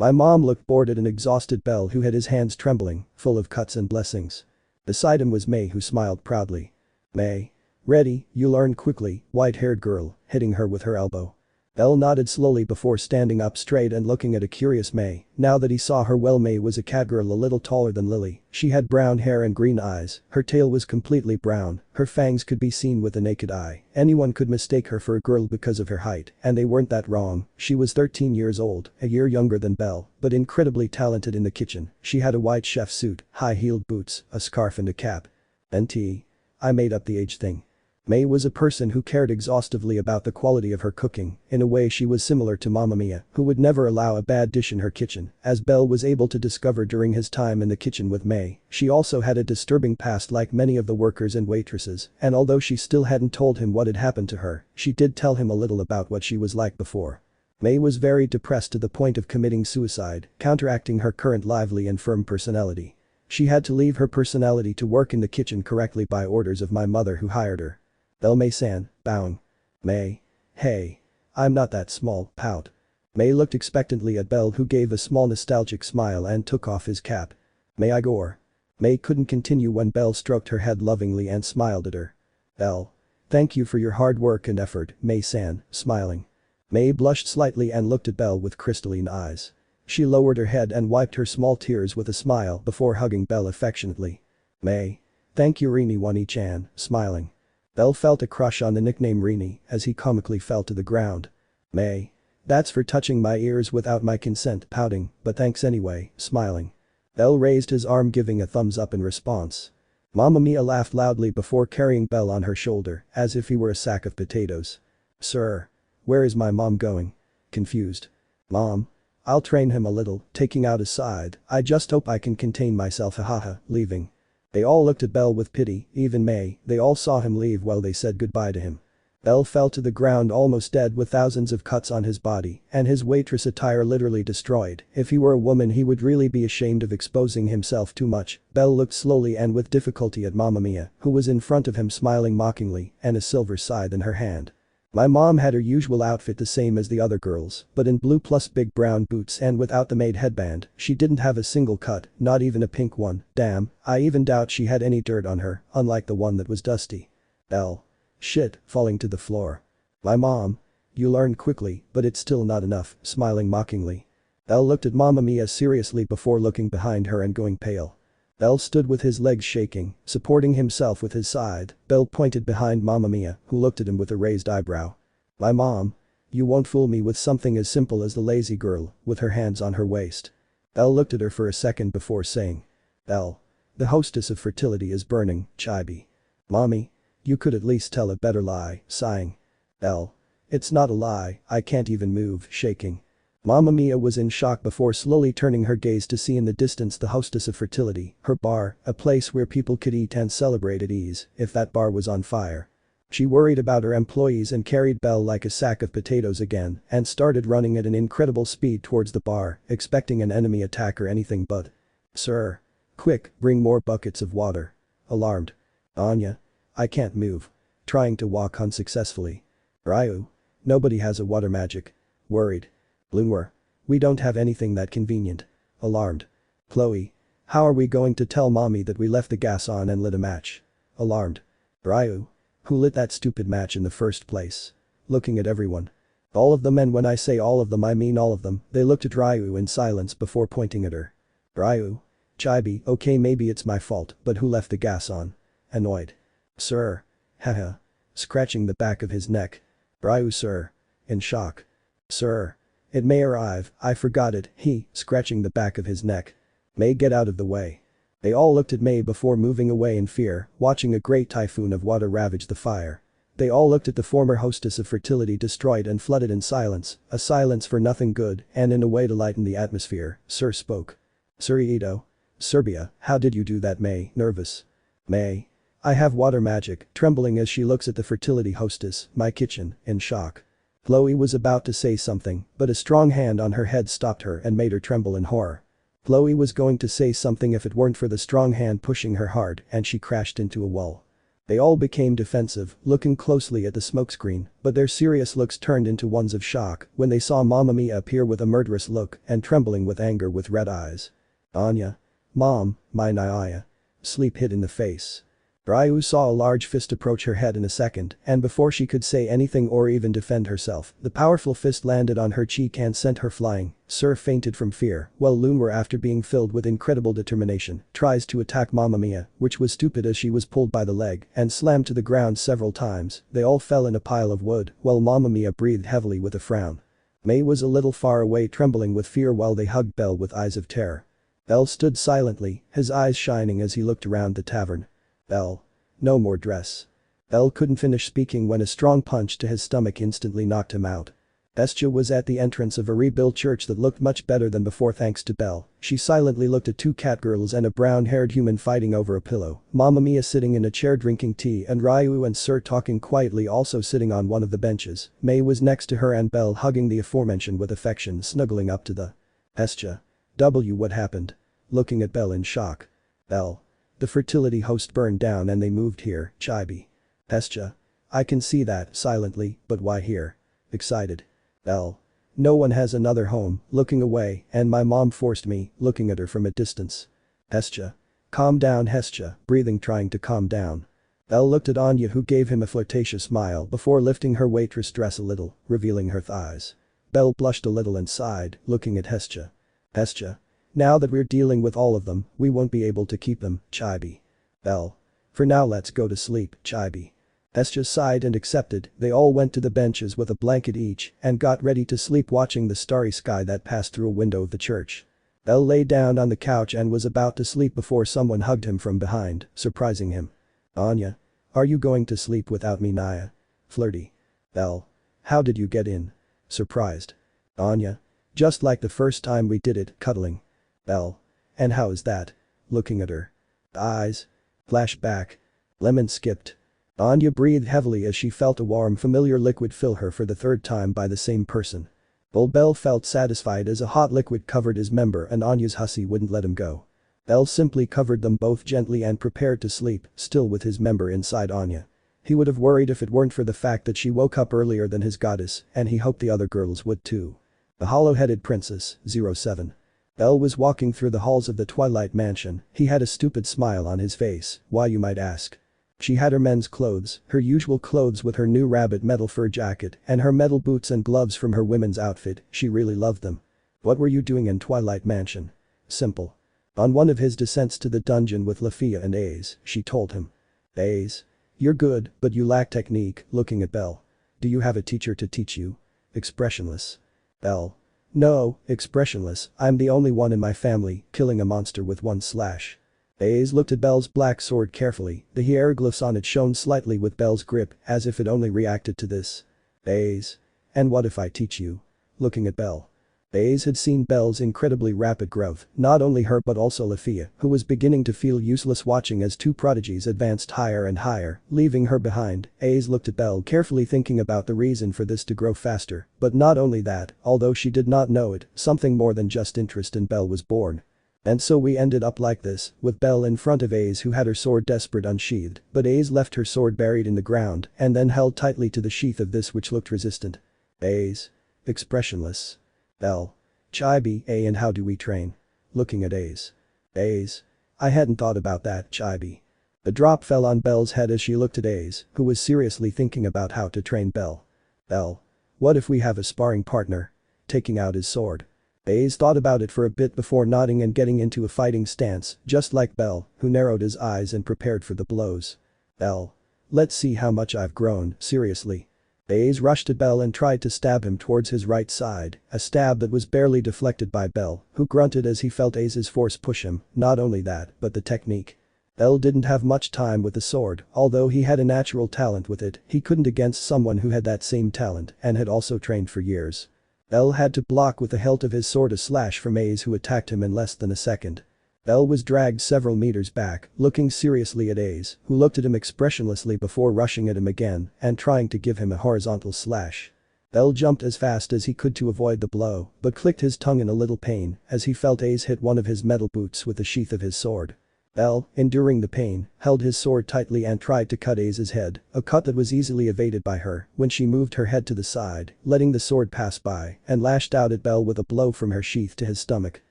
My mom looked bored at an exhausted Belle who had his hands trembling, full of cuts and blessings. Beside him was May, who smiled proudly. May. Ready, you learn quickly, white-haired girl, hitting her with her elbow. Belle nodded slowly before standing up straight and looking at a curious May. Now that he saw her well, May was a catgirl a little taller than Lily. She had brown hair and green eyes, her tail was completely brown, her fangs could be seen with the naked eye. Anyone could mistake her for a girl because of her height, and they weren't that wrong. She was 13 years old, a year younger than Belle, but incredibly talented in the kitchen. She had a white chef suit, high-heeled boots, a scarf and a cap. NT. I made up the age thing. May was a person who cared exhaustively about the quality of her cooking. In a way she was similar to Mamma Mia, who would never allow a bad dish in her kitchen, as Belle was able to discover during his time in the kitchen with May. She also had a disturbing past like many of the workers and waitresses, and although she still hadn't told him what had happened to her, she did tell him a little about what she was like before. May was very depressed to the point of committing suicide, counteracting her current lively and firm personality. She had to leave her personality to work in the kitchen correctly by orders of my mother who hired her. Belle May-san, bowing. May. Hey. I'm not that small, pout. May looked expectantly at Belle, who gave a small nostalgic smile and took off his cap. May I gore? May couldn't continue when Belle stroked her head lovingly and smiled at her. Belle. Thank you for your hard work and effort, May-san, smiling. May blushed slightly and looked at Belle with crystalline eyes. She lowered her head and wiped her small tears with a smile before hugging Belle affectionately. May. Thank you, Rini-wani-chan, smiling. Belle felt a crush on the nickname Rini as he comically fell to the ground. May. That's for touching my ears without my consent, pouting, but thanks anyway, smiling. Bell raised his arm giving a thumbs up in response. Mamma Mia laughed loudly before carrying Bell on her shoulder, as if he were a sack of potatoes. Sir. Where is my mom going? Confused. Mom. I'll train him a little, taking out his side, I just hope I can contain myself, hahaha, leaving. They all looked at Bell with pity, even May, they all saw him leave while they said goodbye to him. Bell fell to the ground almost dead with thousands of cuts on his body and his waitress attire literally destroyed. If he were a woman he would really be ashamed of exposing himself too much. Bell looked slowly and with difficulty at Mamma Mia, who was in front of him smiling mockingly and a silver scythe in her hand. My mom had her usual outfit the same as the other girls, but in blue plus big brown boots and without the maid headband, she didn't have a single cut, not even a pink one, damn, I even doubt she had any dirt on her, unlike the one that was dusty. Bell. Shit, falling to the floor. My mom. You learned quickly, but it's still not enough, smiling mockingly. Bell looked at Mamma Mia seriously before looking behind her and going pale. Bell stood with his legs shaking, supporting himself with his side. Bell pointed behind Mamma Mia, who looked at him with a raised eyebrow. My mom. You won't fool me with something as simple as the lazy girl, with her hands on her waist. Bell looked at her for a second before saying. Bell. The hostess of fertility is burning, chibi. Mommy. You could at least tell a better lie, sighing. Bell. It's not a lie, I can't even move, shaking. Mamma Mia was in shock before slowly turning her gaze to see in the distance the hostess of fertility, her bar, a place where people could eat and celebrate at ease, if that bar was on fire. She worried about her employees and carried Bell like a sack of potatoes again and started running at an incredible speed towards the bar, expecting an enemy attack or anything but. Sir. Quick, bring more buckets of water. Alarmed. Anya. I can't move. Trying to walk unsuccessfully. Ryu. Nobody has a water magic. Worried. Bloomwer. We don't have anything that convenient. Alarmed. Chloe. How are we going to tell mommy that we left the gas on and lit a match? Alarmed. Ryu. Who lit that stupid match in the first place? Looking at everyone. All of them, and when I say all of them I mean all of them, they looked at Ryu in silence before pointing at her. Ryu. Chibi, okay maybe it's my fault, but who left the gas on? Annoyed. Sir. Haha. Scratching the back of his neck. Ryu sir. In shock. Sir. It may arrive, I forgot it, he, scratching the back of his neck. May get out of the way. They all looked at May before moving away in fear, watching a great typhoon of water ravage the fire. They all looked at the former hostess of fertility destroyed and flooded in silence, a silence for nothing good, and in a way to lighten the atmosphere, Sir spoke. Sir Ito. Serbia, how did you do that May, nervous? May. I have water magic, trembling as she looks at the fertility hostess, my kitchen, in shock. Chloe was about to say something, but a strong hand on her head stopped her and made her tremble in horror. Chloe was going to say something if it weren't for the strong hand pushing her hard and she crashed into a wall. They all became defensive, looking closely at the smokescreen, but their serious looks turned into ones of shock when they saw Mamma Mia appear with a murderous look and trembling with anger with red eyes. Anya. Mom, my Nyaya. Sleep hit in the face. Ryu saw a large fist approach her head in a second, and before she could say anything or even defend herself, the powerful fist landed on her cheek and sent her flying. Sir fainted from fear, while Lunwer, after being filled with incredible determination, tries to attack Mamma Mia, which was stupid as she was pulled by the leg and slammed to the ground several times. They all fell in a pile of wood, while Mamma Mia breathed heavily with a frown. May was a little far away trembling with fear while they hugged Bell with eyes of terror. Bell stood silently, his eyes shining as he looked around the tavern. Bell. No more dress. Bell couldn't finish speaking when a strong punch to his stomach instantly knocked him out. Hestia was at the entrance of a rebuilt church that looked much better than before thanks to Bell. She silently looked at two catgirls and a brown-haired human fighting over a pillow, Mamma Mia sitting in a chair drinking tea and Ryu and Sir talking quietly also sitting on one of the benches. May was next to her and Bell hugging the aforementioned with affection snuggling up to the. Hestia. What happened? Looking at Bell in shock. Bell. The fertility host burned down and they moved here, chibi. Hestia. I can see that, silently, but why here? Excited. Bell. No one has another home, looking away, and my mom forced me, looking at her from a distance. Hestia. Calm down Hestia, breathing trying to calm down. Bell looked at Anya who gave him a flirtatious smile before lifting her waitress dress a little, revealing her thighs. Bell blushed a little and sighed, looking at Hestia. Hestia. Now that we're dealing with all of them, we won't be able to keep them, chibi. Bell. For now let's go to sleep, chibi. Hestia sighed and accepted. They all went to the benches with a blanket each and got ready to sleep watching the starry sky that passed through a window of the church. Bell lay down on the couch and was about to sleep before someone hugged him from behind, surprising him. Anya. Are you going to sleep without me, Naya? Flirty. Bell. How did you get in? Surprised. Anya. Just like the first time we did it, cuddling. Bell. And how is that? Looking at her eyes. Flashback. Lemon skipped. Anya breathed heavily as she felt a warm familiar liquid fill her for the third time by the same person. Bell felt satisfied as a hot liquid covered his member and Anya's hussy wouldn't let him go. Bell simply covered them both gently and prepared to sleep, still with his member inside Anya. He would have worried if it weren't for the fact that she woke up earlier than his goddess, and he hoped the other girls would too. The hollow-headed princess, 07. Bell was walking through the halls of the Twilight Mansion. He had a stupid smile on his face. Why, you might ask. She had her men's clothes, her usual clothes with her new rabbit metal fur jacket and her metal boots and gloves from her women's outfit. She really loved them. What were you doing in Twilight Mansion? Simple. On one of his descents to the dungeon with Lefiya and Ace, she told him. Ace. You're good, but you lack technique, looking at Bell. Do you have a teacher to teach you? Expressionless. Bell. No, expressionless, I'm the only one in my family, killing a monster with one slash. Ace looked at Bell's black sword carefully, the hieroglyphs on it shone slightly with Bell's grip, as if it only reacted to this. Ace. And what if I teach you? Looking at Bell. Ace had seen Bell's incredibly rapid growth, not only her but also Lefiya, who was beginning to feel useless watching as two prodigies advanced higher and higher, leaving her behind. Ace looked at Bell carefully thinking about the reason for this to grow faster, but not only that, although she did not know it, something more than just interest in Bell was born. And so we ended up like this, with Bell in front of Ace who had her sword desperate unsheathed, but Ace left her sword buried in the ground and then held tightly to the sheath of this which looked resistant. Ace. Expressionless. Bell. Chibi, and how do we train? Looking at Ace. Ace. I hadn't thought about that, Chibi. The drop fell on Bell's head as she looked at Ace, who was seriously thinking about how to train Bell. Bell. What if we have a sparring partner? Taking out his sword. Ace thought about it for a bit before nodding and getting into a fighting stance, just like Bell, who narrowed his eyes and prepared for the blows. Bell. Let's see how much I've grown, seriously. Ace rushed at Bell and tried to stab him towards his right side, a stab that was barely deflected by Bell, who grunted as he felt Ace's force push him. Not only that, but the technique. Bell didn't have much time with the sword, although he had a natural talent with it, he couldn't against someone who had that same talent and had also trained for years. Bell had to block with the hilt of his sword a slash from Ace who attacked him in less than a second. Bell was dragged several meters back, looking seriously at Ace, who looked at him expressionlessly before rushing at him again and trying to give him a horizontal slash. Bell jumped as fast as he could to avoid the blow, but clicked his tongue in a little pain as he felt Ace hit one of his metal boots with the sheath of his sword. Bell, enduring the pain, held his sword tightly and tried to cut Ace's head, a cut that was easily evaded by her when she moved her head to the side, letting the sword pass by, and lashed out at Bell with a blow from her sheath to his stomach.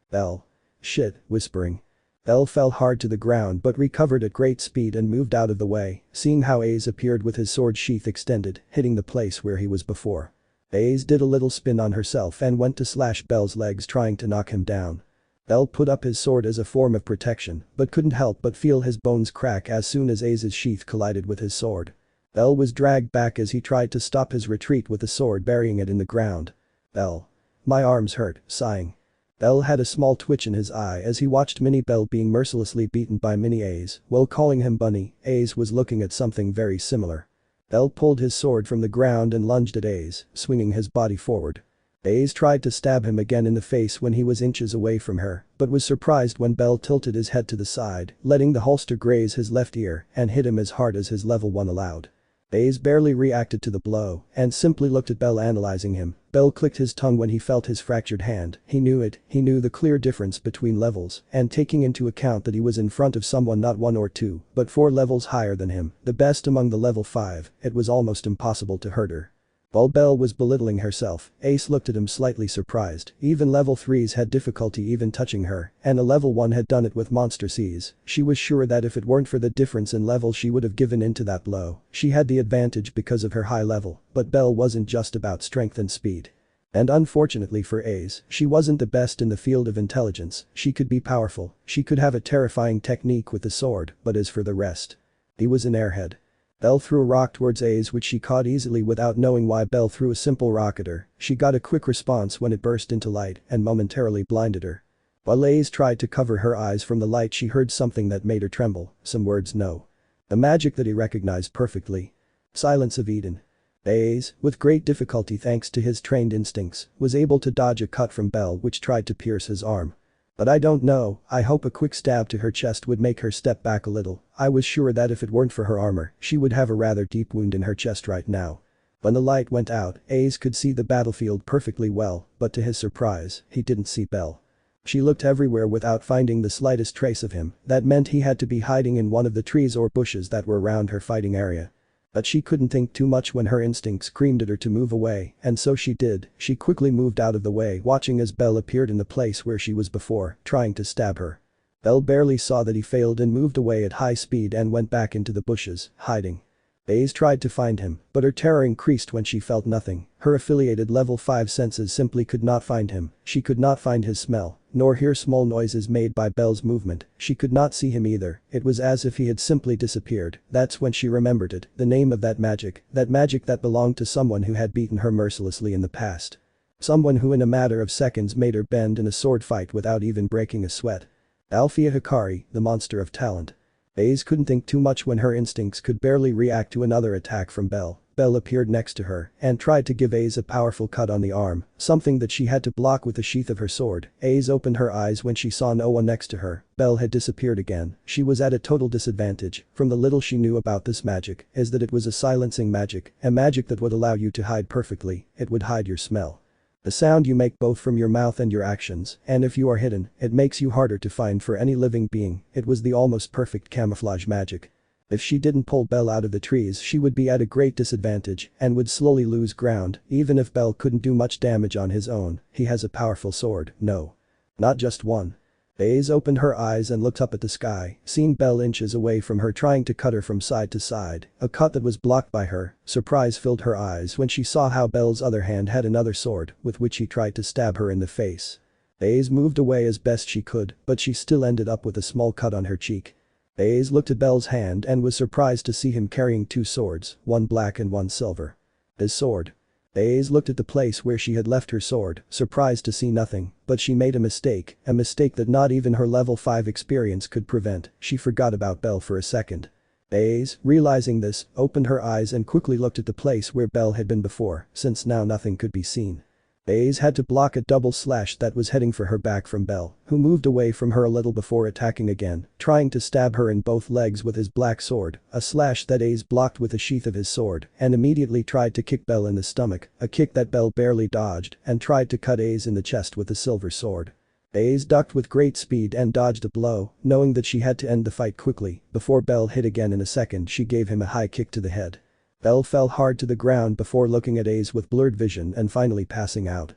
Bell. Shit, whispering. Bell fell hard to the ground but recovered at great speed and moved out of the way, seeing how Ace appeared with his sword sheath extended, hitting the place where he was before. Ace did a little spin on herself and went to slash Bell's legs trying to knock him down. Bell put up his sword as a form of protection, but couldn't help but feel his bones crack as soon as Ace's sheath collided with his sword. Bell was dragged back as he tried to stop his retreat with the sword burying it in the ground. Bell. My arms hurt, sighing. Bell had a small twitch in his eye as he watched Mini Bell being mercilessly beaten by Mini Ace. While calling him Bunny, Ace was looking at something very similar. Bell pulled his sword from the ground and lunged at Ace, swinging his body forward. Ace tried to stab him again in the face when he was inches away from her, but was surprised when Bell tilted his head to the side, letting the holster graze his left ear and hit him as hard as his level 1 allowed. Ace barely reacted to the blow and simply looked at Bell analyzing him. Bell clicked his tongue when he felt his fractured hand. He knew it, he knew the clear difference between levels and taking into account that he was in front of someone not 1 or 2, but 4 levels higher than him, the best among the level 5, it was almost impossible to hurt her. While Bell was belittling herself, Ace looked at him slightly surprised. Even level 3s had difficulty even touching her, and a level 1 had done it with monster C's. She was sure that if it weren't for the difference in level she would have given in to that blow. She had the advantage because of her high level, but Bell wasn't just about strength and speed. And unfortunately for Ace, she wasn't the best in the field of intelligence. She could be powerful, she could have a terrifying technique with the sword, but as for the rest. He was an airhead. Belle threw a rock towards Ace which she caught easily without knowing why. Belle threw a simple rock at her. She got a quick response when it burst into light and momentarily blinded her. While Ace tried to cover her eyes from the light, she heard something that made her tremble, some words no. The magic that he recognized perfectly. Silence of Eden. Ace, with great difficulty thanks to his trained instincts, was able to dodge a cut from Belle which tried to pierce his arm. But I don't know, I hope a quick stab to her chest would make her step back a little. I was sure that if it weren't for her armor, she would have a rather deep wound in her chest right now. When the light went out, Ace could see the battlefield perfectly well, but to his surprise, he didn't see Belle. She looked everywhere without finding the slightest trace of him. That meant he had to be hiding in one of the trees or bushes that were around her fighting area. But she couldn't think too much when her instinct screamed at her to move away, and so she did. She quickly moved out of the way, watching as Belle appeared in the place where she was before, trying to stab her. Belle barely saw that he failed and moved away at high speed and went back into the bushes, hiding. Ace tried to find him, but her terror increased when she felt nothing. Her affiliated level 5 senses simply could not find him. She could not find his smell, nor hear small noises made by Belle's movement. She could not see him either. It was as if he had simply disappeared. That's when she remembered it, the name of that magic that belonged to someone who had beaten her mercilessly in the past. Someone who in a matter of seconds made her bend in a sword fight without even breaking a sweat. Alfia Hikari, the monster of talent. Ace couldn't think too much when her instincts could barely react to another attack from Belle. Belle appeared next to her and tried to give Ace a powerful cut on the arm, something that she had to block with the sheath of her sword. Ace opened her eyes when she saw no one next to her. Belle had disappeared again. She was at a total disadvantage. From the little she knew about this magic is that it was a silencing magic, a magic that would allow you to hide perfectly. It would hide your smell. The sound you make both from your mouth and your actions, and if you are hidden, it makes you harder to find for any living being. It was the almost perfect camouflage magic. If she didn't pull Belle out of the trees, she would be at a great disadvantage and would slowly lose ground. Even if Belle couldn't do much damage on his own, he has a powerful sword. No. Not just one. Ace opened her eyes and looked up at the sky, seeing Belle inches away from her trying to cut her from side to side, a cut that was blocked by her. Surprise filled her eyes when she saw how Belle's other hand had another sword with which he tried to stab her in the face. Ace moved away as best she could, but she still ended up with a small cut on her cheek. Ace looked at Belle's hand and was surprised to see him carrying two swords, one black and one silver. His sword. Ace looked at the place where she had left her sword, surprised to see nothing, but she made a mistake that not even her level 5 experience could prevent. She forgot about Belle for a second. Ace, realizing this, opened her eyes and quickly looked at the place where Belle had been before, since now nothing could be seen. Ace had to block a double slash that was heading for her back from Belle, who moved away from her a little before attacking again, trying to stab her in both legs with his black sword, a slash that Ace blocked with the sheath of his sword, and immediately tried to kick Belle in the stomach, a kick that Belle barely dodged, and tried to cut Ace in the chest with the silver sword. Ace ducked with great speed and dodged a blow, knowing that she had to end the fight quickly. Before Belle hit again in a second, she gave him a high kick to the head. Belle fell hard to the ground before looking at Ace with blurred vision and finally passing out.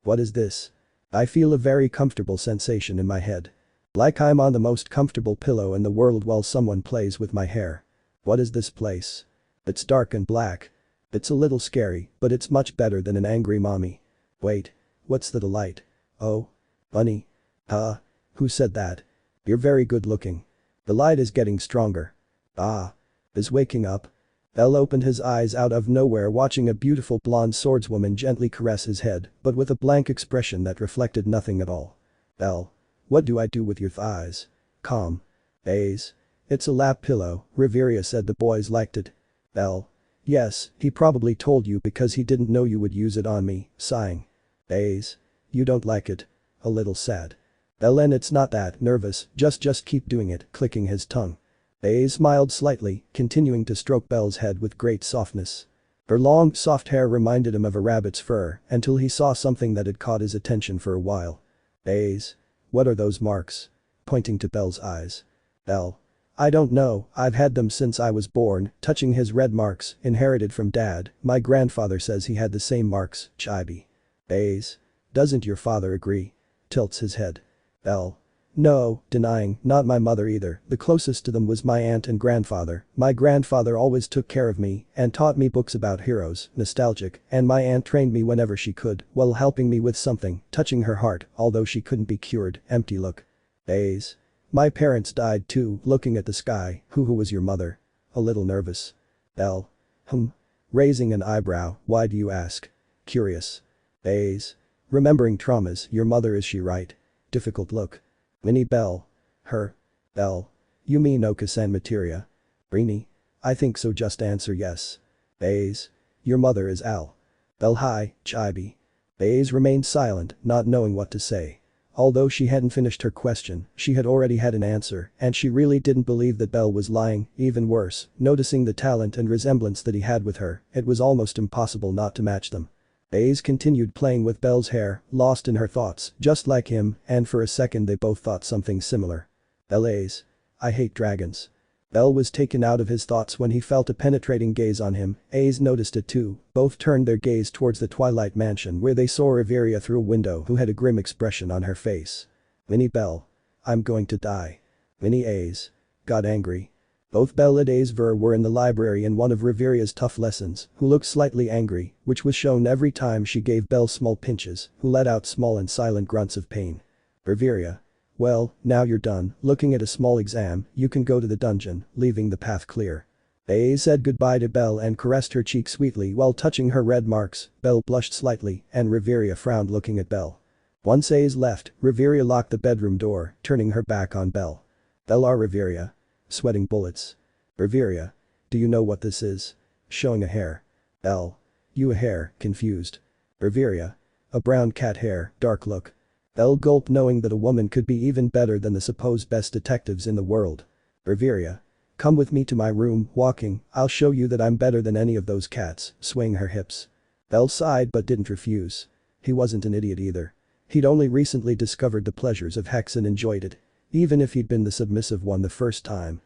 What is this? I feel a very comfortable sensation in my head. Like I'm on the most comfortable pillow in the world while someone plays with my hair. What is this place? It's dark and black. It's a little scary, but it's much better than an angry mommy. Wait. What's the light? Oh. Bunny. Who said that? You're very good looking. The light is getting stronger. Is waking up. Belle opened his eyes out of nowhere watching a beautiful blonde swordswoman gently caress his head, but with a blank expression that reflected nothing at all. Belle. What do I do with your thighs? Calm. Ace. It's a lap pillow, Riveria said the boys liked it. Belle. Yes, he probably told you because he didn't know you would use it on me, sighing. Ace. You don't like it. A little sad. Belle, it's not that, nervous, just keep doing it, clicking his tongue. Ace smiled slightly, continuing to stroke Belle's head with great softness. Her long, soft hair reminded him of a rabbit's fur until he saw something that had caught his attention for a while. Ace. What are those marks? Pointing to Belle's eyes. Belle. I don't know, I've had them since I was born, touching his red marks, inherited from dad. My grandfather says he had the same marks, Chibi. Ace. Doesn't your father agree? Tilts his head. Belle. No, denying, not my mother either. The closest to them was my aunt and grandfather. My grandfather always took care of me and taught me books about heroes, nostalgic, and my aunt trained me whenever she could, while helping me with something, touching her heart, although she couldn't be cured, empty look. Ace. My parents died too, looking at the sky. Who was your mother? a little nervous. Belle. Raising an eyebrow, why do you ask? Curious. Baze. Remembering traumas, your mother, is she right? Difficult look. Minnie. Belle. Her. Belle. You mean Oka-san materia? Rini. I think so, just answer yes. Baze. Your mother is Al. Belle. Hi, Chibi. Baze remained silent, not knowing what to say. Although she hadn't finished her question, she had already had an answer, and she really didn't believe that Belle was lying. Even worse, noticing the talent and resemblance that he had with her, it was almost impossible not to match them. Baze continued playing with Belle's hair, lost in her thoughts, just like him, and for a second they both thought something similar. Belle's. I hate dragons. Belle was taken out of his thoughts when he felt a penetrating gaze on him. Aze noticed it too. Both turned their gaze towards the Twilight Mansion where they saw Riveria through a window, who had a grim expression on her face. Minnie. Belle. I'm going to die. Minnie. Aze. Got angry. Both Belle and Aze were in the library in one of Riveria's tough lessons, who looked slightly angry, which was shown every time she gave Belle small pinches, who let out small and silent grunts of pain. Riveria. Well, now you're done looking at a small exam, you can go to the dungeon, leaving the path clear. Aze said goodbye to Belle and caressed her cheek sweetly while touching her red marks. Belle blushed slightly, and Riveria frowned looking at Belle. Once Aze left, Riveria locked the bedroom door, turning her back on Belle. Belle. Riveria. Sweating bullets. Riveria. Do you know what this is? Showing a hair. Belle. You a hair, confused. Riveria. A brown cat hair, dark look. Belle gulped, knowing that a woman could be even better than the supposed best detectives in the world. Riveria. Come with me to my room, walking, I'll show you that I'm better than any of those cats, swaying her hips. Belle sighed but didn't refuse. He wasn't an idiot either. He'd only recently discovered the pleasures of Hex and enjoyed it. Even if he'd been the submissive one the first time.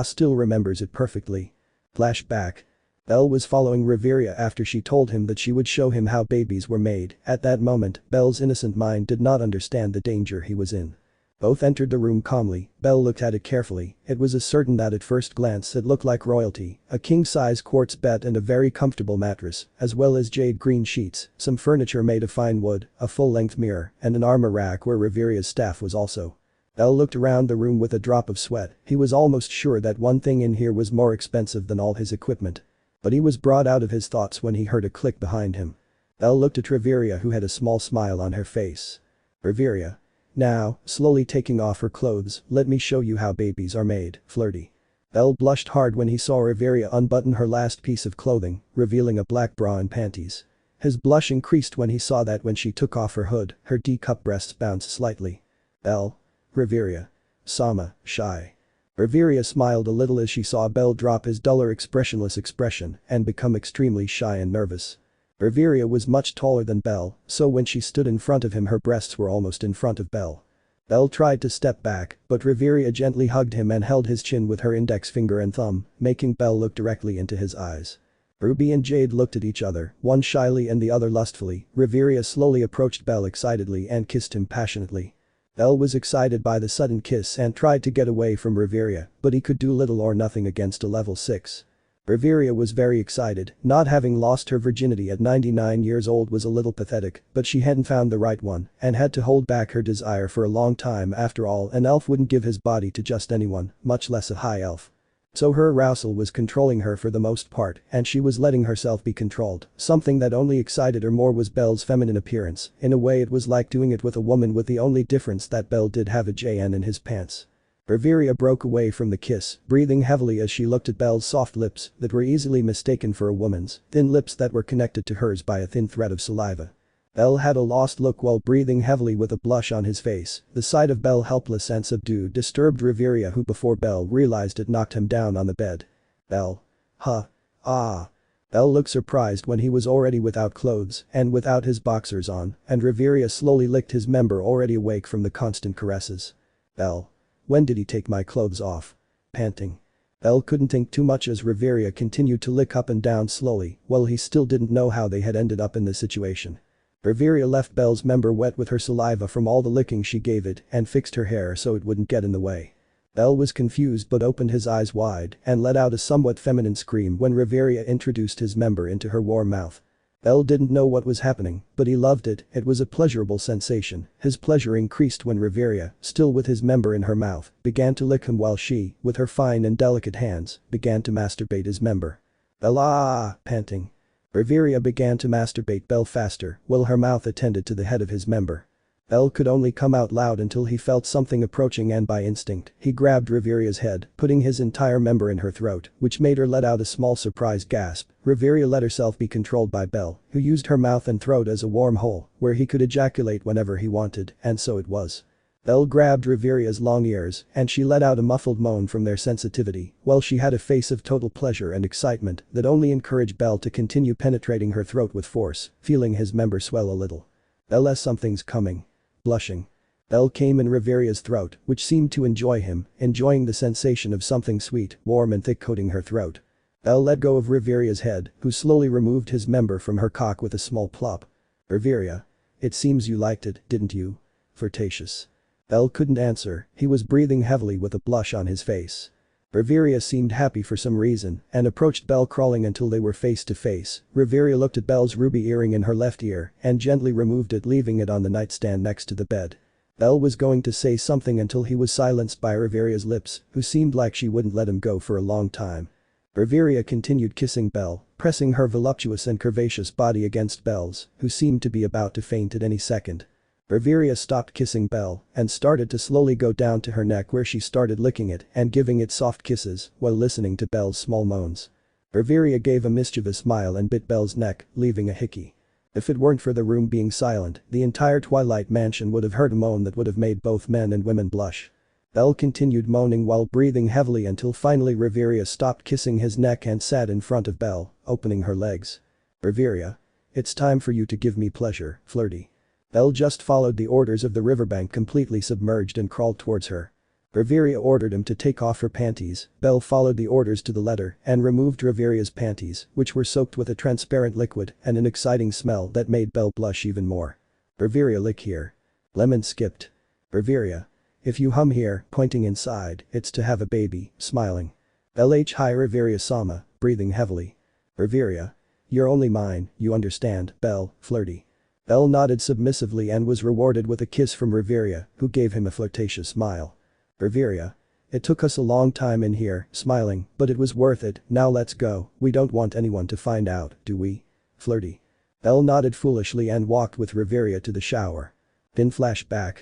Still remembers it perfectly. Flashback. Belle was following Riveria after she told him that she would show him how babies were made. At that moment, Belle's innocent mind did not understand the danger he was in. Both entered the room calmly. Belle looked at it carefully. It was certain that at first glance it looked like royalty, a king-size quartz bed and a very comfortable mattress, as well as jade green sheets, some furniture made of fine wood, a full-length mirror, and an armor rack where Riveria's staff was also. Belle looked around the room with a drop of sweat. He was almost sure that one thing in here was more expensive than all his equipment. But he was brought out of his thoughts when he heard a click behind him. Belle looked at Riveria, who had a small smile on her face. Riveria. Now, slowly taking off her clothes, let me show you how babies are made, flirty. Belle blushed hard when he saw Riveria unbutton her last piece of clothing, revealing a black bra and panties. His blush increased when he saw that when she took off her hood, her D-cup breasts bounced slightly. Belle. Riveria. Sama, shy. Riveria smiled a little as she saw Belle drop his duller expressionless expression and become extremely shy and nervous. Riveria was much taller than Belle, so when she stood in front of him her breasts were almost in front of Belle. Belle tried to step back, but Riveria gently hugged him and held his chin with her index finger and thumb, making Belle look directly into his eyes. Ruby and Jade looked at each other, one shyly and the other lustfully. Riveria slowly approached Belle excitedly and kissed him passionately. Belle was excited by the sudden kiss and tried to get away from Riveria, but he could do little or nothing against a level 6. Riveria was very excited. Not having lost her virginity at 99 years old was a little pathetic, but she hadn't found the right one and had to hold back her desire for a long time. After all, an elf wouldn't give his body to just anyone, much less a high elf. So her arousal was controlling her for the most part, and she was letting herself be controlled. Something that only excited her more was Belle's feminine appearance. In a way it was like doing it with a woman, with the only difference that Belle did have a JN in his pants. Riveria broke away from the kiss, breathing heavily as she looked at Belle's soft lips that were easily mistaken for a woman's, thin lips that were connected to hers by a thin thread of saliva. Belle had a lost look while breathing heavily with a blush on his face. The sight of Belle helpless and subdued disturbed Riveria, who before Belle realized it knocked him down on the bed. Belle. Huh. Ah. Belle looked surprised when he was already without clothes and without his boxers on, and Riveria slowly licked his member, already awake from the constant caresses. Belle. When did he take my clothes off? Panting. Belle couldn't think too much as Riveria continued to lick up and down slowly, while he still didn't know how they had ended up in this situation. Riveria left Belle's member wet with her saliva from all the licking she gave it and fixed her hair so it wouldn't get in the way. Belle was confused but opened his eyes wide and let out a somewhat feminine scream when Riveria introduced his member into her warm mouth. Bell didn't know what was happening, but he loved it. It was a pleasurable sensation. His pleasure increased when Riveria, still with his member in her mouth, began to lick him while she, with her fine and delicate hands, began to masturbate his member. Bell panting. Riveria began to masturbate Bell faster while her mouth attended to the head of his member. Bell could only come out loud until he felt something approaching and by instinct, he grabbed Riveria's head, putting his entire member in her throat, which made her let out a small surprised gasp. Riveria let herself be controlled by Bell, who used her mouth and throat as a warm hole where he could ejaculate whenever he wanted, and so it was. Bell grabbed Riveria's long ears, and she let out a muffled moan from their sensitivity, while she had a face of total pleasure and excitement that only encouraged Bell to continue penetrating her throat with force, feeling his member swell a little. Bell, something's coming. Blushing. Bell came in Riveria's throat, which seemed to enjoy him, enjoying the sensation of something sweet, warm and thick coating her throat. Bell let go of Riveria's head, who slowly removed his member from her cock with a small plop. Riveria. It seems you liked it, didn't you? Flirtatious. Bell couldn't answer, he was breathing heavily with a blush on his face. Riveria seemed happy for some reason and approached Bell crawling until they were face to face. Riveria looked at Bell's ruby earring in her left ear and gently removed it, leaving it on the nightstand next to the bed. Bell was going to say something until he was silenced by Riveria's lips, who seemed like she wouldn't let him go for a long time. Riveria continued kissing Bell, pressing her voluptuous and curvaceous body against Bell's, who seemed to be about to faint at any second. Riveria stopped kissing Bell and started to slowly go down to her neck, where she started licking it and giving it soft kisses while listening to Bell's small moans. Riveria gave a mischievous smile and bit Bell's neck, leaving a hickey. If it weren't for the room being silent, the entire Twilight Mansion would have heard a moan that would have made both men and women blush. Bell continued moaning while breathing heavily until finally Riveria stopped kissing his neck and sat in front of Bell, opening her legs. Riveria. It's time for you to give me pleasure, flirty. Bell just followed the orders of the riverbank, completely submerged, and crawled towards her. Riveria ordered him to take off her panties. Bell followed the orders to the letter and removed Riveria's panties, which were soaked with a transparent liquid and an exciting smell that made Bell blush even more. Riveria, lick here. Lemon skipped. Riveria. If you hum here, pointing inside, it's to have a baby, smiling. Bell hi Riveria-sama, breathing heavily. Riveria. You're only mine, you understand, Bell, flirty. Bell nodded submissively and was rewarded with a kiss from Riveria, who gave him a flirtatious smile. Riveria. It took us a long time in here, smiling, but it was worth it. Now let's go, we don't want anyone to find out, do we? Flirty. Bell nodded foolishly and walked with Riveria to the shower. Then flashback.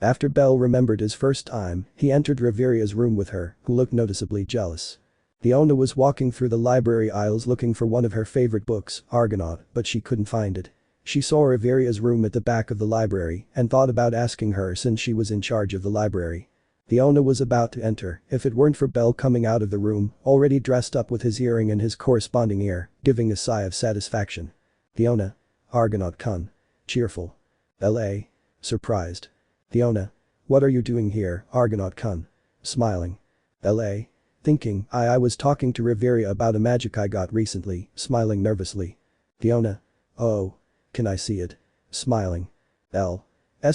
After Bell remembered his first time, he entered Riveria's room with her, who looked noticeably jealous. Leona was walking through the library aisles looking for one of her favorite books, Argonaut, but she couldn't find it. She saw Riveria's room at the back of the library and thought about asking her since she was in charge of the library. Leona was about to enter if it weren't for Bell coming out of the room, already dressed up with his earring and his corresponding ear, giving a sigh of satisfaction. Leona. Argonaut-kun. Cheerful. Bell. Surprised. Leona. What are you doing here, Argonaut-kun? Smiling. Bell. Thinking, I was talking to Riveria about a magic I got recently, smiling nervously. Leona. Oh. Can I see it? Smiling. Bell.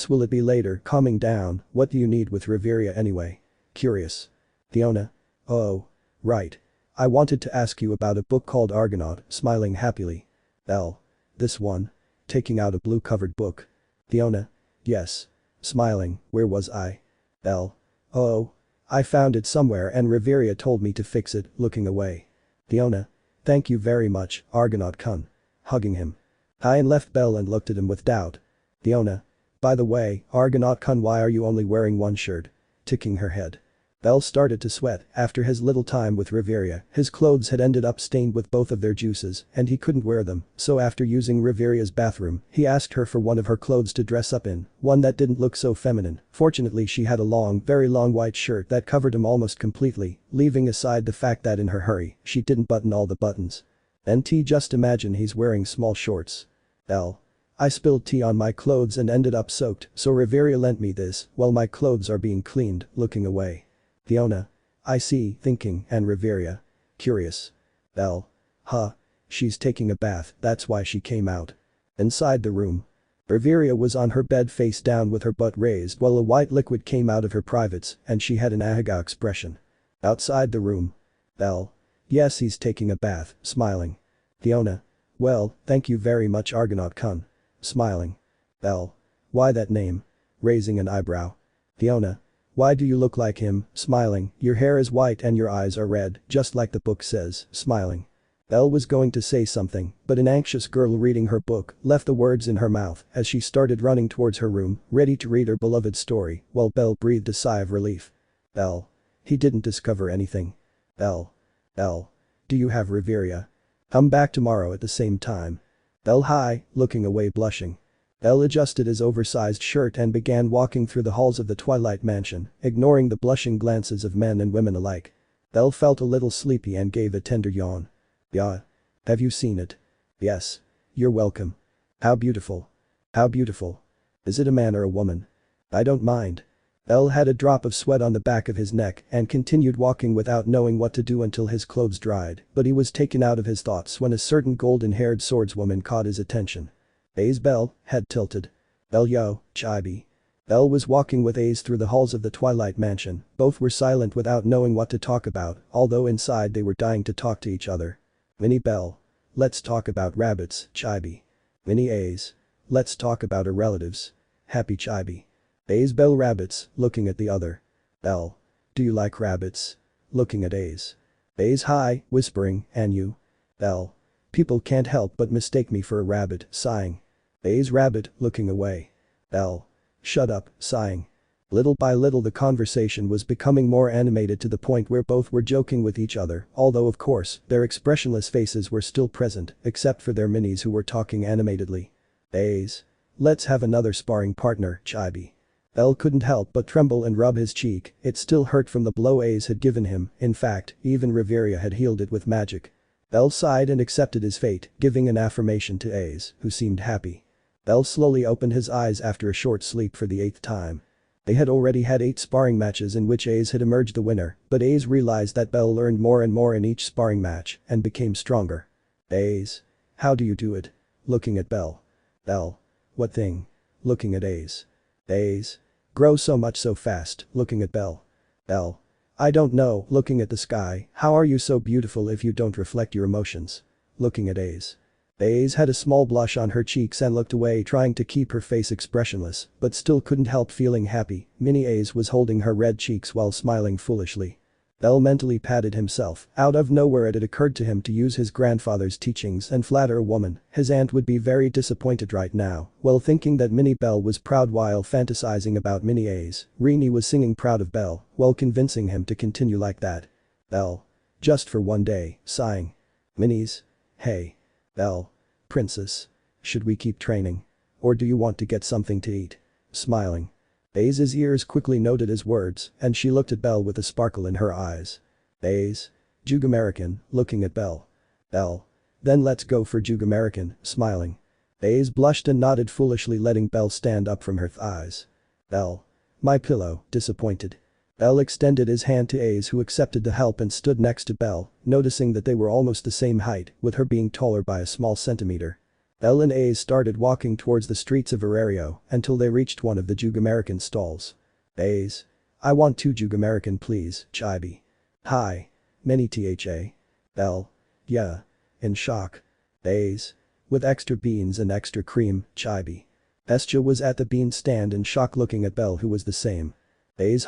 Will it be later, calming down, what do you need with Riveria anyway? Curious. Leona. Oh. Right. I wanted to ask you about a book called Argonaut, smiling happily. Bell. This one? Taking out a blue-covered book. Leona. Yes. Smiling, where was I? Bell. Oh. I found it somewhere and Riveria told me to fix it, looking away. Leona. Thank you very much, Argonaut-kun. Hugging him. Ian left Bell and looked at him with doubt. Leona. By the way, Argonaut-kun, why are you only wearing one shirt? Ticking her head. Bell started to sweat. After his little time with Riveria, his clothes had ended up stained with both of their juices and he couldn't wear them, so after using Riveria's bathroom, he asked her for one of her clothes to dress up in, one that didn't look so feminine. Fortunately she had a long, very long white shirt that covered him almost completely, leaving aside the fact that in her hurry, she didn't button all the buttons. Just imagine he's wearing small shorts. Bell. I spilled tea on my clothes and ended up soaked, so Riveria lent me this while my clothes are being cleaned, looking away. Leona. I see, thinking, and Riveria. Curious. Bell. Huh. She's taking a bath, that's why she came out. Inside the room. Riveria was on her bed face down with her butt raised while a white liquid came out of her privates and she had an ahaga expression. Outside the room. Bell. Yes, he's taking a bath, smiling. Leona. Well, thank you very much Argonaut-kun. Smiling. Bell. Why that name? Raising an eyebrow. Fiona. Why do you look like him? Smiling. Your hair is white and your eyes are red, just like the book says, smiling. Belle was going to say something, but an anxious girl reading her book left the words in her mouth as she started running towards her room, ready to read her beloved story, while Belle breathed a sigh of relief. Belle. He didn't discover anything. Belle. Belle. Do you have Riveria? Come back tomorrow at the same time. Belle hi, looking away blushing. Belle adjusted his oversized shirt and began walking through the halls of the Twilight Mansion, ignoring the blushing glances of men and women alike. Belle felt a little sleepy and gave a tender yawn. Yeah. Have you seen it? Yes. You're welcome. How beautiful. How beautiful. Is it a man or a woman? I don't mind. Belle had a drop of sweat on the back of his neck and continued walking without knowing what to do until his clothes dried, but he was taken out of his thoughts when a certain golden-haired swordswoman caught his attention. Ace Belle, head tilted. Belle yo, chibi. Belle was walking with Ace through the halls of the Twilight Mansion, both were silent without knowing what to talk about, although inside they were dying to talk to each other. Minnie Belle. Let's talk about rabbits, chibi. Minnie Ace. Let's talk about her relatives. Happy chibi. Ace Belle rabbits, looking at the other. Belle. Do you like rabbits? Looking at Ace. Ace hi, whispering, and you? Belle. People can't help but mistake me for a rabbit, sighing. Ace rabbit, looking away. Belle. Shut up, sighing. Little by little the conversation was becoming more animated to the point where both were joking with each other, although of course, their expressionless faces were still present, except for their minis who were talking animatedly. Ace. Let's have another sparring partner, chibi. Belle couldn't help but tremble and rub his cheek, it still hurt from the blow Ace had given him, in fact, even Riveria had healed it with magic. Belle sighed and accepted his fate, giving an affirmation to Ace, who seemed happy. Belle slowly opened his eyes after a short sleep for the 8th time. They had already had 8 sparring matches in which Ace had emerged the winner, but Ace realized that Belle learned more and more in each sparring match and became stronger. Ace. How do you do it? Looking at Belle. Belle. What thing? Looking at Ace. Ace. Grow so much so fast, looking at Belle. Belle. I don't know, looking at the sky, how are you so beautiful if you don't reflect your emotions? Looking at Ace. Ace had a small blush on her cheeks and looked away trying to keep her face expressionless, but still couldn't help feeling happy. Mini Ace was holding her red cheeks while smiling foolishly. Belle mentally patted himself. Out of nowhere it had occurred to him to use his grandfather's teachings and flatter a woman. His aunt would be very disappointed right now, while thinking that Minnie Belle was proud while fantasizing about Minnie Ace. Rini was singing proud of Belle while convincing him to continue like that. Belle. Just for one day, sighing. Minnie's. Hey. Belle. Princess. Should we keep training? Or do you want to get something to eat? Smiling. Ace's ears quickly noted his words, and she looked at Belle with a sparkle in her eyes. Ace. Jug American, looking at Belle. Belle. Then let's go for Jug American, smiling. Ace blushed and nodded foolishly letting Belle stand up from her thighs. Belle. My pillow, disappointed. Belle extended his hand to Ace who accepted the help and stood next to Belle, noticing that they were almost the same height, with her being taller by a small centimeter. Belle and Ace started walking towards the streets of Arario until they reached one of the Jug American stalls. Ace. I want 2 Jug American please, chibi. Hi. Many tha. Belle. Yeah. In shock. Ace. With extra beans and extra cream, chibi. Hestia was at the bean stand in shock looking at Belle who was the same. Ace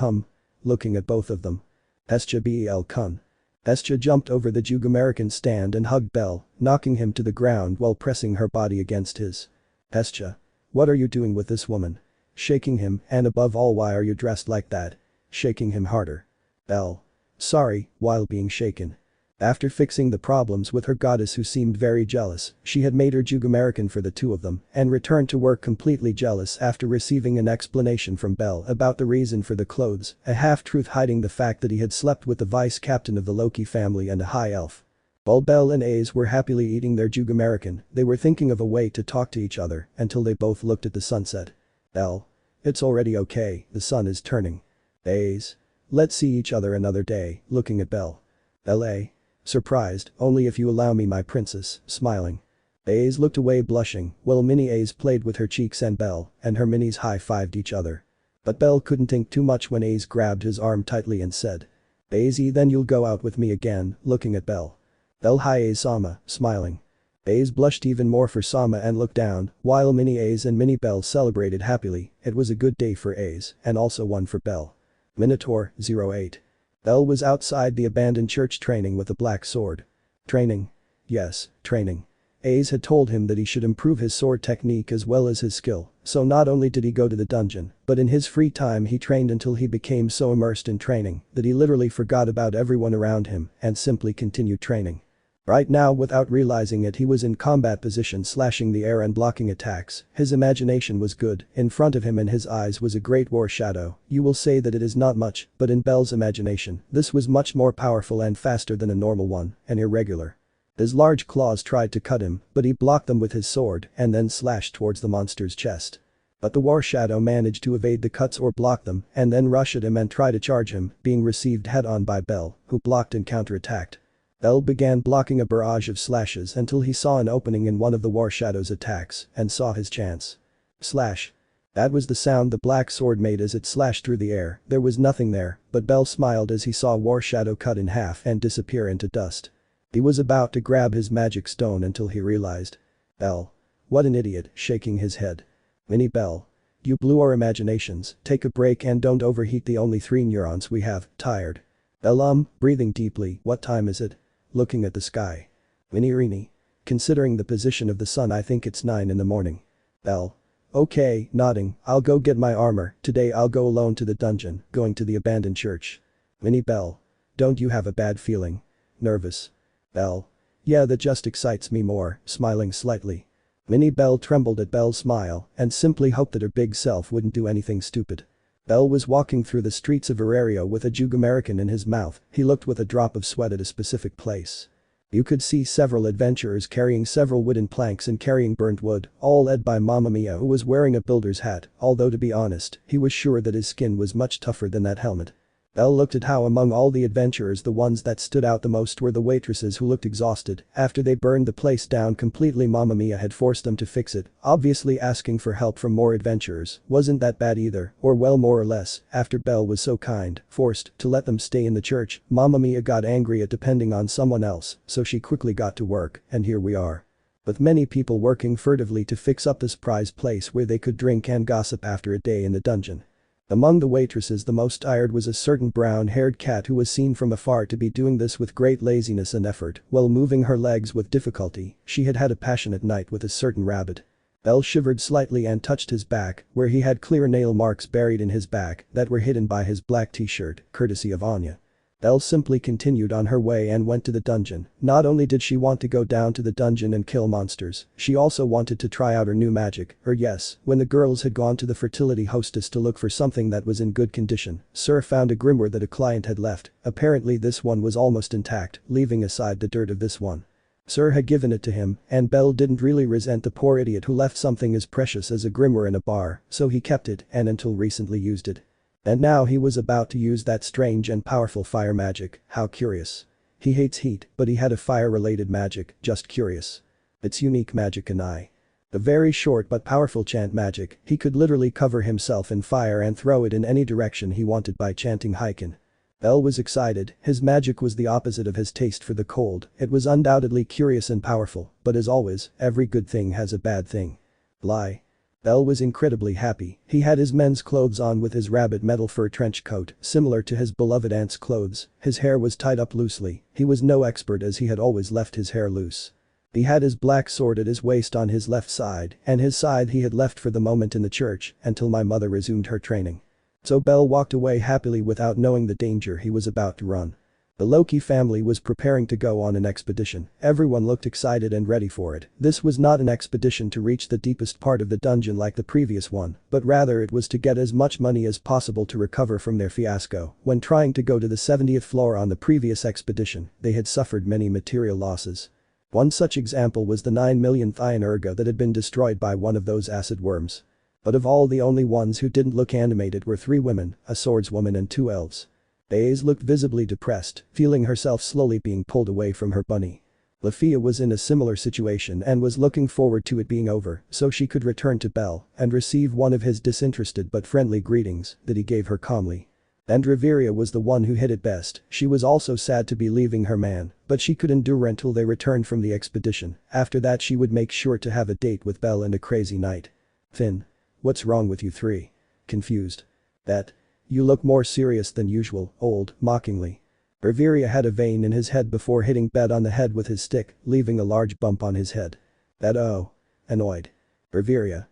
looking at both of them. Hestia bel kun. Hestia jumped over the Jug American stand and hugged Belle, knocking him to the ground while pressing her body against his. Hestia. What are you doing with this woman? Shaking him, and above all why are you dressed like that? Shaking him harder. Belle. Sorry, while being shaken. After fixing the problems with her goddess who seemed very jealous, she had made her Jug American for the 2 of them and returned to work completely jealous after receiving an explanation from Belle about the reason for the clothes, a half-truth hiding the fact that he had slept with the vice captain of the Loki family and a high elf. While Belle and Ace were happily eating their Jug American, they were thinking of a way to talk to each other until they both looked at the sunset. Belle. It's already okay, the sun is turning. Ace. Let's see each other another day, looking at Belle. L.A. Surprised, only if you allow me my princess, smiling. Ace looked away blushing, while Minnie Ace played with her cheeks and Belle and her minis high-fived each other. But Belle couldn't think too much when Ace grabbed his arm tightly and said. Ace then you'll go out with me again, looking at Belle. Belle hi Ace-sama, smiling. A's blushed even more for Sama and looked down, while Mini A's and Mini Bell celebrated happily. It was a good day for A's, and also one for Bell. Minotaur, 08. Bell was outside the abandoned church training with a black sword. Training? Yes, training. A's had told him that he should improve his sword technique as well as his skill, so not only did he go to the dungeon, but in his free time he trained until he became so immersed in training that he literally forgot about everyone around him and simply continued training. Right now, without realizing it, he was in combat position, slashing the air and blocking attacks. His imagination was good. In front of him in his eyes was a great war shadow. You will say that it is not much, but in Bell's imagination, this was much more powerful and faster than a normal one, and irregular. His large claws tried to cut him, but he blocked them with his sword and then slashed towards the monster's chest. But the war shadow managed to evade the cuts or block them and then rush at him and try to charge him, being received head-on by Bell, who blocked and counterattacked. Bell began blocking a barrage of slashes until he saw an opening in one of the war shadow's attacks and saw his chance. Slash. That was the sound the black sword made as it slashed through the air. There was nothing there, but Bell smiled as he saw war shadow cut in half and disappear into dust. He was about to grab his magic stone until he realized. Bell. What an idiot, shaking his head. Mini Bell. You blew our imaginations, take a break and don't overheat the only 3 neurons we have, tired. Bell breathing deeply, what time is it? Looking at the sky. Mini Rini. Considering the position of the sun, I think it's 9 in the morning. Bell. Okay, nodding, I'll go get my armor, today I'll go alone to the dungeon, going to the abandoned church. Mini Bell. Don't you have a bad feeling? Nervous. Bell. Yeah, that just excites me more, smiling slightly. Mini Bell trembled at Bell's smile and simply hoped that her big self wouldn't do anything stupid. Bell was walking through the streets of Arario with a jug American in his mouth. He looked with a drop of sweat at a specific place. You could see several adventurers carrying several wooden planks and carrying burnt wood, all led by Mamma Mia, who was wearing a builder's hat, although to be honest, he was sure that his skin was much tougher than that helmet. Bell looked at how among all the adventurers the ones that stood out the most were the waitresses, who looked exhausted. After they burned the place down completely, Mamma Mia had forced them to fix it, obviously asking for help from more adventurers. Wasn't that bad either, or well, more or less, after Bell was so kind, forced to let them stay in the church. Mamma Mia got angry at depending on someone else, so she quickly got to work, and here we are. With many people working furtively to fix up this prized place where they could drink and gossip after a day in the dungeon. Among the waitresses, the most tired was a certain brown-haired cat who was seen from afar to be doing this with great laziness and effort while moving her legs with difficulty. She had had a passionate night with a certain rabbit. Bell shivered slightly and touched his back, where he had clear nail marks buried in his back that were hidden by his black t-shirt, courtesy of Anya. Bell simply continued on her way and went to the dungeon. Not only did she want to go down to the dungeon and kill monsters, she also wanted to try out her new magic. When the girls had gone to the fertility hostess to look for something that was in good condition, Sir found a grimoire that a client had left. Apparently this one was almost intact, leaving aside the dirt of this one. Sir had given it to him, and Bell didn't really resent the poor idiot who left something as precious as a grimoire in a bar, so he kept it and until recently used it. And now he was about to use that strange and powerful fire magic. How curious. He hates heat, but he had a fire-related magic, just curious. It's unique magic and a very short but powerful chant magic. He could literally cover himself in fire and throw it in any direction he wanted by chanting Heiken. Bell was excited. His magic was the opposite of his taste for the cold. It was undoubtedly curious and powerful, but as always, every good thing has a bad thing. Lie. Bell was incredibly happy. He had his men's clothes on with his rabbit metal fur trench coat, similar to his beloved aunt's clothes. His hair was tied up loosely. He was no expert as he had always left his hair loose. He had his black sword at his waist on his left side, and his side he had left for the moment in the church until my mother resumed her training. So Bell walked away happily without knowing the danger he was about to run. The Loki family was preparing to go on an expedition. Everyone looked excited and ready for it. This was not an expedition to reach the deepest part of the dungeon like the previous one, but rather it was to get as much money as possible to recover from their fiasco. When trying to go to the 70th floor on the previous expedition, they had suffered many material losses. One such example was the 9 millionth iron ergo that had been destroyed by one of those acid worms. But of all, the only ones who didn't look animated were 3 women, a swordswoman and 2 elves. Baze looked visibly depressed, feeling herself slowly being pulled away from her bunny. Lefiya was in a similar situation and was looking forward to it being over so she could return to Bell and receive one of his disinterested but friendly greetings that he gave her calmly. And Riveria was the one who hit it best. She was also sad to be leaving her man, But she could endure until they returned from the expedition. After that she would make sure to have a date with Belle and a crazy night. Finn. What's wrong with you three? Confused. That. You look more serious than usual, old, mockingly. Riveria had a vein in his head before hitting Bed on the head with his stick, leaving a large bump on his head. That oh. Annoyed. Riveria.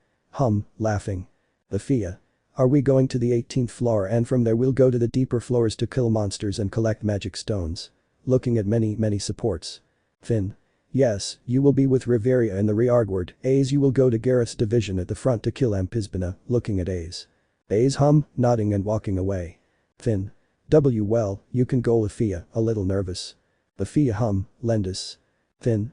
Laughing. Lefiya. Are we going to the 18th floor and from there we'll go to the deeper floors to kill monsters and collect magic stones? Looking at many supports. Finn. Yes, you will be with Riveria in the rearguard. Ace you will go to Gareth's division at the front to kill Ampisbina, looking at Ace. Ace nodding and walking away. Finn. Well, you can go Lefiya, a little nervous. Lefiya Lendis. Finn.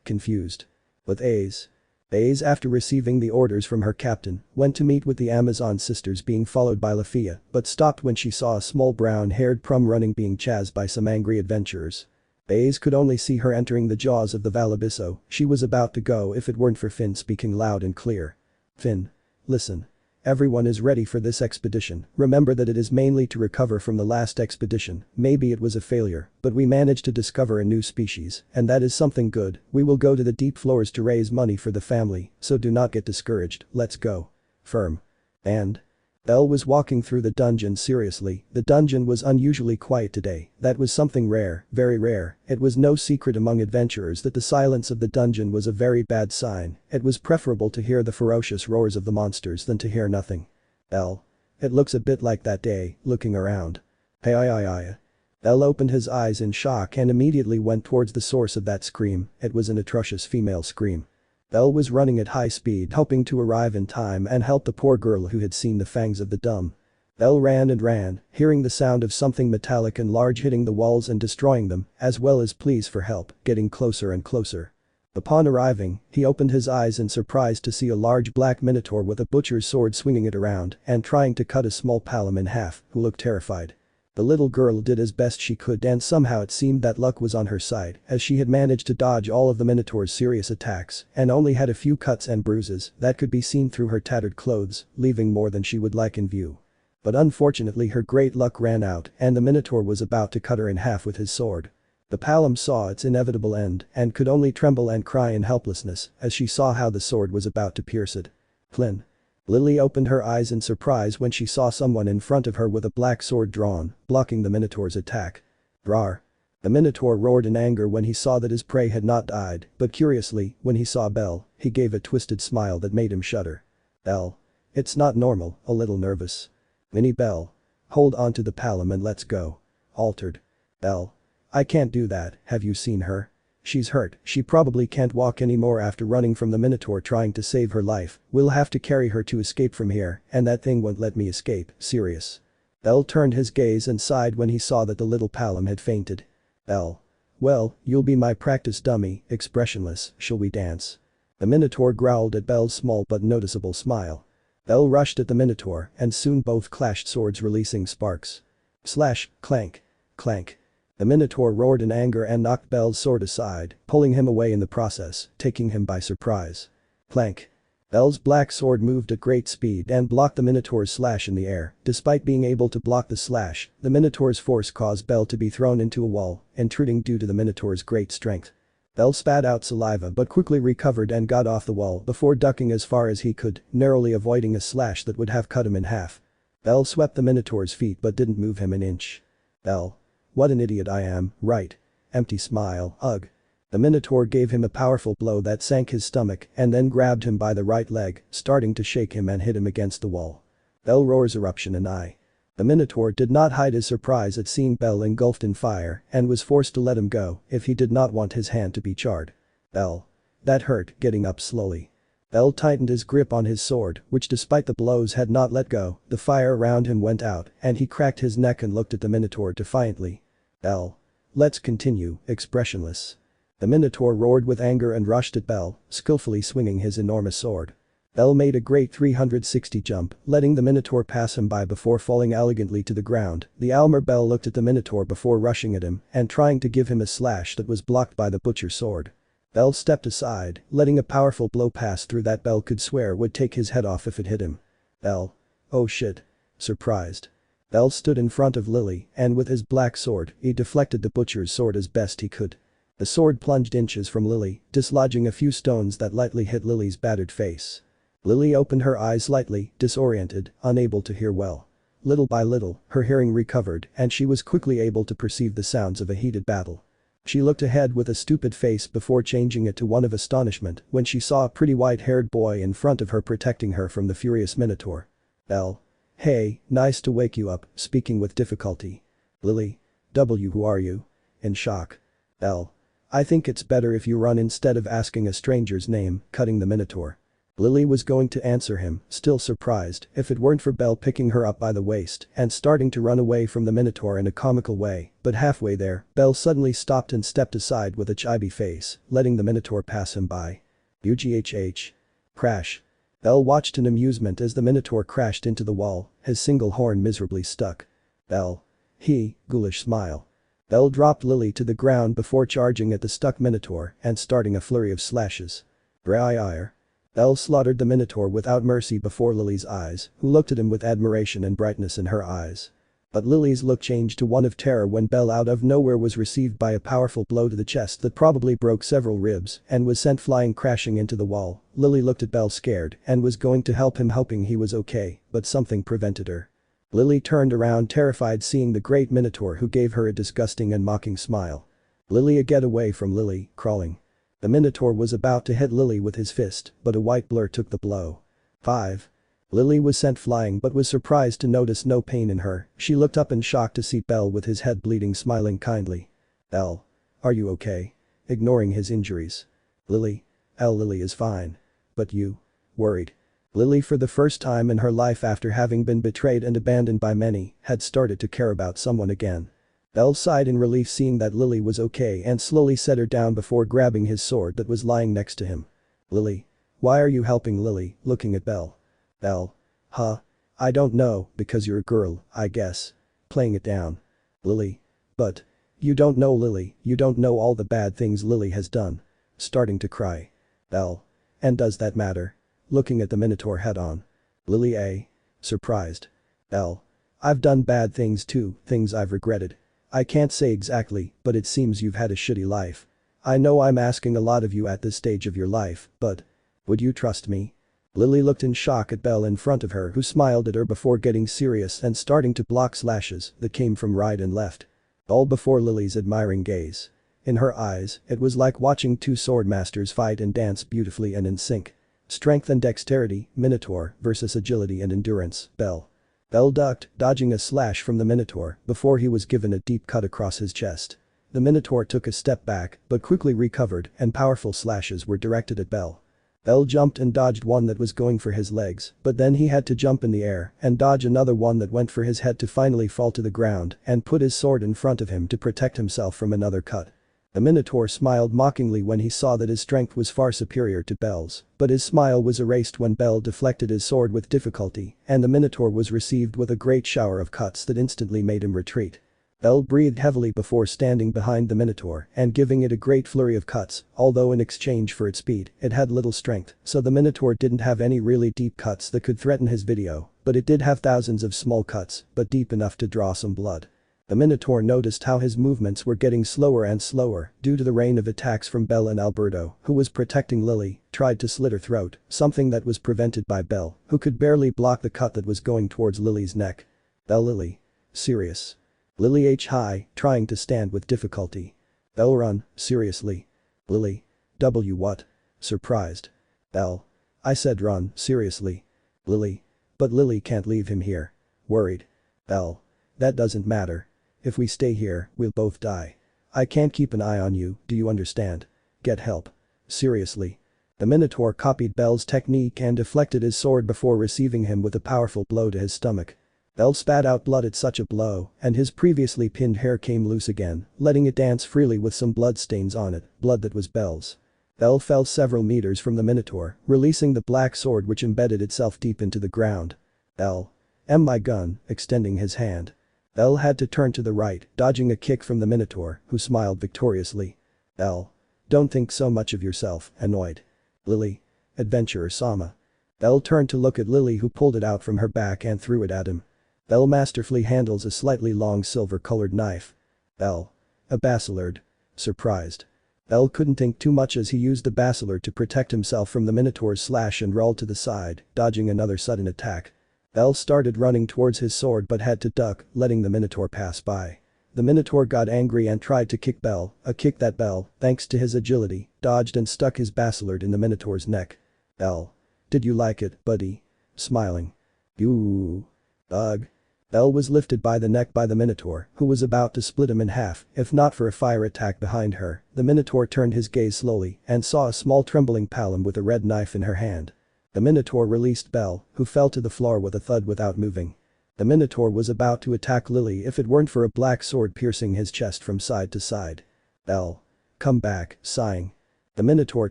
Confused. With Ace. Ace after receiving the orders from her captain, went to meet with the Amazon sisters being followed by Lefiya, but stopped when she saw a small brown-haired prum running being chased by some angry adventurers. Ace could only see her entering the jaws of the Valabiso. She was about to go if it weren't for Finn speaking loud and clear. Finn. Listen. Everyone is ready for this expedition. Remember that it is mainly to recover from the last expedition. Maybe it was a failure, but we managed to discover a new species, and that is something good. We will go to the deep floors to raise money for the family, so do not get discouraged. Let's go. Firm. And? Belle was walking through the dungeon seriously. The dungeon was unusually quiet today. That was something rare, very rare. It was no secret among adventurers that the silence of the dungeon was a very bad sign. It was preferable to hear the ferocious roars of the monsters than to hear nothing. Belle. It looks a bit like that day, looking around. Hey. Belle opened his eyes in shock and immediately went towards the source of that scream. It was an atrocious female scream. Belle was running at high speed hoping to arrive in time and help the poor girl who had seen the fangs of the dumb. Belle ran and ran, hearing the sound of something metallic and large hitting the walls and destroying them, as well as pleas for help, getting closer and closer. Upon arriving, he opened his eyes in surprise to see a large black minotaur with a butcher's sword swinging it around and trying to cut a small palom in half, who looked terrified. The little girl did as best she could and somehow it seemed that luck was on her side as she had managed to dodge all of the Minotaur's serious attacks and only had a few cuts and bruises that could be seen through her tattered clothes, leaving more than she would like in view. But unfortunately her great luck ran out and the Minotaur was about to cut her in half with his sword. The palom saw its inevitable end and could only tremble and cry in helplessness as she saw how the sword was about to pierce it. Flynn. Lily opened her eyes in surprise when she saw someone in front of her with a black sword drawn, blocking the Minotaur's attack. Rar. The Minotaur roared in anger when he saw that his prey had not died, but curiously, when he saw Belle, he gave a twisted smile that made him shudder. Belle. It's not normal, a little nervous. Minnie Belle. Hold on to the palom and let's go. Altered. Belle. I can't do that, have you seen her? She's hurt, she probably can't walk anymore after running from the Minotaur trying to save her life. We'll have to carry her to escape from here, and that thing won't let me escape, serious. Belle turned his gaze and sighed when he saw that the little palom had fainted. Belle. Well, you'll be my practice dummy, expressionless, shall we dance? The Minotaur growled at Belle's small but noticeable smile. Belle rushed at the Minotaur and soon both clashed swords releasing sparks. Slash, clank. Clank. The Minotaur roared in anger and knocked Belle's sword aside, pulling him away in the process, taking him by surprise. Clank. Belle's black sword moved at great speed and blocked the Minotaur's slash in the air. Despite being able to block the slash, the Minotaur's force caused Belle to be thrown into a wall, intruding due to the Minotaur's great strength. Belle spat out saliva but quickly recovered and got off the wall before ducking as far as he could, narrowly avoiding a slash that would have cut him in half. Belle swept the Minotaur's feet but didn't move him an inch. Belle. What an idiot I am, right? Empty smile, ugh. The Minotaur gave him a powerful blow that sank his stomach and then grabbed him by the right leg, starting to shake him and hit him against the wall. Belle roars eruption and I. The Minotaur did not hide his surprise at seeing Belle engulfed in fire and was forced to let him go if he did not want his hand to be charred. Belle. That hurt, getting up slowly. Belle tightened his grip on his sword, which despite the blows had not let go. The fire around him went out and he cracked his neck and looked at the Minotaur defiantly. Belle. Let's continue, expressionless. The Minotaur roared with anger and rushed at Belle, skillfully swinging his enormous sword. Belle made a great 360 jump, letting the Minotaur pass him by before falling elegantly to the ground. The Almer Belle looked at the Minotaur before rushing at him and trying to give him a slash that was blocked by the butcher's sword. Belle stepped aside, letting a powerful blow pass through that Belle could swear would take his head off if it hit him. Belle. Oh shit. Surprised. Bell stood in front of Lily, and with his black sword, he deflected the butcher's sword as best he could. The sword plunged inches from Lily, dislodging a few stones that lightly hit Lily's battered face. Lily opened her eyes slightly, disoriented, unable to hear well. Little by little, her hearing recovered and she was quickly able to perceive the sounds of a heated battle. She looked ahead with a stupid face before changing it to one of astonishment when she saw a pretty white-haired boy in front of her protecting her from the furious Minotaur. Bell. Hey, nice to wake you up, speaking with difficulty. Lily. Who are you? In shock. Bell. I think it's better if you run instead of asking a stranger's name, cutting the Minotaur. Lily was going to answer him, still surprised, if it weren't for Bell picking her up by the waist and starting to run away from the Minotaur in a comical way, but halfway there, Bell suddenly stopped and stepped aside with a chibi face, letting the Minotaur pass him by. UGHH. Crash. Bell watched in amusement as the Minotaur crashed into the wall, his single horn miserably stuck. Bell. Ghoulish smile. Bell dropped Lily to the ground before charging at the stuck Minotaur and starting a flurry of slashes. Briar. Bell slaughtered the Minotaur without mercy before Lily's eyes, who looked at him with admiration and brightness in her eyes. But Lily's look changed to one of terror when Bell out of nowhere was received by a powerful blow to the chest that probably broke several ribs and was sent flying crashing into the wall. Lily looked at Bell scared and was going to help him, hoping he was okay, but something prevented her. Lily turned around terrified, seeing the great Minotaur, who gave her a disgusting and mocking smile. Lily, get away from Lily, crawling. The Minotaur was about to hit Lily with his fist, but a white blur took the blow. 5. Lily was sent flying but was surprised to notice no pain in her. She looked up in shock to see Bell with his head bleeding, smiling kindly. Bell. Are you okay? Ignoring his injuries. Lily. Lily is fine. But you? Worried. Lily, for the first time in her life after having been betrayed and abandoned by many, had started to care about someone again. Bell sighed in relief seeing that Lily was okay and slowly set her down before grabbing his sword that was lying next to him. Lily. Why are you helping Lily, looking at Bell? Bell. Huh? I don't know, because you're a girl, I guess. Playing it down. Lily. But. You don't know Lily, you don't know all the bad things Lily has done. Starting to cry. Bell. And does that matter? Looking at the Minotaur head on. Lily. Surprised. Bell. I've done bad things too, things I've regretted. I can't say exactly, but it seems you've had a shitty life. I know I'm asking a lot of you at this stage of your life, but. Would you trust me? Lily looked in shock at Bell in front of her, who smiled at her before getting serious and starting to block slashes that came from right and left. All before Lily's admiring gaze. In her eyes, it was like watching two swordmasters fight and dance beautifully and in sync. Strength and dexterity, Minotaur versus agility and endurance, Bell. Bell ducked, dodging a slash from the Minotaur before he was given a deep cut across his chest. The Minotaur took a step back but quickly recovered and powerful slashes were directed at Bell. Bell jumped and dodged one that was going for his legs, but then he had to jump in the air and dodge another one that went for his head to finally fall to the ground and put his sword in front of him to protect himself from another cut. The Minotaur smiled mockingly when he saw that his strength was far superior to Bell's, but his smile was erased when Bell deflected his sword with difficulty and the Minotaur was received with a great shower of cuts that instantly made him retreat. Bell breathed heavily before standing behind the Minotaur and giving it a great flurry of cuts, although in exchange for its speed, it had little strength, so the Minotaur didn't have any really deep cuts that could threaten his video, but it did have thousands of small cuts, but deep enough to draw some blood. The Minotaur noticed how his movements were getting slower and slower due to the rain of attacks from Bell, and Alberto, who was protecting Lily, tried to slit her throat, something that was prevented by Bell, who could barely block the cut that was going towards Lily's neck. Bell. Lily. Serious. Lily high, trying to stand with difficulty. Bell. Run, seriously. Lily. What? Surprised. Bell. I said run, seriously. Lily. But Lily can't leave him here. Worried. Bell. That doesn't matter. If we stay here, we'll both die. I can't keep an eye on you, do you understand? Get help. Seriously. The Minotaur copied Bell's technique and deflected his sword before receiving him with a powerful blow to his stomach. Bell spat out blood at such a blow, and his previously pinned hair came loose again, letting it dance freely with some blood stains on it, blood that was Bell's. Bell fell several meters from the Minotaur, releasing the black sword which embedded itself deep into the ground. Bell. My gun, extending his hand. Bell had to turn to the right, dodging a kick from the Minotaur, who smiled victoriously. Bell. Don't think so much of yourself, annoyed. Lily. Adventurer Sama. Bell turned to look at Lily, who pulled it out from her back and threw it at him. Bell masterfully handles a slightly long silver-colored knife. Bell. A bastard. Surprised. Bell couldn't think too much as he used the bastard to protect himself from the Minotaur's slash and rolled to the side, dodging another sudden attack. Bell started running towards his sword but had to duck, letting the Minotaur pass by. The Minotaur got angry and tried to kick Bell, a kick that Bell, thanks to his agility, dodged and stuck his bastard in the Minotaur's neck. Bell. Did you like it, buddy? Smiling. You. Ugh. Bell was lifted by the neck by the Minotaur, who was about to split him in half, if not for a fire attack behind her. The Minotaur turned his gaze slowly and saw a small trembling Palom with a red knife in her hand. The Minotaur released Bell, who fell to the floor with a thud without moving. The Minotaur was about to attack Lily if it weren't for a black sword piercing his chest from side to side. Bell. Come back, sighing. The Minotaur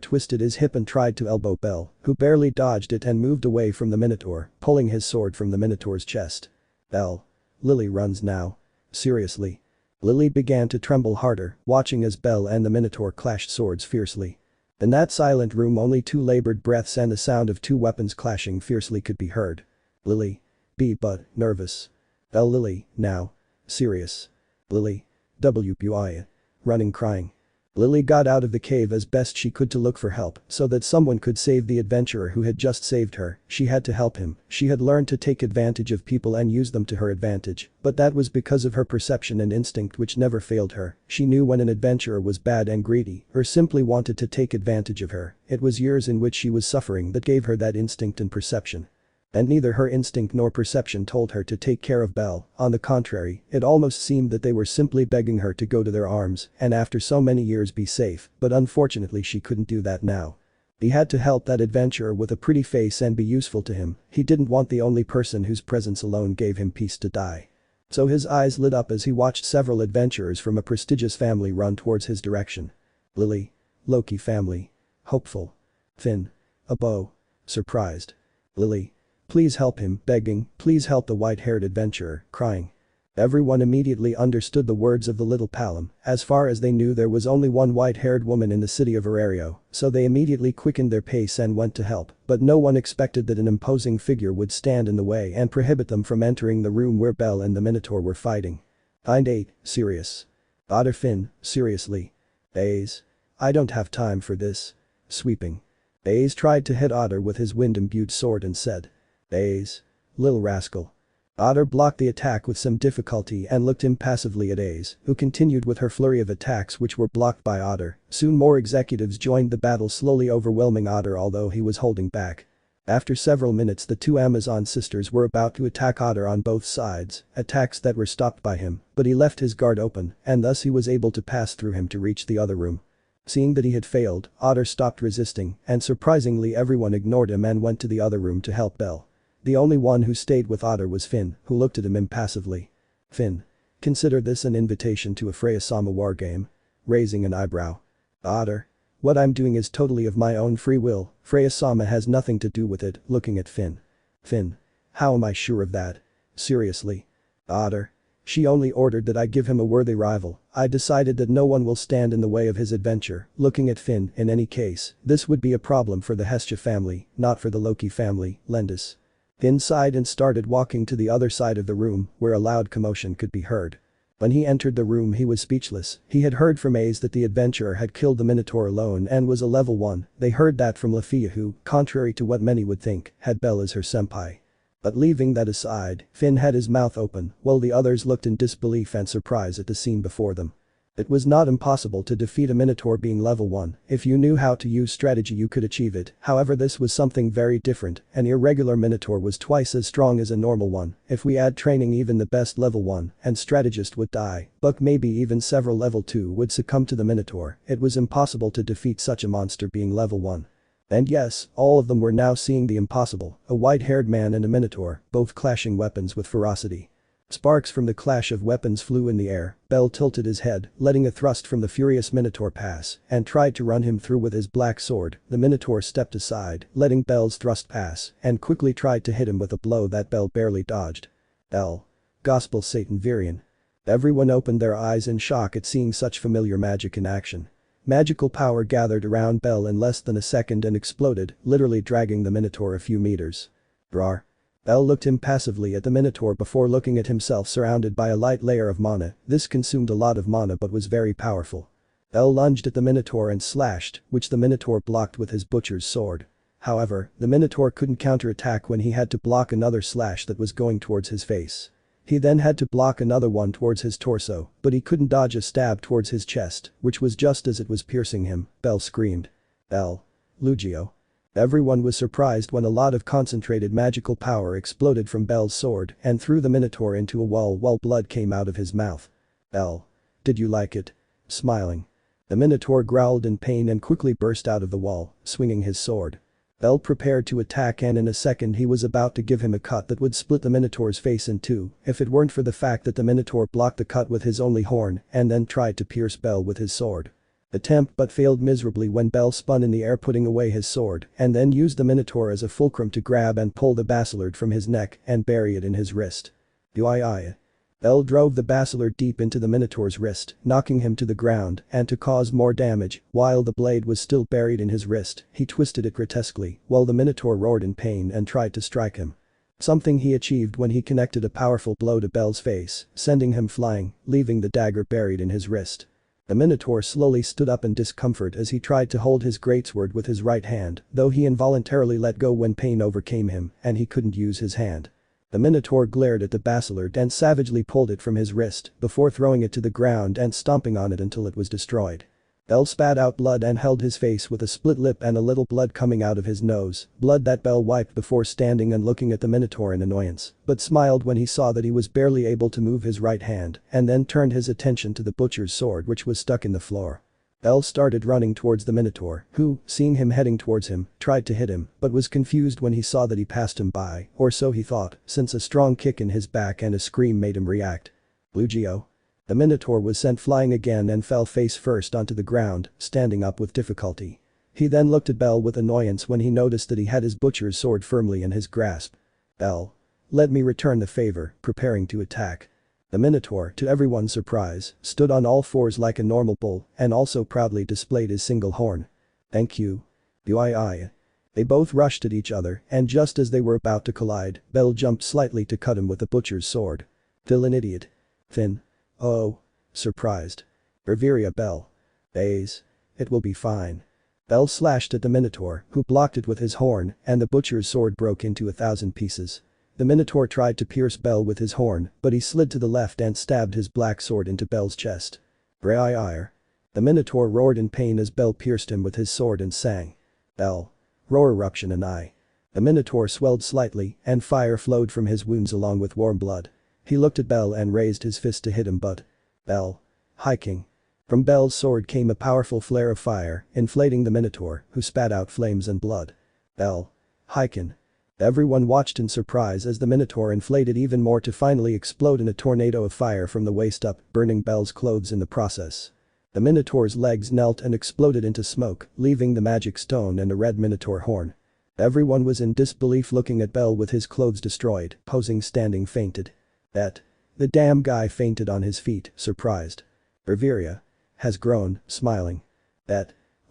twisted his hip and tried to elbow Bell, who barely dodged it and moved away from the Minotaur, pulling his sword from the Minotaur's chest. Bell. Lily runs now. Seriously. Lily began to tremble harder, watching as Bell and the Minotaur clashed swords fiercely. In that silent room only two labored breaths and the sound of two weapons clashing fiercely could be heard. Lily. Be but nervous. Bell. Lily, now. Serious. Lily. WPI. Running crying. Lily got out of the cave as best she could to look for help so that someone could save the adventurer who had just saved her. She had to help him. She had learned to take advantage of people and use them to her advantage, but that was because of her perception and instinct which never failed her. She knew when an adventurer was bad and greedy or simply wanted to take advantage of her. It was years in which she was suffering that gave her that instinct and perception. And neither her instinct nor perception told her to take care of Bell. On the contrary, it almost seemed that they were simply begging her to go to their arms and after so many years be safe, but unfortunately she couldn't do that now. He had to help that adventurer with a pretty face and be useful to him. He didn't want the only person whose presence alone gave him peace to die. So his eyes lit up as he watched several adventurers from a prestigious family run towards his direction. Lily. Loki family. Hopeful. Finn. A bow. Surprised. Lily. Please help him, begging, please help the white-haired adventurer, crying. Everyone immediately understood the words of the little Palom. As far as they knew there was only one white-haired woman in the city of Arario, so they immediately quickened their pace and went to help, but no one expected that an imposing figure would stand in the way and prohibit them from entering the room where Bell and the Minotaur were fighting. Kind 8, serious. Otter. Finn, seriously. Baze. I don't have time for this. Sweeping. Baze tried to hit Otter with his wind-imbued sword and said. Baze. Lil rascal. Otter blocked the attack with some difficulty and looked impassively at Aze, who continued with her flurry of attacks which were blocked by Otter. Soon more executives joined the battle, slowly overwhelming Otter although he was holding back. After several minutes the two Amazon sisters were about to attack Otter on both sides, attacks that were stopped by him, but he left his guard open and thus he was able to pass through him to reach the other room. Seeing that he had failed, Otter stopped resisting and surprisingly everyone ignored him and went to the other room to help Bell. The only one who stayed with Otter was Finn, who looked at him impassively. Finn. Consider this an invitation to a Freya-sama wargame. Raising an eyebrow. Otter. What I'm doing is totally of my own free will, Freya-sama has nothing to do with it, looking at Finn. Finn. How am I sure of that? Seriously. Otter. She only ordered that I give him a worthy rival. I decided that no one will stand in the way of his adventure, looking at Finn. In any case, this would be a problem for the Hestia family, not for the Loki family, Lendis. Finn sighed and started walking to the other side of the room, where a loud commotion could be heard. When he entered the room he was speechless. He had heard from Aze that the adventurer had killed the Minotaur alone and was a level 1. They heard that from Lefiya who, contrary to what many would think, had Bell as her senpai. But leaving that aside, Finn had his mouth open while the others looked in disbelief and surprise at the scene before them. It was not impossible to defeat a Minotaur being level 1. If you knew how to use strategy you could achieve it, however this was something very different. An irregular Minotaur was twice as strong as a normal one. If we add training even the best level 1 and strategist would die, but maybe even several level 2 would succumb to the Minotaur. It was impossible to defeat such a monster being level 1. And yes, all of them were now seeing the impossible, a white-haired man and a Minotaur, both clashing weapons with ferocity. Sparks from the clash of weapons flew in the air. Bell tilted his head, letting a thrust from the furious Minotaur pass, and tried to run him through with his black sword. The Minotaur stepped aside, letting Bell's thrust pass, and quickly tried to hit him with a blow that Bell barely dodged. Bell. Gospel Satan Virian. Everyone opened their eyes in shock at seeing such familiar magic in action. Magical power gathered around Bell in less than a second and exploded, literally dragging the Minotaur a few meters. Rawr. Bell looked impassively at the Minotaur before looking at himself surrounded by a light layer of mana. This consumed a lot of mana but was very powerful. Bell lunged at the Minotaur and slashed, which the Minotaur blocked with his butcher's sword. However, the Minotaur couldn't counterattack when he had to block another slash that was going towards his face. He then had to block another one towards his torso, but he couldn't dodge a stab towards his chest, which was just as it was piercing him. Bell screamed. Bell. Lugio. Everyone was surprised when a lot of concentrated magical power exploded from Bell's sword and threw the Minotaur into a wall while blood came out of his mouth. Bell. Did you like it? Smiling. The Minotaur growled in pain and quickly burst out of the wall, swinging his sword. Bell prepared to attack and in a second he was about to give him a cut that would split the Minotaur's face in two if it weren't for the fact that the Minotaur blocked the cut with his only horn and then tried to pierce Bell with his sword. Attempt but failed miserably when Bell spun in the air putting away his sword and then used the Minotaur as a fulcrum to grab and pull the basilar from his neck and bury it in his wrist. Ui. Bell drove the basilar deep into the Minotaur's wrist, knocking him to the ground and to cause more damage, while the blade was still buried in his wrist, he twisted it grotesquely while the Minotaur roared in pain and tried to strike him. Something he achieved when he connected a powerful blow to Bell's face, sending him flying, leaving the dagger buried in his wrist. The Minotaur slowly stood up in discomfort as he tried to hold his greatsword with his right hand, though he involuntarily let go when pain overcame him and he couldn't use his hand. The Minotaur glared at the basilar and savagely pulled it from his wrist before throwing it to the ground and stomping on it until it was destroyed. Bell spat out blood and held his face with a split lip and a little blood coming out of his nose, blood that Bell wiped before standing and looking at the Minotaur in annoyance, but smiled when he saw that he was barely able to move his right hand and then turned his attention to the butcher's sword which was stuck in the floor. Bell started running towards the Minotaur, who, seeing him heading towards him, tried to hit him but was confused when he saw that he passed him by, or so he thought, since a strong kick in his back and a scream made him react. Lugio. The Minotaur was sent flying again and fell face first onto the ground, standing up with difficulty. He then looked at Bell with annoyance when he noticed that he had his butcher's sword firmly in his grasp. Bell. Let me return the favor, preparing to attack. The Minotaur, to everyone's surprise, stood on all fours like a normal bull and also proudly displayed his single horn. Thank you. Ui. They both rushed at each other and just as they were about to collide, Bell jumped slightly to cut him with the butcher's sword. Still an idiot. Finn. Oh. Surprised. Riveria Bell. Baze. It will be fine. Bell slashed at the Minotaur, who blocked it with his horn and the butcher's sword broke into 1,000 pieces. The Minotaur tried to pierce Bell with his horn, but he slid to the left and stabbed his black sword into Bell's chest. Brayire. The Minotaur roared in pain as Bell pierced him with his sword and sang. Bell. Roar eruption and I. The Minotaur swelled slightly and fire flowed from his wounds along with warm blood. He looked at Bell and raised his fist to hit him but. Bell. Hiking. From Bell's sword came a powerful flare of fire, inflating the Minotaur, who spat out flames and blood. Bell. Hiken. Everyone watched in surprise as the Minotaur inflated even more to finally explode in a tornado of fire from the waist up, burning Bell's clothes in the process. The Minotaur's legs knelt and exploded into smoke, leaving the magic stone and a red Minotaur horn. Everyone was in disbelief looking at Bell with his clothes destroyed, posing standing fainted. The damn guy fainted on his feet, surprised. Riveria. Has grown, smiling.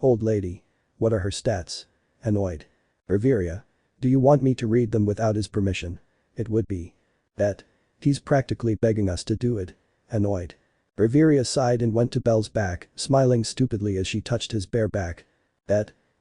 Old lady. What are her stats? Annoyed. Riveria. Do you want me to read them without his permission? It would be. He's practically begging us to do it. Annoyed. Riveria sighed and went to Bell's back, smiling stupidly as she touched his bare back.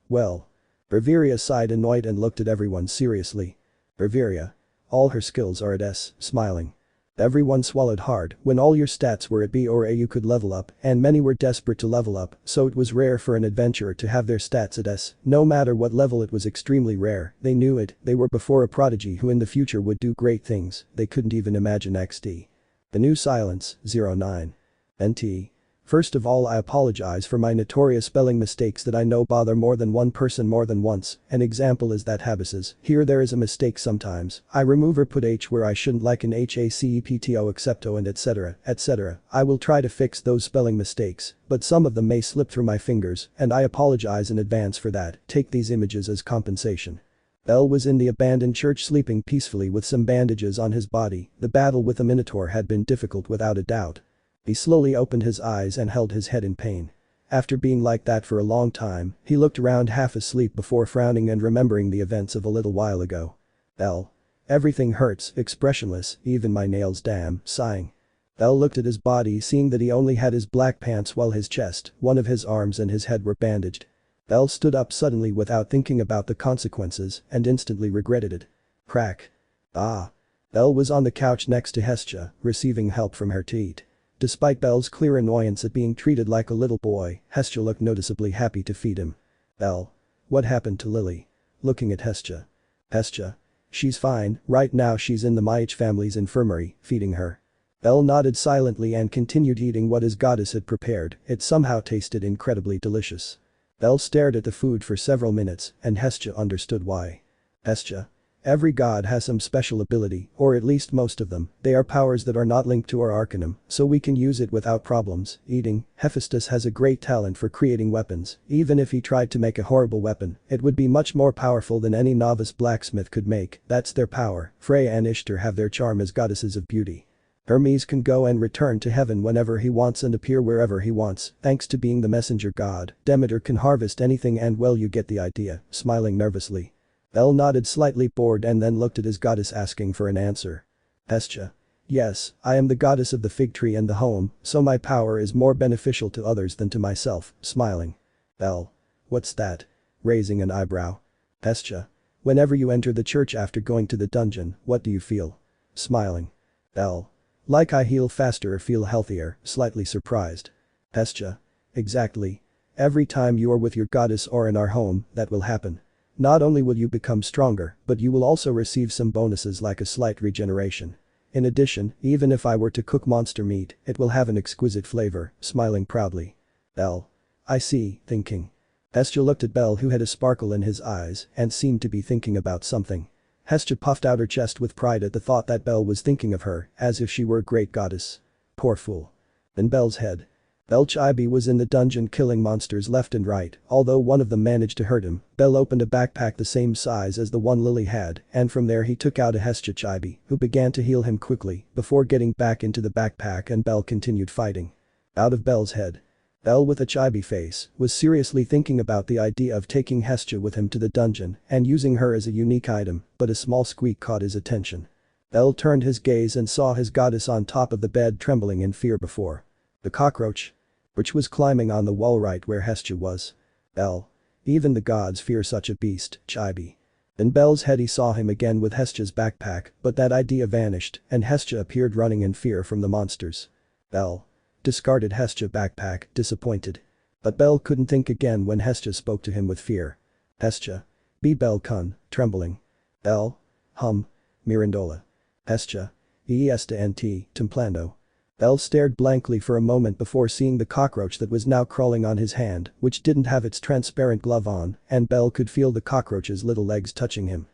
Well. Riveria sighed annoyed and looked at everyone seriously. Riveria. All her skills are at S, smiling. Everyone swallowed hard when all your stats were at B or A you could level up and many were desperate to level up so it was rare for an adventurer to have their stats at S, no matter what level it was extremely rare, they knew it, they were before a prodigy who in the future would do great things, they couldn't even imagine XD. The new silence, 09. NT. First of all I apologize for my notorious spelling mistakes that I know bother more than one person more than once, an example is that habases, here there is a mistake sometimes, I remove or put H where I shouldn't like an HACEPTO excepto and etc. I will try to fix those spelling mistakes, but some of them may slip through my fingers and I apologize in advance for that, take these images as compensation. Bell was in the abandoned church sleeping peacefully with some bandages on his body, the battle with the Minotaur had been difficult without a doubt. He slowly opened his eyes and held his head in pain. After being like that for a long time, he looked around half asleep before frowning and remembering the events of a little while ago. Bell. Everything hurts, expressionless, even my nails damn, sighing. Bell looked at his body seeing that he only had his black pants while his chest, one of his arms and his head were bandaged. Bell stood up suddenly without thinking about the consequences and instantly regretted it. Crack. Ah. Bell was on the couch next to Hestia, receiving help from her to eat. Despite Bell's clear annoyance at being treated like a little boy, Hestia looked noticeably happy to feed him. Bell. What happened to Lily? Looking at Hestia. Hestia. She's fine, right now she's in the Mych family's infirmary, feeding her. Bell nodded silently and continued eating what his goddess had prepared, it somehow tasted incredibly delicious. Bell stared at the food for several minutes, and Hestia understood why. Hestia. Every god has some special ability, or at least most of them, they are powers that are not linked to our arcanum, so we can use it without problems. Eating, Hephaestus has a great talent for creating weapons, even if he tried to make a horrible weapon, it would be much more powerful than any novice blacksmith could make, that's their power. Freya and Ishtar have their charm as goddesses of beauty. Hermes can go and return to heaven whenever he wants and appear wherever he wants, thanks to being the messenger god. Demeter can harvest anything and well you get the idea, smiling nervously. Bell nodded slightly bored and then looked at his goddess asking for an answer. Hestia. Yes, I am the goddess of the fig tree and the home, so my power is more beneficial to others than to myself, smiling. Bell. What's that? Raising an eyebrow. Hestia. Whenever you enter the church after going to the dungeon, what do you feel? Smiling. Bell. Like I heal faster or feel healthier, slightly surprised. Hestia. Exactly. Every time you are with your goddess or in our home, that will happen. Not only will you become stronger, but you will also receive some bonuses like a slight regeneration. In addition, even if I were to cook monster meat, it will have an exquisite flavor, smiling proudly. Bell. I see, thinking. Hestia looked at Bell who had a sparkle in his eyes and seemed to be thinking about something. Hestia puffed out her chest with pride at the thought that Bell was thinking of her, as if she were a great goddess. Poor fool. In Bell's head. Bell Chibi was in the dungeon killing monsters left and right, although one of them managed to hurt him. Bell opened a backpack the same size as the one Lily had, and from there he took out a Hestia Chibi, who began to heal him quickly, before getting back into the backpack and Bell continued fighting. Out of Bell's head. Bell with a chibi face was seriously thinking about the idea of taking Hestia with him to the dungeon and using her as a unique item, but a small squeak caught his attention. Bell turned his gaze and saw his goddess on top of the bed trembling in fear before the cockroach, which was climbing on the wall right where Hestia was. Bell. Even the gods fear such a beast, chibi. In Bell's head he saw him again with Hestia's backpack, but that idea vanished and Hestia appeared running in fear from the monsters. Bell. Discarded Hestia backpack, disappointed. But Bell couldn't think again when Hestia spoke to him with fear. Hestia. Be Bell-kun, trembling. Bell. Mirandola. Hestia. Esta nt, templando. Bell stared blankly for a moment before seeing the cockroach that was now crawling on his hand, which didn't have its transparent glove on, and Bell could feel the cockroach's little legs touching him.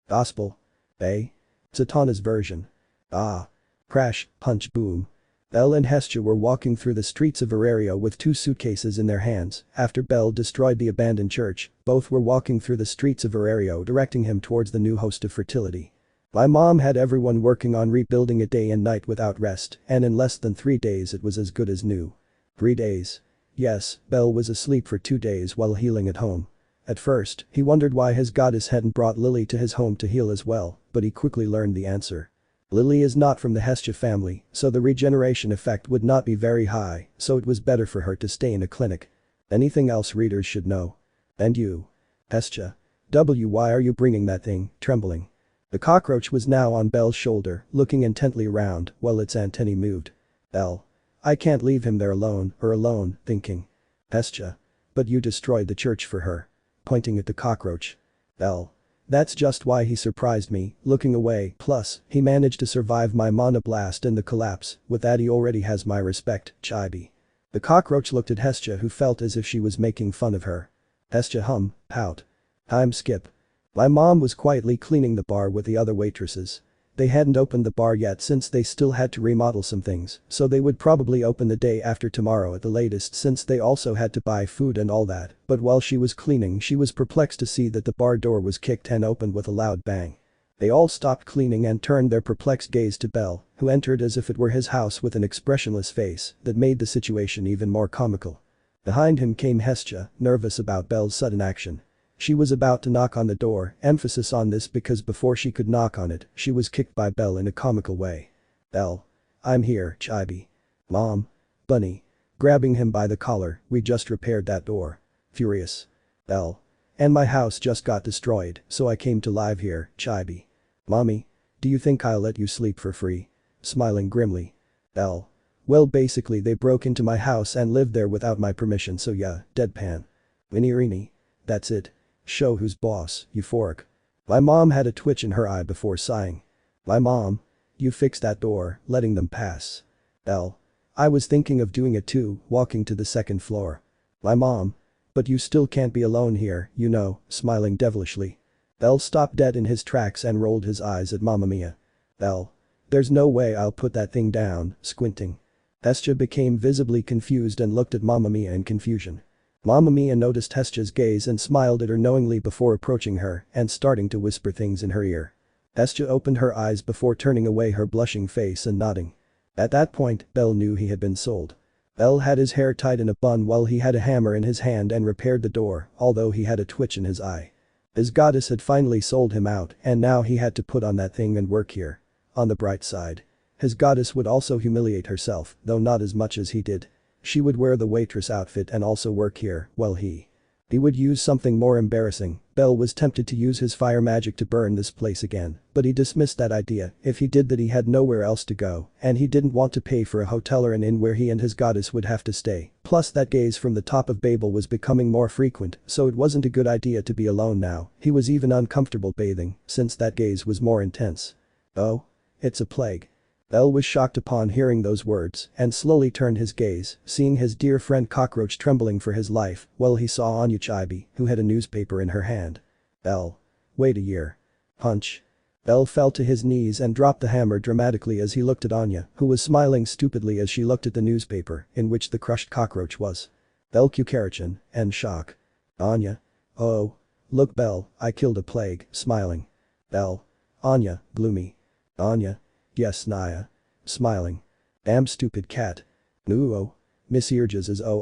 Gospel. Bay. Satana's version. Ah. Crash, punch, boom. Bell and Hestia were walking through the streets of Arario with two suitcases in their hands. After Bell destroyed the abandoned church, both were walking through the streets of Arario directing him towards the new host of fertility. My mom had everyone working on rebuilding it day and night without rest, and in less than 3 days it was as good as new. 3 days. Yes, Bell was asleep for 2 days while healing at home. At first, he wondered why his goddess hadn't brought Lily to his home to heal as well, but he quickly learned the answer. Lily is not from the Hestia family, so the regeneration effect would not be very high, so it was better for her to stay in a clinic. Anything else readers should know? And you? Hestia. Why are you bringing that thing, trembling? The cockroach was now on Bell's shoulder, looking intently around, while its antennae moved. Bell. I can't leave him there alone, thinking. Hestia. But you destroyed the church for her. Pointing at the cockroach. Bell. That's just why he surprised me, looking away, plus, he managed to survive my mana blast and the collapse, with that he already has my respect, chibi. The cockroach looked at Hestia who felt as if she was making fun of her. Hestia pout. Time skip. My mom was quietly cleaning the bar with the other waitresses. They hadn't opened the bar yet since they still had to remodel some things, so they would probably open the day after tomorrow at the latest since they also had to buy food and all that, but while she was cleaning she was perplexed to see that the bar door was kicked and opened with a loud bang. They all stopped cleaning and turned their perplexed gaze to Bell, who entered as if it were his house with an expressionless face that made the situation even more comical. Behind him came Hestia, nervous about Bell's sudden action. She was about to knock on the door, emphasis on this because before she could knock on it, she was kicked by Belle in a comical way. "Belle. I'm here, Chibi. Mom. Bunny." Grabbing him by the collar, "We just repaired that door." Furious. "Belle. And my house just got destroyed, so I came to live here, Chibi. Mommy. Do you think I'll let you sleep for free?" Smiling grimly. "Belle. Well, basically they broke into my house and lived there without my permission, so yeah, deadpan. Winnie. That's it. Show who's boss, euphoric." My mom had a twitch in her eye before sighing. "My mom. You fixed that door, letting them pass." "Belle. I was thinking of doing it too, walking to the second floor." "My mom. But you still can't be alone here, you know," smiling devilishly. Belle stopped dead in his tracks and rolled his eyes at Mamma Mia. "Belle. There's no way I'll put that thing down," squinting. Hestia became visibly confused and looked at Mamma Mia in confusion. Mamma Mia noticed Hestia's gaze and smiled at her knowingly before approaching her and starting to whisper things in her ear. Hestia opened her eyes before turning away her blushing face and nodding. At that point, Belle knew he had been sold. Belle had his hair tied in a bun while he had a hammer in his hand and repaired the door, although he had a twitch in his eye. His goddess had finally sold him out and now he had to put on that thing and work here. On the bright side. His goddess would also humiliate herself, though not as much as he did. She would wear the waitress outfit and also work here, while he would use something more embarrassing. Belle was tempted to use his fire magic to burn this place again, but he dismissed that idea. If he did that he had nowhere else to go, and he didn't want to pay for a hotel or an inn where he and his goddess would have to stay. Plus that gaze from the top of Babel was becoming more frequent, so it wasn't a good idea to be alone now. He was even uncomfortable bathing, since that gaze was more intense. "Oh? It's a plague." Belle was shocked upon hearing those words and slowly turned his gaze, seeing his dear friend Cockroach trembling for his life while he saw Anya Chibi, who had a newspaper in her hand. "Belle. Wait a year. Punch." Belle fell to his knees and dropped the hammer dramatically as he looked at Anya, who was smiling stupidly as she looked at the newspaper in which the crushed cockroach was. Belle Cucarichin, and shock. "Anya. Oh. Look, Belle, I killed a plague," smiling. Belle. Anya, gloomy. "Anya. Yes, Naya." Smiling. "Damn stupid cat." "Ooh. Miss Earges is oh.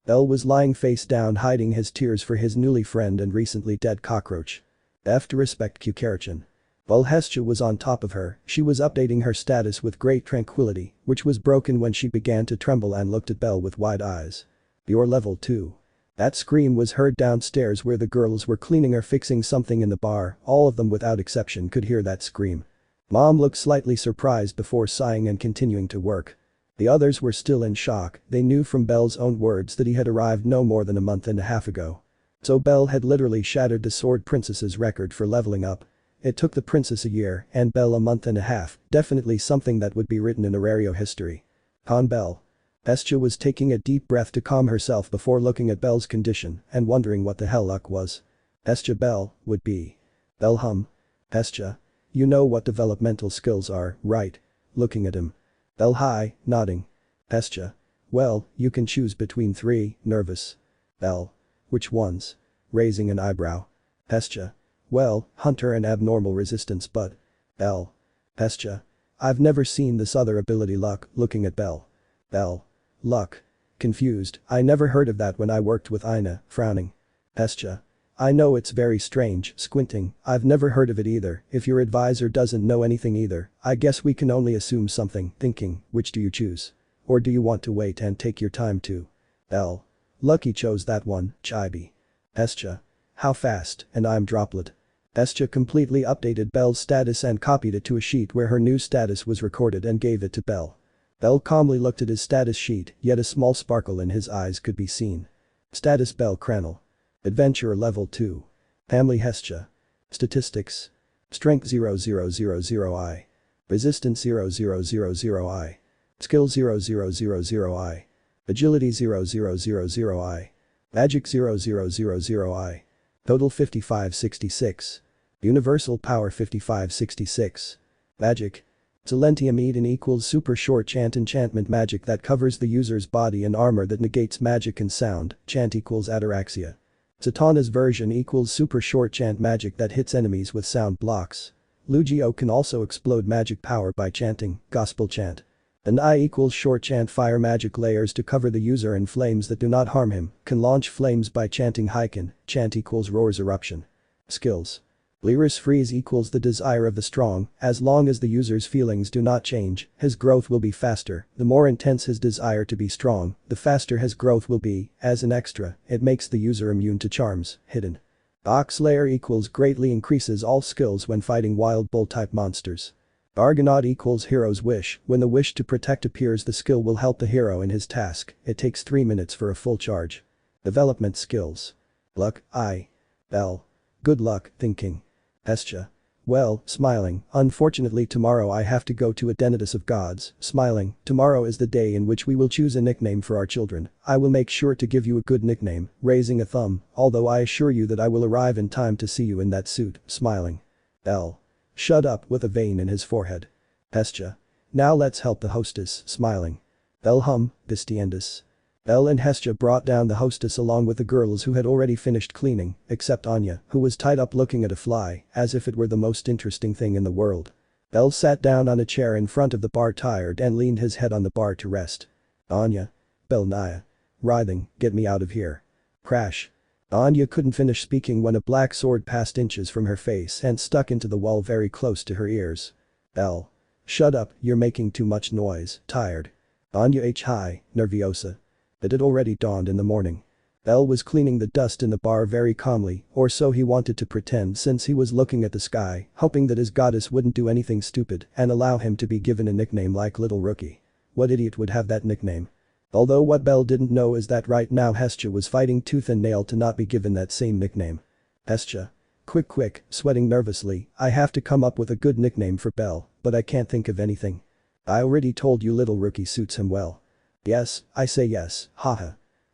Belle was lying face down hiding his tears for his newly friend and recently dead cockroach. F to respect Cucarichin. While Hestia was on top of her, she was updating her status with great tranquility, which was broken when she began to tremble and looked at Belle with wide eyes. "You're level 2. That scream was heard downstairs where the girls were cleaning or fixing something in the bar. All of them without exception could hear that scream. Mom looked slightly surprised before sighing and continuing to work. The others were still in shock. They knew from Belle's own words that he had arrived no more than a month and a half ago. So Belle had literally shattered the Sword Princess's record for leveling up. It took the princess a year and Belle a month and a half, definitely something that would be written in Arario history. Con Belle. Hestia was taking a deep breath to calm herself before looking at Belle's condition and wondering what the hell luck was. Hestia Belle would be. Belle hum. "Hestia. You know what developmental skills are, right?" Looking at him. Belle hi, nodding. Hestia. "Well, you can choose between 3, nervous." Belle. "Which ones?" Raising an eyebrow. Hestia. "Well, hunter and abnormal resistance but." Belle. Hestia. "I've never seen this other ability luck," looking at Belle. Belle. "Luck." Confused, "I never heard of that when I worked with Ina," frowning. Hestia. "I know it's very strange," squinting, "I've never heard of it either. If your advisor doesn't know anything either, I guess we can only assume something." Thinking, "Which do you choose? Or do you want to wait and take your time too?" Belle. "Lucky chose that one, Chibi." Hestia. "How fast, and I'm droplet." Hestia completely updated Belle's status and copied it to a sheet where her new status was recorded and gave it to Belle. Belle calmly looked at his status sheet, yet a small sparkle in his eyes could be seen. Status bellcranel. Adventurer level 2. Family Hestia. Statistics. Strength 0000I. Resistance 0000I. Skill 0000I. Agility 0000I. Magic 0000I. Total 5566. Universal power 5566. Magic. Silentium Eden equals super short chant enchantment magic that covers the user's body and armor that negates magic and sound. Chant equals ataraxia. Satana's version equals super short chant magic that hits enemies with sound blocks. Lugio can also explode magic power by chanting, gospel chant. An I equals short chant fire magic layers to cover the user and flames that do not harm him, can launch flames by chanting Heiken, chant equals roars eruption. Skills. Lyris freeze equals the desire of the strong, as long as the user's feelings do not change, his growth will be faster, the more intense his desire to be strong, the faster his growth will be, as an extra, it makes the user immune to charms, hidden. Ox layer equals greatly increases all skills when fighting wild bull type monsters. Argonaut equals hero's wish, when the wish to protect appears the skill will help the hero in his task, it takes 3 minutes for a full charge. Development skills. Luck, I. L. Good luck, thinking. Hestia. Well, smiling, unfortunately tomorrow I have to go to a Denidus of gods, smiling, tomorrow is the day in which we will choose a nickname for our children, I will make sure to give you a good nickname, raising a thumb, although I assure you that I will arrive in time to see you in that suit, smiling. L. Shut up with a vein in his forehead. Hestia. Now let's help the hostess, smiling. L. Distiendus. Elle and Hestia brought down the hostess along with the girls who had already finished cleaning, except Anya, who was tied up looking at a fly, as if it were the most interesting thing in the world. Elle sat down on a chair in front of the bar tired and leaned his head on the bar to rest. Anya. Bell Nia. Writhing, get me out of here. Crash. Anya couldn't finish speaking when a black sword passed inches from her face and stuck into the wall very close to her ears. Elle. Shut up, you're making too much noise, tired. Anya H. High, nerviosa. It had already dawned in the morning. Elle was cleaning the dust in the bar very calmly, or so he wanted to pretend since he was looking at the sky, hoping that his goddess wouldn't do anything stupid and allow him to be given a nickname like Little Rookie. What idiot would have that nickname? Although what Belle didn't know is that right now Hestia was fighting tooth and nail to not be given that same nickname. Hestia. Quick, sweating nervously, I have to come up with a good nickname for Belle, but I can't think of anything. I already told you Little Rookie suits him well. Yes, I say yes, haha.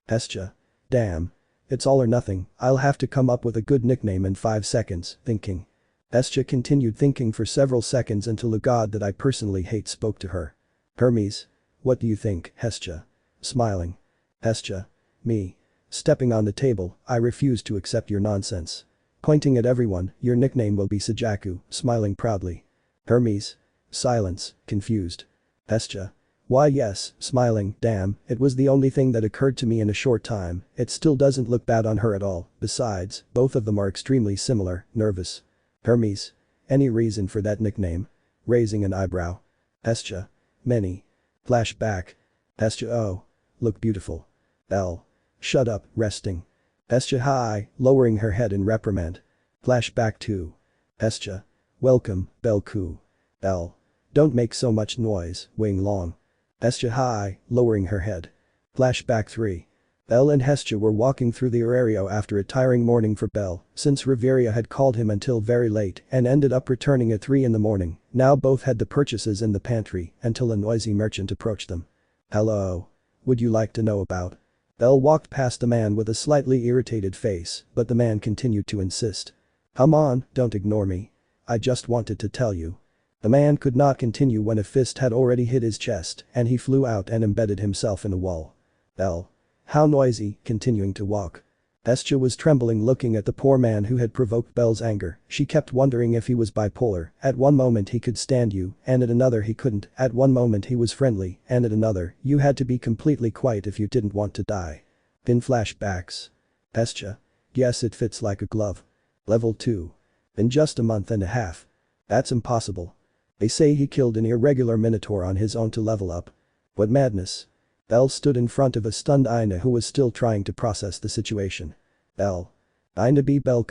Hestia. Damn. It's all or nothing, I'll have to come up with a good nickname in 5 seconds, thinking. Hestia continued thinking for several seconds until a god that I personally hate spoke to her. Hermes. What do you think, Hestia? Smiling. Hestia. Me. Stepping on the table, I refuse to accept your nonsense. Pointing at everyone, your nickname will be Sajaku, smiling proudly. Hermes. Silence, confused. Hestia. Why yes, smiling, damn, it was the only thing that occurred to me in a short time, it still doesn't look bad on her at all, besides, both of them are extremely similar, nervous. Hermes. Any reason for that nickname? Raising an eyebrow. Hestia. Many. Flashback. Hestia oh. Look beautiful. L. Shut up, resting. Hestia hi, lowering her head in reprimand. Flashback 2. Hestia. Welcome, Belku. L. Don't make so much noise, Wing Long. Hestia hi, lowering her head. Flashback 3. Belle and Hestia were walking through the Orario after a tiring morning for Belle, since Riveria had called him until very late and ended up returning at 3 in the morning, now both had the purchases in the pantry until a noisy merchant approached them. Hello. Would you like to know about? Belle walked past the man with a slightly irritated face, but the man continued to insist. Come on, don't ignore me. I just wanted to tell you. The man could not continue when a fist had already hit his chest and he flew out and embedded himself in a wall. Belle. How noisy, continuing to walk. Hestia was trembling looking at the poor man who had provoked Belle's anger, she kept wondering if he was bipolar, at one moment he could stand you and at another he couldn't, at one moment he was friendly and at another, you had to be completely quiet if you didn't want to die. In flashbacks. Hestia. Yes it fits like a glove. Level 2. In just a month and a half. That's impossible. They say he killed an irregular minotaur on his own to level up. What madness. Belle stood in front of a stunned Ina who was still trying to process the situation. Belle. Ina be Belle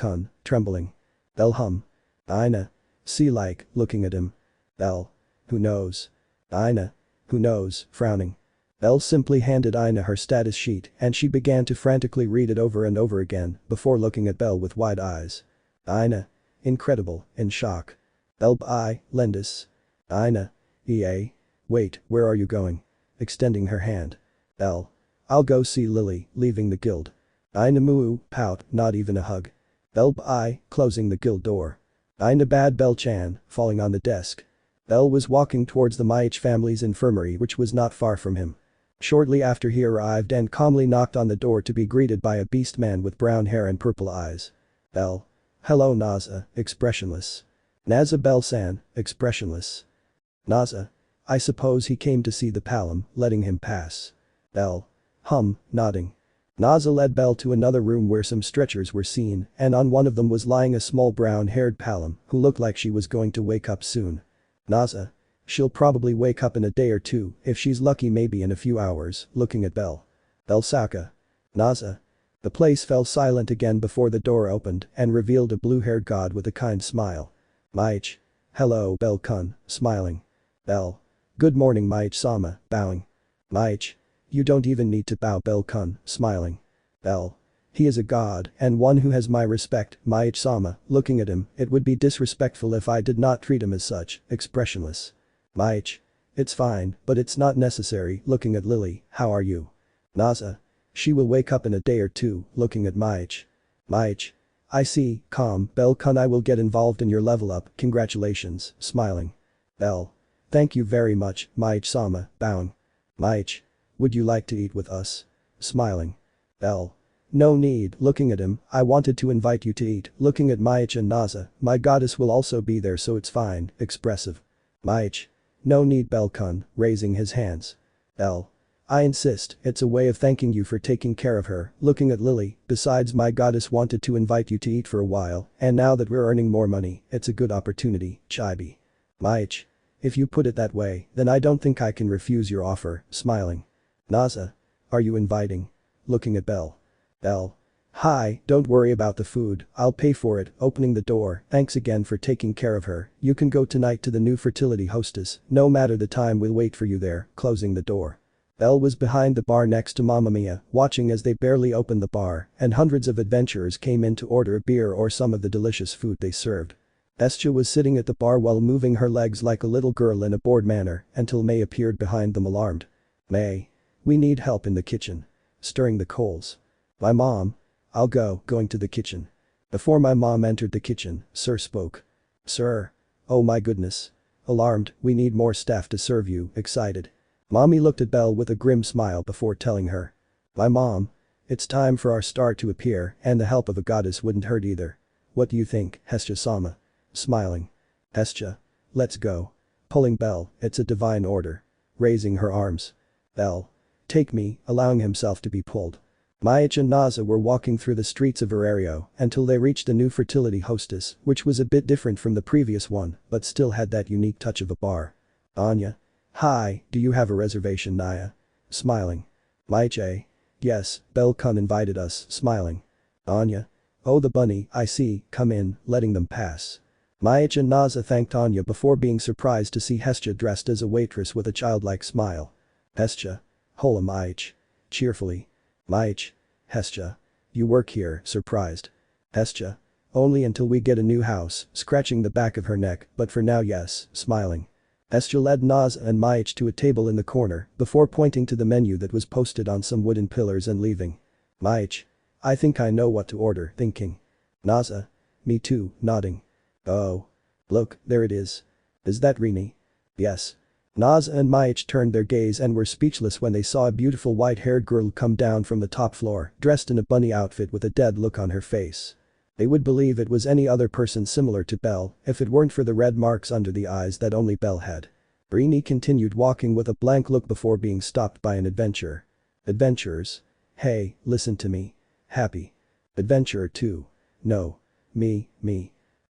trembling. Belle Ina. See like, looking at him. Belle. Who knows? Ina. Who knows, frowning. Belle simply handed Ina her status sheet and she began to frantically read it over and over again before looking at Belle with wide eyes. Ina. Incredible, in shock. Belle I, Lendis. Ina. EA. Wait, where are you going? Extending her hand. Belle. I'll go see Lily, leaving the guild. Ina moo, pout, not even a hug. Belle I, closing the guild door. Ina bad Belle-chan, falling on the desk. Belle was walking towards the Maich family's infirmary which was not far from him. Shortly after he arrived and calmly knocked on the door to be greeted by a beast man with brown hair and purple eyes. Belle. Hello Naza, expressionless. Naza Belle-san, expressionless. Naza. I suppose he came to see the palom, letting him pass. Bell. Nodding. Naza led Bell to another room where some stretchers were seen, and on one of them was lying a small brown-haired palom who looked like she was going to wake up soon. Naza. She'll probably wake up in a day or two, if she's lucky maybe in a few hours, looking at Bell. Saka. Naza. The place fell silent again before the door opened and revealed a blue-haired god with a kind smile. Maich. Hello, Bell-kun, smiling. Bell. Good morning Maich-sama, bowing. Maich. You don't even need to bow Bell-kun, smiling. Bell. He is a god and one who has my respect, Maich-sama, looking at him, it would be disrespectful if I did not treat him as such, expressionless. Maich. It's fine, but it's not necessary, looking at Lily, how are you? Naza. She will wake up in a day or two, looking at Maich. Maich. I see, calm, Bell-kun I will get involved in your level up, congratulations, smiling. Bell. Thank you very much, Maich-sama, bowing. Maich. Would you like to eat with us? Smiling. Bell. No need, looking at him, I wanted to invite you to eat, looking at Maich and Naza, my goddess will also be there so it's fine, expressive. Maich. No need Bell-kun, raising his hands. Bell. I insist, it's a way of thanking you for taking care of her, looking at Lily, besides my goddess wanted to invite you to eat for a while, and now that we're earning more money, it's a good opportunity, Chibi. Maich. If you put it that way, then I don't think I can refuse your offer, smiling. Naza. Are you inviting? Looking at Bell. Bell. Hi, don't worry about the food, I'll pay for it, opening the door, thanks again for taking care of her, you can go tonight to the new fertility hostess, no matter the time we'll wait for you there, closing the door. Bell was behind the bar next to Mamma Mia, watching as they barely opened the bar, and hundreds of adventurers came in to order a beer or some of the delicious food they served. Hestia was sitting at the bar while moving her legs like a little girl in a bored manner, until May appeared behind them alarmed. May. We need help in the kitchen. Stirring the coals. My mom. I'll go, going to the kitchen. Before my mom entered the kitchen, Sir spoke. Sir. Oh my goodness. Alarmed, we need more staff to serve you, excited. Mommy looked at Belle with a grim smile before telling her. My mom. It's time for our star to appear and the help of a goddess wouldn't hurt either. What do you think, Hestia-sama? Smiling. Hestia. Let's go. Pulling Belle, it's a divine order. Raising her arms. Belle. Take me, allowing himself to be pulled. Maich and Naza were walking through the streets of Arario until they reached the new fertility hostess, which was a bit different from the previous one, but still had that unique touch of a bar. Anya. Hi, do you have a reservation Naya? Smiling. Maich. Yes, Bell-kun invited us, smiling. Anya. Oh the bunny, I see, come in, letting them pass. Maich and Naza thanked Anya before being surprised to see Hestia dressed as a waitress with a childlike smile. Hestia. Hola Maich. Cheerfully. Maich. Hestia. You work here, surprised. Hestia. Only until we get a new house, scratching the back of her neck, but for now yes, smiling. Hestia led Naza and Maich to a table in the corner before pointing to the menu that was posted on some wooden pillars and leaving. Maich. I think I know what to order, thinking. Naza. Me too, nodding. Oh. Look, there it is. Is that Rini? Yes. Naza and Maich turned their gaze and were speechless when they saw a beautiful white-haired girl come down from the top floor, dressed in a bunny outfit with a dead look on her face. They would believe it was any other person similar to Belle if it weren't for the red marks under the eyes that only Belle had. Rini continued walking with a blank look before being stopped by an adventurer. Adventurers. Hey, listen to me. Happy. Adventurer 2. No. Me.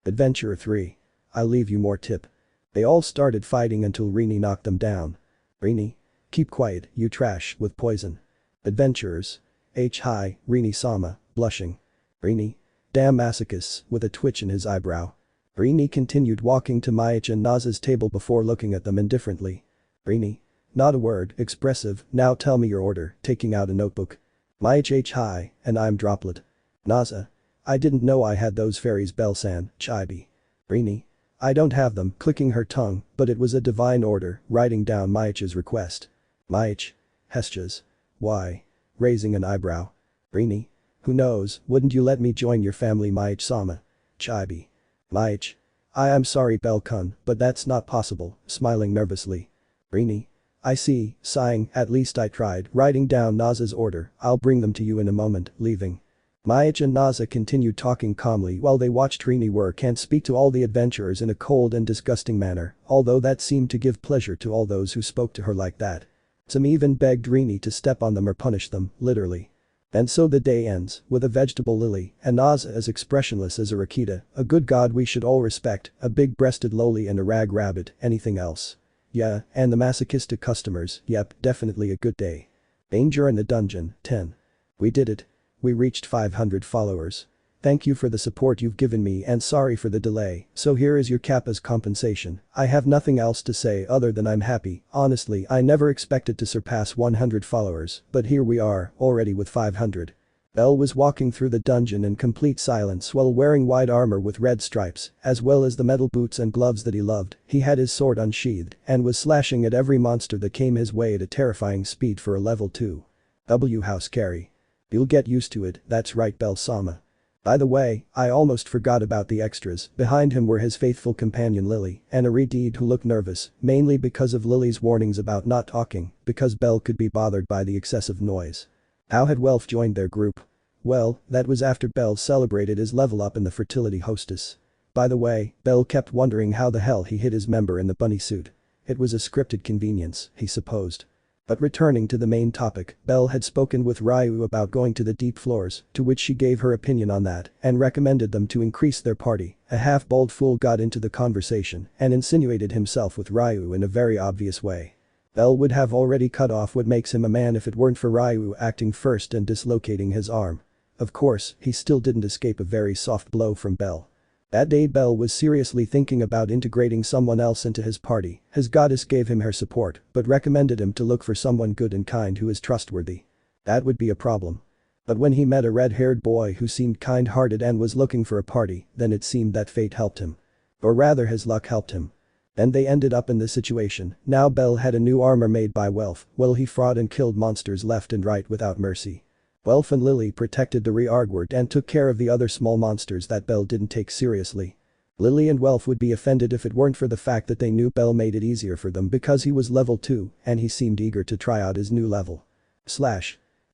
Adventurer 3. I'll leave you more tip. They all started fighting until Rini knocked them down. Rini. Keep quiet, you trash, with poison. Adventurers. Hi, Rini-sama, blushing. Rini. Damn masochists, with a twitch in his eyebrow. Rini continued walking to Maich and Naza's table before looking at them indifferently. Rini. Not a word, expressive, now tell me your order, taking out a notebook. Maich hi, and I'm Droplet. Naza. I didn't know I had those fairies Belle-san, Chibi. Rini. I don't have them, clicking her tongue, but it was a divine order, writing down Maich's request. Maich. Hestia's. Why? Raising an eyebrow. Rini. Who knows, wouldn't you let me join your family Maich-sama? Chibi. Maich. I'm sorry Bell-kun, but that's not possible, smiling nervously. Rini. I see, sighing, at least I tried, writing down Naza's order, I'll bring them to you in a moment, leaving. Mayach and Naza continued talking calmly while they watched Rini work and speak to all the adventurers in a cold and disgusting manner, although that seemed to give pleasure to all those who spoke to her like that. Some even begged Rini to step on them or punish them, literally. And so the day ends, with a vegetable lily, and Naza as expressionless as a Rakita, a good god we should all respect, a big-breasted loli and a rag rabbit, anything else. Yeah, and the masochistic customers, yep, definitely a good day. Danger in the dungeon, 10. We did it. We reached 500 followers. Thank you for the support you've given me and sorry for the delay, so here is your cap as compensation. I have nothing else to say other than I'm happy. Honestly, I never expected to surpass 100 followers, but here we are, already with 500. Bell was walking through the dungeon in complete silence while wearing white armor with red stripes, as well as the metal boots and gloves that he loved. He had his sword unsheathed and was slashing at every monster that came his way at a terrifying speed for a level 2. How scary. You'll get used to it, that's right Bell-sama. By the way, I almost forgot about the extras. Behind him were his faithful companion Lily and a Redeed who looked nervous, mainly because of Lily's warnings about not talking, because Bell could be bothered by the excessive noise. How had Welf joined their group? Well, that was after Bell celebrated his level up in the fertility hostess. By the way, Bell kept wondering how the hell he hid his member in the bunny suit. It was a scripted convenience, he supposed. But returning to the main topic, Bell had spoken with Ryu about going to the deep floors, to which she gave her opinion on that and recommended them to increase their party. A half-bald fool got into the conversation and insinuated himself with Ryu in a very obvious way. Bell would have already cut off what makes him a man if it weren't for Ryu acting first and dislocating his arm. Of course, he still didn't escape a very soft blow from Bell. That day Bell was seriously thinking about integrating someone else into his party. His goddess gave him her support, but recommended him to look for someone good and kind who is trustworthy. That would be a problem. But when he met a red-haired boy who seemed kind-hearted and was looking for a party, then it seemed that fate helped him. Or rather his luck helped him. And they ended up in this situation. Now Bell had a new armor made by Welf, while he fought and killed monsters left and right without mercy. Welf and Lily protected the rearguard and took care of the other small monsters that Bell didn't take seriously. Lily and Welf would be offended if it weren't for the fact that they knew Bell made it easier for them because he was level 2 and he seemed eager to try out his new level.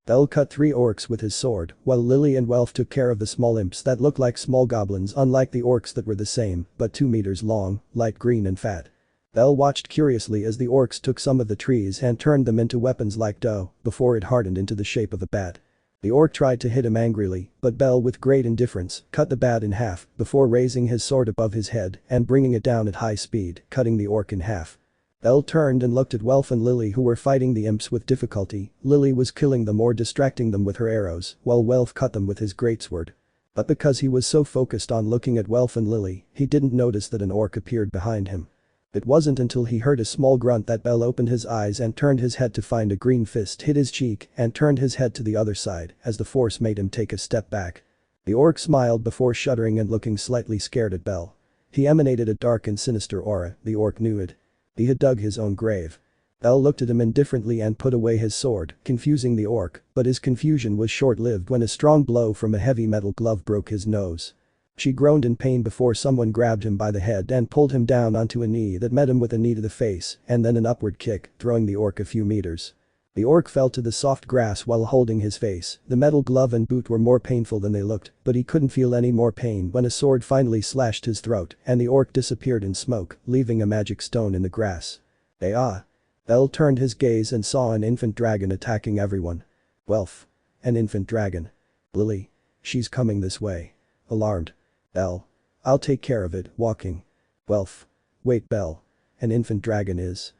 Bell cut 3 orcs with his sword, while Lily and Welf took care of the small imps that looked like small goblins unlike the orcs that were the same, but 2 meters long, light green and fat. Bell watched curiously as the orcs took some of the trees and turned them into weapons like dough before it hardened into the shape of a bat. The orc tried to hit him angrily, but Bell with great indifference cut the bat in half before raising his sword above his head and bringing it down at high speed, cutting the orc in half. Bell turned and looked at Welf and Lily who were fighting the imps with difficulty. Lily was killing them or distracting them with her arrows, while Welf cut them with his greatsword. But because he was so focused on looking at Welf and Lily, he didn't notice that an orc appeared behind him. It wasn't until he heard a small grunt that Bell opened his eyes and turned his head to find a green fist hit his cheek and turned his head to the other side as the force made him take a step back. The orc smiled before shuddering and looking slightly scared at Bell. He emanated a dark and sinister aura, the orc knew it. He had dug his own grave. Bell looked at him indifferently and put away his sword, confusing the orc, but his confusion was short-lived when a strong blow from a heavy metal glove broke his nose. She groaned in pain before someone grabbed him by the head and pulled him down onto a knee that met him with a knee to the face and then an upward kick, throwing the orc a few meters. The orc fell to the soft grass while holding his face. The metal glove and boot were more painful than they looked, but he couldn't feel any more pain when a sword finally slashed his throat and the orc disappeared in smoke, leaving a magic stone in the grass. Bell turned his gaze and saw an infant dragon attacking everyone. Welf. An infant dragon. Lily. She's coming this way. Alarmed. Bell. I'll take care of it, walking. Welf. Wait Bell. An infant dragon is.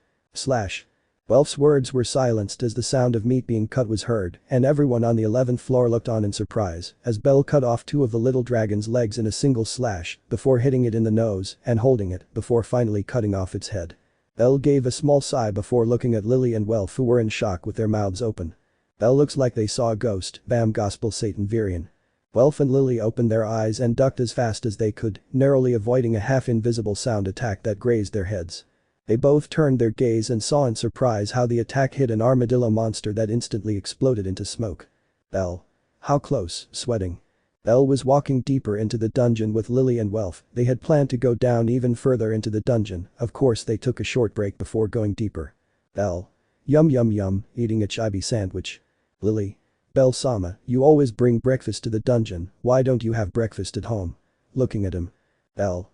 Welf's words were silenced as the sound of meat being cut was heard and everyone on the 11th floor looked on in surprise as Bell cut off 2 of the little dragon's legs in a single slash before hitting it in the nose and holding it before finally cutting off its head. Bell gave a small sigh before looking at Lily and Welf who were in shock with their mouths open. Bell looks like they saw a ghost, bam gospel Satan Virian. Welf and Lily opened their eyes and ducked as fast as they could, narrowly avoiding a half-invisible sound attack that grazed their heads. They both turned their gaze and saw in surprise how the attack hit an armadillo monster that instantly exploded into smoke. Bell. How close, sweating. Bell was walking deeper into the dungeon with Lily and Welf. They had planned to go down even further into the dungeon, of course they took a short break before going deeper. Bell. Yum yum yum, eating a chibi sandwich. Lily. Bell-sama, you always bring breakfast to the dungeon, why don't you have breakfast at home? Looking at him. Bell.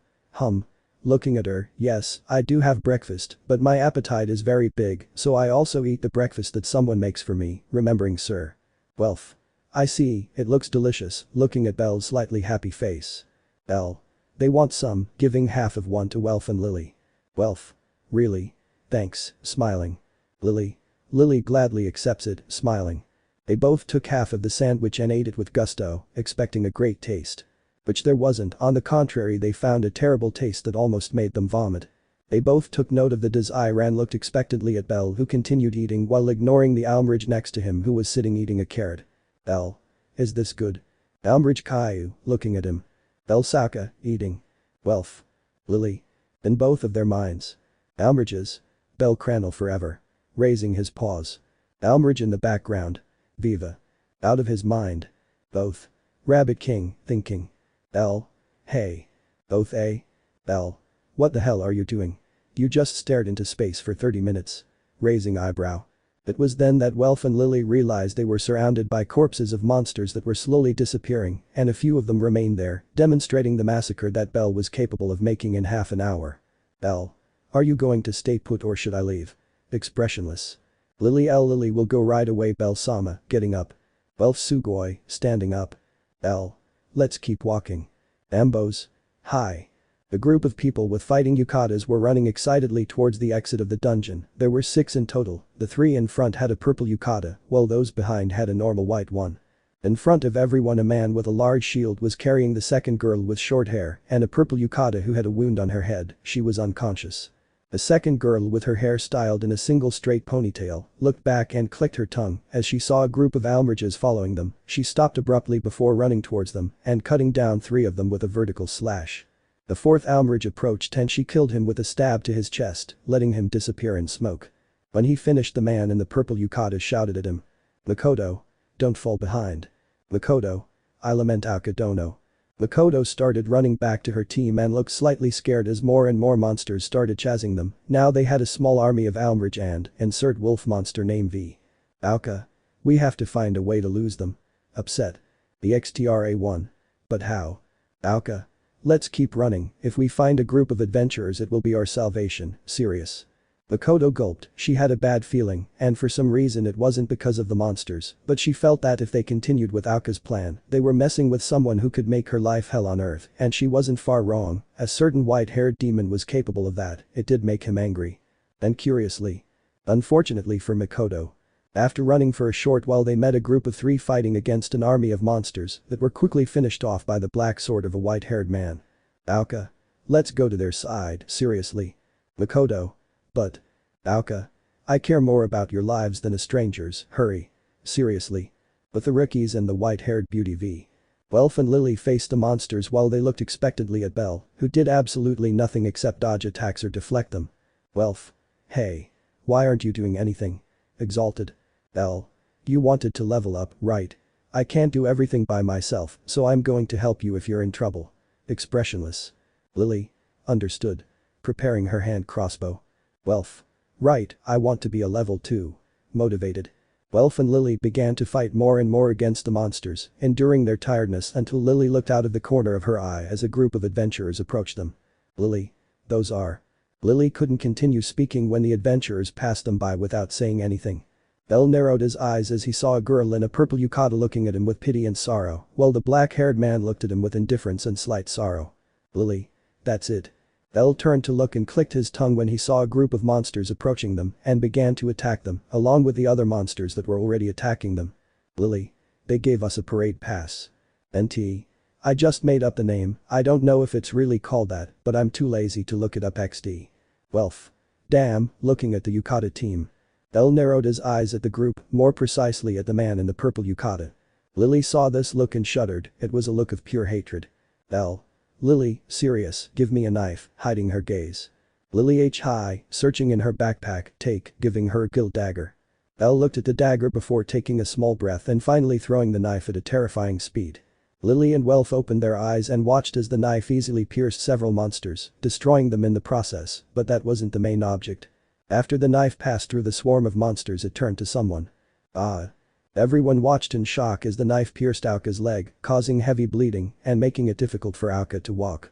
Looking at her, yes, I do have breakfast, but my appetite is very big, so I also eat the breakfast that someone makes for me, remembering sir. Welf. I see, it looks delicious, looking at Bell's slightly happy face. Bell. They want some, giving half of one to Welf and Lily. Welf. Really? Thanks, smiling. Lily. Lily gladly accepts it, smiling. They both took half of the sandwich and ate it with gusto, expecting a great taste. Which there wasn't, on the contrary they found a terrible taste that almost made them vomit. They both took note of the desire and looked expectantly at Bell who continued eating while ignoring the Almridge next to him who was sitting eating a carrot. Bell. Is this good? Almridge Caillou, looking at him. Bell Saka, eating. Welf. Lily. In both of their minds. Almridge's. Bellcranel forever. Raising his paws. Almridge in the background. Viva. Out of his mind. Both. Rabbit King, thinking. Bell. Hey. Both eh? Bell. What the hell are you doing? You just stared into space for 30 minutes. Raising eyebrow. It was then that Welf and Lily realized they were surrounded by corpses of monsters that were slowly disappearing, and a few of them remained there, demonstrating the massacre that Bell was capable of making in half an hour. Bell. Are you going to stay put or should I leave? Expressionless. Lily will go right away. Bell-sama, getting up. Welf Sugoi, standing up. Bell. Let's keep walking. Ambos. Hi. A group of people with fighting yukatas were running excitedly towards the exit of the dungeon. There were 6 in total, the 3 in front had a purple yukata, while those behind had a normal white one. In front of everyone a man with a large shield was carrying the second girl with short hair and a purple yukata who had a wound on her head, she was unconscious. The second girl with her hair styled in a single straight ponytail looked back and clicked her tongue as she saw a group of Almridges following them, she stopped abruptly before running towards them and cutting down 3 of them with a vertical slash. The 4th Almridge approached and she killed him with a stab to his chest, letting him disappear in smoke. When he finished the man in the purple yukata shouted at him. Makoto. Don't fall behind. Makoto. I lament Akadono. Makoto started running back to her team and looked slightly scared as more and more monsters started chasing them, now they had a small army of Almridge and, insert wolf monster name V. Auka. We have to find a way to lose them. Upset. The XTRA1. But how? Auka. Let's keep running, if we find a group of adventurers it will be our salvation, serious. Makoto gulped, she had a bad feeling, and for some reason it wasn't because of the monsters, but she felt that if they continued with Auka's plan, they were messing with someone who could make her life hell on earth, and she wasn't far wrong, a certain white-haired demon was capable of that, it did make him angry. And curiously. Unfortunately for Makoto. After running for a short while they met a group of 3 fighting against an army of monsters that were quickly finished off by the black sword of a white-haired man. Auka. Let's go to their side, seriously. Makoto. But. Auka. I care more about your lives than a stranger's, hurry. Seriously. But the rookies and the white-haired beauty V. Welf and Lily faced the monsters while they looked expectantly at Bell, who did absolutely nothing except dodge attacks or deflect them. Welf. Hey. Why aren't you doing anything? Exalted. Bell. You wanted to level up, right? I can't do everything by myself, so I'm going to help you if you're in trouble. Expressionless. Lily. Understood. Preparing her hand crossbow. Welf. Right, I want to be a level 2. Motivated. Welf and Lily began to fight more and more against the monsters, enduring their tiredness until Lily looked out of the corner of her eye as a group of adventurers approached them. Lily. Those are. Lily couldn't continue speaking when the adventurers passed them by without saying anything. Bell narrowed his eyes as he saw a girl in a purple yukata looking at him with pity and sorrow, while the black-haired man looked at him with indifference and slight sorrow. Lily. That's it. Bell turned to look and clicked his tongue when he saw a group of monsters approaching them and began to attack them, along with the other monsters that were already attacking them. Lily. They gave us a parade pass. NT. I just made up the name, I don't know if it's really called that, but I'm too lazy to look it up XD. Welf. Damn, looking at the yukata team. Bell narrowed his eyes at the group, more precisely at the man in the purple yukata. Lily saw this look and shuddered, it was a look of pure hatred. Bell. Lily, serious, give me a knife, hiding her gaze. Lily H. High, searching in her backpack, take, giving her a gilt dagger. Bell looked at the dagger before taking a small breath and finally throwing the knife at a terrifying speed. Lily and Welf opened their eyes and watched as the knife easily pierced several monsters, destroying them in the process, but that wasn't the main object. After the knife passed through the swarm of monsters it turned to someone. Ah. Everyone watched in shock as the knife pierced Auka's leg, causing heavy bleeding and making it difficult for Auka to walk.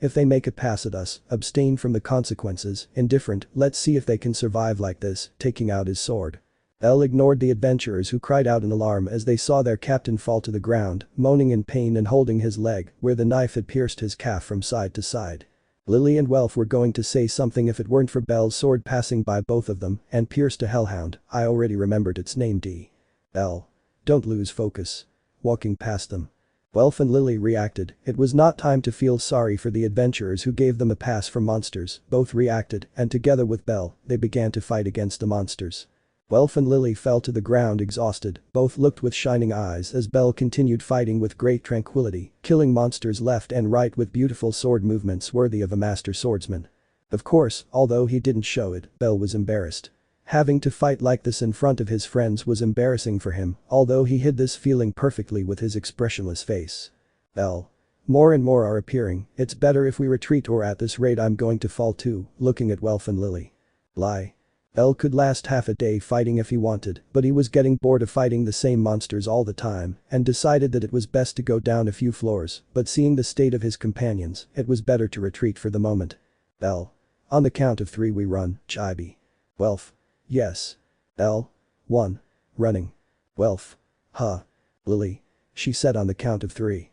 If they make it past us, abstain from the consequences, indifferent, let's see if they can survive like this, taking out his sword. Ignored the adventurers who cried out in alarm as they saw their captain fall to the ground, moaning in pain and holding his leg, where the knife had pierced his calf from side to side. Lily and Welf were going to say something if it weren't for Bel's sword passing by both of them and pierced a hellhound. I already remembered its name. Don't lose focus. Walking past them. Welf and Lily reacted. It was not time to feel sorry for the adventurers who gave them a pass from monsters. Both reacted, and together with Bell, they began to fight against the monsters. Welf and Lily fell to the ground exhausted, both looked with shining eyes as Bell continued fighting with great tranquility, killing monsters left and right with beautiful sword movements worthy of a master swordsman. Of course, although he didn't show it, Bell was embarrassed. Having to fight like this in front of his friends was embarrassing for him, although he hid this feeling perfectly with his expressionless face. Bell. More and more are appearing, it's better if we retreat or at this rate I'm going to fall too, looking at Welf and Lily. Lie. Bell could last half a day fighting if he wanted, but he was getting bored of fighting the same monsters all the time and decided that it was best to go down a few floors, but seeing the state of his companions, it was better to retreat for the moment. Bell. On the count of 3 we run, Chibi. Welf. Yes. 1. Running. Welf. Huh. Lily. She said on the count of 3.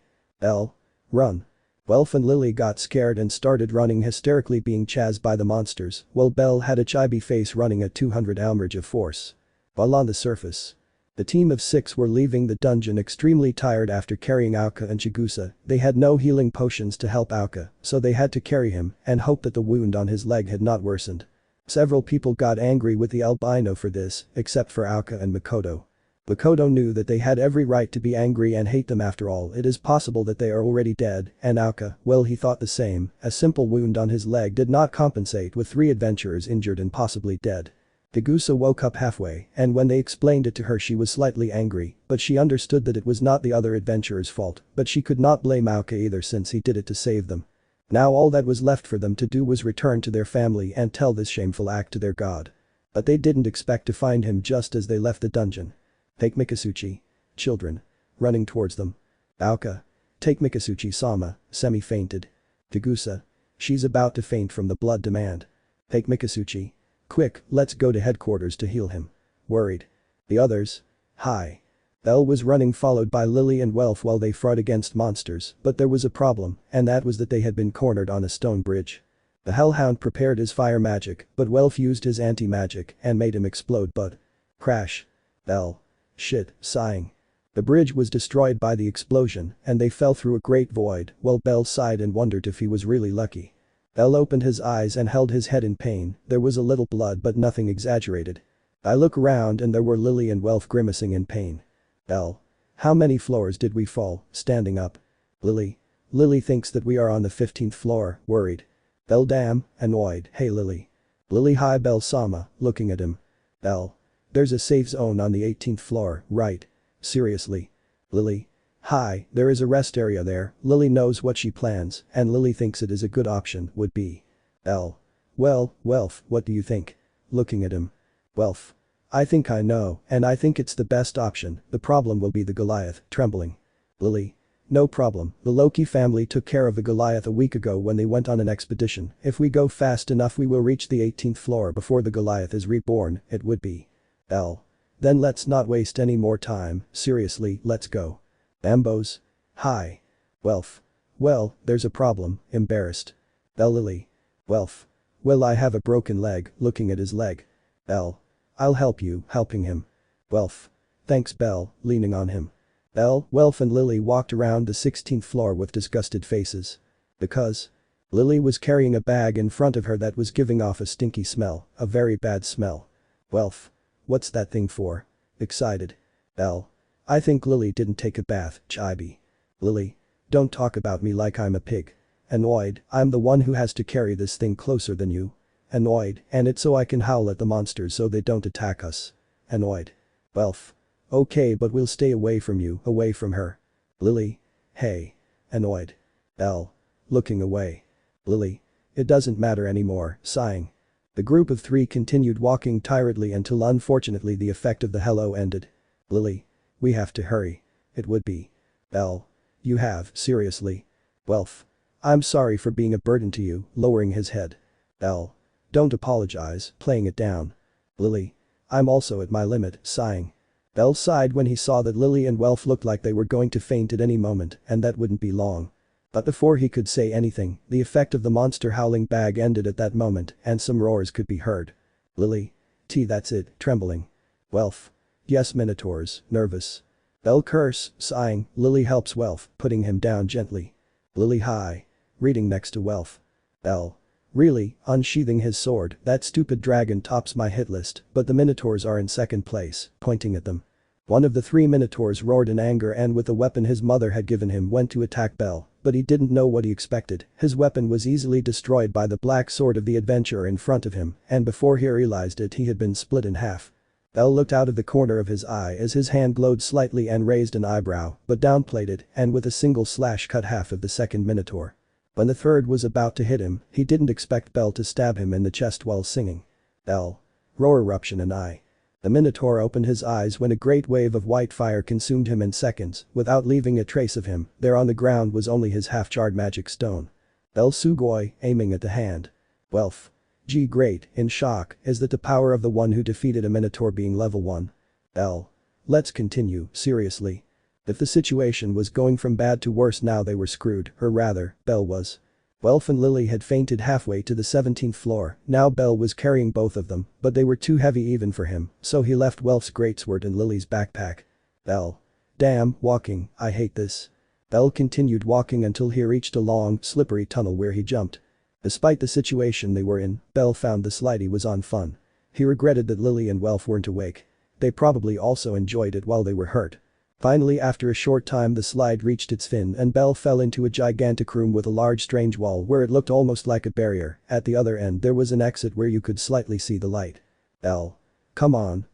Run. Welf and Lily got scared and started running hysterically being chased by the monsters, while Bell had a chibi face running at 200 average of force. While on the surface. The team of 6 were leaving the dungeon extremely tired after carrying Auka and Chigusa. They had no healing potions to help Auka, so they had to carry him and hope that the wound on his leg had not worsened. Several people got angry with the albino for this, except for Auka and Makoto. Makoto knew that they had every right to be angry and hate them after all it is possible that they are already dead, and Auka, well he thought the same, a simple wound on his leg did not compensate with 3 adventurers injured and possibly dead. Chigusa woke up halfway, and when they explained it to her she was slightly angry, but she understood that it was not the other adventurers' fault, but she could not blame Auka either since he did it to save them. Now all that was left for them to do was return to their family and tell this shameful act to their god. But they didn't expect to find him just as they left the dungeon. Take Mikasuchi. Children. Running towards them. Auka. Take Mikasuchi-sama, semi-fainted. Chigusa. She's about to faint from the blood demand. Take Mikasuchi. Quick, let's go to headquarters to heal him. Worried. The others. Hi. Bell was running followed by Lily and Welf while they fought against monsters, but there was a problem, and that was that they had been cornered on a stone bridge. The Hellhound prepared his fire magic, but Welf used his anti-magic and made him explode but. Crash. Bell. Shit, sighing. The bridge was destroyed by the explosion and they fell through a great void while Bell sighed and wondered if he was really lucky. Bell opened his eyes and held his head in pain, there was a little blood but nothing exaggerated. I look around and there were Lily and Welf grimacing in pain. Bell. How many floors did we fall, standing up? Lily. Lily thinks that we are on the 15th floor, worried. Bell damn, annoyed, hey Lily. Lily hi Bell-sama, looking at him. Bell. There's a safe zone on the 18th floor, right? Seriously. Lily. Hi, there is a rest area there, Lily knows what she plans and Lily thinks it is a good option, would be. Bell. Well, Welf, what do you think? Looking at him. Welf. I think I know, and I think it's the best option, the problem will be the Goliath, trembling. Lily. No problem, the Loki family took care of the Goliath a week ago when they went on an expedition, if we go fast enough we will reach the 18th floor before the Goliath is reborn, it would be. Bell. Then let's not waste any more time, seriously, let's go. Ambos. Hi. Welf. Well, there's a problem, embarrassed. Bell Lily. Welf. Well I have a broken leg, looking at his leg. Bell. I'll help you, helping him. Welf. Thanks Bell, leaning on him. Bell, Welf and Lily walked around the 16th floor with disgusted faces. Because. Lily was carrying a bag in front of her that was giving off a stinky smell, a very bad smell. Welf. What's that thing for? Excited. Bell. I think Lily didn't take a bath, Chibi. Lily. Don't talk about me like I'm a pig. Annoyed, I'm the one who has to carry this thing closer than you. Annoyed, and it's so I can howl at the monsters so they don't attack us. Annoyed. Welf. Okay but we'll stay away from you, away from her. Lily. Hey. Annoyed. Bell. Looking away. Lily. It doesn't matter anymore, sighing. The group of 3 continued walking tiredly until unfortunately the effect of the hello ended. Lily. We have to hurry. It would be. Bell. You have, seriously. Welf. I'm sorry for being a burden to you, lowering his head. Bell. Don't apologize, playing it down. Lily. I'm also at my limit, sighing. Bell sighed when he saw that Lily and Welf looked like they were going to faint at any moment, and that wouldn't be long. But before he could say anything, the effect of the monster howling bag ended at that moment, and some roars could be heard. Lily. That's it, trembling. Welf. Yes, minotaurs, nervous. Bell curse, sighing, Lily helps Welf, putting him down gently. Lily hi. Reading next to Welf. Bell. Really, unsheathing his sword, that stupid dragon tops my hit list, but the minotaurs are in second place, pointing at them. One of the 3 minotaurs roared in anger and with the weapon his mother had given him went to attack Bell, but he didn't know what he expected. His weapon was easily destroyed by the black sword of the adventurer in front of him, and before he realized it he had been split in half. Bell looked out of the corner of his eye as his hand glowed slightly and raised an eyebrow, but downplayed it and with a single slash cut half of the second minotaur. When the third was about to hit him, he didn't expect Bell to stab him in the chest while singing. Bell. Roar eruption and I. The minotaur opened his eyes when a great wave of white fire consumed him in seconds, without leaving a trace of him. There on the ground was only his half-charred magic stone. Bell Sugoi, aiming at the hand. Welf. Gee great, in shock, is that the power of the one who defeated a minotaur being level 1. Bell. Let's continue, seriously. If the situation was going from bad to worse now they were screwed, or rather, Bell was. Welf and Lily had fainted halfway to the 17th floor, now Bell was carrying both of them, but they were too heavy even for him, so he left Welf's greatsword in Lily's backpack. Bell. Damn, walking, I hate this. Bell continued walking until he reached a long, slippery tunnel where he jumped. Despite the situation they were in, Bell found the slidey was on fun. He regretted that Lily and Welf weren't awake. They probably also enjoyed it while they were hurt. Finally after a short time the slide reached its fin and Bell fell into a gigantic room with a large strange wall where it looked almost like a barrier. At the other end there was an exit where you could slightly see the light. Bell. Come on,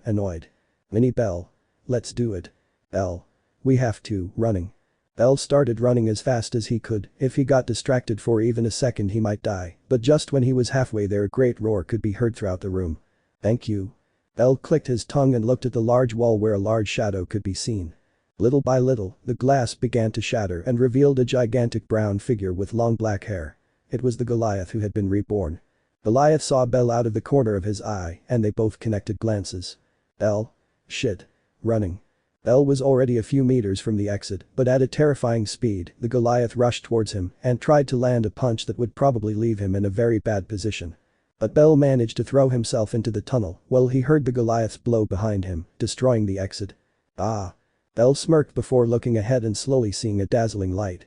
annoyed. Mini Bell. Let's do it. Bell. We have to, running. Bell started running as fast as he could. If he got distracted for even a second he might die, but just when he was halfway there a great roar could be heard throughout the room. Thank you. Bell clicked his tongue and looked at the large wall where a large shadow could be seen. Little by little, the glass began to shatter and revealed a gigantic brown figure with long black hair. It was the Goliath who had been reborn. Goliath saw Bell out of the corner of his eye and they both connected glances. Bell. Shit. Running. Bell was already a few meters from the exit, but at a terrifying speed, the Goliath rushed towards him and tried to land a punch that would probably leave him in a very bad position. But Bell managed to throw himself into the tunnel while he heard the Goliath's blow behind him, destroying the exit. Ah. Bell smirked before looking ahead and slowly seeing a dazzling light.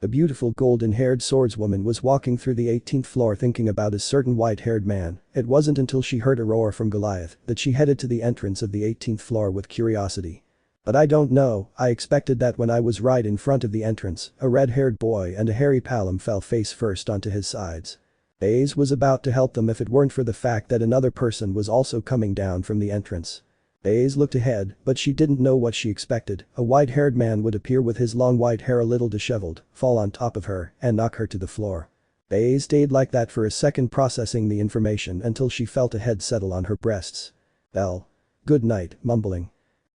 A beautiful golden-haired swordswoman was walking through the 18th floor thinking about a certain white-haired man. It wasn't until she heard a roar from Goliath that she headed to the entrance of the 18th floor with curiosity. But I don't know, I expected that when I was right in front of the entrance, a red-haired boy and a hairy palom fell face first onto his sides. Baze was about to help them if it weren't for the fact that another person was also coming down from the entrance. Baze looked ahead, but she didn't know what she expected. A white-haired man would appear with his long white hair a little disheveled, fall on top of her, and knock her to the floor. Baze stayed like that for a second processing the information until she felt a head settle on her breasts. Bell. Good night, mumbling.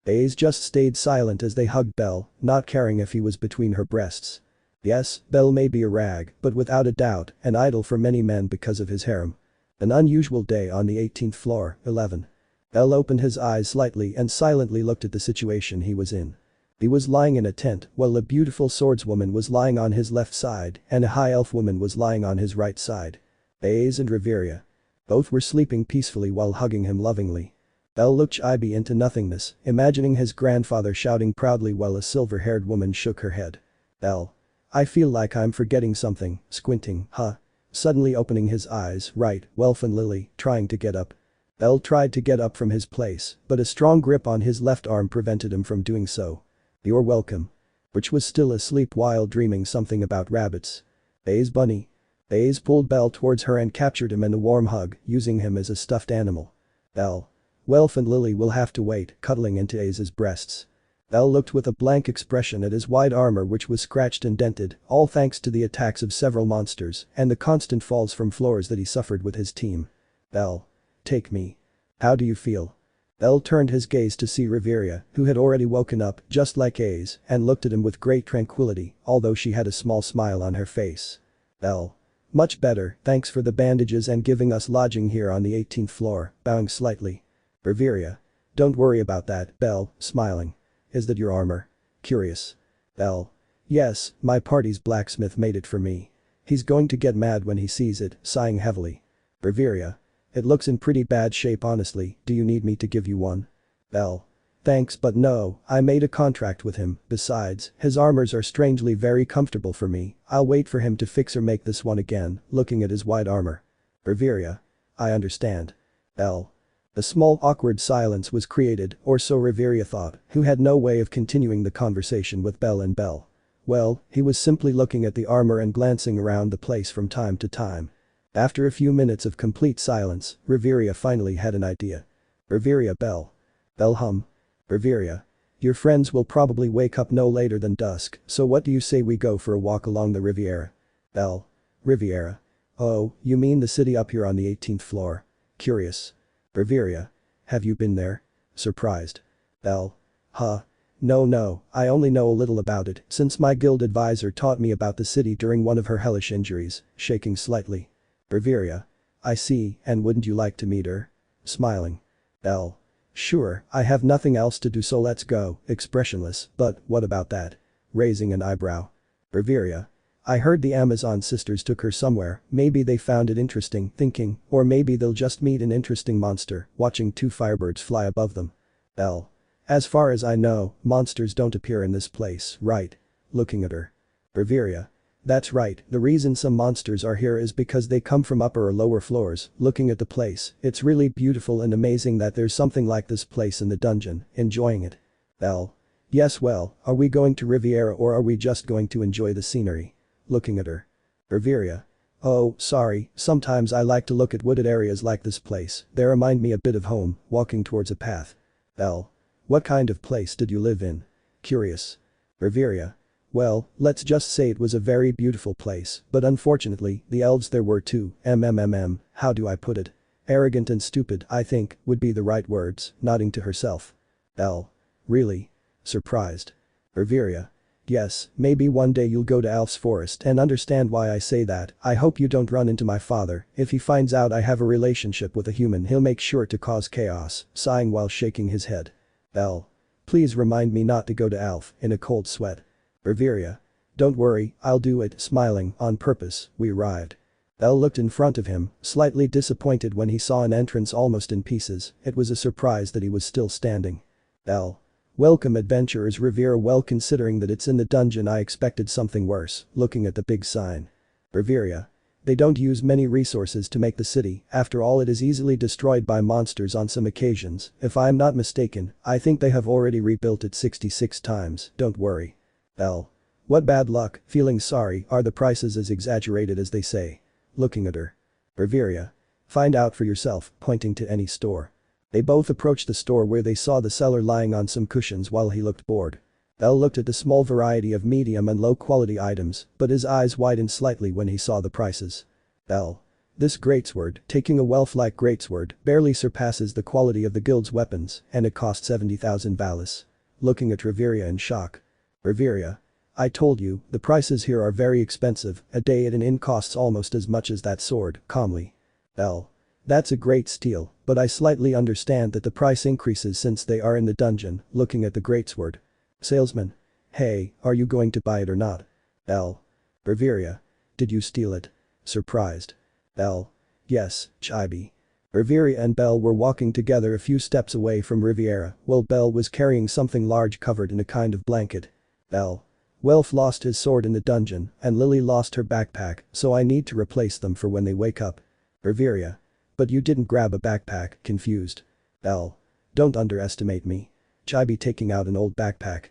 Baze just stayed silent as they hugged Bell, not caring if he was between her breasts. Yes, Bell may be a rag, but without a doubt, an idol for many men because of his harem. An unusual day on the 18th floor, 11. Bell opened his eyes slightly and silently looked at the situation he was in. He was lying in a tent while a beautiful swordswoman was lying on his left side and a high elf woman was lying on his right side. Baze and Riveria. Both were sleeping peacefully while hugging him lovingly. Bell looked shyly into nothingness, imagining his grandfather shouting proudly while a silver-haired woman shook her head. Bell. I feel like I'm forgetting something, squinting, huh? Suddenly opening his eyes, right, Welf and Lily, trying to get up. Bell tried to get up from his place, but a strong grip on his left arm prevented him from doing so. You're welcome. Which was still asleep while dreaming something about rabbits. Baze bunny. Baze pulled Bell towards her and captured him in a warm hug, using him as a stuffed animal. Bell. Welf and Lily will have to wait, cuddling into Ace's breasts. Bell looked with a blank expression at his white armor which was scratched and dented, all thanks to the attacks of several monsters and the constant falls from floors that he suffered with his team. Bell. Take me. How do you feel? Bell turned his gaze to see Riveria, who had already woken up, just like A's, and looked at him with great tranquility, although she had a small smile on her face. Bell. Much better, thanks for the bandages and giving us lodging here on the 18th floor, bowing slightly. Riveria. Don't worry about that, Bell, smiling. Is that your armor? Curious. Bell. Yes, my party's blacksmith made it for me. He's going to get mad when he sees it, sighing heavily. Riveria. It looks in pretty bad shape honestly, do you need me to give you one? Bell. Thanks but no, I made a contract with him, besides, his armors are strangely very comfortable for me, I'll wait for him to fix or make this one again, looking at his white armor. Riveria. I understand. Bell. A small awkward silence was created, or so Riveria thought, who had no way of continuing the conversation with Bell and Bell. Well, he was simply looking at the armor and glancing around the place from time to time. After a few minutes of complete silence, Riveria finally had an idea. Riveria Bell. Bell hum. Riveria. Your friends will probably wake up no later than dusk, so what do you say we go for a walk along the Riviera? Bell. Riviera. Oh, you mean the city up here on the 18th floor? Curious. Riveria. Have you been there? Surprised. Bell. Huh. No, I only know a little about it since my guild advisor taught me about the city during one of her hellish injuries, shaking slightly. Riveria. I see, and wouldn't you like to meet her? Smiling. Bell. Sure, I have nothing else to do so let's go, expressionless, but what about that? Raising an eyebrow. Riveria. I heard the Amazon sisters took her somewhere, maybe they found it interesting, thinking, or maybe they'll just meet an interesting monster, watching two firebirds fly above them. Bell. As far as I know, monsters don't appear in this place, right? Looking at her. Riveria. That's right, the reason some monsters are here is because they come from upper or lower floors, looking at the place, it's really beautiful and amazing that there's something like this place in the dungeon, enjoying it. Bell. Yes well, are we going to Riviera or are we just going to enjoy the scenery? Looking at her. Riveria. Oh, sorry, sometimes I like to look at wooded areas like this place, they remind me a bit of home, walking towards a path. Bell. What kind of place did you live in? Curious. Riveria. Well, let's just say it was a very beautiful place, but unfortunately, the elves there were too, how do I put it? Arrogant and stupid, I think, would be the right words, nodding to herself. Bell. Really? Surprised. Riveria. Yes, maybe one day you'll go to Alf's forest and understand why I say that, I hope you don't run into my father, if he finds out I have a relationship with a human he'll make sure to cause chaos, sighing while shaking his head. Bell. Please remind me not to go to Alf, in a cold sweat. Riveria. Don't worry, I'll do it, smiling, on purpose, we arrived. Bell looked in front of him, slightly disappointed when he saw an entrance almost in pieces, it was a surprise that he was still standing. Bell. Welcome adventurers Riviera well considering that it's in the dungeon I expected something worse, looking at the big sign. Riveria. They don't use many resources to make the city, after all it is easily destroyed by monsters on some occasions, if I am not mistaken, I think they have already rebuilt it 66 times, don't worry. Bell. What bad luck, feeling sorry, are the prices as exaggerated as they say? Looking at her. Riveria. Find out for yourself, pointing to any store. They both approached the store where they saw the seller lying on some cushions while he looked bored. Bell looked at the small variety of medium and low quality items, but his eyes widened slightly when he saw the prices. Bell. This greatsword, taking a wealth-like greatsword, barely surpasses the quality of the guild's weapons, and it costs 70,000 valis. Looking at Riveria in shock. Riveria. I told you, the prices here are very expensive, a day at an inn costs almost as much as that sword, calmly. Bell. That's a great steal, but I slightly understand that the price increases since they are in the dungeon, looking at the greatsword. Salesman. Hey, are you going to buy it or not? Bell. Riveria. Did you steal it? Surprised. Bell. Yes, Chibi. Riveria and Bell were walking together a few steps away from Riviera, while Bell was carrying something large covered in a kind of blanket. Bell. Welf lost his sword in the dungeon, and Lily lost her backpack, so I need to replace them for when they wake up. Riveria. But you didn't grab a backpack, confused. Bell. Don't underestimate me. Chibi taking out an old backpack.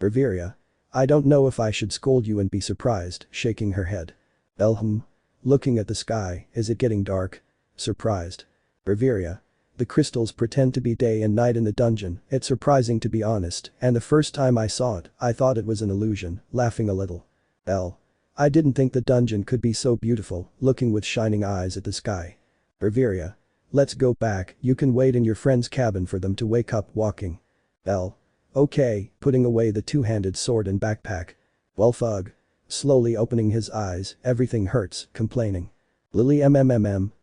Riveria. I don't know if I should scold you and be surprised, shaking her head. Bell. Looking at the sky, is it getting dark? Surprised. Riveria. The crystals pretend to be day and night in the dungeon, it's surprising to be honest, and the first time I saw it, I thought it was an illusion, laughing a little. Bell. I didn't think the dungeon could be so beautiful, looking with shining eyes at the sky. Riveria. Let's go back, you can wait in your friend's cabin for them to wake up walking. Bell. Okay, putting away the two-handed sword and backpack. Well fug. Slowly opening his eyes, everything hurts, complaining. Lily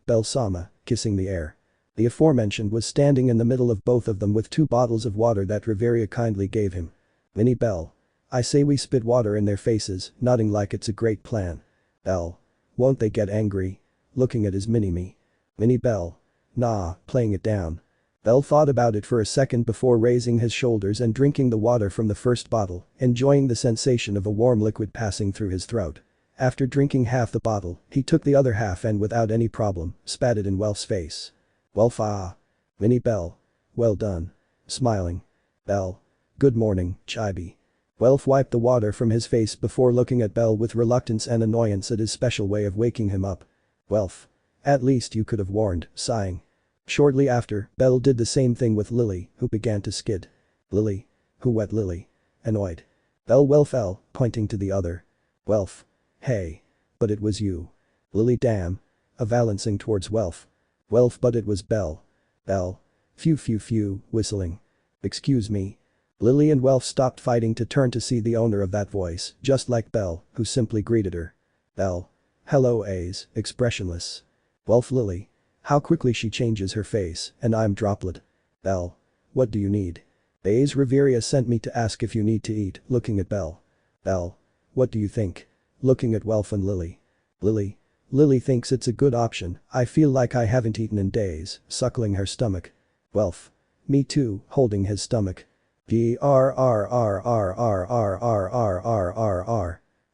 Bell-sama, kissing the air. The aforementioned was standing in the middle of both of them with 2 bottles of water that Riveria kindly gave him. Minnie Bell. I say we spit water in their faces, nodding like it's a great plan. Bell. Won't they get angry? Looking at his mini-me. Minnie Bell. Nah, playing it down. Bell thought about it for a second before raising his shoulders and drinking the water from the first bottle, enjoying the sensation of a warm liquid passing through his throat. After drinking half the bottle, he took the other half and without any problem, spat it in Welf's face. Welf ah. Minnie Bell. Well done. Smiling. Bell. Good morning, Chibi. Welf wiped the water from his face before looking at Bell with reluctance and annoyance at his special way of waking him up. Welf. At least you could have warned, sighing. Shortly after, Bell did the same thing with Lily, who began to skid. Lily. Who wet Lily? Annoyed. Bell Welf pointing to the other. Welf. Hey. But it was you. Lily damn. Avalancing towards Welf. Welf but it was Bell. Bell. Phew, whistling. Excuse me. Lily and Welf stopped fighting to turn to see the owner of that voice, just like Bell, who simply greeted her. Bell. Hello Ace, expressionless. Welf Lily. How quickly she changes her face, and I'm Droplet. Bell. What do you need? Ace Riveria sent me to ask if you need to eat, looking at Bell. Bell. What do you think? Looking at Welf and Lily. Lily. Lily thinks it's a good option, I feel like I haven't eaten in days, suckling her stomach. Welf. Me too, holding his stomach.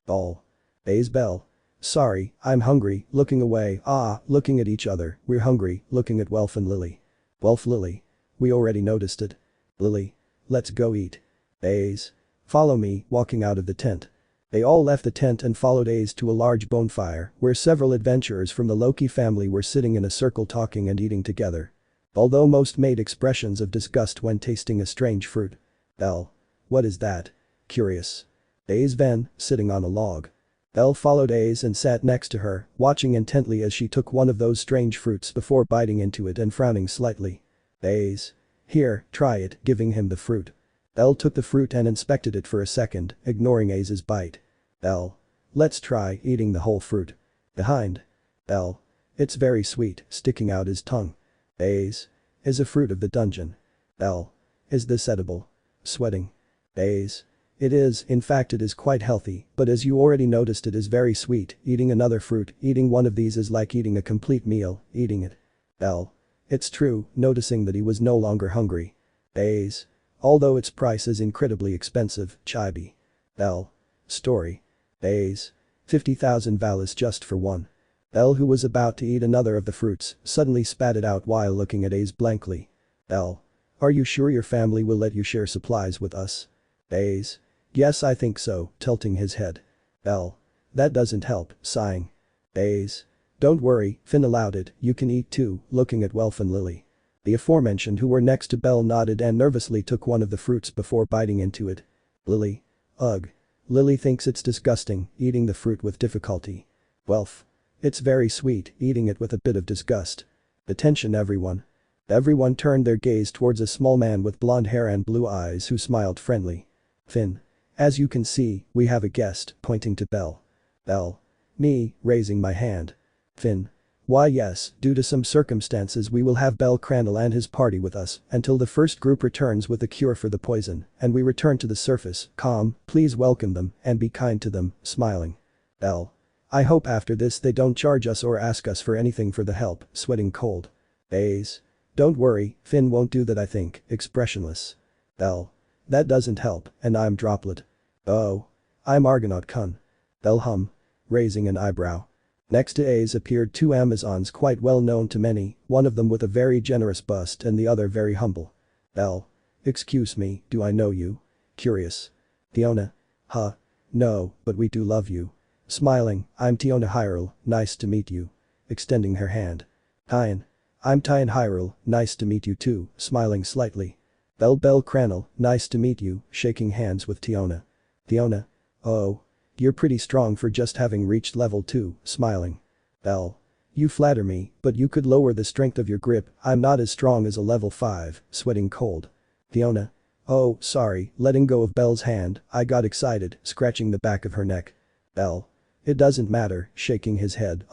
Ball. Ace Bell. Sorry, I'm hungry, looking away, looking at each other, we're hungry, looking at Welf and Lily. Welf Lily. We already noticed it. Lily. Let's go eat. Ace. Follow me, walking out of the tent. They all left the tent and followed Ace to a large bonfire where several adventurers from the Loki family were sitting in a circle talking and eating together. Although most made expressions of disgust when tasting a strange fruit. Bell. What is that? Curious. Ace Ven, sitting on a log. Bell followed Ace and sat next to her, watching intently as she took one of those strange fruits before biting into it and frowning slightly. Ace. Here, try it, giving him the fruit. Bell took the fruit and inspected it for a second, ignoring Ace's bite. Bell. Let's try eating the whole fruit. Behind. Bell. It's very sweet, sticking out his tongue. Ace. Is a fruit of the dungeon. Bell. Is this edible? Sweating. Ace. It is, in fact it is quite healthy, but as you already noticed it is very sweet, eating another fruit, eating one of these is like eating a complete meal, eating it. Bell. It's true, noticing that he was no longer hungry. Ace. Although its price is incredibly expensive, Chibi. Bell. Story. Ace. 50,000 valis just for one. Bell, who was about to eat another of the fruits, suddenly spat it out while looking at Ace blankly. Bell. Are you sure your family will let you share supplies with us? Ace. Yes I think so, tilting his head. Bell. That doesn't help, sighing. Ace. Don't worry, Finn allowed it, you can eat too, looking at Welf and Lily. The aforementioned who were next to Bell nodded and nervously took one of the fruits before biting into it. Lily. Ugh. Lily thinks it's disgusting, eating the fruit with difficulty. Welf. It's very sweet, eating it with a bit of disgust. Attention everyone. Everyone turned their gaze towards a small man with blonde hair and blue eyes who smiled friendly. Finn. As you can see, we have a guest, pointing to Bell. Bell. Me, raising my hand. Finn. Why yes, due to some circumstances we will have bellcranel and his party with us until the first group returns with a cure for the poison and we return to the surface, calm, please welcome them and be kind to them, smiling. Bell. I hope after this they don't charge us or ask us for anything for the help, sweating cold. Ace. Don't worry, Finn won't do that I think, expressionless. Bell. That doesn't help, and I'm Droplet. Oh. I'm Argonaut Kun. Bell hum. Raising an eyebrow. Next to Ace appeared 2 Amazons quite well known to many, one of them with a very generous bust and the other very humble. Bell. Excuse me, do I know you? Curious. Tiona. Huh. No, but we do love you. Smiling, I'm Tiona Hyrule, nice to meet you. Extending her hand. Tyan. I'm Tyan Hyrule, nice to meet you too, smiling slightly. Bellcranel, nice to meet you, shaking hands with Tiona. Tiona. Oh. You're pretty strong for just having reached level 2, smiling. Bell. You flatter me, but you could lower the strength of your grip, I'm not as strong as a level 5, sweating cold. Fiona. Oh, sorry, letting go of Belle's hand, I got excited, scratching the back of her neck. Belle. It doesn't matter, shaking his head,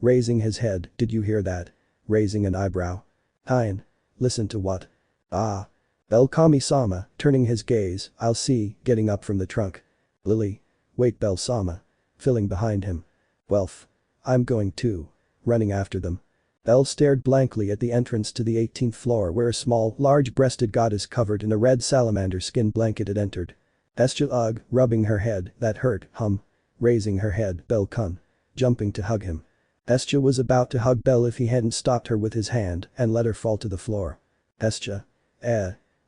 Raising his head, did you hear that? Raising an eyebrow. Hein. Listen to what? Ah. Belle Kami-sama, turning his gaze, I'll see, getting up from the trunk. Lily. Wait Belle-sama. Filling behind him. Welf. I'm going too. Running after them. Belle stared blankly at the entrance to the 18th floor where a small, large-breasted goddess covered in a red salamander skin blanket had entered. Hestia ugh, rubbing her head, that hurt, Raising her head, Belle kun. Jumping to hug him. Hestia was about to hug Belle if he hadn't stopped her with his hand and let her fall to the floor. Hestia.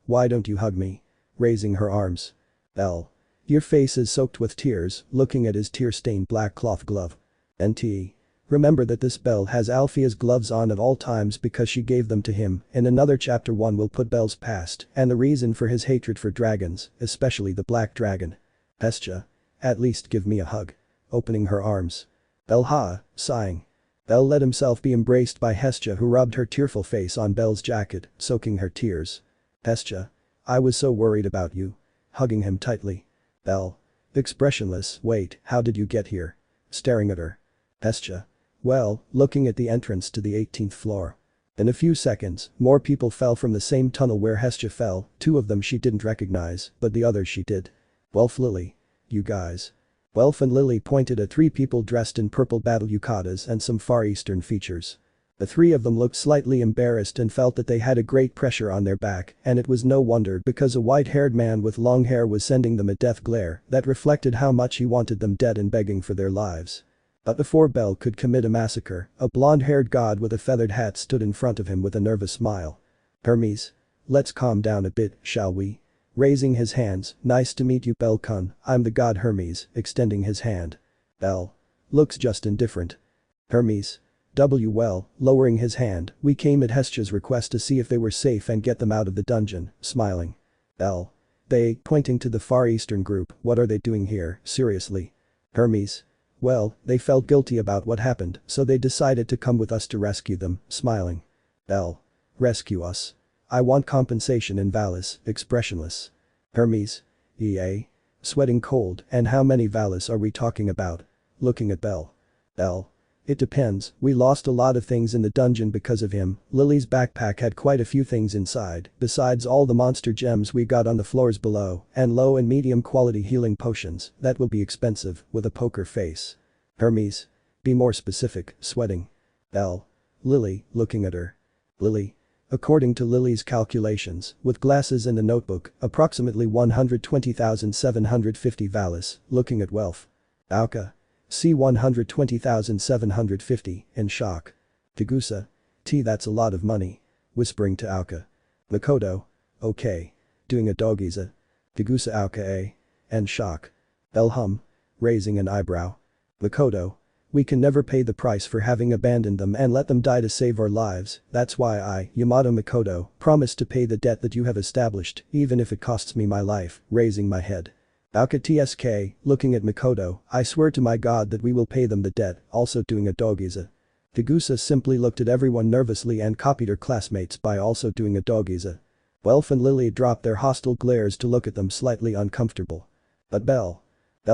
Why don't you hug me? Raising her arms. Belle. Your face is soaked with tears, looking at his tear-stained black cloth glove. NT. Remember that this Belle has Alfia's gloves on at all times because she gave them to him. In another chapter 1 will put Belle's past and the reason for his hatred for dragons, especially the black dragon. Hestia. At least give me a hug. Opening her arms. Belle sighing. Belle let himself be embraced by Hestia who rubbed her tearful face on Belle's jacket, soaking her tears. Hestia. I was so worried about you. Hugging him tightly. Belle. Expressionless, wait, how did you get here? Staring at her. Hestia. Well, looking at the entrance to the 18th floor. In a few seconds, more people fell from the same tunnel where Hestia fell, 2 of them she didn't recognize, but the others she did. Welf Lily. You guys. Welf and Lily pointed at 3 people dressed in purple battle yukatas and some Far Eastern features. The 3 of them looked slightly embarrassed and felt that they had a great pressure on their back, and it was no wonder because a white-haired man with long hair was sending them a death glare that reflected how much he wanted them dead and begging for their lives. But before Belle could commit a massacre, a blonde-haired god with a feathered hat stood in front of him with a nervous smile. Hermes. Let's calm down a bit, shall we? Raising his hands, nice to meet you Belle-kun, I'm the god Hermes, extending his hand. Belle. Looks just indifferent. Hermes. Well, lowering his hand, we came at Hestia's request to see if they were safe and get them out of the dungeon, smiling. Belle. They, pointing to the Far Eastern group, what are they doing here, seriously? Hermes. Well, they felt guilty about what happened, so they decided to come with us to rescue them, smiling. Belle. Rescue us. I want compensation in Valis, expressionless. Hermes. EA. Sweating cold, and how many Valis are we talking about? Looking at Belle. Belle. It depends, we lost a lot of things in the dungeon because of him, Lily's backpack had quite a few things inside, besides all the monster gems we got on the floors below, and low and medium quality healing potions, that will be expensive, with a poker face. Hermes. Be more specific, sweating. Belle. Lily, looking at her. Lily. According to Lily's calculations, with glasses and a notebook, approximately 120,750 Valis, looking at wealth. Auka. C 120,750, in shock. Tagusa. That's a lot of money. Whispering to Auka. Makoto. Okay. Doing a dogiza. Tagusa Auka and shock. Belle raising an eyebrow. Makoto. We can never pay the price for having abandoned them and let them die to save our lives, that's why I, Yamato Makoto, promise to pay the debt that you have established, even if it costs me my life, raising my head. Auka TSK, looking at Makoto, I swear to my god that we will pay them the debt, also doing a dogiza. Tagusa simply looked at everyone nervously and copied her classmates by also doing a dogiza. Welf and Lily dropped their hostile glares to look at them slightly uncomfortable. But Belle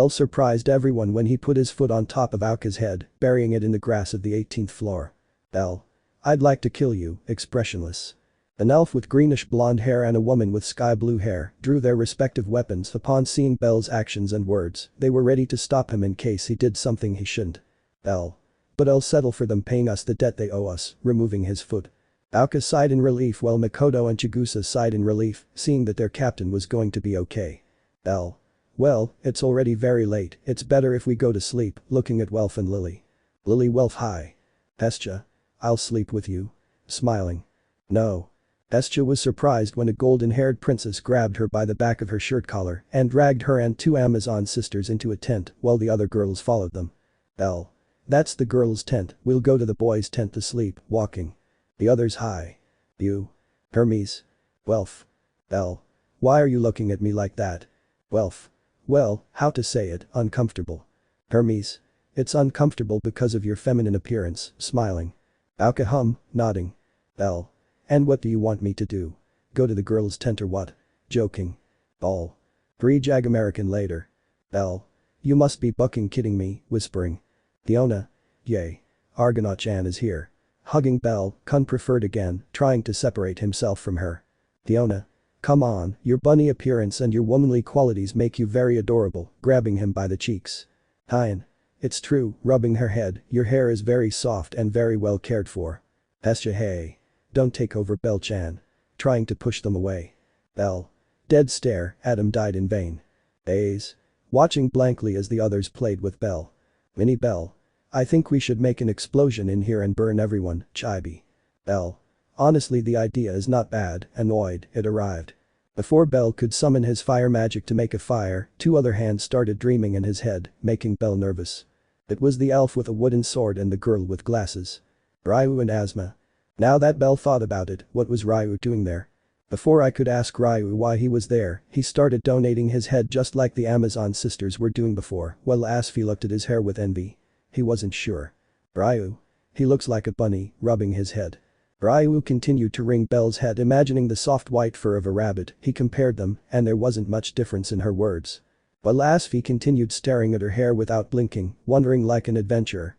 surprised everyone when he put his foot on top of Auka's head, burying it in the grass of the 18th floor. Belle. I'd like to kill you, expressionless. An elf with greenish blonde hair and a woman with sky blue hair drew their respective weapons upon seeing Belle's actions and words, they were ready to stop him in case he did something he shouldn't. Belle. But I'll settle for them paying us the debt they owe us, removing his foot. Auka sighed in relief while Makoto and Chigusa sighed in relief, seeing that their captain was going to be okay. Belle. Well, it's already very late, it's better if we go to sleep, looking at Welf and Lily. Lily Welf hi. Hestia. I'll sleep with you. Smiling. No. Hestia was surprised when a golden-haired princess grabbed her by the back of her shirt collar and dragged her and 2 Amazon sisters into a tent while the other girls followed them. Belle. That's the girls' tent, we'll go to the boys' tent to sleep, walking. The others hi. You. Hermes. Welf. Belle. Why are you looking at me like that? Welf. Well, how to say it, uncomfortable. Hermes. It's uncomfortable because of your feminine appearance, smiling. Alka nodding. Bell. And what do you want me to do? Go to the girls' tent or what? Joking. Ball. 3 Jag American later. Bell. You must be bucking kidding me, whispering. Fiona. Yay. Argonaut-chan is here. Hugging Bell, Kun preferred again, trying to separate himself from her. Fiona. Come on, your bunny appearance and your womanly qualities make you very adorable, grabbing him by the cheeks. Hyen. It's true, rubbing her head, your hair is very soft and very well cared for. Hestia, hey. Don't take over Bell-chan. Trying to push them away. Bell. Dead stare, Adam died in vain. Baze. Watching blankly as the others played with Bell. Minnie Bell. I think we should make an explosion in here and burn everyone, Chibi. Bell. Honestly, the idea is not bad, annoyed, it arrived. Before Bell could summon his fire magic to make a fire, 2 other hands started dreaming in his head, making Bell nervous. It was the elf with a wooden sword and the girl with glasses. Ryu and Asma. Now that Bell thought about it, what was Ryu doing there? Before I could ask Ryu why he was there, he started donating his head just like the Amazon sisters were doing before, while Asfi looked at his hair with envy. He wasn't sure. Ryu. He looks like a bunny, rubbing his head. Ryu continued to wring Bell's head, imagining the soft white fur of a rabbit. He compared them, and there wasn't much difference in her words. While Asfi continued staring at her hair without blinking, wondering like an adventurer,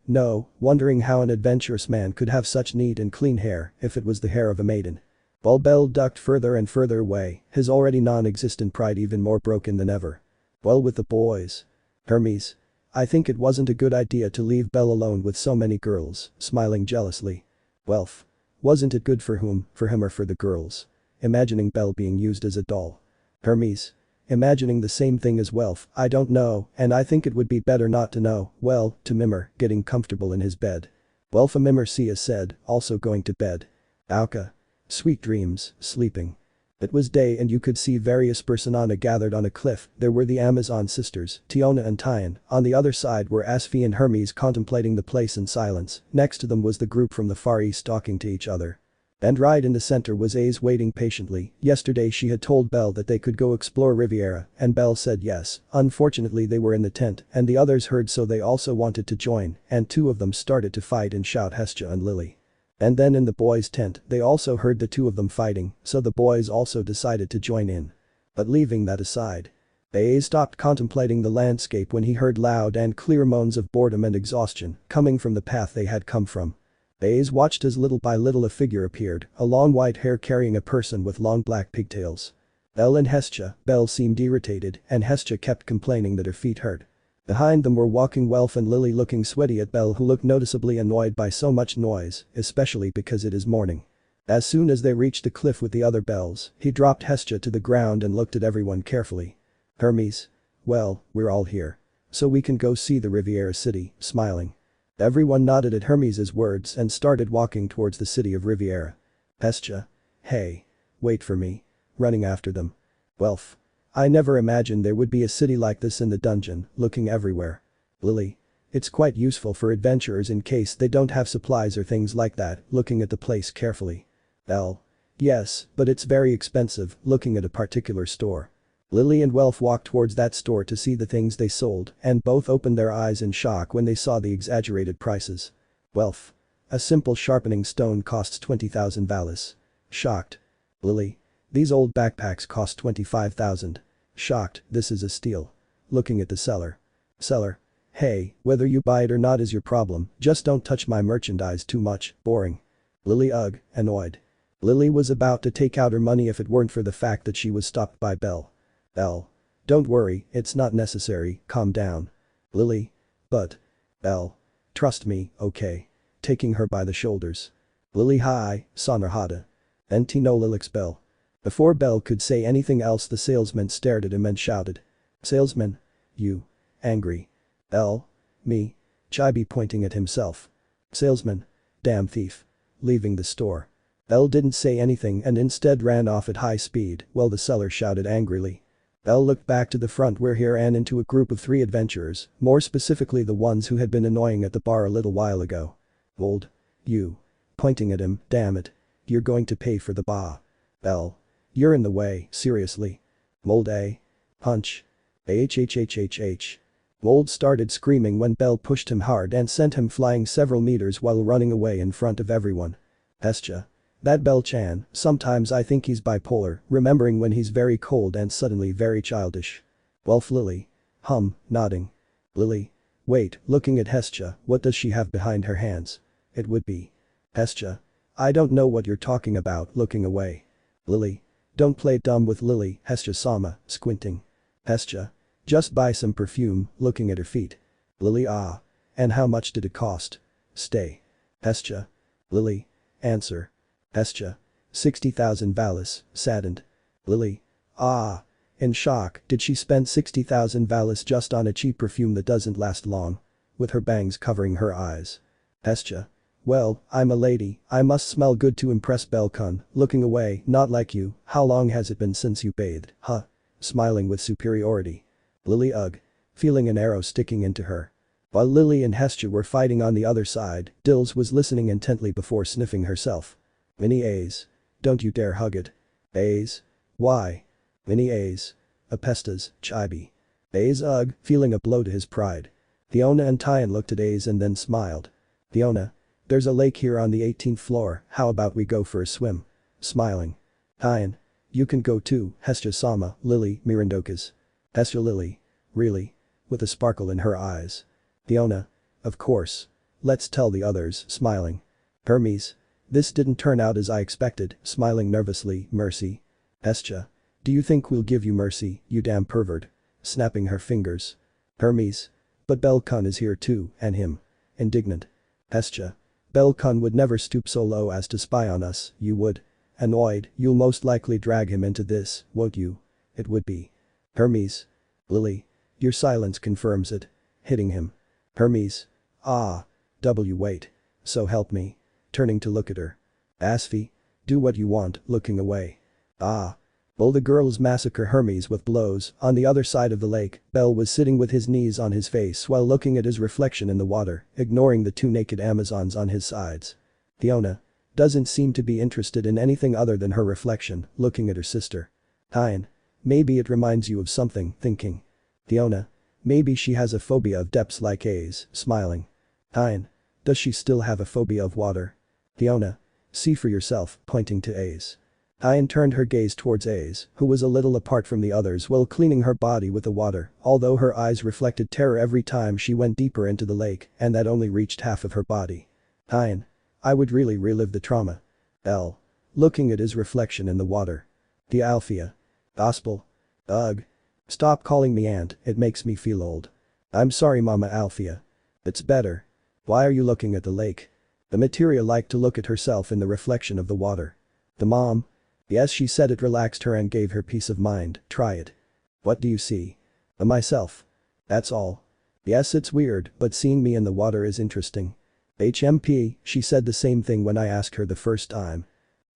wondering how an adventurous man could have such neat and clean hair if it was the hair of a maiden. While Bell ducked further and further away, his already non-existent pride even more broken than ever. Well, with the boys. Hermes. I think it wasn't a good idea to leave Bell alone with so many girls, smiling jealously. Welf. Wasn't it good for whom, for him or for the girls? Imagining Bell being used as a doll. Hermes. Imagining the same thing as Welf, I don't know, and I think it would be better not to know. Well, to Mimmer, getting comfortable in his bed. Welfa Mimmer Sia said, also going to bed. Auka. Sweet dreams, sleeping. It was day and you could see various persona gathered on a cliff. There were the Amazon sisters, Tiona and Tyan. On the other side were Asfi and Hermes contemplating the place in silence. Next to them was the group from the Far East talking to each other. And right in the center was Ace waiting patiently. Yesterday she had told Bell that they could go explore Riviera, and Bell said yes. Unfortunately they were in the tent, and the others heard, so they also wanted to join, and 2 of them started to fight and shout Hestia and Lily. And then in the boys' tent, they also heard the 2 of them fighting, so the boys also decided to join in. But leaving that aside. Bae stopped contemplating the landscape when he heard loud and clear moans of boredom and exhaustion coming from the path they had come from. Baze watched as little by little a figure appeared, a long white hair carrying a person with long black pigtails. Bell and Hestia. Bell seemed irritated, and Hestia kept complaining that her feet hurt. Behind them were walking Welf and Lily, looking sweaty at Bell, who looked noticeably annoyed by so much noise, especially because it is morning. As soon as they reached the cliff with the other Bells, he dropped Hestia to the ground and looked at everyone carefully. Hermes. Well, we're all here. So we can go see the Riviera city, smiling. Everyone nodded at Hermes's words and started walking towards the city of Riviera. Hestia. Hey. Wait for me. Running after them. Welf. I never imagined there would be a city like this in the dungeon, looking everywhere. Lily. It's quite useful for adventurers in case they don't have supplies or things like that, looking at the place carefully. Bell. Yes, but it's very expensive, looking at a particular store. Lily and Welf walked towards that store to see the things they sold, and both opened their eyes in shock when they saw the exaggerated prices. Welf. A simple sharpening stone costs 20,000 valis. Shocked. Lily. These old backpacks cost 25,000. Shocked, this is a steal. Looking at the seller. Seller. Hey, whether you buy it or not is your problem, just don't touch my merchandise too much, boring. Lily. Ugh, annoyed. Lily was about to take out her money if it weren't for the fact that she was stopped by Bell. Bell. Don't worry, it's not necessary, calm down. Lily. But. Bell. Trust me, okay. Taking her by the shoulders. Lily. Hi, Sonarhada. Then Tino Lilix Bell. Before Bell could say anything else, the salesman stared at him and shouted. Salesman. You. Angry. Bell. Me. Chibi pointing at himself. Salesman. Damn thief. Leaving the store. Bell didn't say anything and instead ran off at high speed while the seller shouted angrily. Bell looked back to the front where he ran into a group of 3 adventurers, more specifically the ones who had been annoying at the bar a little while ago. Old. You. Pointing at him, damn it. You're going to pay for the bar. Bell. You're in the way, seriously. Mold A. Punch. HHHHH. Wold started screaming when Bell pushed him hard and sent him flying several meters while running away in front of everyone. Hestia. That Bell-chan, sometimes I think he's bipolar, remembering when he's very cold and suddenly very childish. Wolf Lily. Nodding. Lily. Wait, looking at Hestia, what does she have behind her hands? It would be. Hestia. I don't know what you're talking about, looking away. Lily. Don't play dumb with Lily, Hestia-sama, squinting. Hestia. Just buy some perfume, looking at her feet. Lily. Ah. And how much did it cost? Stay. Hestia. Lily. Answer. Hestia. 60,000 valis, saddened. Lily. Ah. In shock, did she spend 60,000 valis just on a cheap perfume that doesn't last long? With her bangs covering her eyes. Hestia. Well, I'm a lady, I must smell good to impress Bell-kun, looking away, not like you, how long has it been since you bathed, huh? Smiling with superiority. Lily. Ugh. Feeling an arrow sticking into her. While Lily and Hestia were fighting on the other side, Dills was listening intently before sniffing herself. Mini A's. Don't you dare hug it. A's. Why? Mini A's. Apestas, chibi. A's. Ugh, feeling a blow to his pride. Fiona and Tyan looked at A's and then smiled. Fiona. There's a lake here on the 18th floor, how about we go for a swim? Smiling. Tyan. You can go too, Hestia-sama, Lily, Mirandokas. Hestia. Lily. Really? With a sparkle in her eyes. Fiona. Of course. Let's tell the others, smiling. Hermes. This didn't turn out as I expected, smiling nervously, Mercy. Hestia. Do you think we'll give you mercy, you damn pervert? Snapping her fingers. Hermes. But Bell-kun is here too, and him. Indignant. Hestia. Bell-kun would never stoop so low as to spy on us, you would. Annoyed, you'll most likely drag him into this, won't you? It would be. Hermes. Lily. Your silence confirms it. Hitting him. Hermes. Ah. Wait. So help me. Turning to look at her. Asfi. Do what you want, looking away. Ah. While the girls massacre Hermes with blows, on the other side of the lake, Bell was sitting with his knees on his face while looking at his reflection in the water, ignoring the two naked Amazons on his sides. Fiona. Doesn't seem to be interested in anything other than her reflection, looking at her sister. Tyan. Maybe it reminds you of something, thinking. Fiona. Maybe she has a phobia of depths like A's, smiling. Tyan. Does she still have a phobia of water? Fiona. See for yourself, pointing to A's. Tyan turned her gaze towards A's, who was a little apart from the others while cleaning her body with the water, although her eyes reflected terror every time she went deeper into the lake, and that only reached half of her body. Tyan. I would really relive the trauma. L. Looking at his reflection in the water. The Alfia. Gospel. Ugh. Stop calling me aunt, it makes me feel old. I'm sorry Mama Alfia. It's better. Why are you looking at the lake? The materia liked to look at herself in the reflection of the water. The mom. Yes, she said it relaxed her and gave her peace of mind, try it. What do you see? Myself. That's all. Yes, it's weird, but seeing me in the water is interesting. HMP, she said the same thing when I asked her the first time.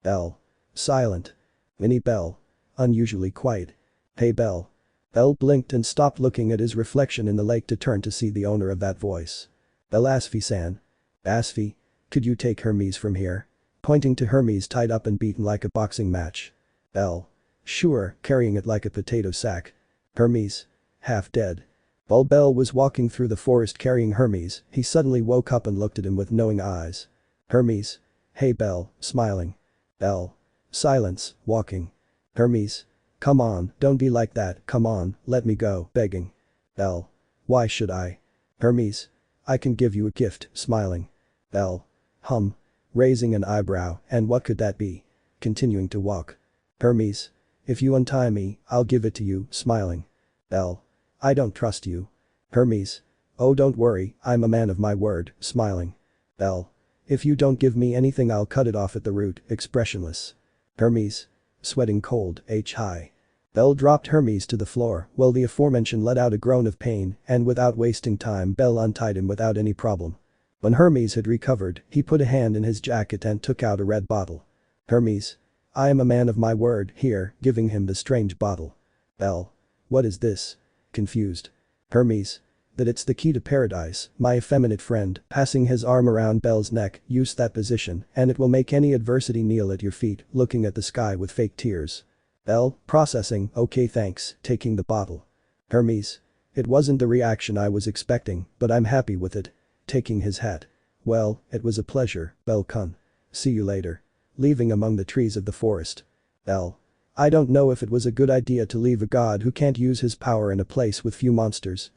Bell. Silent. Minnie. Bell. Unusually quiet. Hey Bell. Bell blinked and stopped looking at his reflection in the lake to turn to see the owner of that voice. Bell. Asfi-san. Asfi. Could you take Hermes from here? Pointing to Hermes tied up and beaten like a boxing match. Bell. Sure, carrying it like a potato sack. Hermes. Half dead. While Bell was walking through the forest carrying Hermes, he suddenly woke up and looked at him with knowing eyes. Hermes. Hey Bell, smiling. Bell. Silence, walking. Hermes. Come on, don't be like that, come on, let me go, begging. Bell. Why should I? Hermes. I can give you a gift, smiling. Bell. Raising an eyebrow, and what could that be? Continuing to walk. Hermes. If you untie me, I'll give it to you, smiling. Bell. I don't trust you. Hermes. Oh don't worry, I'm a man of my word, smiling. Bell. If you don't give me anything I'll cut it off at the root, expressionless. Hermes. Sweating cold, high. Bell dropped Hermes to the floor while the aforementioned let out a groan of pain and without wasting time Bell untied him without any problem. When Hermes had recovered, he put a hand in his jacket and took out a red bottle. Hermes. I am a man of my word, here, giving him the strange bottle. Bell. What is this? Confused. Hermes. That it's the key to paradise, my effeminate friend, passing his arm around Bell's neck, use that position, and it will make any adversity kneel at your feet, looking at the sky with fake tears. Bell, processing, okay thanks, taking the bottle. Hermes. It wasn't the reaction I was expecting, but I'm happy with it. Taking his hat. Well, it was a pleasure, Bell-kun. See you later. Leaving among the trees of the forest. L. I don't know if it was a good idea to leave a god who can't use his power in a place with few monsters,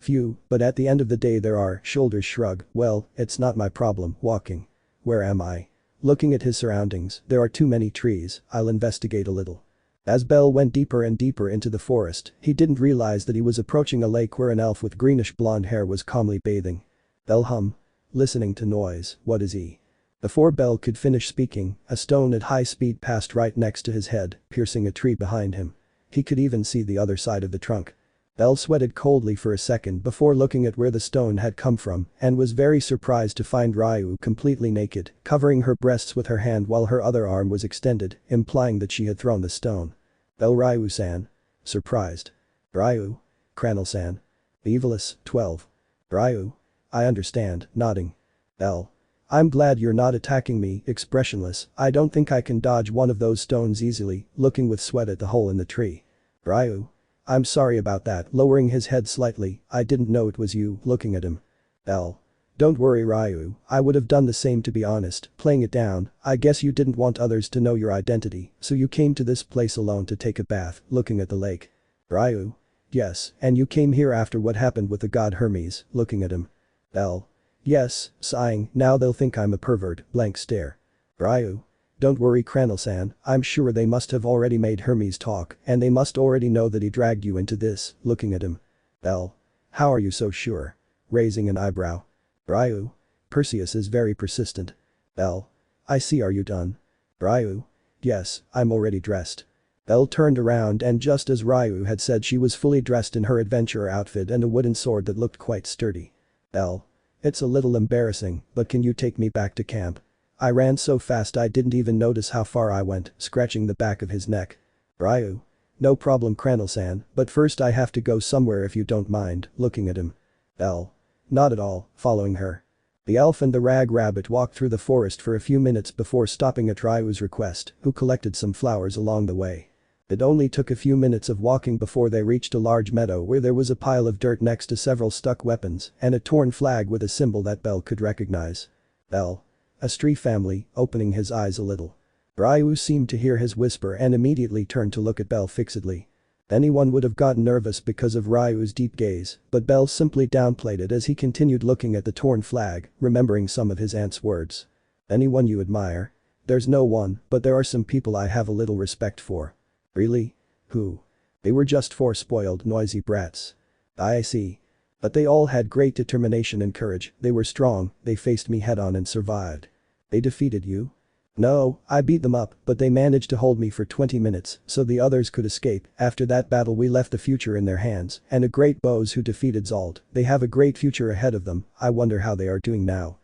but at the end of the day there are, shoulders shrug, well, it's not my problem, walking. Where am I? Looking at his surroundings, there are too many trees, I'll investigate a little. As Bell went deeper and deeper into the forest, he didn't realize that he was approaching a lake where an elf with greenish blonde hair was calmly bathing. Bell hum. Listening to noise, what is he? Before Bell could finish speaking, a stone at high speed passed right next to his head, piercing a tree behind him. He could even see the other side of the trunk. Bell sweated coldly for a second before looking at where the stone had come from and was very surprised to find Ryu completely naked, covering her breasts with her hand while her other arm was extended, implying that she had thrown the stone. Bell Ryu-san. Surprised. Ryu. Cranel-san. Evilus, 12. Ryu. I understand, nodding. L. I'm glad you're not attacking me, expressionless, I don't think I can dodge one of those stones easily, looking with sweat at the hole in the tree. Ryu. I'm sorry about that, lowering his head slightly, I didn't know it was you, looking at him. L. Don't worry Ryu, I would have done the same to be honest, playing it down, I guess you didn't want others to know your identity, so you came to this place alone to take a bath, looking at the lake. Ryu. Yes, and you came here after what happened with the god Hermes, looking at him. L. Yes, sighing, now they'll think I'm a pervert, blank stare. Ryu. Don't worry Cranel-san, I'm sure they must have already made Hermes talk and they must already know that he dragged you into this, looking at him. L. How are you so sure? Raising an eyebrow. Ryu. Perseus is very persistent. L. I see, are you done? Ryu. Yes, I'm already dressed. L turned around and just as Ryu had said she was fully dressed in her adventurer outfit and a wooden sword that looked quite sturdy. L. It's a little embarrassing, but can you take me back to camp? I ran so fast I didn't even notice how far I went, scratching the back of his neck. Ryu. No problem Cranel-san, but first I have to go somewhere if you don't mind, looking at him. L. Not at all, following her. The elf and the rag rabbit walked through the forest for a few minutes before stopping at Ryu's request, who collected some flowers along the way. It only took a few minutes of walking before they reached a large meadow where there was a pile of dirt next to several stuck weapons and a torn flag with a symbol that Bell could recognize. L. Hestia family, opening his eyes a little. Ryu seemed to hear his whisper and immediately turned to look at Bell fixedly. Anyone would have gotten nervous because of Ryu's deep gaze, but Bell simply downplayed it as he continued looking at the torn flag, remembering some of his aunt's words. Anyone you admire? There's no one, but there are some people I have a little respect for. Really? Who? They were just 4 spoiled, noisy brats. I see. But they all had great determination and courage, they were strong, they faced me head-on and survived. They defeated you? No, I beat them up, but they managed to hold me for 20 minutes so the others could escape. After that battle we left the future in their hands, and a great boss who defeated Zald. They have a great future ahead of them, I wonder how they are doing now.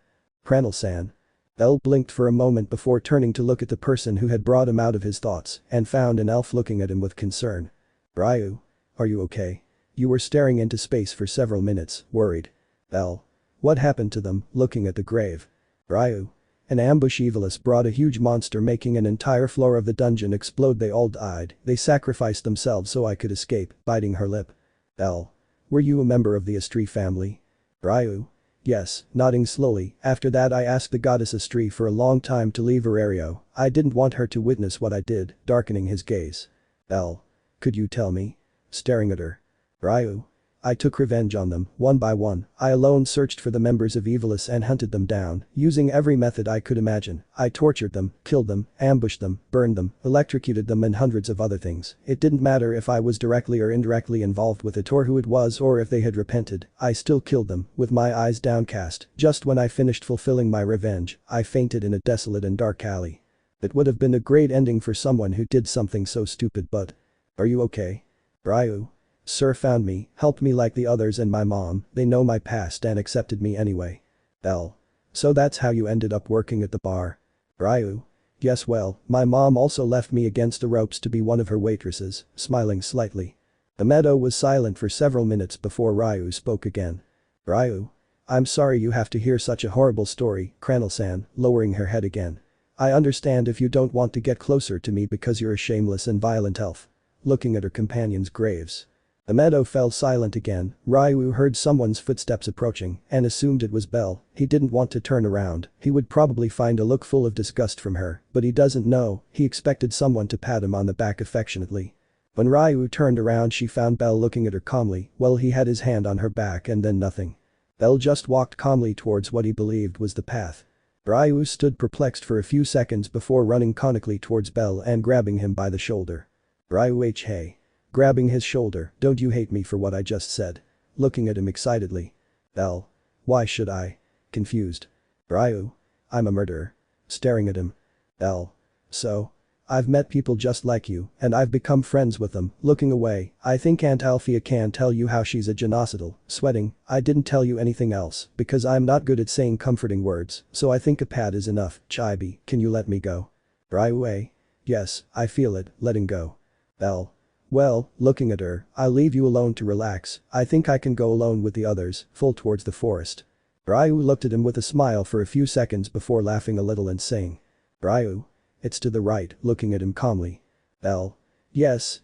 Cranel-san. L blinked for a moment before turning to look at the person who had brought him out of his thoughts and found an elf looking at him with concern. Ryu. Are you okay? You were staring into space for several minutes, worried. L. What happened to them, looking at the grave? Ryu. An ambush Evilus brought a huge monster making an entire floor of the dungeon explode. They all died, they sacrificed themselves so I could escape, biting her lip. L. Were you a member of the Hestia family? Ryu. Yes, nodding slowly, after that I asked the goddess Hestia for a long time to leave Arario, I didn't want her to witness what I did, darkening his gaze. L. Could you tell me? Staring at her. Ryu. I took revenge on them, one by one, I alone searched for the members of Evilus and hunted them down, using every method I could imagine, I tortured them, killed them, ambushed them, burned them, electrocuted them and hundreds of other things, it didn't matter if I was directly or indirectly involved with it or who it was or if they had repented, I still killed them, with my eyes downcast, just when I finished fulfilling my revenge, I fainted in a desolate and dark alley. It would have been a great ending for someone who did something so stupid but… Are you okay? Ryu. Sir found me, helped me like the others and my mom, they know my past and accepted me anyway. L. So that's how you ended up working at the bar? Ryu. Yes, well, my mom also left me against the ropes to be one of her waitresses, smiling slightly. The meadow was silent for several minutes before Ryu spoke again. Ryu. I'm sorry you have to hear such a horrible story, Cranel-san, lowering her head again. I understand if you don't want to get closer to me because you're a shameless and violent elf. Looking at her companion's graves. The meadow fell silent again. Ryu heard someone's footsteps approaching and assumed it was Belle. He didn't want to turn around, he would probably find a look full of disgust from her, but he doesn't know, he expected someone to pat him on the back affectionately. When Ryu turned around she found Belle looking at her calmly, well he had his hand on her back and then nothing. Belle just walked calmly towards what he believed was the path. Ryu stood perplexed for a few seconds before running conically towards Belle and grabbing him by the shoulder. Ryu hey. Grabbing his shoulder, don't you hate me for what I just said? Looking at him excitedly. Belle. Why should I? Confused. Ryu. I'm a murderer. Staring at him. Belle. So? I've met people just like you, and I've become friends with them. Looking away, I think Aunt Alfia can tell you how she's a genocidal. Sweating, I didn't tell you anything else, because I'm not good at saying comforting words, so I think a pat is enough. Chibi, can you let me go? Ryu. Yes, I feel it, letting go. Belle. Well, looking at her, I'll leave you alone to relax, I think I can go alone with the others, full towards the forest. Ryu looked at him with a smile for a few seconds before laughing a little and saying. Ryu. It's to the right, looking at him calmly. Belle. Yes,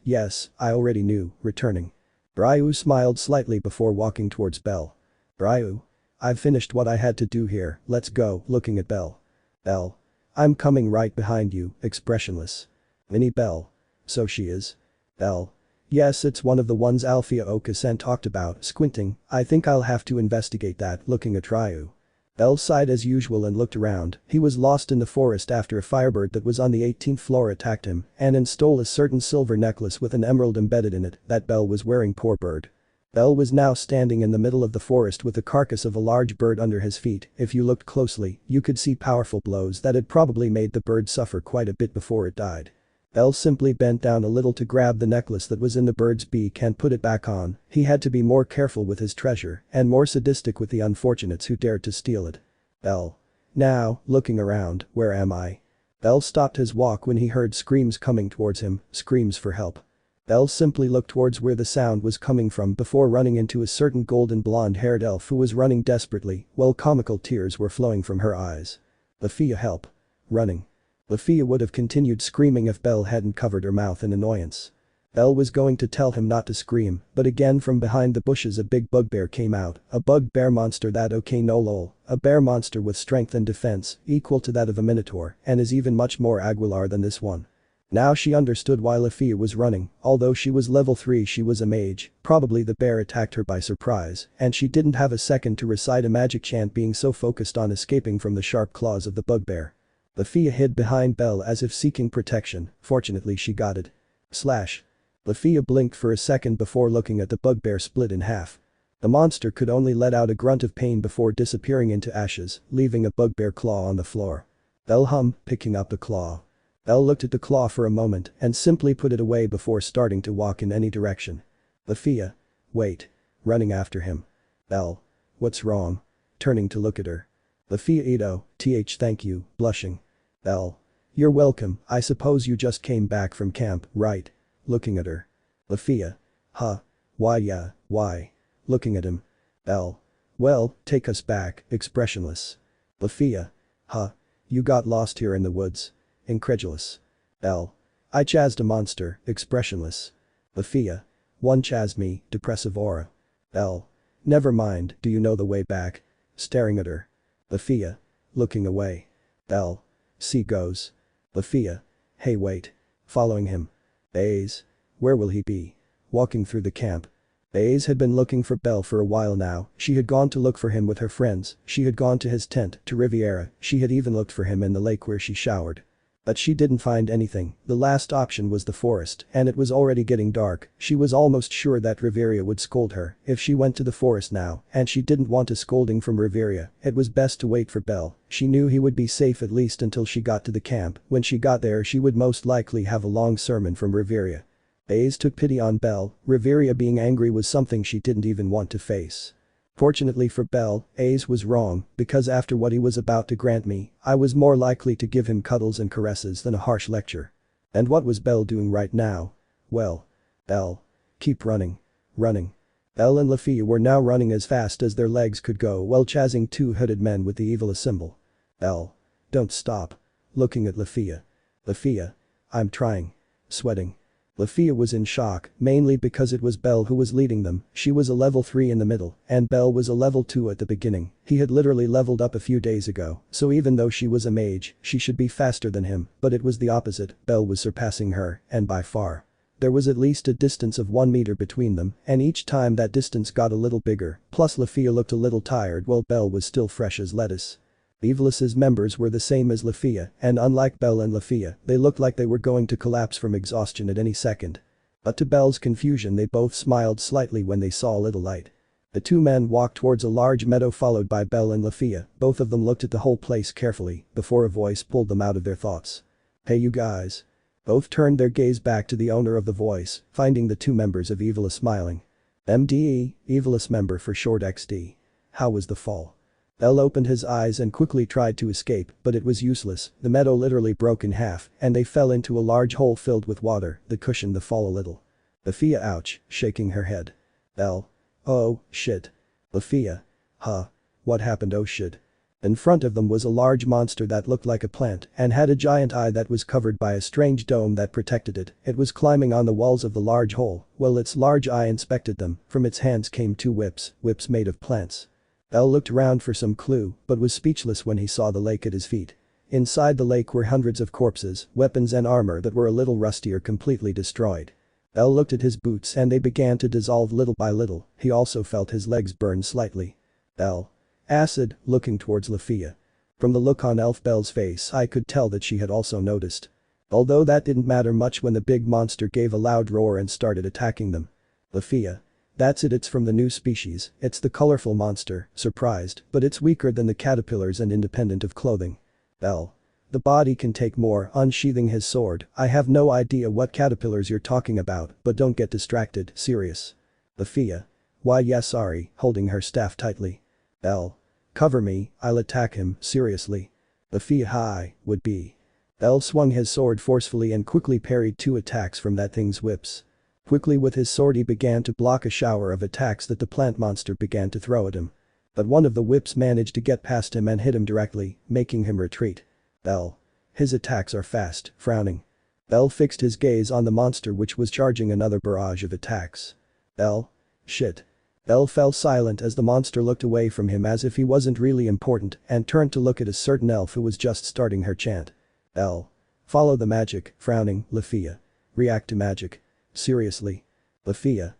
I already knew, returning. Ryu smiled slightly before walking towards Belle. Ryu. I've finished what I had to do here, let's go, looking at Belle. Belle. I'm coming right behind you, expressionless. Minnie Belle. So she is. Belle. Yes, it's one of the ones Alfia Oka-sen talked about, squinting, I think I'll have to investigate that, looking at Ryu. Belle sighed as usual and looked around, he was lost in the forest after a firebird that was on the 18th floor attacked him and stole a certain silver necklace with an emerald embedded in it that Belle was wearing, poor bird. Belle was now standing in the middle of the forest with the carcass of a large bird under his feet, if you looked closely, you could see powerful blows that had probably made the bird suffer quite a bit before it died. Belle simply bent down a little to grab the necklace that was in the bird's beak and put it back on, he had to be more careful with his treasure and more sadistic with the unfortunates who dared to steal it. Belle. Now, looking around, where am I? Belle stopped his walk when he heard screams coming towards him, screams for help. Belle simply looked towards where the sound was coming from before running into a certain golden blonde-haired elf who was running desperately while comical tears were flowing from her eyes. Lefiya, help. Running. Lefiya would have continued screaming if Belle hadn't covered her mouth in annoyance. Belle was going to tell him not to scream, but again from behind the bushes a big bugbear came out, a bugbear monster that okay no lol, a bear monster with strength and defense equal to that of a minotaur and is even much more aguilar than this one. Now she understood why Lefiya was running, although she was level 3 she was a mage, probably the bear attacked her by surprise and she didn't have a second to recite a magic chant being so focused on escaping from the sharp claws of the bugbear. Lefiya hid behind Belle as if seeking protection, fortunately she got it. Slash. Lefiya blinked for a second before looking at the bugbear split in half. The monster could only let out a grunt of pain before disappearing into ashes, leaving a bugbear claw on the floor. Belle hummed, picking up the claw. Belle looked at the claw for a moment and simply put it away before starting to walk in any direction. Lefiya. Wait. Running after him. Belle. What's wrong? Turning to look at her. Lefiya Ito, thank you, blushing. Belle. You're welcome, I suppose you just came back from camp, right? Looking at her. Lefiya. Huh. Why yeah, why? Looking at him. Belle. Well, take us back, expressionless. Lefiya. Huh. You got lost here in the woods. Incredulous. Belle. I chased a monster, expressionless. Lefiya. One chased me, depressive aura. Belle. Never mind, do you know the way back? Staring at her. Lefiya. Looking away. Belle. See goes. Lefiya. Hey wait. Following him. Baze. Where will he be? Walking through the camp. Baze had been looking for Belle for a while now, she had gone to look for him with her friends, she had gone to his tent, to Riviera, she had even looked for him in the lake where she showered. But she didn't find anything, the last option was the forest and it was already getting dark, she was almost sure that Riveria would scold her if she went to the forest now and she didn't want a scolding from Riveria, it was best to wait for Belle, she knew he would be safe at least until she got to the camp, when she got there she would most likely have a long sermon from Riveria. Baze took pity on Belle, Riveria being angry was something she didn't even want to face. Fortunately for Belle, Ace was wrong, because after what he was about to grant me, I was more likely to give him cuddles and caresses than a harsh lecture. And what was Belle doing right now? Well. Belle. Keep running. Running. Belle and Lefiya were now running as fast as their legs could go while chasing two hooded men with the evil symbol. Belle. Don't stop. Looking at Lefiya. Lefiya. I'm trying. Sweating. Lefiya was in shock, mainly because it was Bell who was leading them. She was a level 3 in the middle, and Bell was a level 2 at the beginning. He had literally leveled up a few days ago, so even though she was a mage, she should be faster than him, but it was the opposite. Bell was surpassing her, and by far. There was at least a distance of 1 meter between them, and each time that distance got a little bigger, plus Lefiya looked a little tired while Bell was still fresh as lettuce. Evilus's members were the same as Lefiya, and unlike Bell and Lefiya, they looked like they were going to collapse from exhaustion at any second. But to Bell's confusion they both smiled slightly when they saw a little light. The two men walked towards a large meadow followed by Bell and Lefiya. Both of them looked at the whole place carefully before a voice pulled them out of their thoughts. "Hey you guys." Both turned their gaze back to the owner of the voice, finding the two members of Evilus smiling. MDE, Evilus member for short XD. How was the fall? Bell opened his eyes and quickly tried to escape, but it was useless. The meadow literally broke in half, and they fell into a large hole filled with water that cushioned the fall a little. Lefiya ouch, shaking her head. Bell. Oh, shit. Lefiya. Huh. What happened oh shit. In front of them was a large monster that looked like a plant and had a giant eye that was covered by a strange dome that protected it. It was climbing on the walls of the large hole. While its large eye inspected them, from its hands came two whips made of plants. Bell looked around for some clue, but was speechless when he saw the lake at his feet. Inside the lake were hundreds of corpses, weapons and armor that were a little rusty or completely destroyed. Bell looked at his boots and they began to dissolve little by little. He also felt his legs burn slightly. Bell. Acid, looking towards Lefiya. From the look on Elf Bell's face I could tell that she had also noticed. Although that didn't matter much when the big monster gave a loud roar and started attacking them. Lefiya. That's it's from the new species, it's the colorful monster, surprised, but it's weaker than the caterpillars and independent of clothing. Bell. The body can take more, unsheathing his sword. I have no idea what caterpillars you're talking about, but don't get distracted, serious. Lefiya. Why yeah sorry, holding her staff tightly. Bell. Cover me, I'll attack him, seriously. Lefiya hi, would be. Bell swung his sword forcefully and quickly parried two attacks from that thing's whips. Quickly with his sword he began to block a shower of attacks that the plant monster began to throw at him. But one of the whips managed to get past him and hit him directly, making him retreat. Bell. His attacks are fast, frowning. Bell fixed his gaze on the monster which was charging another barrage of attacks. Bell. Shit. Bell fell silent as the monster looked away from him as if he wasn't really important and turned to look at a certain elf who was just starting her chant. Bell. Follow the magic, frowning, Lefiya. React to magic. Seriously. Lefiya.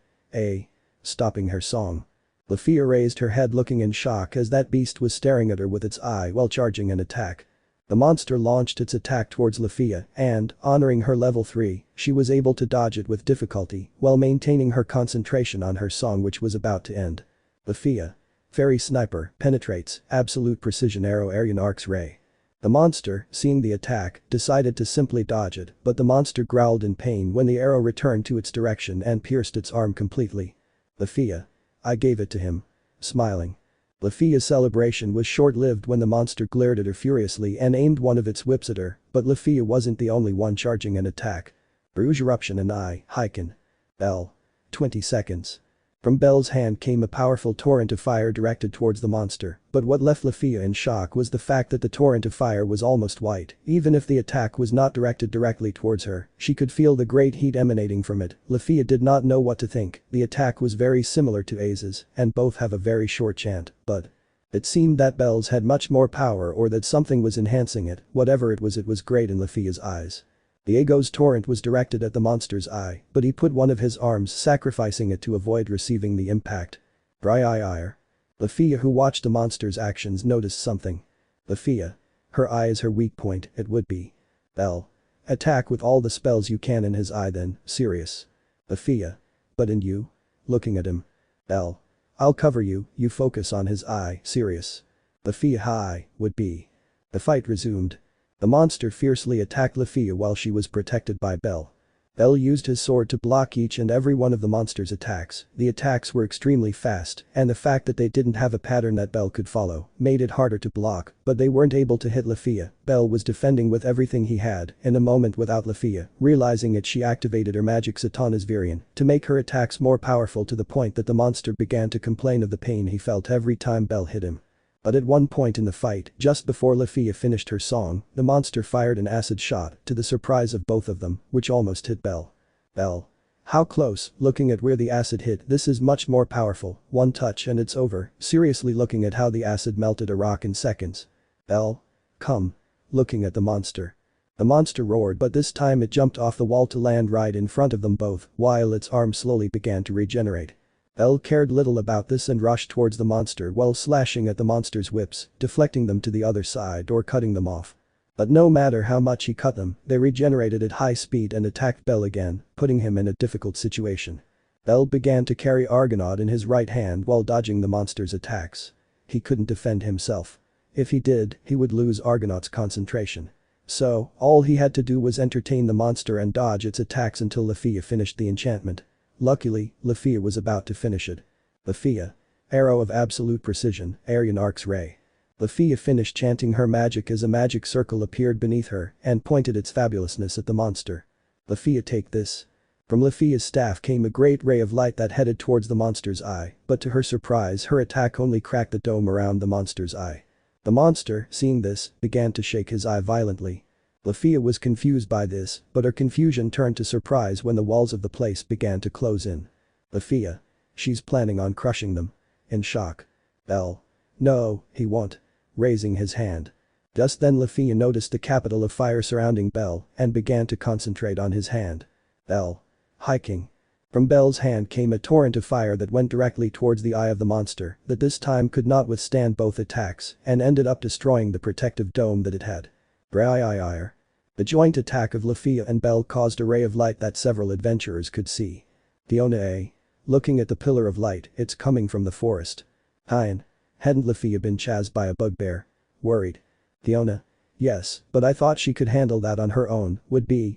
Stopping her song. Lefiya raised her head looking in shock as that beast was staring at her with its eye while charging an attack. The monster launched its attack towards Lefiya and, honoring her level 3, she was able to dodge it with difficulty while maintaining her concentration on her song which was about to end. Lefiya. Fairy sniper, penetrates, absolute precision arrow Aryan arcs ray. The monster, seeing the attack, decided to simply dodge it, but the monster growled in pain when the arrow returned to its direction and pierced its arm completely. Lefiya. I gave it to him. Smiling. Lefiya's celebration was short-lived when the monster glared at her furiously and aimed one of its whips at her, but Lefiya wasn't the only one charging an attack. Bruges eruption and Heiken. Bell. 20 seconds. From Bell's hand came a powerful torrent of fire directed towards the monster, but what left Lefiya in shock was the fact that the torrent of fire was almost white. Even if the attack was not directed directly towards her, she could feel the great heat emanating from it. Lefiya did not know what to think. The attack was very similar to Aza's, and both have a very short chant, but it seemed that Bell's had much more power or that something was enhancing it. Whatever it was great in Lefiya's eyes. Diego's torrent was directed at the monster's eye, but he put one of his arms sacrificing it to avoid receiving the impact. Lefiya who watched the monster's actions noticed something. Lefiya. Her eye is her weak point, it would be. Bell. Attack with all the spells you can in his eye then, serious. Lefiya. But in you? Looking at him. Bell. I'll cover you, you focus on his eye, serious. Lefiya hi, would be. The fight resumed. The monster fiercely attacked Lefiya while she was protected by Bell. Bell used his sword to block each and every one of the monster's attacks. The attacks were extremely fast, and the fact that they didn't have a pattern that Bell could follow made it harder to block, but they weren't able to hit Lefiya. Bell was defending with everything he had. In a moment without Lefiya, realizing it she activated her magic Satana's Virion to make her attacks more powerful to the point that the monster began to complain of the pain he felt every time Bell hit him. But at one point in the fight, just before Lefiya finished her song, the monster fired an acid shot to the surprise of both of them, which almost hit Bell. Bell. How close, looking at where the acid hit, this is much more powerful, one touch and it's over, seriously looking at how the acid melted a rock in seconds. Bell. Come. Looking at the monster. The monster roared, but this time it jumped off the wall to land right in front of them both, while its arm slowly began to regenerate. Bell cared little about this and rushed towards the monster while slashing at the monster's whips, deflecting them to the other side or cutting them off. But no matter how much he cut them, they regenerated at high speed and attacked Bell again, putting him in a difficult situation. Bell began to carry Argonaut in his right hand while dodging the monster's attacks. He couldn't defend himself. If he did, he would lose Argonaut's concentration. So, all he had to do was entertain the monster and dodge its attacks until Lefiya finished the enchantment. Luckily, Lefiya was about to finish it. Lefiya. Arrow of absolute precision, Aryan Ark's ray. Lefiya finished chanting her magic as a magic circle appeared beneath her and pointed its fabulousness at the monster. Lefiya, take this. From Lefiya's staff came a great ray of light that headed towards the monster's eye, but to her surprise her attack only cracked the dome around the monster's eye. The monster, seeing this, began to shake his eye violently. Lefiya was confused by this, but her confusion turned to surprise when the walls of the place began to close in. Lefiya. She's planning on crushing them. In shock. Bell. No, he won't. Raising his hand. Just then Lefiya noticed the capital of fire surrounding Bell and began to concentrate on his hand. Bell. Hiking. From Bell's hand came a torrent of fire that went directly towards the eye of the monster that this time could not withstand both attacks and ended up destroying the protective dome that it had. Brrrr. The joint attack of Lefiya and Bell caused a ray of light that several adventurers could see. Fiona A. Looking at the pillar of light, it's coming from the forest. Hein. Hadn't Lefiya been chased by a bugbear? Worried. Fiona. Yes, but I thought she could handle that on her own,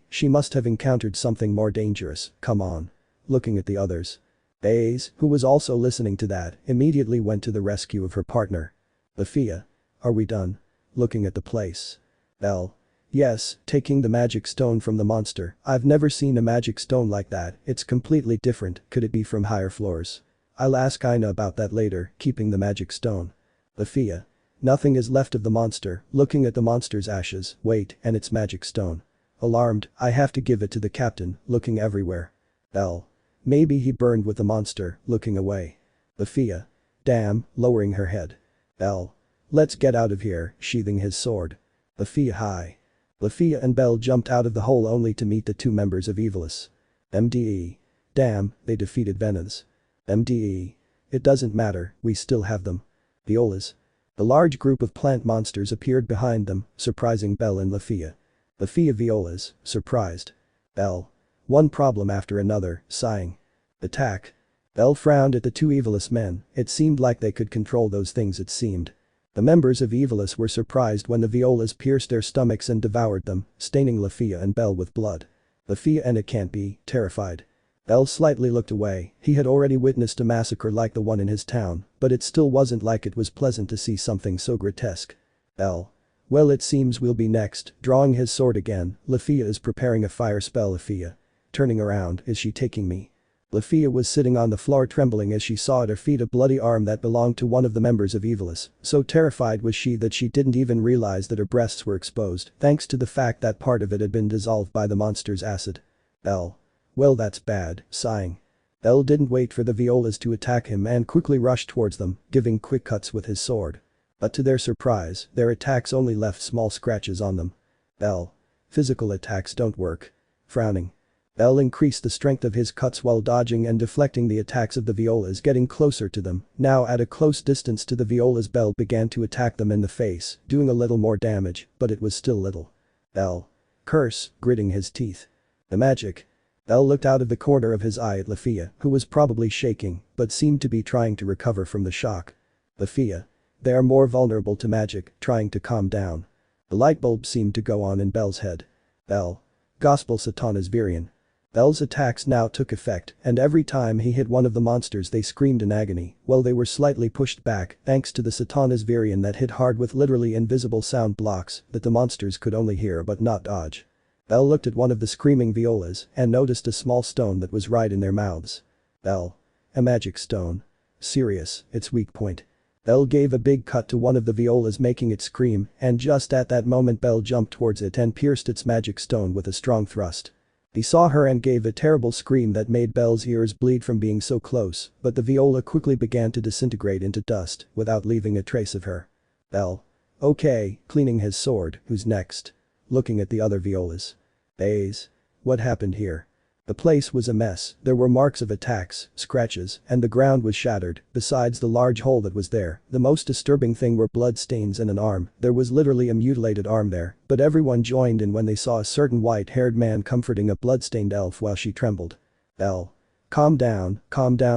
she must have encountered something more dangerous, come on. Looking at the others. Baze, who was also listening to that, immediately went to the rescue of her partner. Lefiya. Are we done? Looking at the place. Bell. Yes, taking the magic stone from the monster, I've never seen a magic stone like that, it's completely different, could it be from higher floors? I'll ask Ina about that later, keeping the magic stone. Lefiya. Nothing is left of the monster, looking at the monster's ashes, wait, and its magic stone. Alarmed, I have to give it to the captain, looking everywhere. Bell. Maybe he burned with the monster, looking away. Lefiya. Damn, lowering her head. Bell. Let's get out of here, sheathing his sword. Lefiya high. Lefiya and Bell jumped out of the hole only to meet the two members of Evilus. MDE. Damn, they defeated Venus. MDE. It doesn't matter, we still have them. Violas. The large group of plant monsters appeared behind them, surprising Bell and Lefiya. Lefiya Violas, surprised. Bell. One problem after another, sighing. Attack. Bell frowned at the two Evilus men, it seemed like they could control those things it seemed. The members of Evilus were surprised when the Violas pierced their stomachs and devoured them, staining Lefiya and Bell with blood. Lefiya and it can't be, terrified. Bell slightly looked away, he had already witnessed a massacre like the one in his town, but it still wasn't like it was pleasant to see something so grotesque. Bell. Well, it seems we'll be next, drawing his sword again, Lefiya is preparing a fire spell. Lefiya. Turning around, is she taking me? Lefiya was sitting on the floor trembling as she saw at her feet a bloody arm that belonged to one of the members of Evilus, so terrified was she that she didn't even realize that her breasts were exposed thanks to the fact that part of it had been dissolved by the monster's acid. Bell. Well, that's bad, sighing. Bell didn't wait for the Violas to attack him and quickly rushed towards them, giving quick cuts with his sword. But to their surprise, their attacks only left small scratches on them. Bell. Physical attacks don't work. Frowning. Bell increased the strength of his cuts while dodging and deflecting the attacks of the Violas, getting closer to them. Now at a close distance to the Violas, Bell began to attack them in the face, doing a little more damage, but it was still little. Bell. Curse, gritting his teeth. The magic. Bell looked out of the corner of his eye at Lefiya, who was probably shaking, but seemed to be trying to recover from the shock. Lefiya. They are more vulnerable to magic, trying to calm down. The light bulb seemed to go on in Bell's head. Bell. Gospel Satanas Virian. Bell's attacks now took effect, and every time he hit one of the monsters they screamed in agony, while they were slightly pushed back thanks to the Satanas Virian that hit hard with literally invisible sound blocks that the monsters could only hear but not dodge. Bell looked at one of the screaming Violas and noticed a small stone that was right in their mouths. Bell. A magic stone. Serious, its weak point. Bell gave a big cut to one of the Violas making it scream, and just at that moment Bell jumped towards it and pierced its magic stone with a strong thrust. He saw her and gave a terrible scream that made Belle's ears bleed from being so close, but the viola quickly began to disintegrate into dust without leaving a trace of her. Belle. Okay, cleaning his sword, who's next? Looking at the other violas. Bays. What happened here? The place was a mess, there were marks of attacks, scratches, and the ground was shattered, besides the large hole that was there, the most disturbing thing were blood stains and an arm, there was literally a mutilated arm there, but everyone joined in when they saw a certain white-haired man comforting a bloodstained elf while she trembled. Belle. Calm down,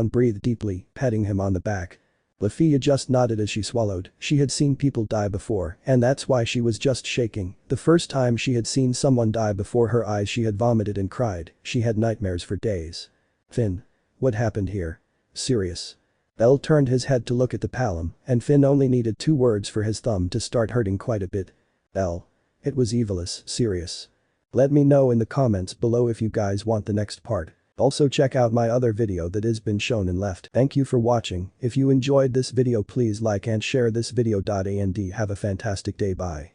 breathe deeply, patting him on the back. Lefiya just nodded as she swallowed, she had seen people die before, and that's why she was just shaking. The first time she had seen someone die before her eyes she had vomited and cried, she had nightmares for days. Finn. What happened here? Serious. Belle turned his head to look at the palm, and Finn only needed 2 words for his thumb to start hurting quite a bit. Belle. It was evilous, serious. Let me know in the comments below if you guys want the next part. Also check out my other video that has been shown and left. Thank you for watching, if you enjoyed this video please like and share this video. And have a fantastic day, bye.